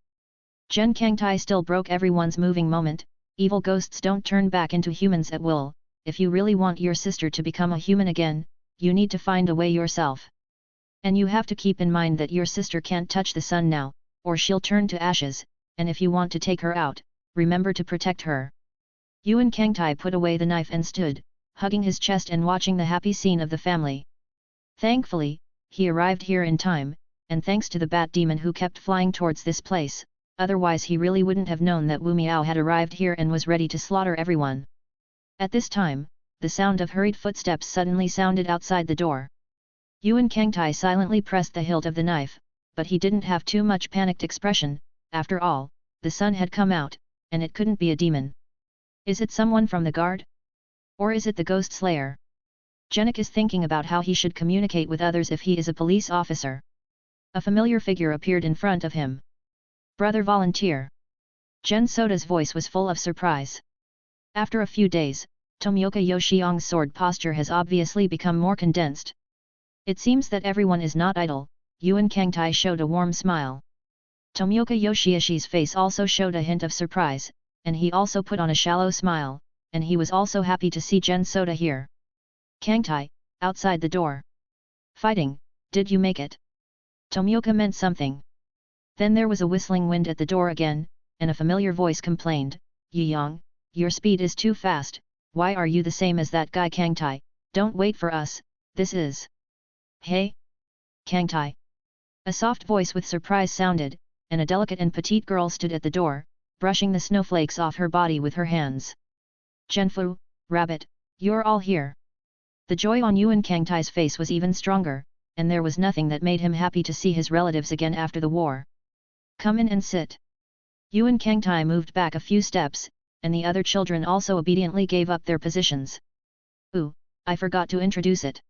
Gen Kangtai still broke everyone's moving moment. Evil ghosts don't turn back into humans at will. If you really want your sister to become a human again, you need to find a way yourself. And you have to keep in mind that your sister can't touch the sun now, or she'll turn to ashes, and if you want to take her out, remember to protect her. Yuan Kangtai put away the knife and stood, hugging his chest and watching the happy scene of the family. Thankfully, he arrived here in time, and thanks to the bat demon who kept flying towards this place, otherwise he really wouldn't have known that Wu Miao had arrived here and was ready to slaughter everyone. At this time, the sound of hurried footsteps suddenly sounded outside the door. Yuan Kangtai silently pressed the hilt of the knife, but he didn't have too much panicked expression. After all, the sun had come out, and it couldn't be a demon. Is it someone from the guard? Or is it the ghost slayer? Genik is thinking about how he should communicate with others if he is a police officer. A familiar figure appeared in front of him. Brother volunteer. Gen Soda's voice was full of surprise. After a few days, Tomioka Yoshiong's sword posture has obviously become more condensed. It seems that everyone is not idle. Yuan Kangtai showed a warm smile. Tomioka Yoshiishi's face also showed a hint of surprise, and he also put on a shallow smile, and he was also happy to see Gen Soda here. Kangtai, outside the door. Fighting, did you make it? Tomioka meant something. Then there was a whistling wind at the door again, and a familiar voice complained, Yiyang, your speed is too fast, why are you the same as that guy Kangtai? Don't wait for us, this is... Hey? Kangtai. A soft voice with surprise sounded, and a delicate and petite girl stood at the door, brushing the snowflakes off her body with her hands. Genfu, Rabbit, you're all here. The joy on Yuan Kangtai's face was even stronger, and there was nothing that made him happy to see his relatives again after the war. Come in and sit. Yuan Kangtai moved back a few steps, and the other children also obediently gave up their positions. Ooh, I forgot to introduce it.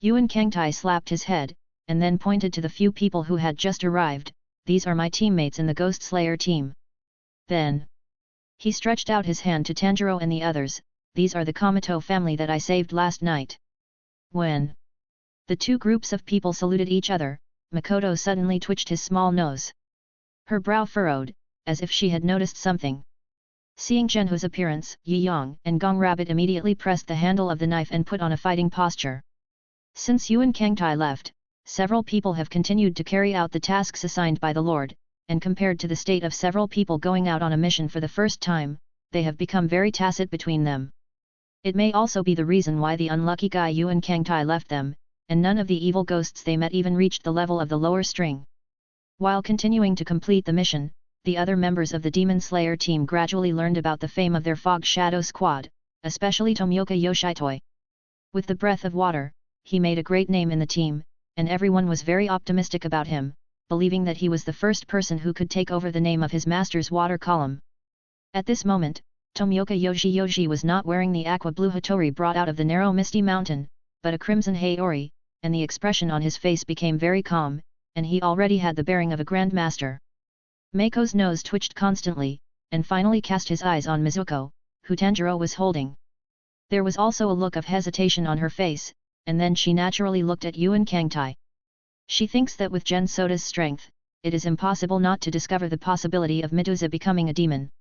Yuan Kangtai slapped his head, and then pointed to the few people who had just arrived. These are my teammates in the Ghost Slayer team. Then, he stretched out his hand to Tanjiro and the others. These are the Kamato family that I saved last night. When the two groups of people saluted each other, Makoto suddenly twitched his small nose. Her brow furrowed, as if she had noticed something. Seeing Genhu's appearance, Yi Yang and Gong Rabbit immediately pressed the handle of the knife and put on a fighting posture. Since Yuan Kangtai left, several people have continued to carry out the tasks assigned by the Lord, and compared to the state of several people going out on a mission for the first time, they have become very tacit between them. It may also be the reason why the unlucky guy Yuan Kangtai left them, and none of the evil ghosts they met even reached the level of the lower string. While continuing to complete the mission, the other members of the Demon Slayer team gradually learned about the fame of their Fog Shadow Squad, especially Tomioka Yoshitoi. With the breath of water, he made a great name in the team, and everyone was very optimistic about him, believing that he was the first person who could take over the name of his master's water column. At this moment, Tomioka Yoshi was not wearing the aqua blue Hattori brought out of the narrow misty mountain, but a crimson Haori, and the expression on his face became very calm, and he already had the bearing of a grandmaster. Mako's nose twitched constantly, and finally cast his eyes on Mizuko, who Tanjiro was holding. There was also a look of hesitation on her face, and then she naturally looked at Yuan Kangtai. She thinks that with Gen Soda's strength, it is impossible not to discover the possibility of Miduza becoming a demon.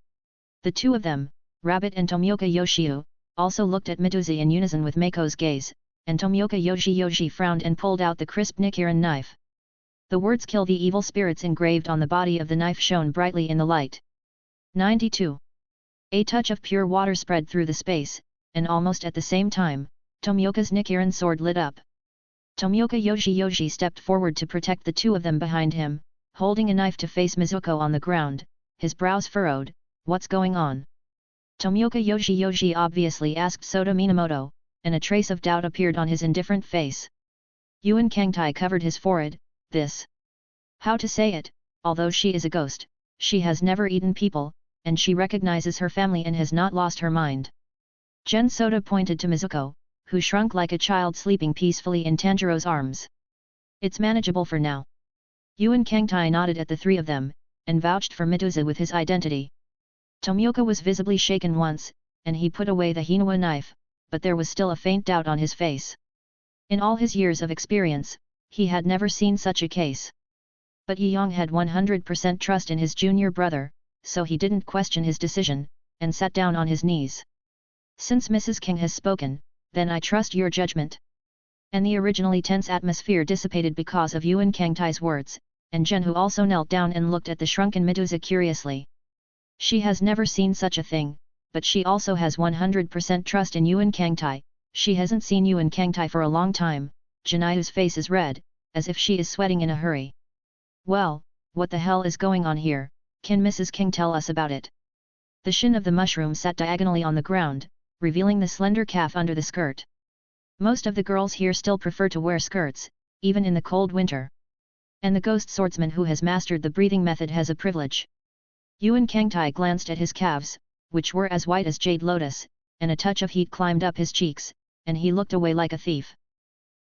The two of them, Rabbit and Tomioka Yoshiu, also looked at Miduza in unison with Mako's gaze, and Tomioka Yoshi frowned and pulled out the crisp Nichiren knife. The words "Kill the evil spirits" engraved on the body of the knife shone brightly in the light. 92. A touch of pure water spread through the space, and almost at the same time, Tomioka's Nichiren sword lit up. Tomioka Yoji stepped forward to protect the two of them behind him, holding a knife to face Mizuko on the ground, his brows furrowed. What's going on? Tomioka Yoji obviously asked Sota Minamoto, and a trace of doubt appeared on his indifferent face. Yuan Kangtai covered his forehead. This. How to say it, although she is a ghost, she has never eaten people, and she recognizes her family and has not lost her mind. Gen Sota pointed to Mizuko, who shrunk like a child sleeping peacefully in Tanjiro's arms. It's manageable for now. Yuan Kangtai nodded at the three of them, and vouched for Mituza with his identity. Tomioka was visibly shaken once, and he put away the Hinawa knife, but there was still a faint doubt on his face. In all his years of experience, he had never seen such a case. But Yi Yong had 100% trust in his junior brother, so he didn't question his decision, and sat down on his knees. Since Mrs. King has spoken, then I trust your judgment. And the originally tense atmosphere dissipated because of Yuan Kangtai's words, and Jen, who also knelt down and looked at the shrunken Mituza curiously. She has never seen such a thing, but she also has 100% trust in Yuan Kangtai. She hasn't seen Yuan Kangtai for a long time. Janayu's face is red, as if she is sweating in a hurry. Well, what the hell is going on here? Can Mrs. King tell us about it? The shin of the mushroom sat diagonally on the ground, revealing the slender calf under the skirt. Most of the girls here still prefer to wear skirts, even in the cold winter. And the ghost swordsman who has mastered the breathing method has a privilege. Yuan Kangtai glanced at his calves, which were as white as jade lotus, and a touch of heat climbed up his cheeks, and he looked away like a thief.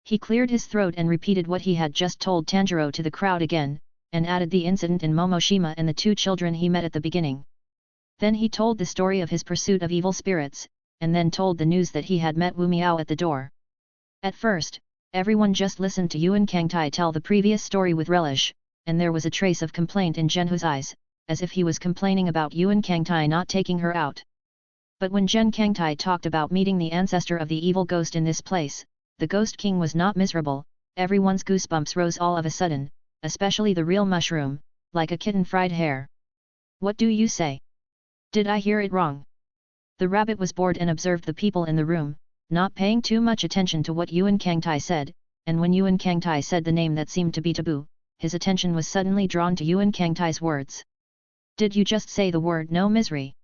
He cleared his throat and repeated what he had just told Tanjiro to the crowd again, and added the incident in Momoshima and the two children he met at the beginning. Then he told the story of his pursuit of evil spirits, and then told the news that he had met Wu Miao at the door. At first, everyone just listened to Yuan Kangtai tell the previous story with relish, and there was a trace of complaint in Zhenhu's eyes, as if he was complaining about Yuan Kangtai not taking her out. But when Zhen Kangtai talked about meeting the ancestor of the evil ghost in this place, the Ghost King was not miserable. Everyone's goosebumps rose all of a sudden, especially the real mushroom, like a kitten fried hare. What do you say? Did I hear it wrong? The rabbit was bored and observed the people in the room, not paying too much attention to what Yuan Kangtai said, and when Yuan Kangtai said the name that seemed to be taboo, his attention was suddenly drawn to Yuan Kangtai's words. Did you just say the word no misery?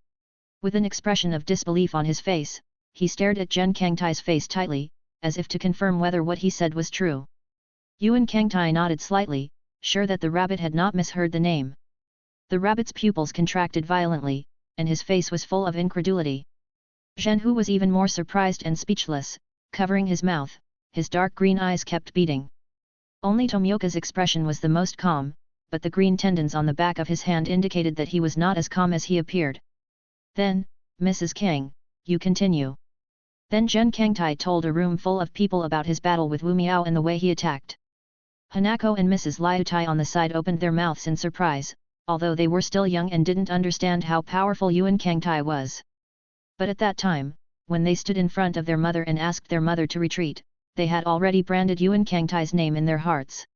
With an expression of disbelief on his face, he stared at Zhen Kangtai's face tightly, as if to confirm whether what he said was true. Yuan Kangtai nodded slightly, sure that the rabbit had not misheard the name. The rabbit's pupils contracted violently, and his face was full of incredulity. Zhenhu was even more surprised and speechless, covering his mouth, his dark green eyes kept beating. Only Tomioka's expression was the most calm, but the green tendons on the back of his hand indicated that he was not as calm as he appeared. Then, Mrs. King, you continue. Then Zhen Kangtai told a room full of people about his battle with Wu Miao and the way he attacked. Hanako and Mrs. Liutai on the side opened their mouths in surprise, although they were still young and didn't understand how powerful Yuan Kangtai was. But at that time, when they stood in front of their mother and asked their mother to retreat, they had already branded Yuan Kangtai's name in their hearts.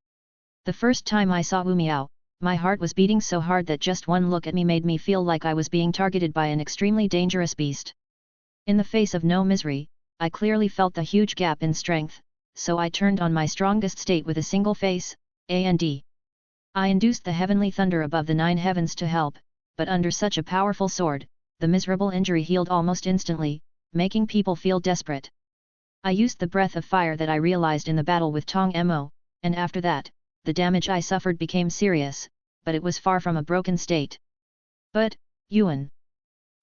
The first time I saw Wu Miao, my heart was beating so hard that just one look at me made me feel like I was being targeted by an extremely dangerous beast. In the face of no misery, I clearly felt the huge gap in strength, so I turned on my strongest state with a single face, and I induced the heavenly thunder above the 9 heavens to help, but under such a powerful sword, the miserable injury healed almost instantly, making people feel desperate. I used the breath of fire that I realized in the battle with Tong Mo, and after that, the damage I suffered became serious, but it was far from a broken state. But, Yuan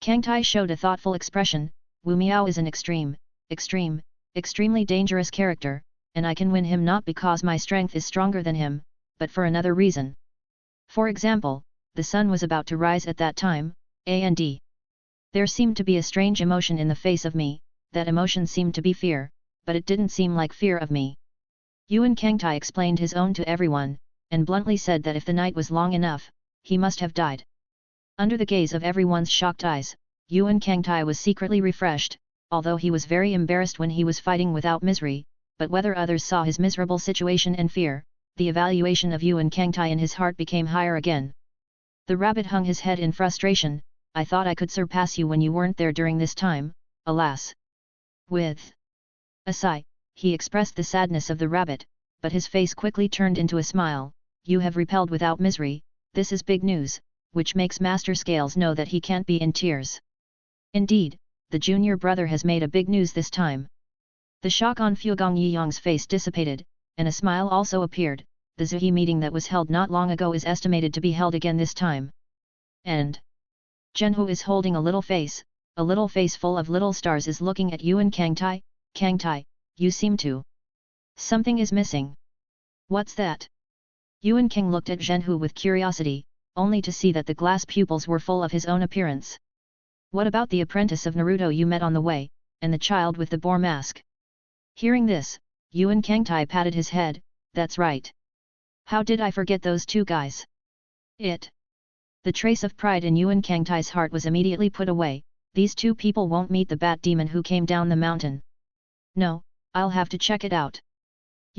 Kangtai showed a thoughtful expression. Wu Miao is an extremely dangerous character, and I can win him not because my strength is stronger than him, but for another reason. For example, the sun was about to rise at that time, and there seemed to be a strange emotion in the face of me. That emotion seemed to be fear, but it didn't seem like fear of me. Yuan Kangtai explained his own to everyone, and bluntly said that if the night was long enough, he must have died. Under the gaze of everyone's shocked eyes, Yuan Kangtai was secretly refreshed, although he was very embarrassed when he was fighting without misery, but whether others saw his miserable situation and fear, the evaluation of Yuan Kangtai in his heart became higher again. The rabbit hung his head in frustration. I thought I could surpass you when you weren't there during this time, alas. With a sigh, he expressed the sadness of the rabbit, but his face quickly turned into a smile. You have repelled without misery, this is big news, which makes Master Scales know that he can't be in tears. Indeed, the junior brother has made a big news this time. The shock on Fu Gongyang's face dissipated, and a smile also appeared. The Zhi meeting that was held not long ago is estimated to be held again this time. And Zhenhu is holding a little face full of little stars is looking at Yuan Kangtai. Kangtai, you seem to. Something is missing. What's that? Yuan King looked at Zhenhu with curiosity, only to see that the glass pupils were full of his own appearance. What about the apprentice of Naruto you met on the way, and the child with the boar mask? Hearing this, Yuan Kangtai patted his head. That's right. How did I forget those two guys? The trace of pride in Yuan Kangtai's heart was immediately put away. These two people won't meet the bat demon who came down the mountain. No, I'll have to check it out.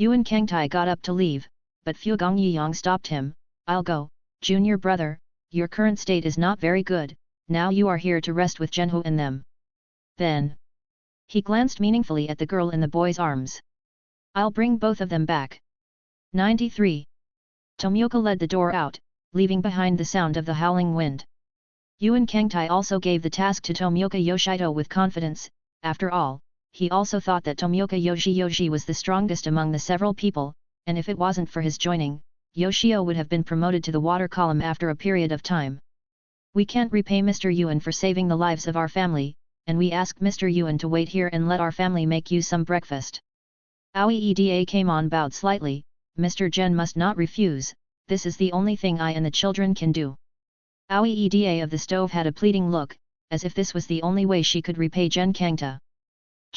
Yuan Kangtai got up to leave, but Fu Gongyang stopped him. I'll go, junior brother, your current state is not very good, now you are here to rest with Zhenhu and them. Then he glanced meaningfully at the girl in the boy's arms. I'll bring both of them back. 93. Tomioka led the door out, leaving behind the sound of the howling wind. Yuan Kangtai also gave the task to Tomioka Yoshito with confidence. After all, he also thought that Tomioka Yoshi was the strongest among the several people, and if it wasn't for his joining, Yoshio would have been promoted to the water column after a period of time. We can't repay Mr. Yuan for saving the lives of our family, and we ask Mr. Yuan to wait here and let our family make you some breakfast. Aoeda came on, bowed slightly. Mr. Zhen must not refuse, this is the only thing I and the children can do. Aoeda of the stove had a pleading look, as if this was the only way she could repay Zhen Kangta.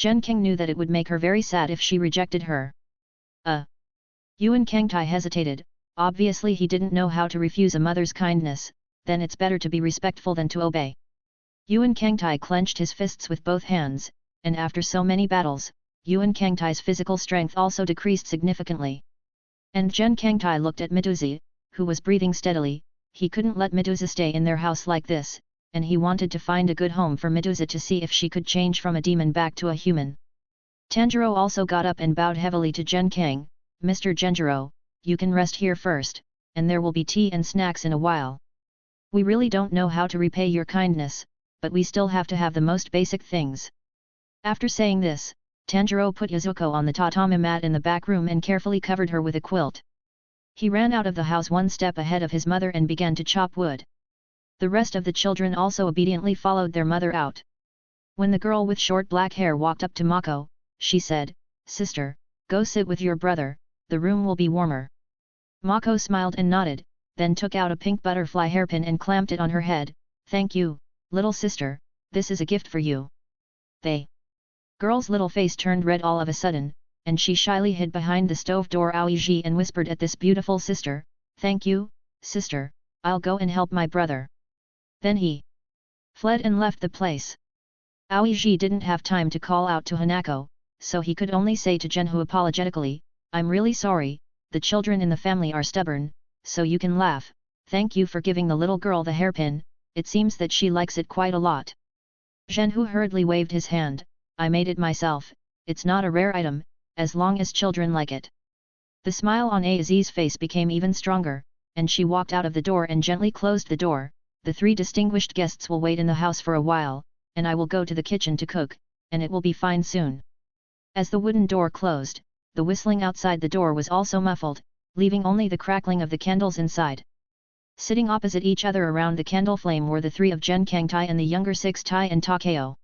Zhen King knew that it would make her very sad if she rejected her. Yuan Kangtai hesitated, obviously he didn't know how to refuse a mother's kindness, then it's better to be respectful than to obey. Yuan Kangtai clenched his fists with both hands, and after so many battles, Yuan Kangtai's physical strength also decreased significantly. And Zhen Kangtai looked at Medusa, who was breathing steadily. He couldn't let Medusa stay in their house like this, and he wanted to find a good home for Medusa to see if she could change from a demon back to a human. Tanjiro also got up and bowed heavily to Zhen Kang. Mr. Genjiro, you can rest here first, and there will be tea and snacks in a while. We really don't know how to repay your kindness, but we still have to have the most basic things. After saying this, Tanjiro put Yuzuko on the tatami mat in the back room and carefully covered her with a quilt. He ran out of the house one step ahead of his mother and began to chop wood. The rest of the children also obediently followed their mother out. When the girl with short black hair walked up to Mako, she said, "Sister, go sit with your brother, the room will be warmer." Mako smiled and nodded, then took out a pink butterfly hairpin and clamped it on her head. "Thank you, little sister, this is a gift for you." The girl's little face turned red all of a sudden, and she shyly hid behind the stove door Aoiji and whispered at this beautiful sister, "Thank you, sister, I'll go and help my brother." Then he fled and left the place. Aoiji didn't have time to call out to Hanako, so he could only say to Zhenhu apologetically, "I'm really sorry, the children in the family are stubborn, so you can laugh. Thank you for giving the little girl the hairpin, it seems that she likes it quite a lot." Zhenhu hurriedly waved his hand, "I made it myself, it's not a rare item, as long as children like it." The smile on Azi's face became even stronger, and she walked out of the door and gently closed the door. "The three distinguished guests will wait in the house for a while, and I will go to the kitchen to cook, and it will be fine soon." As the wooden door closed, the whistling outside the door was also muffled, leaving only the crackling of the candles inside. Sitting opposite each other around the candle flame were the three of Zhen Kangtai and the younger six Tai and Takeo.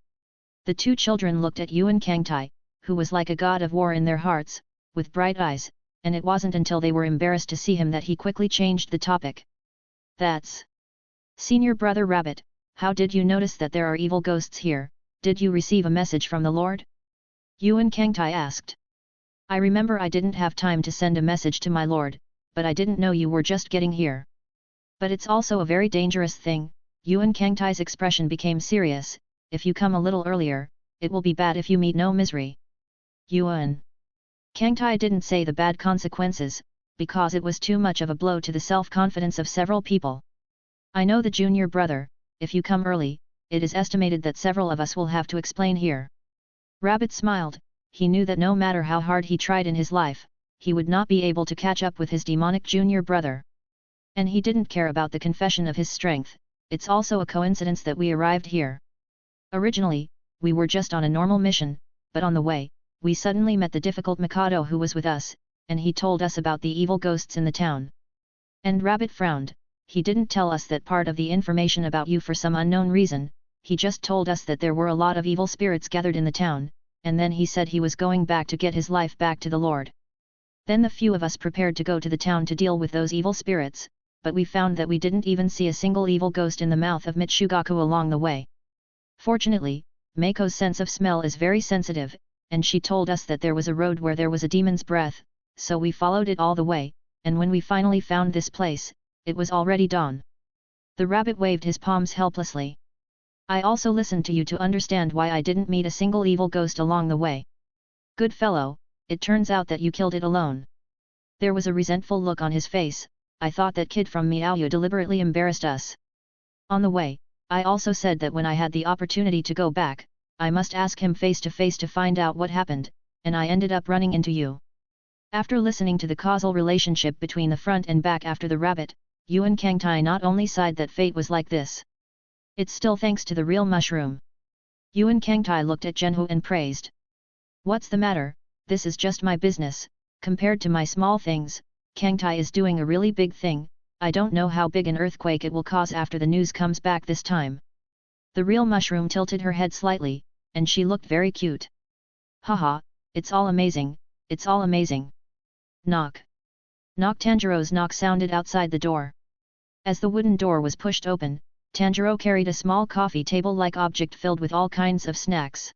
The two children looked at Yuan Kangtai, who was like a god of war in their hearts, with bright eyes, and it wasn't until they were embarrassed to see him that he quickly changed the topic. "That's Senior Brother Rabbit, how did you notice that there are evil ghosts here? Did you receive a message from the Lord?" Yuan Kangtai asked. "I remember I didn't have time to send a message to my lord, but I didn't know you were just getting here. But it's also a very dangerous thing." Yuan Kangtai's expression became serious. "If you come a little earlier, it will be bad if you meet no misery." Yuan Kangtai didn't say the bad consequences, because it was too much of a blow to the self-confidence of several people. "I know the junior brother, if you come early, it is estimated that several of us will have to explain here." Rabbit smiled. He knew that no matter how hard he tried in his life, he would not be able to catch up with his demonic junior brother. And he didn't care about the confession of his strength. It's also a coincidence that we arrived here. Originally, we were just on a normal mission, but on the way, we suddenly met the difficult Mikado who was with us, and he told us about the evil ghosts in the town. And Rabbit frowned. He didn't tell us that part of the information about you for some unknown reason, he just told us that there were a lot of evil spirits gathered in the town, and then he said he was going back to get his life back to the Lord. Then the few of us prepared to go to the town to deal with those evil spirits, but we found that we didn't even see a single evil ghost in the mouth of Mitsugaku along the way. Fortunately, Meiko's sense of smell is very sensitive, and she told us that there was a road where there was a demon's breath, so we followed it all the way, and when we finally found this place, it was already dawn. The rabbit waved his palms helplessly. I also listened to you to understand why I didn't meet a single evil ghost along the way. Good fellow, it turns out that you killed it alone. There was a resentful look on his face. I thought that kid from Miaoyu deliberately embarrassed us. On the way, I also said that when I had the opportunity to go back, I must ask him face to face to find out what happened, and I ended up running into you. After listening to the causal relationship between the front and back after the rabbit, Yuan Kangtai not only sighed that fate was like this. It's still thanks to the real mushroom. Yuan Kangtai looked at Zhenhu and praised. What's the matter, this is just my business, compared to my small things, Kangtai is doing a really big thing, I don't know how big an earthquake it will cause after the news comes back this time. The real mushroom tilted her head slightly, and she looked very cute. Haha, it's all amazing, it's all amazing. Knock. Knock. Tanjiro's knock sounded outside the door. As the wooden door was pushed open, Tanjiro carried a small coffee table-like object filled with all kinds of snacks.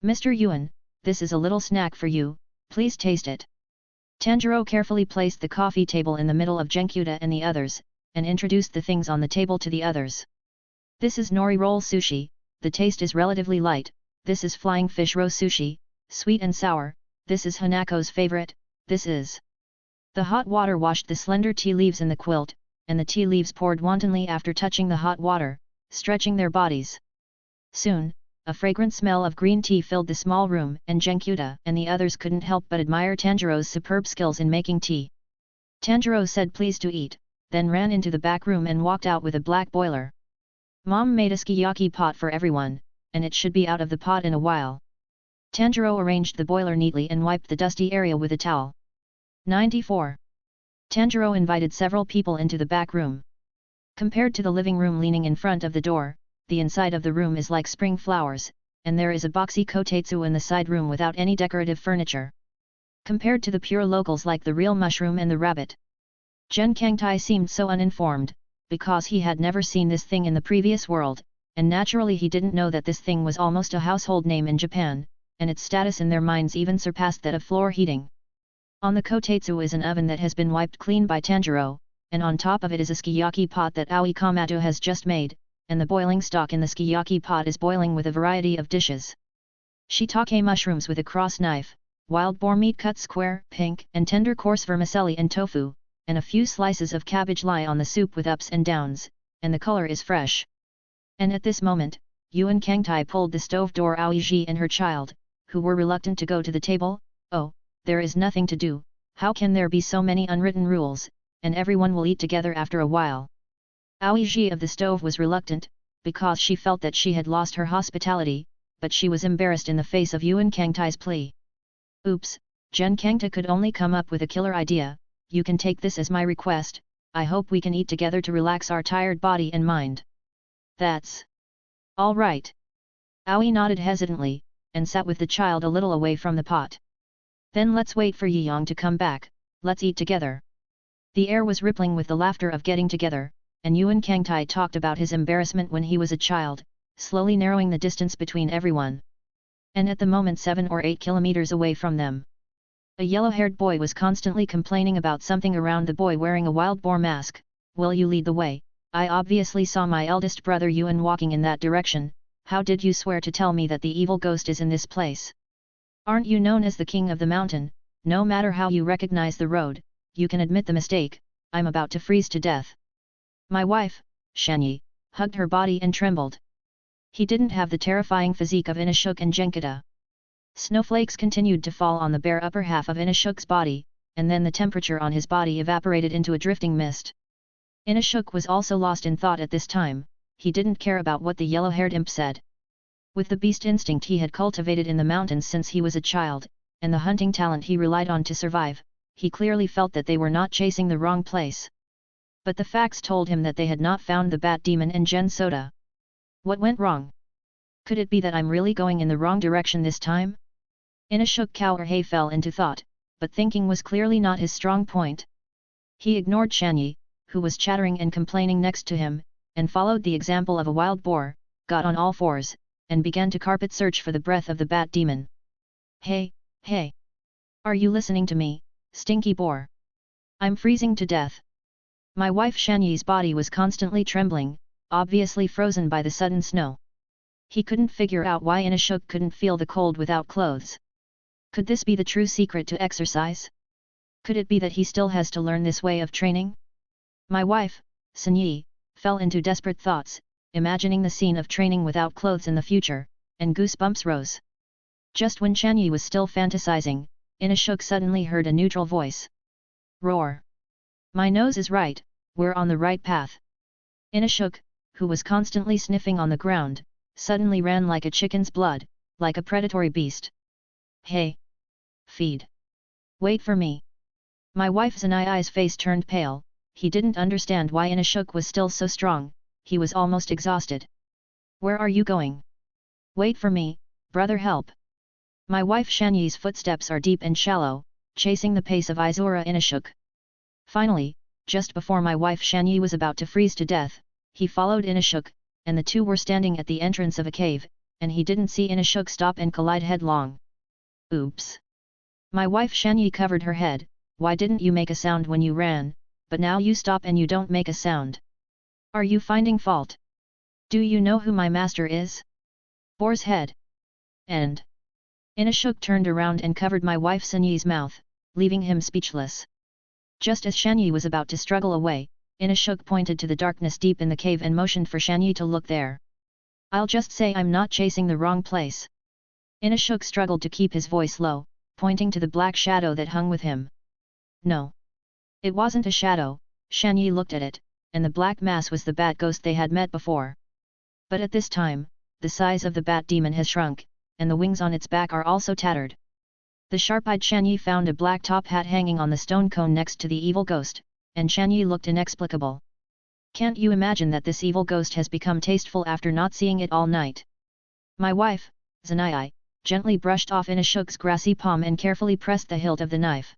Mr. Yuan, this is a little snack for you, please taste it. Tanjiro carefully placed the coffee table in the middle of Genkyuta and the others, and introduced the things on the table to the others. This is nori roll sushi, the taste is relatively light, this is flying fish roe sushi, sweet and sour, this is Hanako's favorite, this is... The hot water washed the slender tea leaves in the quilt, and the tea leaves poured wantonly after touching the hot water, stretching their bodies. Soon, a fragrant smell of green tea filled the small room, and Genkyuta and the others couldn't help but admire Tanjiro's superb skills in making tea. Tanjiro said please to eat, then ran into the back room and walked out with a black boiler. Mom made a sukiyaki pot for everyone, and it should be out of the pot in a while. Tanjiro arranged the boiler neatly and wiped the dusty area with a towel. 94. Tanjiro invited several people into the back room. Compared to the living room leaning in front of the door, the inside of the room is like spring flowers, and there is a boxy kotetsu in the side room without any decorative furniture. Compared to the pure locals like the real mushroom and the rabbit. Gen Kangtai seemed so uninformed, because he had never seen this thing in the previous world, and naturally he didn't know that this thing was almost a household name in Japan, and its status in their minds even surpassed that of floor heating. On the kotetsu is an oven that has been wiped clean by Tanjiro, and on top of it is a sukiyaki pot that Aoi Kamato has just made, and the boiling stock in the sukiyaki pot is boiling with a variety of dishes. Shiitake mushrooms with a cross knife, wild boar meat cut square, pink and tender coarse vermicelli and tofu, and a few slices of cabbage lie on the soup with ups and downs, and the color is fresh. And at this moment, Yuan Kangtai pulled the stove door. Aoi and her child, who were reluctant to go to the table, oh, there is nothing to do, how can there be so many unwritten rules, and everyone will eat together after a while. Aoi of the stove was reluctant, because she felt that she had lost her hospitality, but she was embarrassed in the face of Yuan Kangtai's plea. Oops, Gen Kangta could only come up with a killer idea, you can take this as my request, I hope we can eat together to relax our tired body and mind. That's... all right. Aoi nodded hesitantly, and sat with the child a little away from the pot. Then let's wait for Yiyang to come back, let's eat together. The air was rippling with the laughter of getting together, and Yuan Kangtai talked about his embarrassment when he was a child, slowly narrowing the distance between everyone. And at the moment 7 or 8 kilometers away from them, a yellow-haired boy was constantly complaining about something around the boy wearing a wild boar mask. Will you lead the way? I obviously saw my eldest brother Yuan walking in that direction, how did you swear to tell me that the evil ghost is in this place? Aren't you known as the king of the mountain? No matter how you recognize the road, you can admit the mistake, I'm about to freeze to death. My wife, Shanyi, hugged her body and trembled. He didn't have the terrifying physique of Inashuk and Genkyuta. Snowflakes continued to fall on the bare upper half of Inashuk's body, and then the temperature on his body evaporated into a drifting mist. Inashuk was also lost in thought at this time. He didn't care about what the yellow-haired imp said. With the beast instinct he had cultivated in the mountains since he was a child, and the hunting talent he relied on to survive, he clearly felt that they were not chasing the wrong place. But the facts told him that they had not found the bat demon and Gen Soda. What went wrong? Could it be that I'm really going in the wrong direction this time? Inashuk Kaohei fell into thought, but thinking was clearly not his strong point. He ignored Shanyi, who was chattering and complaining next to him, and followed the example of a wild boar, got on all fours, and began to carpet search for the breath of the bat demon. Hey, hey! Are you listening to me, stinky boar? I'm freezing to death. My wife Shanyi's body was constantly trembling, obviously frozen by the sudden snow. He couldn't figure out why Inashuk couldn't feel the cold without clothes. Could this be the true secret to exercise? Could it be that he still has to learn this way of training? My wife, Shanyi, fell into desperate thoughts, imagining the scene of training without clothes in the future, and goosebumps rose. Just when Shanyi was still fantasizing, Inashuk suddenly heard a neutral voice. Roar! My nose is right, we're on the right path. Inashuk, who was constantly sniffing on the ground, suddenly ran like a chicken's blood, like a predatory beast. Hey! Feed! Wait for me! My wife Zanaya's face turned pale. He didn't understand why Inashuk was still so strong. He was almost exhausted. Where are you going? Wait for me, brother, help! My wife Shanyi's footsteps are deep and shallow, chasing the pace of Izura Inashuk. Finally, just before my wife Shanyi was about to freeze to death, he followed Inashuk, and the two were standing at the entrance of a cave, and he didn't see Inashuk stop and collide headlong. Oops! My wife Shanyi covered her head. Why didn't you make a sound when you ran, but now you stop and you don't make a sound? Are you finding fault? Do you know who my master is? Boar's head. And Inashuk turned around and covered my wife Shanyi's mouth, leaving him speechless. Just as Shanyi was about to struggle away, Inashuk pointed to the darkness deep in the cave and motioned for Shanyi to look there. I'll just say I'm not chasing the wrong place. Inashuk struggled to keep his voice low, pointing to the black shadow that hung with him. No. It wasn't a shadow. Shanyi looked at it, and the black mass was the bat ghost they had met before. But at this time, the size of the bat demon has shrunk, and the wings on its back are also tattered. The sharp-eyed Shanyi found a black top hat hanging on the stone cone next to the evil ghost, and Shanyi looked inexplicable. Can't you imagine that this evil ghost has become tasteful after not seeing it all night? My wife, Zanai, gently brushed off Inashuk's grassy palm and carefully pressed the hilt of the knife.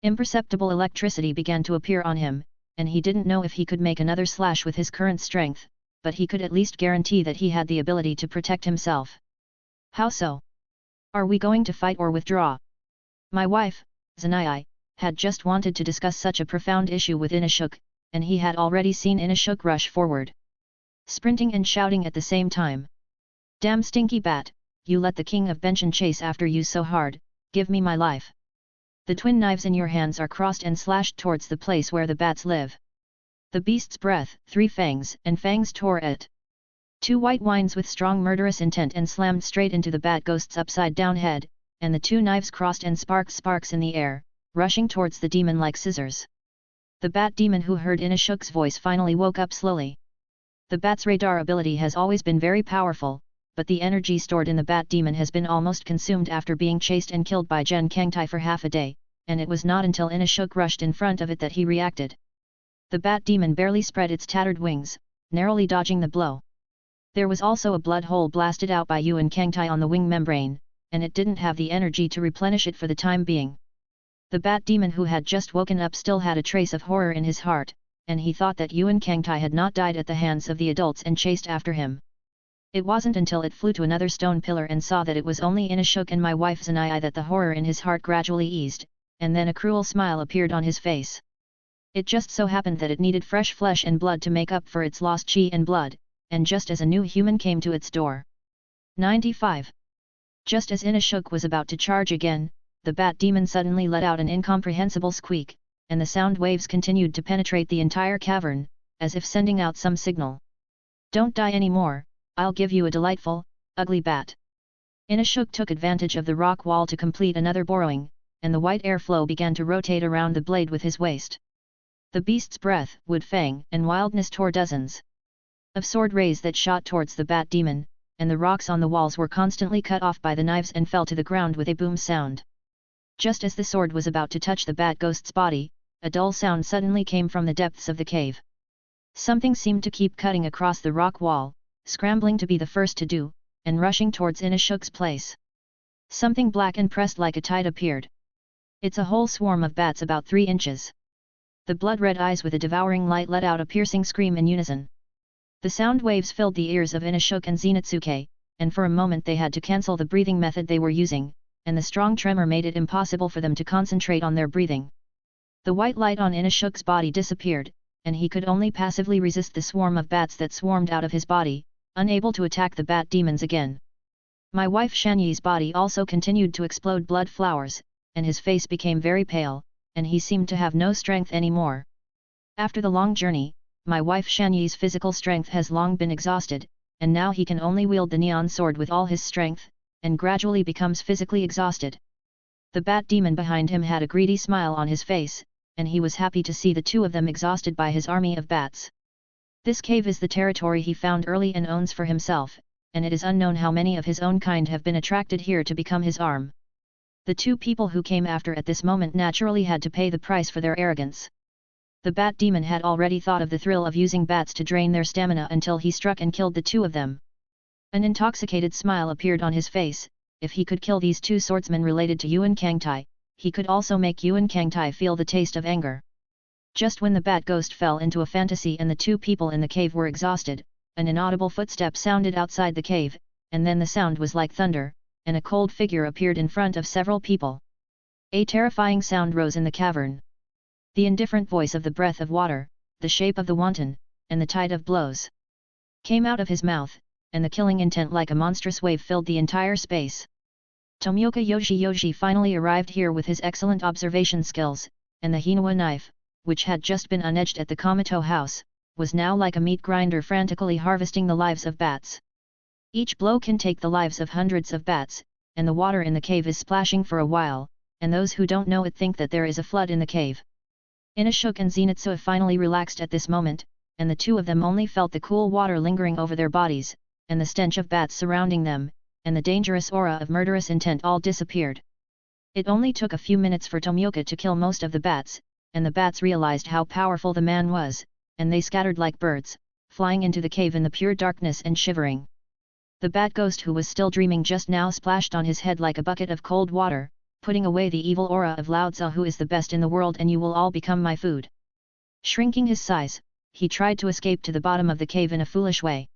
Imperceptible electricity began to appear on him, and he didn't know if he could make another slash with his current strength, but he could at least guarantee that he had the ability to protect himself. How so? Are we going to fight or withdraw? My wife, Zanai, had just wanted to discuss such a profound issue with Inashuk, and he had already seen Inashuk rush forward, sprinting and shouting at the same time. Damn stinky bat, you let the king of Benshin chase after you so hard, give me my life. The twin knives in your hands are crossed and slashed towards the place where the bats live. The beast's breath, 3 fangs, and fangs tore at 2 white wines with strong murderous intent and slammed straight into the bat ghost's upside-down head, and the 2 knives crossed and sparks in the air, rushing towards the demon like scissors. The bat demon who heard Inashuk's voice finally woke up slowly. The bat's radar ability has always been very powerful, but the energy stored in the bat demon has been almost consumed after being chased and killed by Gen Kangtai for half a day, and it was not until Inashuk rushed in front of it that he reacted. The bat demon barely spread its tattered wings, narrowly dodging the blow. There was also a blood hole blasted out by Yuan Kangtai on the wing membrane, and it didn't have the energy to replenish it for the time being. The bat demon who had just woken up still had a trace of horror in his heart, and he thought that Yuan Kangtai had not died at the hands of the adults and chased after him. It wasn't until it flew to another stone pillar and saw that it was only Inashuk and my wife Zanai that the horror in his heart gradually eased, and then a cruel smile appeared on his face. It just so happened that it needed fresh flesh and blood to make up for its lost chi and blood, and just as a new human came to its door. 95. Just as Inashuk was about to charge again, the bat demon suddenly let out an incomprehensible squeak, and the sound waves continued to penetrate the entire cavern, as if sending out some signal. Don't die anymore, I'll give you a delightful, ugly bat. Inashuk took advantage of the rock wall to complete another burrowing, and the white airflow began to rotate around the blade with his waist. The beast's breath, wood fang, and wildness tore dozens of sword rays that shot towards the bat demon, and the rocks on the walls were constantly cut off by the knives and fell to the ground with a boom sound. Just as the sword was about to touch the bat ghost's body, a dull sound suddenly came from the depths of the cave. Something seemed to keep cutting across the rock wall, scrambling to be the first to do, and rushing towards Inashuk's place. Something black and pressed like a tide appeared. It's a whole swarm of bats about 3 inches. The blood-red eyes with a devouring light let out a piercing scream in unison. The sound waves filled the ears of Inashuk and Zenitsuke, and for a moment they had to cancel the breathing method they were using, and the strong tremor made it impossible for them to concentrate on their breathing. The white light on Inashuk's body disappeared, and he could only passively resist the swarm of bats that swarmed out of his body, unable to attack the bat demons again. My wife Shanyi's body also continued to explode blood flowers, and his face became very pale, and he seemed to have no strength anymore. After the long journey, my wife Shanyi's physical strength has long been exhausted, and now he can only wield the neon sword with all his strength, and gradually becomes physically exhausted. The bat demon behind him had a greedy smile on his face, and he was happy to see the two of them exhausted by his army of bats. This cave is the territory he found early and owns for himself, and it is unknown how many of his own kind have been attracted here to become his arm. The two people who came after at this moment naturally had to pay the price for their arrogance. The bat demon had already thought of the thrill of using bats to drain their stamina until he struck and killed the two of them. An intoxicated smile appeared on his face. If he could kill these two swordsmen related to Yuan Kangtai, he could also make Yuan Kangtai feel the taste of anger. Just when the bat ghost fell into a fantasy and the two people in the cave were exhausted, an inaudible footstep sounded outside the cave, and then the sound was like thunder, and a cold figure appeared in front of several people. A terrifying sound rose in the cavern. The indifferent voice of the breath of water, the shape of the wanton, and the tide of blows came out of his mouth, and the killing intent like a monstrous wave filled the entire space. Tomioka Yoshi finally arrived here with his excellent observation skills, and the Hinawa knife, which had just been unedged at the Komato house, was now like a meat grinder frantically harvesting the lives of bats. Each blow can take the lives of hundreds of bats, and the water in the cave is splashing for a while, and those who don't know it think that there is a flood in the cave. Inashuk and Zenitsu finally relaxed at this moment, and the two of them only felt the cool water lingering over their bodies, and the stench of bats surrounding them, and the dangerous aura of murderous intent all disappeared. It only took a few minutes for Tomioka to kill most of the bats, and the bats realized how powerful the man was, and they scattered like birds, flying into the cave in the pure darkness and shivering. The bat ghost who was still dreaming just now splashed on his head like a bucket of cold water, putting away the evil aura of Lao Tzu who is the best in the world and you will all become my food. Shrinking his size, he tried to escape to the bottom of the cave in a foolish way.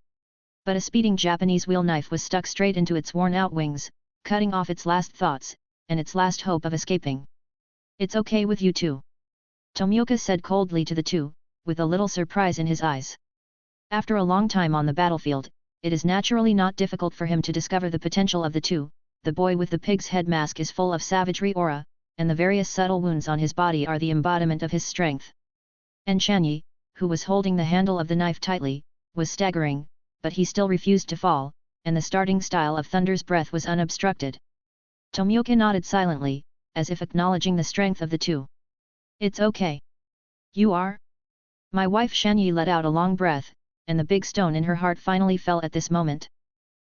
But a speeding Japanese wheel knife was stuck straight into its worn-out wings, cutting off its last thoughts, and its last hope of escaping. "It's okay with you two," Tomioka said coldly to the two, with a little surprise in his eyes. After a long time on the battlefield, it is naturally not difficult for him to discover the potential of the two. The boy with the pig's head mask is full of savagery aura, and the various subtle wounds on his body are the embodiment of his strength. And Shanyi, who was holding the handle of the knife tightly, was staggering, but he still refused to fall, and the starting style of Thunder's breath was unobstructed. Tomioka nodded silently, as if acknowledging the strength of the two. "It's okay. You are?" My wife Shanyi let out a long breath, and the big stone in her heart finally fell at this moment.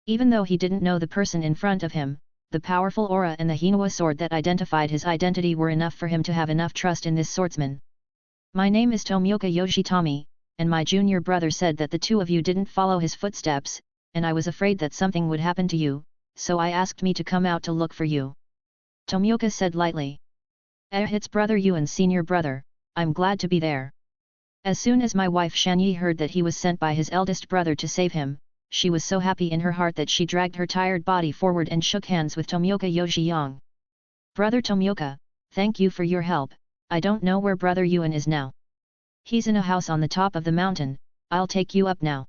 Even though he didn't know the person in front of him, the powerful aura and the Hinawa sword that identified his identity were enough for him to have enough trust in this swordsman. "My name is Tomioka Yoshitomi, and my junior brother said that the two of you didn't follow his footsteps, and I was afraid that something would happen to you, so I asked me to come out to look for you," Tomioka said lightly. "It's brother Yuan's senior brother, I'm glad to be there." As soon as my wife Shanyi heard that he was sent by his eldest brother to save him, she was so happy in her heart that she dragged her tired body forward and shook hands with Tomioka Yoshiyong. "Brother Tomioka, thank you for your help. I don't know where brother Yuan is now. He's in a house on the top of the mountain, I'll take you up now."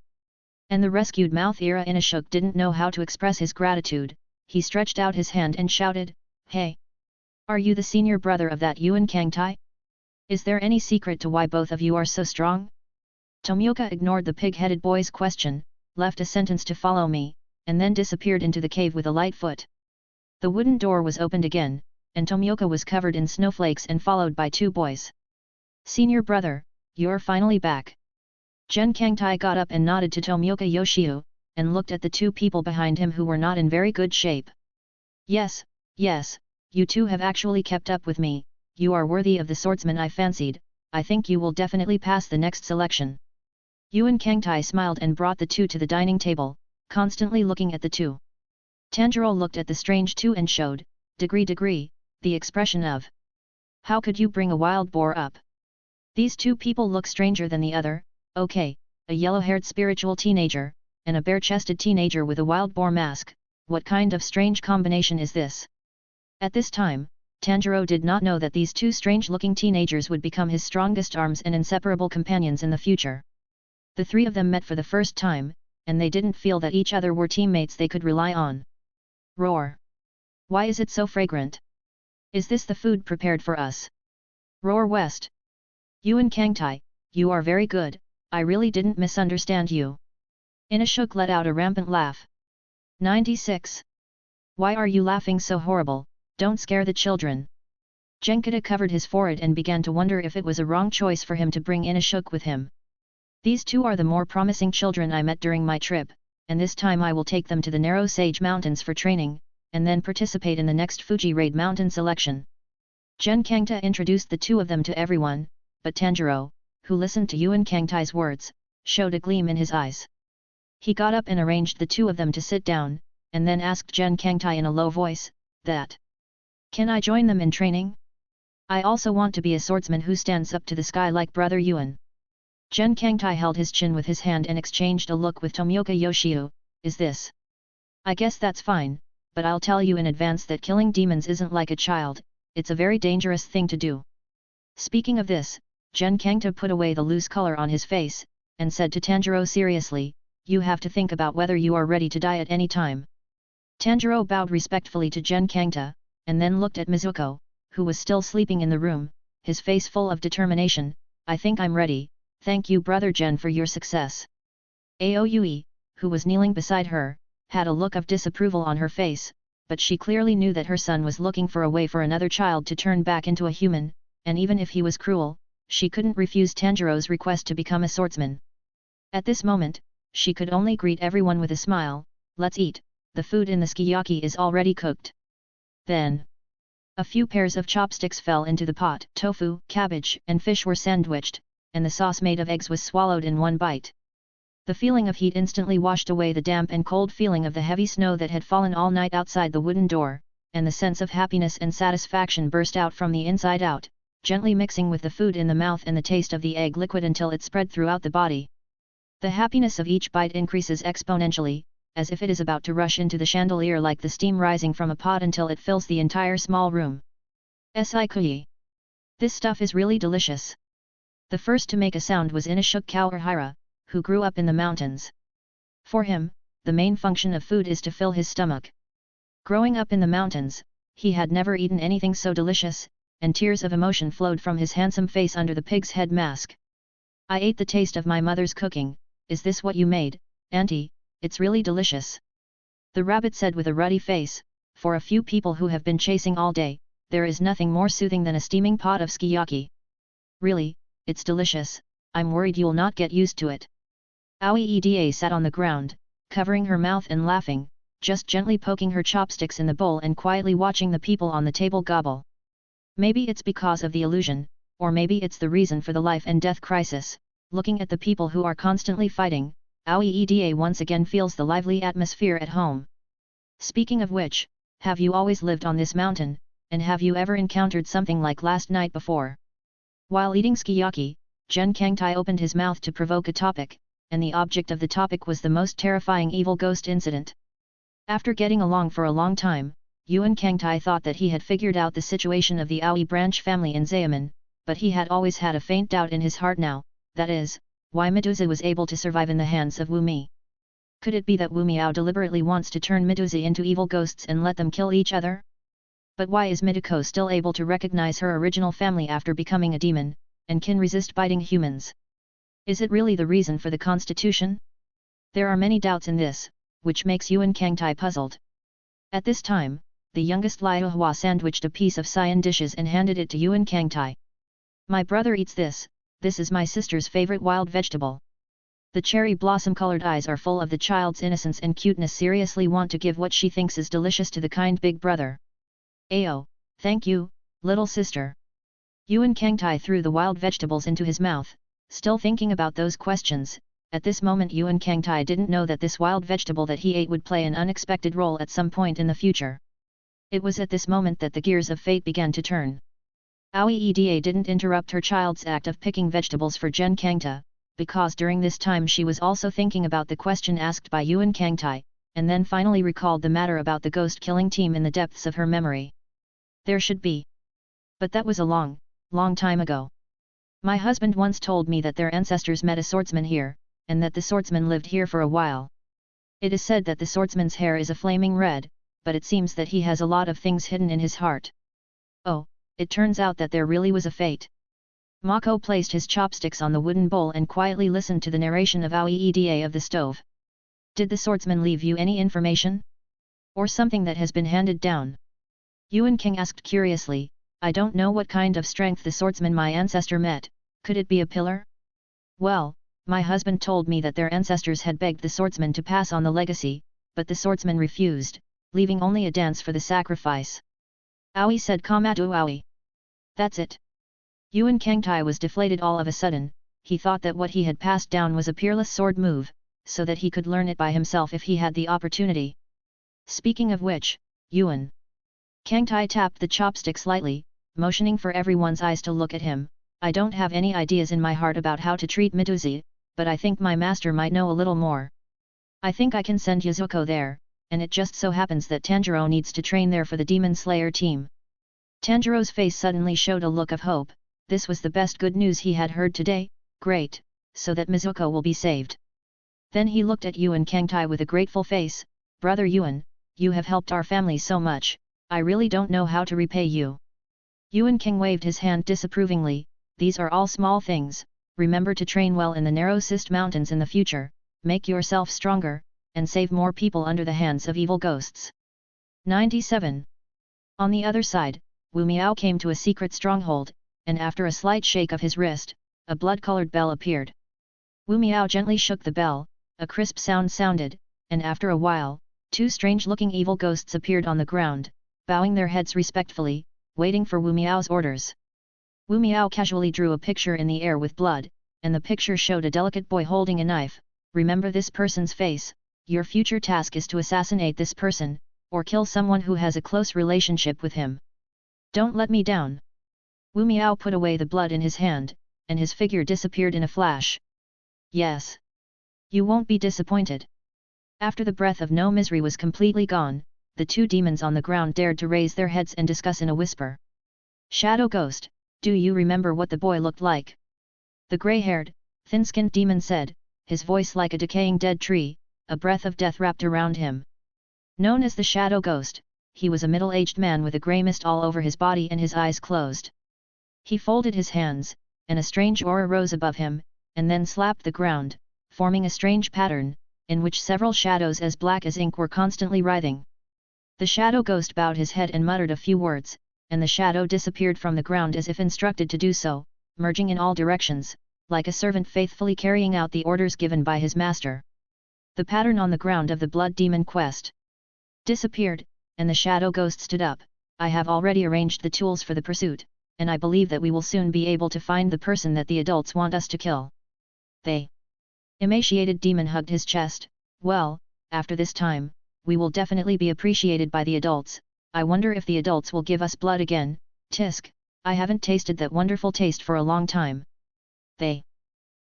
And the rescued mouth-era Inashuk didn't know how to express his gratitude. He stretched out his hand and shouted, "Hey! Are you the senior brother of that Yuan Kangtai? Is there any secret to why both of you are so strong?" Tomioka ignored the pig-headed boy's question, left a sentence to follow me, and then disappeared into the cave with a light foot. The wooden door was opened again, and Tomioka was covered in snowflakes and followed by 2 boys. "Senior brother, you're finally back." Gen Kangtai got up and nodded to Tomioka Yoshiu, and looked at the 2 people behind him who were not in very good shape. Yes, you 2 have actually kept up with me, you are worthy of the swordsman I fancied, I think you will definitely pass the next selection." Yuan Kangtai smiled and brought the 2 to the dining table, constantly looking at the 2. Tanjiro looked at the strange 2 and showed, degree, the expression of, "How could you bring a wild boar up? These 2 people look stranger than the other, okay, a yellow-haired spiritual teenager, and a bare-chested teenager with a wild boar mask, what kind of strange combination is this?" At this time, Tanjiro did not know that these 2 strange-looking teenagers would become his strongest arms and inseparable companions in the future. The 3 of them met for the first time, and they didn't feel that each other were teammates they could rely on. Roar! Why is it so fragrant? Is this the food prepared for us? Roar West! Yuan Kangtai, you are very good, I really didn't misunderstand you. Inashuk let out a rampant laugh. 96. Why are you laughing so horrible? Don't scare the children. Genkata covered his forehead and began to wonder if it was a wrong choice for him to bring Inashuk with him. These 2 are the more promising children I met during my trip, and this time I will take them to the narrow Sage Mountains for training, and then participate in the next Fuji Raid Mountain selection. Gen Kangta introduced the 2 of them to everyone, but Tanjiro, who listened to Yuan Kangtai's words, showed a gleam in his eyes. He got up and arranged the 2 of them to sit down, and then asked Gen Kangtai in a low voice, that, "Can I join them in training? I also want to be a swordsman who stands up to the sky like Brother Yuan." Gen Kangtai held his chin with his hand and exchanged a look with Tomioka Yoshiu, "Is this? I guess that's fine, but I'll tell you in advance that killing demons isn't like a child, it's a very dangerous thing to do." Speaking of this, Gen Kangta put away the loose color on his face, and said to Tanjiro seriously, "You have to think about whether you are ready to die at any time." Tanjiro bowed respectfully to Gen Kangta, and then looked at Mizuko, who was still sleeping in the room, his face full of determination. "I think I'm ready, thank you Brother Gen for your success." Aoyue, who was kneeling beside her, had a look of disapproval on her face, but she clearly knew that her son was looking for a way for another child to turn back into a human, and even if he was cruel, she couldn't refuse Tanjiro's request to become a swordsman. At this moment, she could only greet everyone with a smile. "Let's eat, the food in the sukiyaki is already cooked." Then, a few pairs of chopsticks fell into the pot. Tofu, cabbage, and fish were sandwiched, and the sauce made of eggs was swallowed in one bite. The feeling of heat instantly washed away the damp and cold feeling of the heavy snow that had fallen all night outside the wooden door, and the sense of happiness and satisfaction burst out from the inside out, gently mixing with the food in the mouth and the taste of the egg liquid until it spread throughout the body. The happiness of each bite increases exponentially, as if it is about to rush into the chandelier like the steam rising from a pot until it fills the entire small room. Saikuyi. This stuff is really delicious. The first to make a sound was Inashuk Kawahira, who grew up in the mountains. For him, the main function of food is to fill his stomach. Growing up in the mountains, he had never eaten anything so delicious, and tears of emotion flowed from his handsome face under the pig's head mask. "I ate the taste of my mother's cooking, is this what you made, Auntie? It's really delicious." The rabbit said with a ruddy face, "For a few people who have been chasing all day, there is nothing more soothing than a steaming pot of sukiyaki. Really, it's delicious, I'm worried you'll not get used to it." Aoieda sat on the ground, covering her mouth and laughing, just gently poking her chopsticks in the bowl and quietly watching the people on the table gobble. Maybe it's because of the illusion, or maybe it's the reason for the life and death crisis. Looking at the people who are constantly fighting, Aoieda once again feels the lively atmosphere at home. Speaking of which, have you always lived on this mountain, and have you ever encountered something like last night before? While eating sukiyaki, Gen Kangtai opened his mouth to provoke a topic, and the object of the topic was the most terrifying evil ghost incident. After getting along for a long time, Yuan Kangtai thought that he had figured out the situation of the Aoi branch family in Zeaman, but he had always had a faint doubt in his heart now, that is, why Medusa was able to survive in the hands of Wu Mi. Could it be that Wu Miao deliberately wants to turn Medusa into evil ghosts and let them kill each other? But why is Midako still able to recognize her original family after becoming a demon, and can resist biting humans? Is it really the reason for the constitution? There are many doubts in this, which makes Yuan Kangtai puzzled. At this time, the youngest Liu Hua sandwiched a piece of cyan dishes and handed it to Yuan Kangtai. My brother eats this, this is my sister's favorite wild vegetable. The cherry blossom-colored eyes are full of the child's innocence and cuteness, seriously want to give what she thinks is delicious to the kind big brother. Ayo, thank you, little sister. Yuan Kangtai threw the wild vegetables into his mouth, still thinking about those questions. At this moment Yuan Kangtai didn't know that this wild vegetable that he ate would play an unexpected role at some point in the future. It was at this moment that the gears of fate began to turn. Aoieda didn't interrupt her child's act of picking vegetables for Gen Kangta, because during this time she was also thinking about the question asked by Yuan Kangtai, and then finally recalled the matter about the ghost-killing team in the depths of her memory. There should be. But that was a long, long time ago. My husband once told me that their ancestors met a swordsman here, and that the swordsman lived here for a while. It is said that the swordsman's hair is a flaming red, but it seems that he has a lot of things hidden in his heart. Oh, it turns out that there really was a fate. Mako placed his chopsticks on the wooden bowl and quietly listened to the narration of Aoieda of the stove. Did the swordsman leave you any information? Or something that has been handed down? Yuan King asked curiously. I don't know what kind of strength the swordsman my ancestor met, could it be a pillar? Well, my husband told me that their ancestors had begged the swordsman to pass on the legacy, but the swordsman refused, leaving only a dance for the sacrifice. Aoi said Kamadu Aoi. That's it. Yuan Kangtai was deflated all of a sudden. He thought that what he had passed down was a peerless sword move, so that he could learn it by himself if he had the opportunity. Speaking of which, Yuan Kangtai tapped the chopsticks lightly, motioning for everyone's eyes to look at him. I don't have any ideas in my heart about how to treat Miduzi, but I think my master might know a little more. I think I can send Yuzuko there, and it just so happens that Tanjiro needs to train there for the Demon Slayer team. Tanjiro's face suddenly showed a look of hope. This was the best good news he had heard today. Great, so that Mizuko will be saved. Then he looked at Yuan Kangtai with a grateful face. Brother Yuan, you have helped our family so much, I really don't know how to repay you. Yuan King waved his hand disapprovingly. These are all small things. Remember to train well in the narrow cyst mountains in the future, make yourself stronger, and save more people under the hands of evil ghosts. 97. On the other side, Wu Miao came to a secret stronghold, and after a slight shake of his wrist, a blood-colored bell appeared. Wu Miao gently shook the bell, a crisp sound sounded, and after a while, two strange-looking evil ghosts appeared on the ground, bowing their heads respectfully, waiting for Wu Miao's orders. Wu Miao casually drew a picture in the air with blood, and the picture showed a delicate boy holding a knife. Remember this person's face, your future task is to assassinate this person, or kill someone who has a close relationship with him. Don't let me down. Wu Miao put away the blood in his hand, and his figure disappeared in a flash. Yes. You won't be disappointed. After the breath of no misery was completely gone, the two demons on the ground dared to raise their heads and discuss in a whisper. Shadow Ghost, do you remember what the boy looked like? The grey-haired, thin-skinned demon said, his voice like a decaying dead tree, a breath of death wrapped around him. Known as the Shadow Ghost, he was a middle-aged man with a grey mist all over his body and his eyes closed. He folded his hands, and a strange aura rose above him, and then slapped the ground, forming a strange pattern, in which several shadows as black as ink were constantly writhing. The Shadow Ghost bowed his head and muttered a few words, and the shadow disappeared from the ground as if instructed to do so, merging in all directions, like a servant faithfully carrying out the orders given by his master. The pattern on the ground of the Blood Demon quest disappeared, and the Shadow Ghost stood up. I have already arranged the tools for the pursuit, and I believe that we will soon be able to find the person that the adults want us to kill. The emaciated demon hugged his chest. Well, after this time, we will definitely be appreciated by the adults. I wonder if the adults will give us blood again. Tisk, I haven't tasted that wonderful taste for a long time. The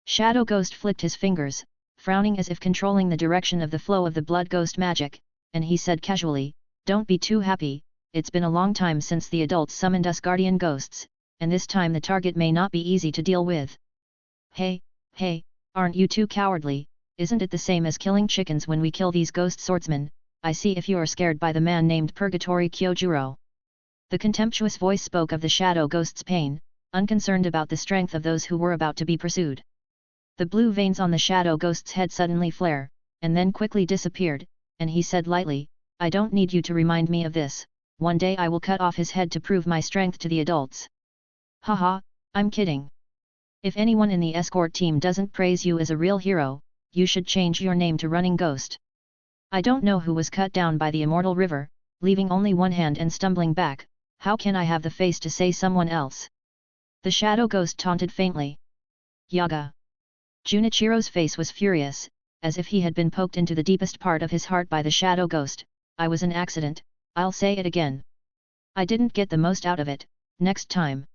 Shadow Ghost flicked his fingers, frowning as if controlling the direction of the flow of the blood ghost magic, and he said casually, don't be too happy, it's been a long time since the adults summoned us guardian ghosts, and this time the target may not be easy to deal with. Hey, aren't you too cowardly? Isn't it the same as killing chickens when we kill these ghost swordsmen? I see if you are scared by the man named Purgatory Kyojuro. The contemptuous voice spoke of the Shadow Ghost's pain, unconcerned about the strength of those who were about to be pursued. The blue veins on the Shadow Ghost's head suddenly flare, and then quickly disappeared, and he said lightly, I don't need you to remind me of this, one day I will cut off his head to prove my strength to the adults. Haha, I'm kidding. If anyone in the escort team doesn't praise you as a real hero, you should change your name to Running Ghost. I don't know who was cut down by the immortal river, leaving only one hand and stumbling back, how can I have the face to say someone else? The shadow ghost taunted faintly. Yaga. Junichiro's face was furious, as if he had been poked into the deepest part of his heart by the shadow ghost. I was an accident, I'll say it again. I didn't get the most out of it, next time.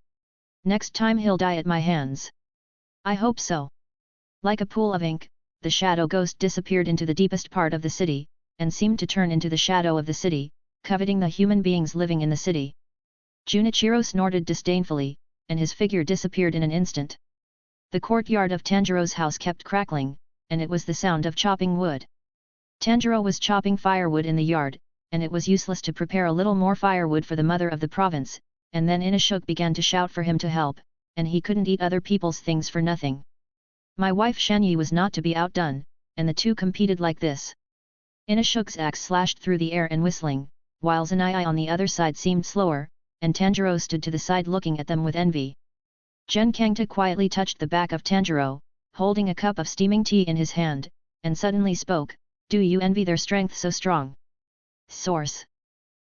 Next time he'll die at my hands. I hope so. Like a pool of ink, the shadow ghost disappeared into the deepest part of the city, and seemed to turn into the shadow of the city, coveting the human beings living in the city. Junichiro snorted disdainfully, and his figure disappeared in an instant. The courtyard of Tanjiro's house kept crackling, and it was the sound of chopping wood. Tanjiro was chopping firewood in the yard, and it was useless to prepare a little more firewood for the mother of the province, and then Inashuk began to shout for him to help, and he couldn't eat other people's things for nothing. My wife Shanyi was not to be outdone, and the two competed like this. Inashuk's axe slashed through the air and whistling, while Zanai on the other side seemed slower, and Tanjiro stood to the side looking at them with envy. Genkangta quietly touched the back of Tanjiro, holding a cup of steaming tea in his hand, and suddenly spoke, "Do you envy their strength so strong?" Source.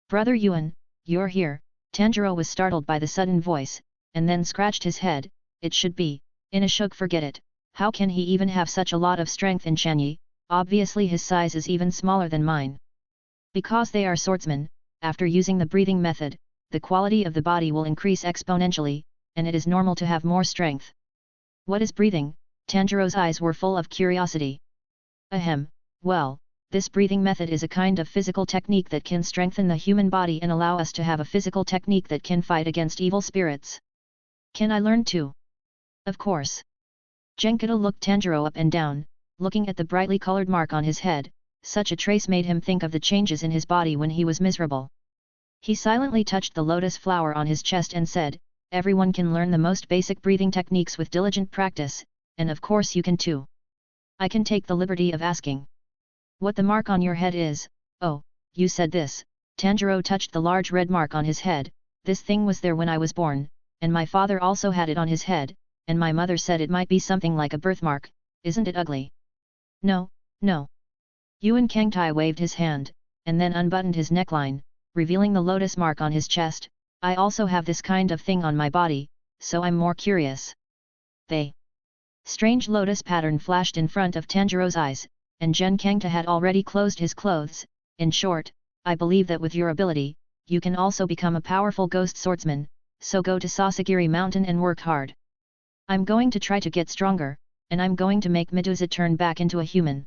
Brother Yuan, you're here. Tanjiro was startled by the sudden voice, and then scratched his head. It should be, Inashuk, forget it. How can he even have such a lot of strength in Shanyi? Obviously his size is even smaller than mine. Because they are swordsmen, after using the breathing method, the quality of the body will increase exponentially, and it is normal to have more strength. What is breathing? Tanjiro's eyes were full of curiosity. Ahem, well, this breathing method is a kind of physical technique that can strengthen the human body and allow us to have a physical technique that can fight against evil spirits. Can I learn too? Of course. Genkata looked Tanjiro up and down, looking at the brightly colored mark on his head. Such a trace made him think of the changes in his body when he was miserable. He silently touched the lotus flower on his chest and said, "Everyone can learn the most basic breathing techniques with diligent practice, and of course you can too. I can take the liberty of asking what the mark on your head is." "Oh, you said this." Tanjiro touched the large red mark on his head. "This thing was there when I was born, and my father also had it on his head, and my mother said it might be something like a birthmark. Isn't it ugly?" "No, no." Yuan Kangtai waved his hand, and then unbuttoned his neckline, revealing the lotus mark on his chest. "I also have this kind of thing on my body, so I'm more curious." They. Strange lotus pattern flashed in front of Tanjiro's eyes, and Genkangta had already closed his clothes. "In short, I believe that with your ability, you can also become a powerful ghost swordsman, so go to Sasagiri Mountain and work hard. I'm going to try to get stronger, and I'm going to make Medusa turn back into a human."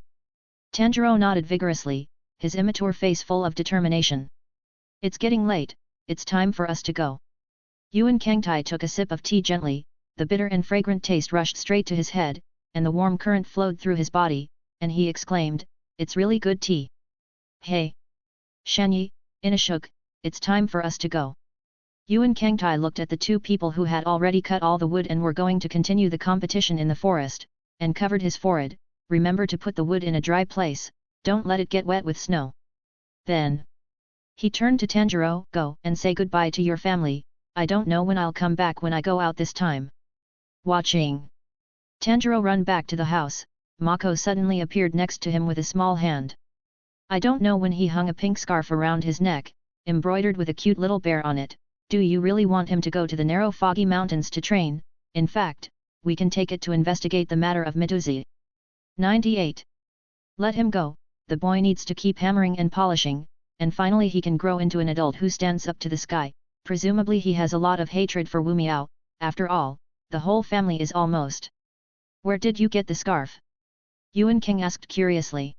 Tanjiro nodded vigorously, his immature face full of determination. "It's getting late, it's time for us to go." Yuan Kangtai took a sip of tea gently. The bitter and fragrant taste rushed straight to his head, and the warm current flowed through his body, and he exclaimed, "It's really good tea." "Hey! Shanyi, Inashuk, it's time for us to go." Yuan Kangtai looked at the two people who had already cut all the wood and were going to continue the competition in the forest, and covered his forehead. "Remember to put the wood in a dry place, don't let it get wet with snow." Then he turned to Tanjiro, "Go and say goodbye to your family, I don't know when I'll come back when I go out this time." Watching Tanjiro run back to the house, Mako suddenly appeared next to him with a small hand. I don't know when he hung a pink scarf around his neck, embroidered with a cute little bear on it. "Do you really want him to go to the narrow foggy mountains to train? In fact, we can take it to investigate the matter of Medusa." 98. Let him go, the boy needs to keep hammering and polishing, and finally he can grow into an adult who stands up to the sky. Presumably he has a lot of hatred for Wu Miao. After all, the whole family is almost. "Where did you get the scarf?" Yuan King asked curiously.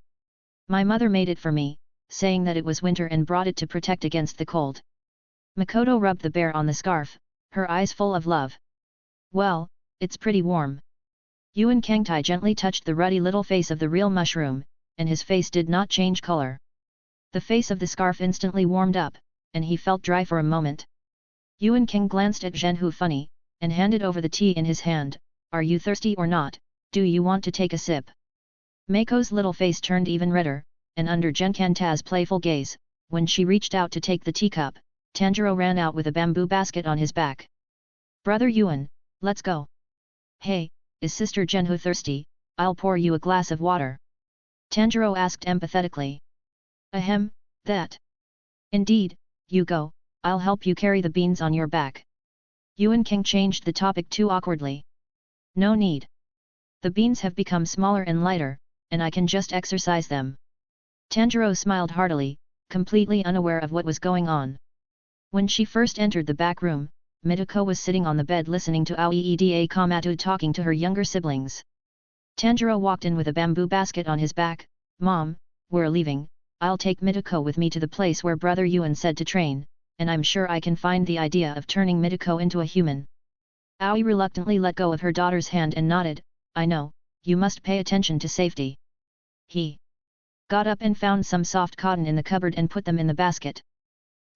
"My mother made it for me, saying that it was winter and brought it to protect against the cold." Makoto rubbed the bear on the scarf, her eyes full of love. "Well, it's pretty warm." Yuan Kangtai gently touched the ruddy little face of the real mushroom, and his face did not change color. The face of the scarf instantly warmed up, and he felt dry for a moment. Yuan King glanced at Zhenhu funny, and handed over the tea in his hand. "Are you thirsty or not? Do you want to take a sip?" Mako's little face turned even redder, and under Genkangta's playful gaze, when she reached out to take the teacup, Tanjiro ran out with a bamboo basket on his back. Brother Yuan, let's go. Hey, is Sister Genhu thirsty? I'll pour you a glass of water. Tanjiro asked empathetically. Ahem, that. Indeed, you go, I'll help you carry the beans on your back. Yuan King changed the topic too awkwardly. No need. The beans have become smaller and lighter, and I can just exercise them. Tanjiro smiled heartily, completely unaware of what was going on. When she first entered the back room, Mitoko was sitting on the bed listening to Aoida Komatsu talking to her younger siblings. Tanjiro walked in with a bamboo basket on his back. Mom, we're leaving, I'll take Mitoko with me to the place where Brother Yuan said to train, and I'm sure I can find the idea of turning Mitoko into a human. Aoi reluctantly let go of her daughter's hand and nodded, I know, you must pay attention to safety. He got up and found some soft cotton in the cupboard and put them in the basket.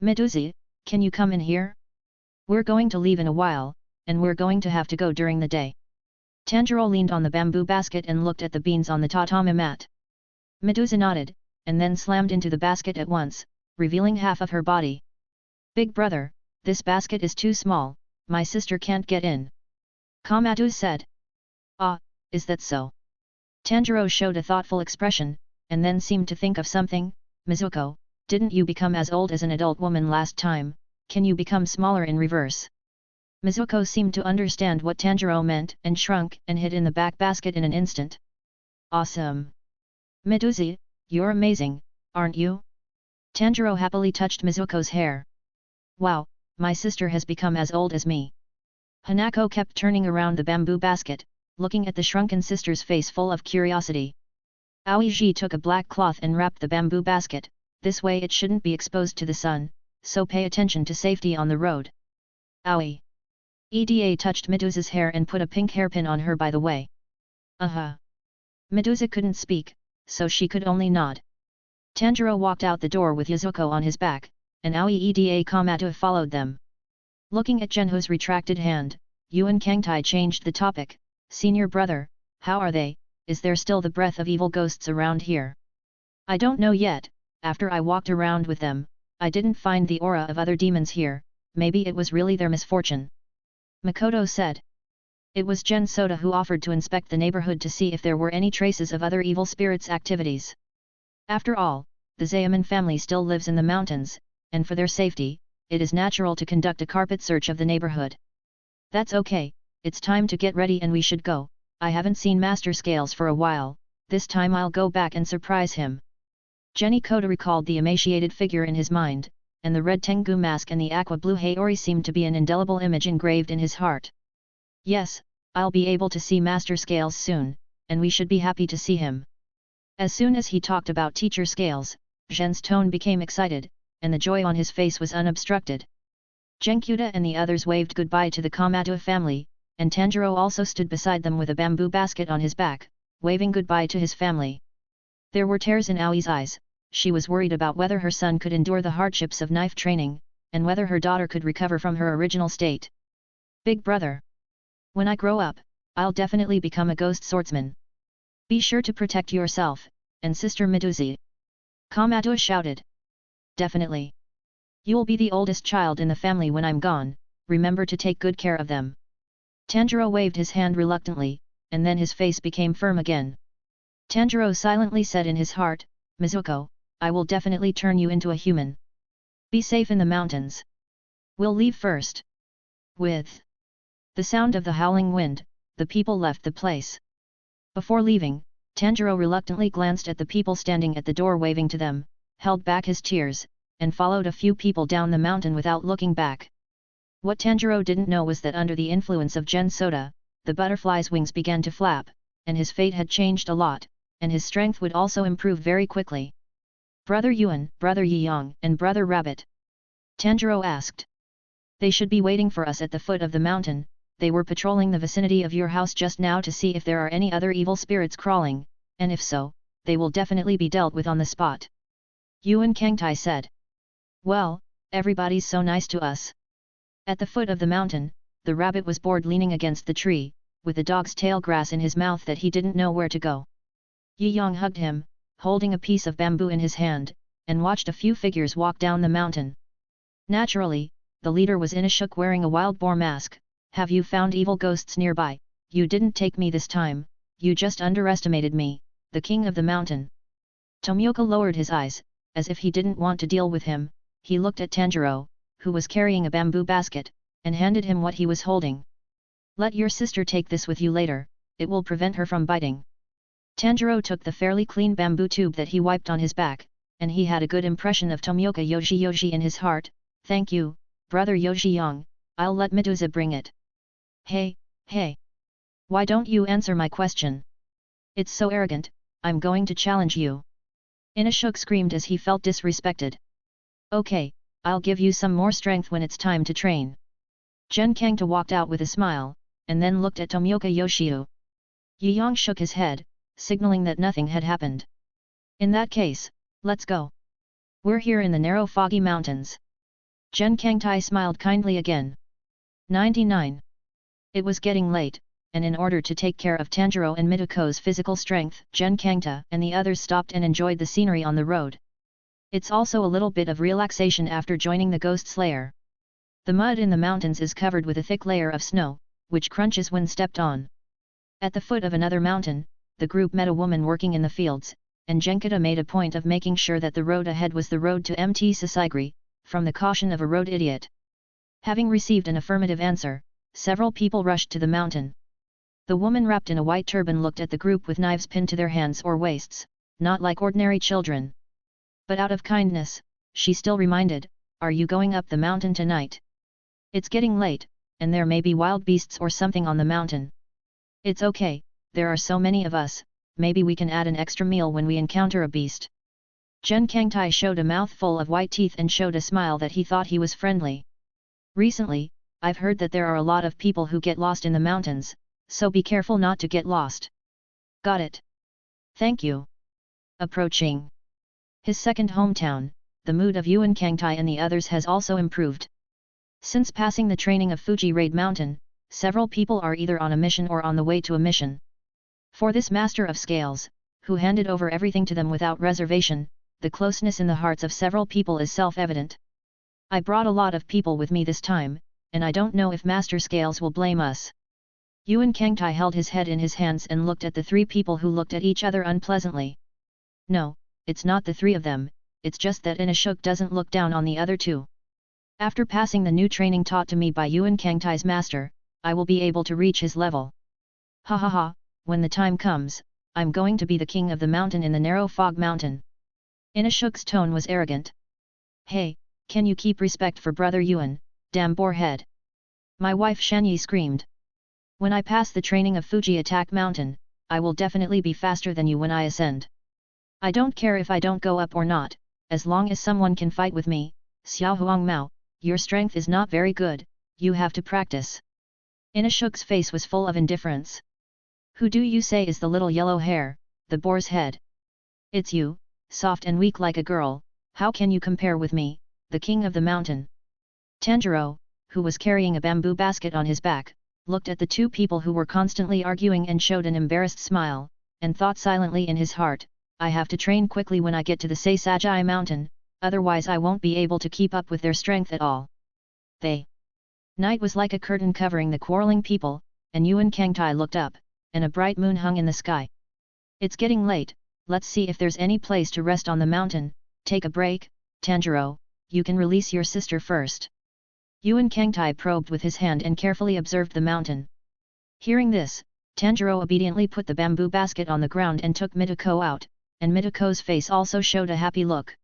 Miduzi, can you come in here? We're going to leave in a while, and we're going to have to go during the day. Tanjiro leaned on the bamboo basket and looked at the beans on the tatami mat. Miduzi nodded, and then slammed into the basket at once, revealing half of her body. Big brother, this basket is too small, my sister can't get in. Komatsu said. Ah, is that so? Tanjiro showed a thoughtful expression, and then seemed to think of something. Mizuko, didn't you become as old as an adult woman last time, can you become smaller in reverse? Mizuko seemed to understand what Tanjiro meant and shrunk and hid in the back basket in an instant. Awesome! Miduzi, you're amazing, aren't you? Tanjiro happily touched Mizuko's hair. Wow, my sister has become as old as me. Hanako kept turning around the bamboo basket, looking at the shrunken sister's face full of curiosity. Aoiji took a black cloth and wrapped the bamboo basket, this way it shouldn't be exposed to the sun, so pay attention to safety on the road. Aoi. Eda touched Miduza's hair and put a pink hairpin on her by the way. Miduza couldn't speak, so she could only nod. Tanjiro walked out the door with Yuzuko on his back, and Aoida Komatsu followed them. Looking at Genhu's retracted hand, Yuan Kangtai changed the topic. Senior brother, how are they? Is there still the breath of evil ghosts around here? I don't know yet, after I walked around with them, I didn't find the aura of other demons here, maybe it was really their misfortune. Makoto said. It was Gen Soda who offered to inspect the neighborhood to see if there were any traces of other evil spirits' activities. After all, the Zaemon family still lives in the mountains, and for their safety, it is natural to conduct a carpet search of the neighborhood. That's okay, it's time to get ready and we should go. I haven't seen Master Scales for a while, this time I'll go back and surprise him. Jenny Koda recalled the emaciated figure in his mind, and the red Tengu mask and the aqua blue Haori seemed to be an indelible image engraved in his heart. Yes, I'll be able to see Master Scales soon, and we should be happy to see him. As soon as he talked about Teacher Scales, Zhen's tone became excited, and the joy on his face was unobstructed. Genkuda and the others waved goodbye to the Komatsu family, and Tanjiro also stood beside them with a bamboo basket on his back, waving goodbye to his family. There were tears in Aoi's eyes. She was worried about whether her son could endure the hardships of knife training, and whether her daughter could recover from her original state. Big brother. When I grow up, I'll definitely become a ghost swordsman. Be sure to protect yourself, and Sister Miduzi. Komatsu shouted. Definitely. You'll be the oldest child in the family when I'm gone, remember to take good care of them. Tanjiro waved his hand reluctantly, and then his face became firm again. Tanjiro silently said in his heart, Mizuko, I will definitely turn you into a human. Be safe in the mountains. We'll leave first. With the sound of the howling wind, the people left the place. Before leaving, Tanjiro reluctantly glanced at the people standing at the door waving to them, held back his tears, and followed a few people down the mountain without looking back. What Tanjiro didn't know was that under the influence of Gen Soda, the butterfly's wings began to flap, and his fate had changed a lot, and his strength would also improve very quickly. Brother Yuan, Brother Yiyang, and Brother Rabbit? Tanjiro asked. They should be waiting for us at the foot of the mountain. They were patrolling the vicinity of your house just now to see if there are any other evil spirits crawling, and if so, they will definitely be dealt with on the spot. Yuan Kangtai said. Well, everybody's so nice to us. At the foot of the mountain, the rabbit was bored leaning against the tree, with the dog's tail grass in his mouth that he didn't know where to go. Yiyang hugged him, holding a piece of bamboo in his hand, and watched a few figures walk down the mountain. Naturally, the leader was Inashuk wearing a wild boar mask. Have you found evil ghosts nearby? You didn't take me this time, you just underestimated me, the king of the mountain. Tomioka lowered his eyes, as if he didn't want to deal with him. He looked at Tanjiro, who was carrying a bamboo basket, and handed him what he was holding. Let your sister take this with you later, it will prevent her from biting. Tanjiro took the fairly clean bamboo tube that he wiped on his back, and he had a good impression of Tomioka Yoshi in his heart. Thank you, brother Yoshi-yang, I'll let Medusa bring it. Hey, hey! Why don't you answer my question? It's so arrogant, I'm going to challenge you. Inashuk screamed as he felt disrespected. Okay, I'll give you some more strength when it's time to train. Gen Kangta walked out with a smile, and then looked at Tomioka Yoshio. Yi Yang shook his head, signaling that nothing had happened. In that case, let's go. We're here in the narrow foggy mountains. Gen Kangtai smiled kindly again. 99. It was getting late, and in order to take care of Tanjiro and Mituko's physical strength, Gen Kangta and the others stopped and enjoyed the scenery on the road. It's also a little bit of relaxation after joining the Ghost Slayer. The mud in the mountains is covered with a thick layer of snow, which crunches when stepped on. At the foot of another mountain, the group met a woman working in the fields, and Genkata made a point of making sure that the road ahead was the road to Mt Sasagiri, from the caution of a road idiot. Having received an affirmative answer, several people rushed to the mountain. The woman wrapped in a white turban looked at the group with knives pinned to their hands or waists, not like ordinary children. But out of kindness, she still reminded, "Are you going up the mountain tonight? It's getting late, and there may be wild beasts or something on the mountain." "It's okay, there are so many of us, maybe we can add an extra meal when we encounter a beast." Gen Kangtai showed a mouthful of white teeth and showed a smile that he thought he was friendly. "Recently, I've heard that there are a lot of people who get lost in the mountains, so be careful not to get lost." "Got it. Thank you." Approaching his second hometown, the mood of Yuan Kangtai and the others has also improved. Since passing the training of Fuji Raid Mountain, several people are either on a mission or on the way to a mission. For this master of scales, who handed over everything to them without reservation, the closeness in the hearts of several people is self-evident. "I brought a lot of people with me this time, and I don't know if Master Scales will blame us." Yuan Kangtai held his head in his hands and looked at the three people who looked at each other unpleasantly. "No, it's not the three of them, it's just that Inashuk doesn't look down on the other two. After passing the new training taught to me by Yuan Kangtai's master, I will be able to reach his level. Ha ha ha, when the time comes, I'm going to be the king of the mountain in the narrow fog mountain." Inashuk's tone was arrogant. "Hey, can you keep respect for brother Yuan, damn boarhead!" My wife Shanyi screamed. "When I pass the training of Fuji Attack Mountain, I will definitely be faster than you when I ascend. I don't care if I don't go up or not, as long as someone can fight with me." "Xiao Huang Mao, your strength is not very good, you have to practice." Inashuk's face was full of indifference. "Who do you say is the little yellow hair, the boar's head?" "It's you, soft and weak like a girl, how can you compare with me, the king of the mountain?" Tanjiro, who was carrying a bamboo basket on his back, looked at the two people who were constantly arguing and showed an embarrassed smile, and thought silently in his heart, "I have to train quickly when I get to the Sou Usagi mountain, otherwise I won't be able to keep up with their strength at all." Night was like a curtain covering the quarreling people, and Yuan Kangtai looked up, and a bright moon hung in the sky. "It's getting late, let's see if there's any place to rest on the mountain, take a break." "Tanjiro, you can release your sister first." Yuan Kangtai probed with his hand and carefully observed the mountain. Hearing this, Tanjiro obediently put the bamboo basket on the ground and took Mituko out, and Mituko's face also showed a happy look.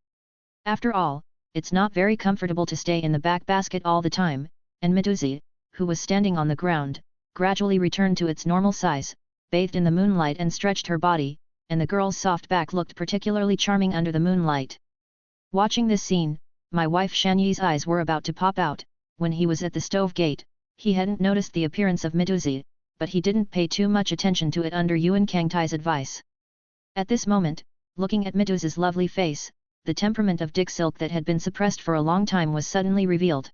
After all, it's not very comfortable to stay in the back basket all the time, and Medusa, who was standing on the ground, gradually returned to its normal size, bathed in the moonlight and stretched her body, and the girl's soft back looked particularly charming under the moonlight. Watching this scene, my wife Shanyi's eyes were about to pop out. When he was at the stove gate, he hadn't noticed the appearance of Medusa, but he didn't pay too much attention to it under Yuan Kangtai's advice. At this moment, looking at Medusa's lovely face, the temperament of Dick Silk that had been suppressed for a long time was suddenly revealed.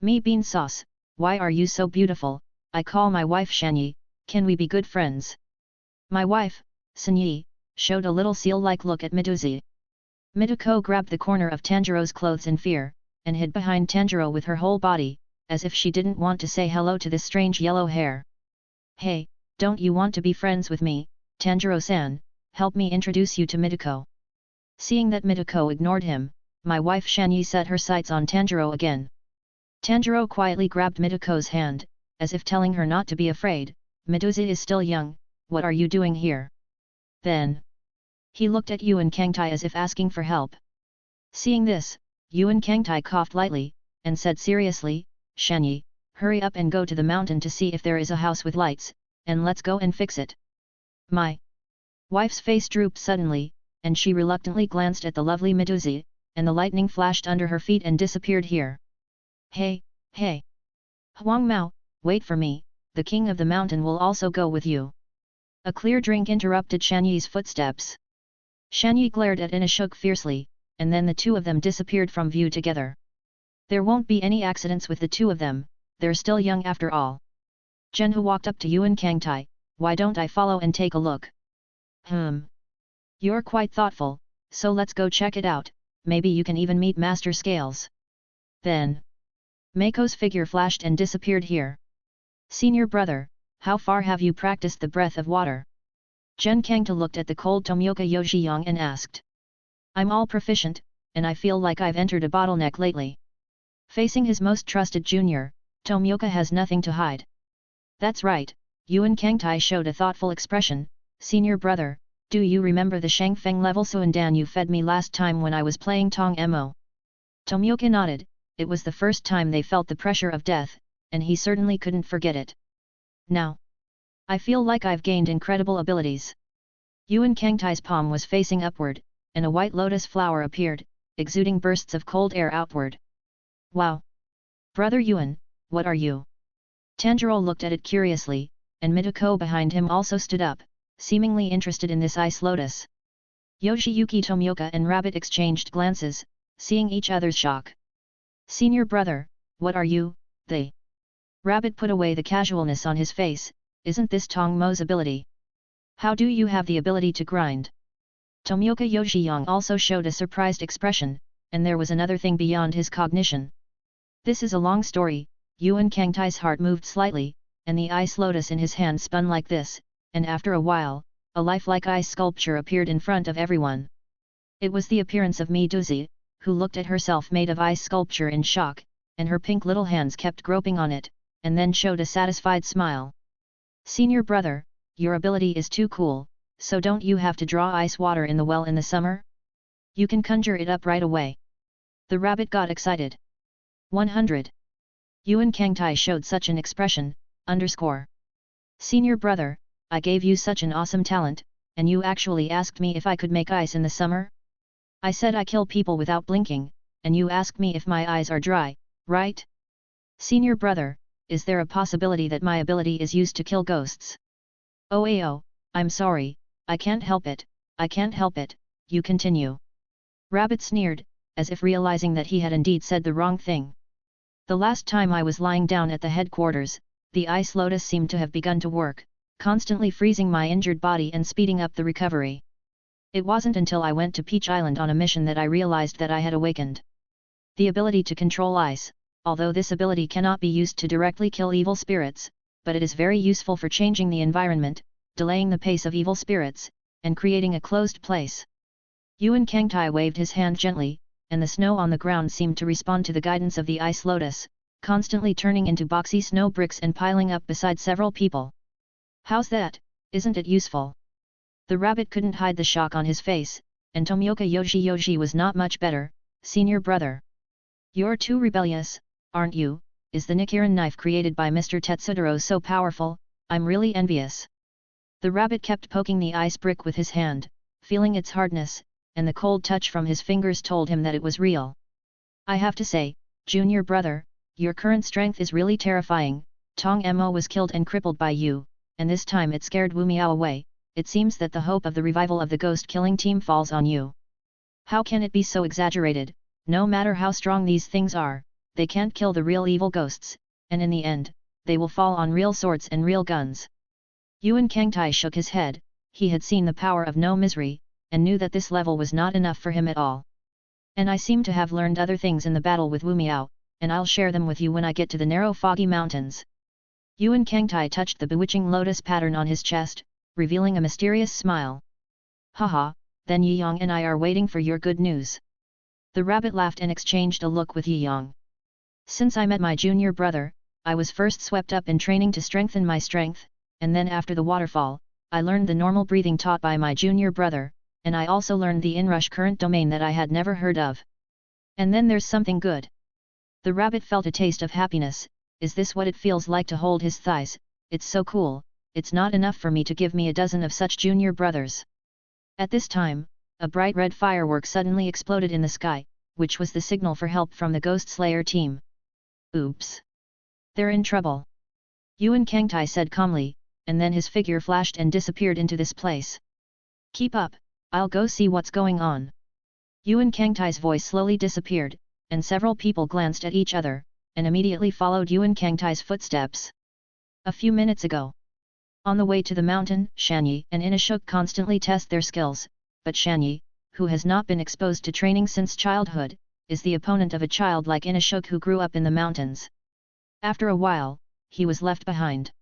"Me bean sauce, why are you so beautiful? I call my wife Shanyi, can we be good friends?" My wife, Sanyi, showed a little seal-like look at Medusa. Mituko grabbed the corner of Tanjiro's clothes in fear, and hid behind Tanjiro with her whole body, as if she didn't want to say hello to this strange yellow hair. "Hey, don't you want to be friends with me, Tanjiro-san? Help me introduce you to Mitoko." Seeing that Mitoko ignored him, my wife Shanyi set her sights on Tanjiro again. Tanjiro quietly grabbed Mitoko's hand, as if telling her not to be afraid. "Midouzi is still young, what are you doing here?" Then he looked at Yuan Kangtai as if asking for help. Seeing this, Yuan Kangtai coughed lightly, and said seriously, "Shanyi, hurry up and go to the mountain to see if there is a house with lights, and let's go and fix it." My wife's face drooped suddenly, and she reluctantly glanced at the lovely Midouzi, and the lightning flashed under her feet and disappeared here. "Hey, hey! Huang Mao, wait for me, the king of the mountain will also go with you." A clear drink interrupted Shanyi's footsteps. Shanyi glared at Inashuk fiercely, and then the two of them disappeared from view together. "There won't be any accidents with the two of them, they're still young after all." Zhenhu walked up to Yuan Kangtai. "Why don't I follow and take a look?" "You're quite thoughtful, so let's go check it out, maybe you can even meet Master Scales." Then Mako's figure flashed and disappeared here. "Senior brother, how far have you practiced the breath of water?" Zhen Kangta looked at the cold Tomioka Yojiyang and asked. "I'm all proficient, and I feel like I've entered a bottleneck lately." Facing his most trusted junior, Tomioka has nothing to hide. "That's right," Yuan Kangtai showed a thoughtful expression. "Senior brother, do you remember the Shangfeng level Suandan you fed me last time when I was playing Tong Mo?" Tomioka nodded. It was the first time they felt the pressure of death, and he certainly couldn't forget it. "Now I feel like I've gained incredible abilities." Yuan Kangtai's palm was facing upward, and a white lotus flower appeared, exuding bursts of cold air outward. "Wow! Brother Yuan, what are you?" Tanjiro looked at it curiously, and Mitoko behind him also stood up, seemingly interested in this ice lotus. Yoshiyuki, Tomioka and Rabbit exchanged glances, seeing each other's shock. "Senior brother, what are you, they?" Rabbit put away the casualness on his face. "Isn't this Tong Mo's ability? How do you have the ability to grind?" Tomioka Yoshiyang also showed a surprised expression, and there was another thing beyond his cognition. This is a long story. Yuan Kangtai's heart moved slightly, and the ice lotus in his hand spun like this, and after a while, a lifelike ice sculpture appeared in front of everyone. It was the appearance of Midouzi, who looked at herself made of ice sculpture in shock, and her pink little hands kept groping on it, and then showed a satisfied smile. "Senior brother, your ability is too cool, so don't you have to draw ice water in the well in the summer? You can conjure it up right away." The rabbit got excited. 100. Yuan Kangtai showed such an expression, _ "Senior brother, I gave you such an awesome talent, and you actually asked me if I could make ice in the summer? I said I kill people without blinking, and you asked me if my eyes are dry, right? Senior brother, is there a possibility that my ability is used to kill ghosts?" "Oh, I'm sorry, I can't help it, you continue." Rabbit sneered, as if realizing that he had indeed said the wrong thing. "The last time I was lying down at the headquarters, the ice lotus seemed to have begun to work, constantly freezing my injured body and speeding up the recovery. It wasn't until I went to Peach Island on a mission that I realized that I had awakened the ability to control ice, although this ability cannot be used to directly kill evil spirits, but it is very useful for changing the environment, delaying the pace of evil spirits, and creating a closed place." Yuan Kangtai waved his hand gently, and the snow on the ground seemed to respond to the guidance of the ice lotus, constantly turning into boxy snow bricks and piling up beside several people. "How's that, isn't it useful?" The rabbit couldn't hide the shock on his face, and Tomioka Yoshi was not much better. "Senior brother, you're too rebellious, aren't you? Is the Nichiren knife created by Mr. Tetsudaro so powerful? I'm really envious." The rabbit kept poking the ice brick with his hand, feeling its hardness, and the cold touch from his fingers told him that it was real. "I have to say, junior brother, your current strength is really terrifying. Tong Mo was killed and crippled by you, and this time it scared Wu Miao away. It seems that the hope of the revival of the ghost-killing team falls on you. How can it be so exaggerated? No matter how strong these things are, they can't kill the real evil ghosts, and in the end, they will fall on real swords and real guns." Yuan Kangtai shook his head. He had seen the power of no misery, and knew that this level was not enough for him at all. And I seem to have learned other things in the battle with Wu Miao, and I'll share them with you when I get to the narrow foggy mountains. Yuan Kangtai touched the bewitching lotus pattern on his chest, revealing a mysterious smile. Haha, then Yi Yang and I are waiting for your good news. The rabbit laughed and exchanged a look with Yi Yang. Since I met my junior brother, I was first swept up in training to strengthen my strength, and then after the waterfall, I learned the normal breathing taught by my junior brother, and I also learned the inrush current domain that I had never heard of. And then there's something good. The rabbit felt a taste of happiness. Is this what it feels like to hold his thighs? It's so cool. It's not enough for me to give me a dozen of such junior brothers. At this time, a bright red firework suddenly exploded in the sky, which was the signal for help from the Ghost Slayer team. Oops! They're in trouble. Yuan Kangtai said calmly, and then his figure flashed and disappeared into this place. Keep up, I'll go see what's going on. Yuan Kangtai's voice slowly disappeared, and several people glanced at each other, and immediately followed Yuan Kangtai's footsteps. A few minutes ago. On the way to the mountain, Shanyi and Inashuk constantly test their skills, but Shanyi, who has not been exposed to training since childhood, is the opponent of a child like Inashuk who grew up in the mountains. After a while, he was left behind.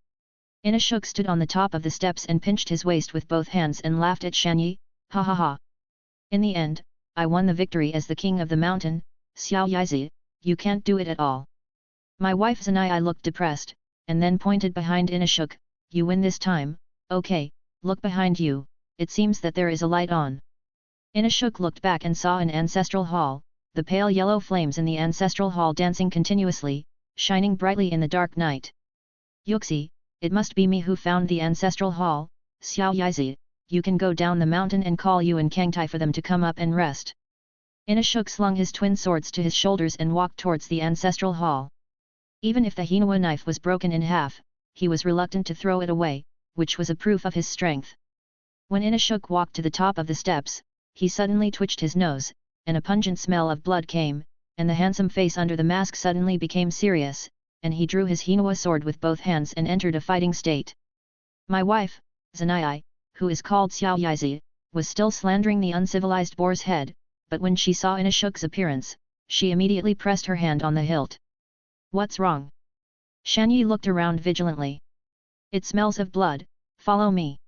Inashuk stood on the top of the steps and pinched his waist with both hands and laughed at Shanyi, ha ha ha. In the end, I won the victory as the king of the mountain, Xiao Yizi, you can't do it at all. My wife Zanai looked depressed, and then pointed behind Inashuk, you win this time, okay, look behind you, it seems that there is a light on. Inashuk looked back and saw an ancestral hall, the pale yellow flames in the ancestral hall dancing continuously, shining brightly in the dark night. Yuxi, it must be me who found the ancestral hall, Xiao Yizi, you can go down the mountain and call Yuan Kangtai for them to come up and rest. Inashuk slung his twin swords to his shoulders and walked towards the ancestral hall. Even if the Hinawa knife was broken in half, he was reluctant to throw it away, which was a proof of his strength. When Inashuk walked to the top of the steps, he suddenly twitched his nose, and a pungent smell of blood came, and the handsome face under the mask suddenly became serious, and he drew his Hinawa sword with both hands and entered a fighting state. My wife, Zanai, who is called Xiao Yizi, was still slandering the uncivilized boar's head, but when she saw Inashuk's appearance, she immediately pressed her hand on the hilt. What's wrong? Shanyi looked around vigilantly. It smells of blood, follow me.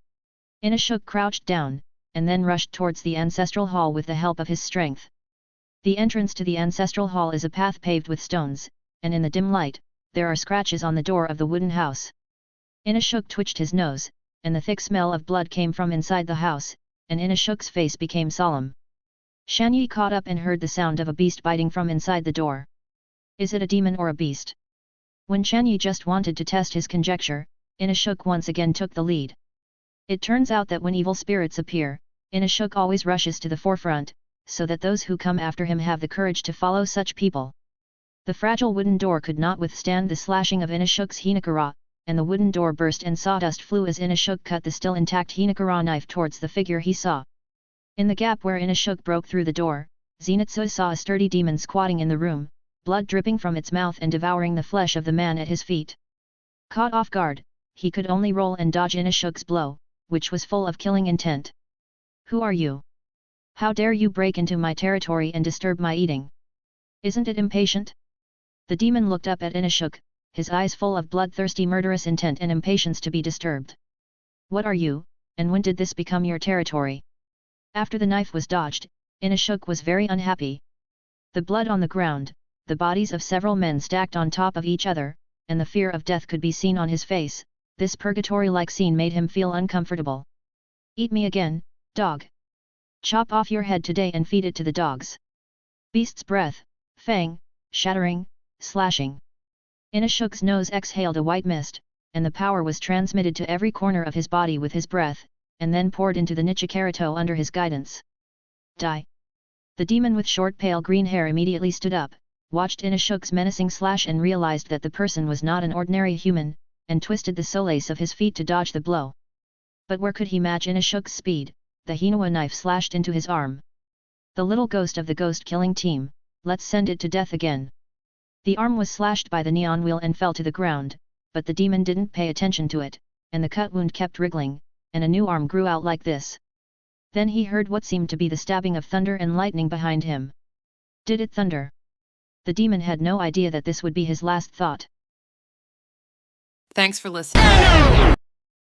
Inashuk crouched down, and then rushed towards the ancestral hall with the help of his strength. The entrance to the ancestral hall is a path paved with stones, and in the dim light, there are scratches on the door of the wooden house. Inashuk twitched his nose, and the thick smell of blood came from inside the house, and Inashuk's face became solemn. Shanyi caught up and heard the sound of a beast biting from inside the door. Is it a demon or a beast? When Shanyi just wanted to test his conjecture, Inashuk once again took the lead. It turns out that when evil spirits appear, Inashuk always rushes to the forefront, so that those who come after him have the courage to follow such people. The fragile wooden door could not withstand the slashing of Inashuk's hinakura, and the wooden door burst and sawdust flew as Inashuk cut the still intact hinakura knife towards the figure he saw. In the gap where Inashuk broke through the door, Zenitsu saw a sturdy demon squatting in the room, blood dripping from its mouth and devouring the flesh of the man at his feet. Caught off guard, he could only roll and dodge Inashuk's blow, which was full of killing intent. Who are you? How dare you break into my territory and disturb my eating? Isn't it impatient? The demon looked up at Inashuk, his eyes full of bloodthirsty murderous intent and impatience to be disturbed. What are you, and when did this become your territory? After the knife was dodged, Inashuk was very unhappy. The blood on the ground, the bodies of several men stacked on top of each other, and the fear of death could be seen on his face. This purgatory-like scene made him feel uncomfortable. Eat me again, dog. Chop off your head today and feed it to the dogs. Beast's breath, fang, shattering, slashing. Inashuk's nose exhaled a white mist, and the power was transmitted to every corner of his body with his breath, and then poured into the Nichikarito under his guidance. Die! The demon with short pale green hair immediately stood up, watched Inashuk's menacing slash and realized that the person was not an ordinary human, and twisted the soles of his feet to dodge the blow. But where could he match Inashuk's speed? The Hinawa knife slashed into his arm. The little ghost of the ghost-killing team, let's send it to death again. The arm was slashed by the neon wheel and fell to the ground, but the demon didn't pay attention to it, and the cut wound kept wriggling, and a new arm grew out like this. Then he heard what seemed to be the stabbing of thunder and lightning behind him. Did it thunder? The demon had no idea that this would be his last thought.
Thanks for listening.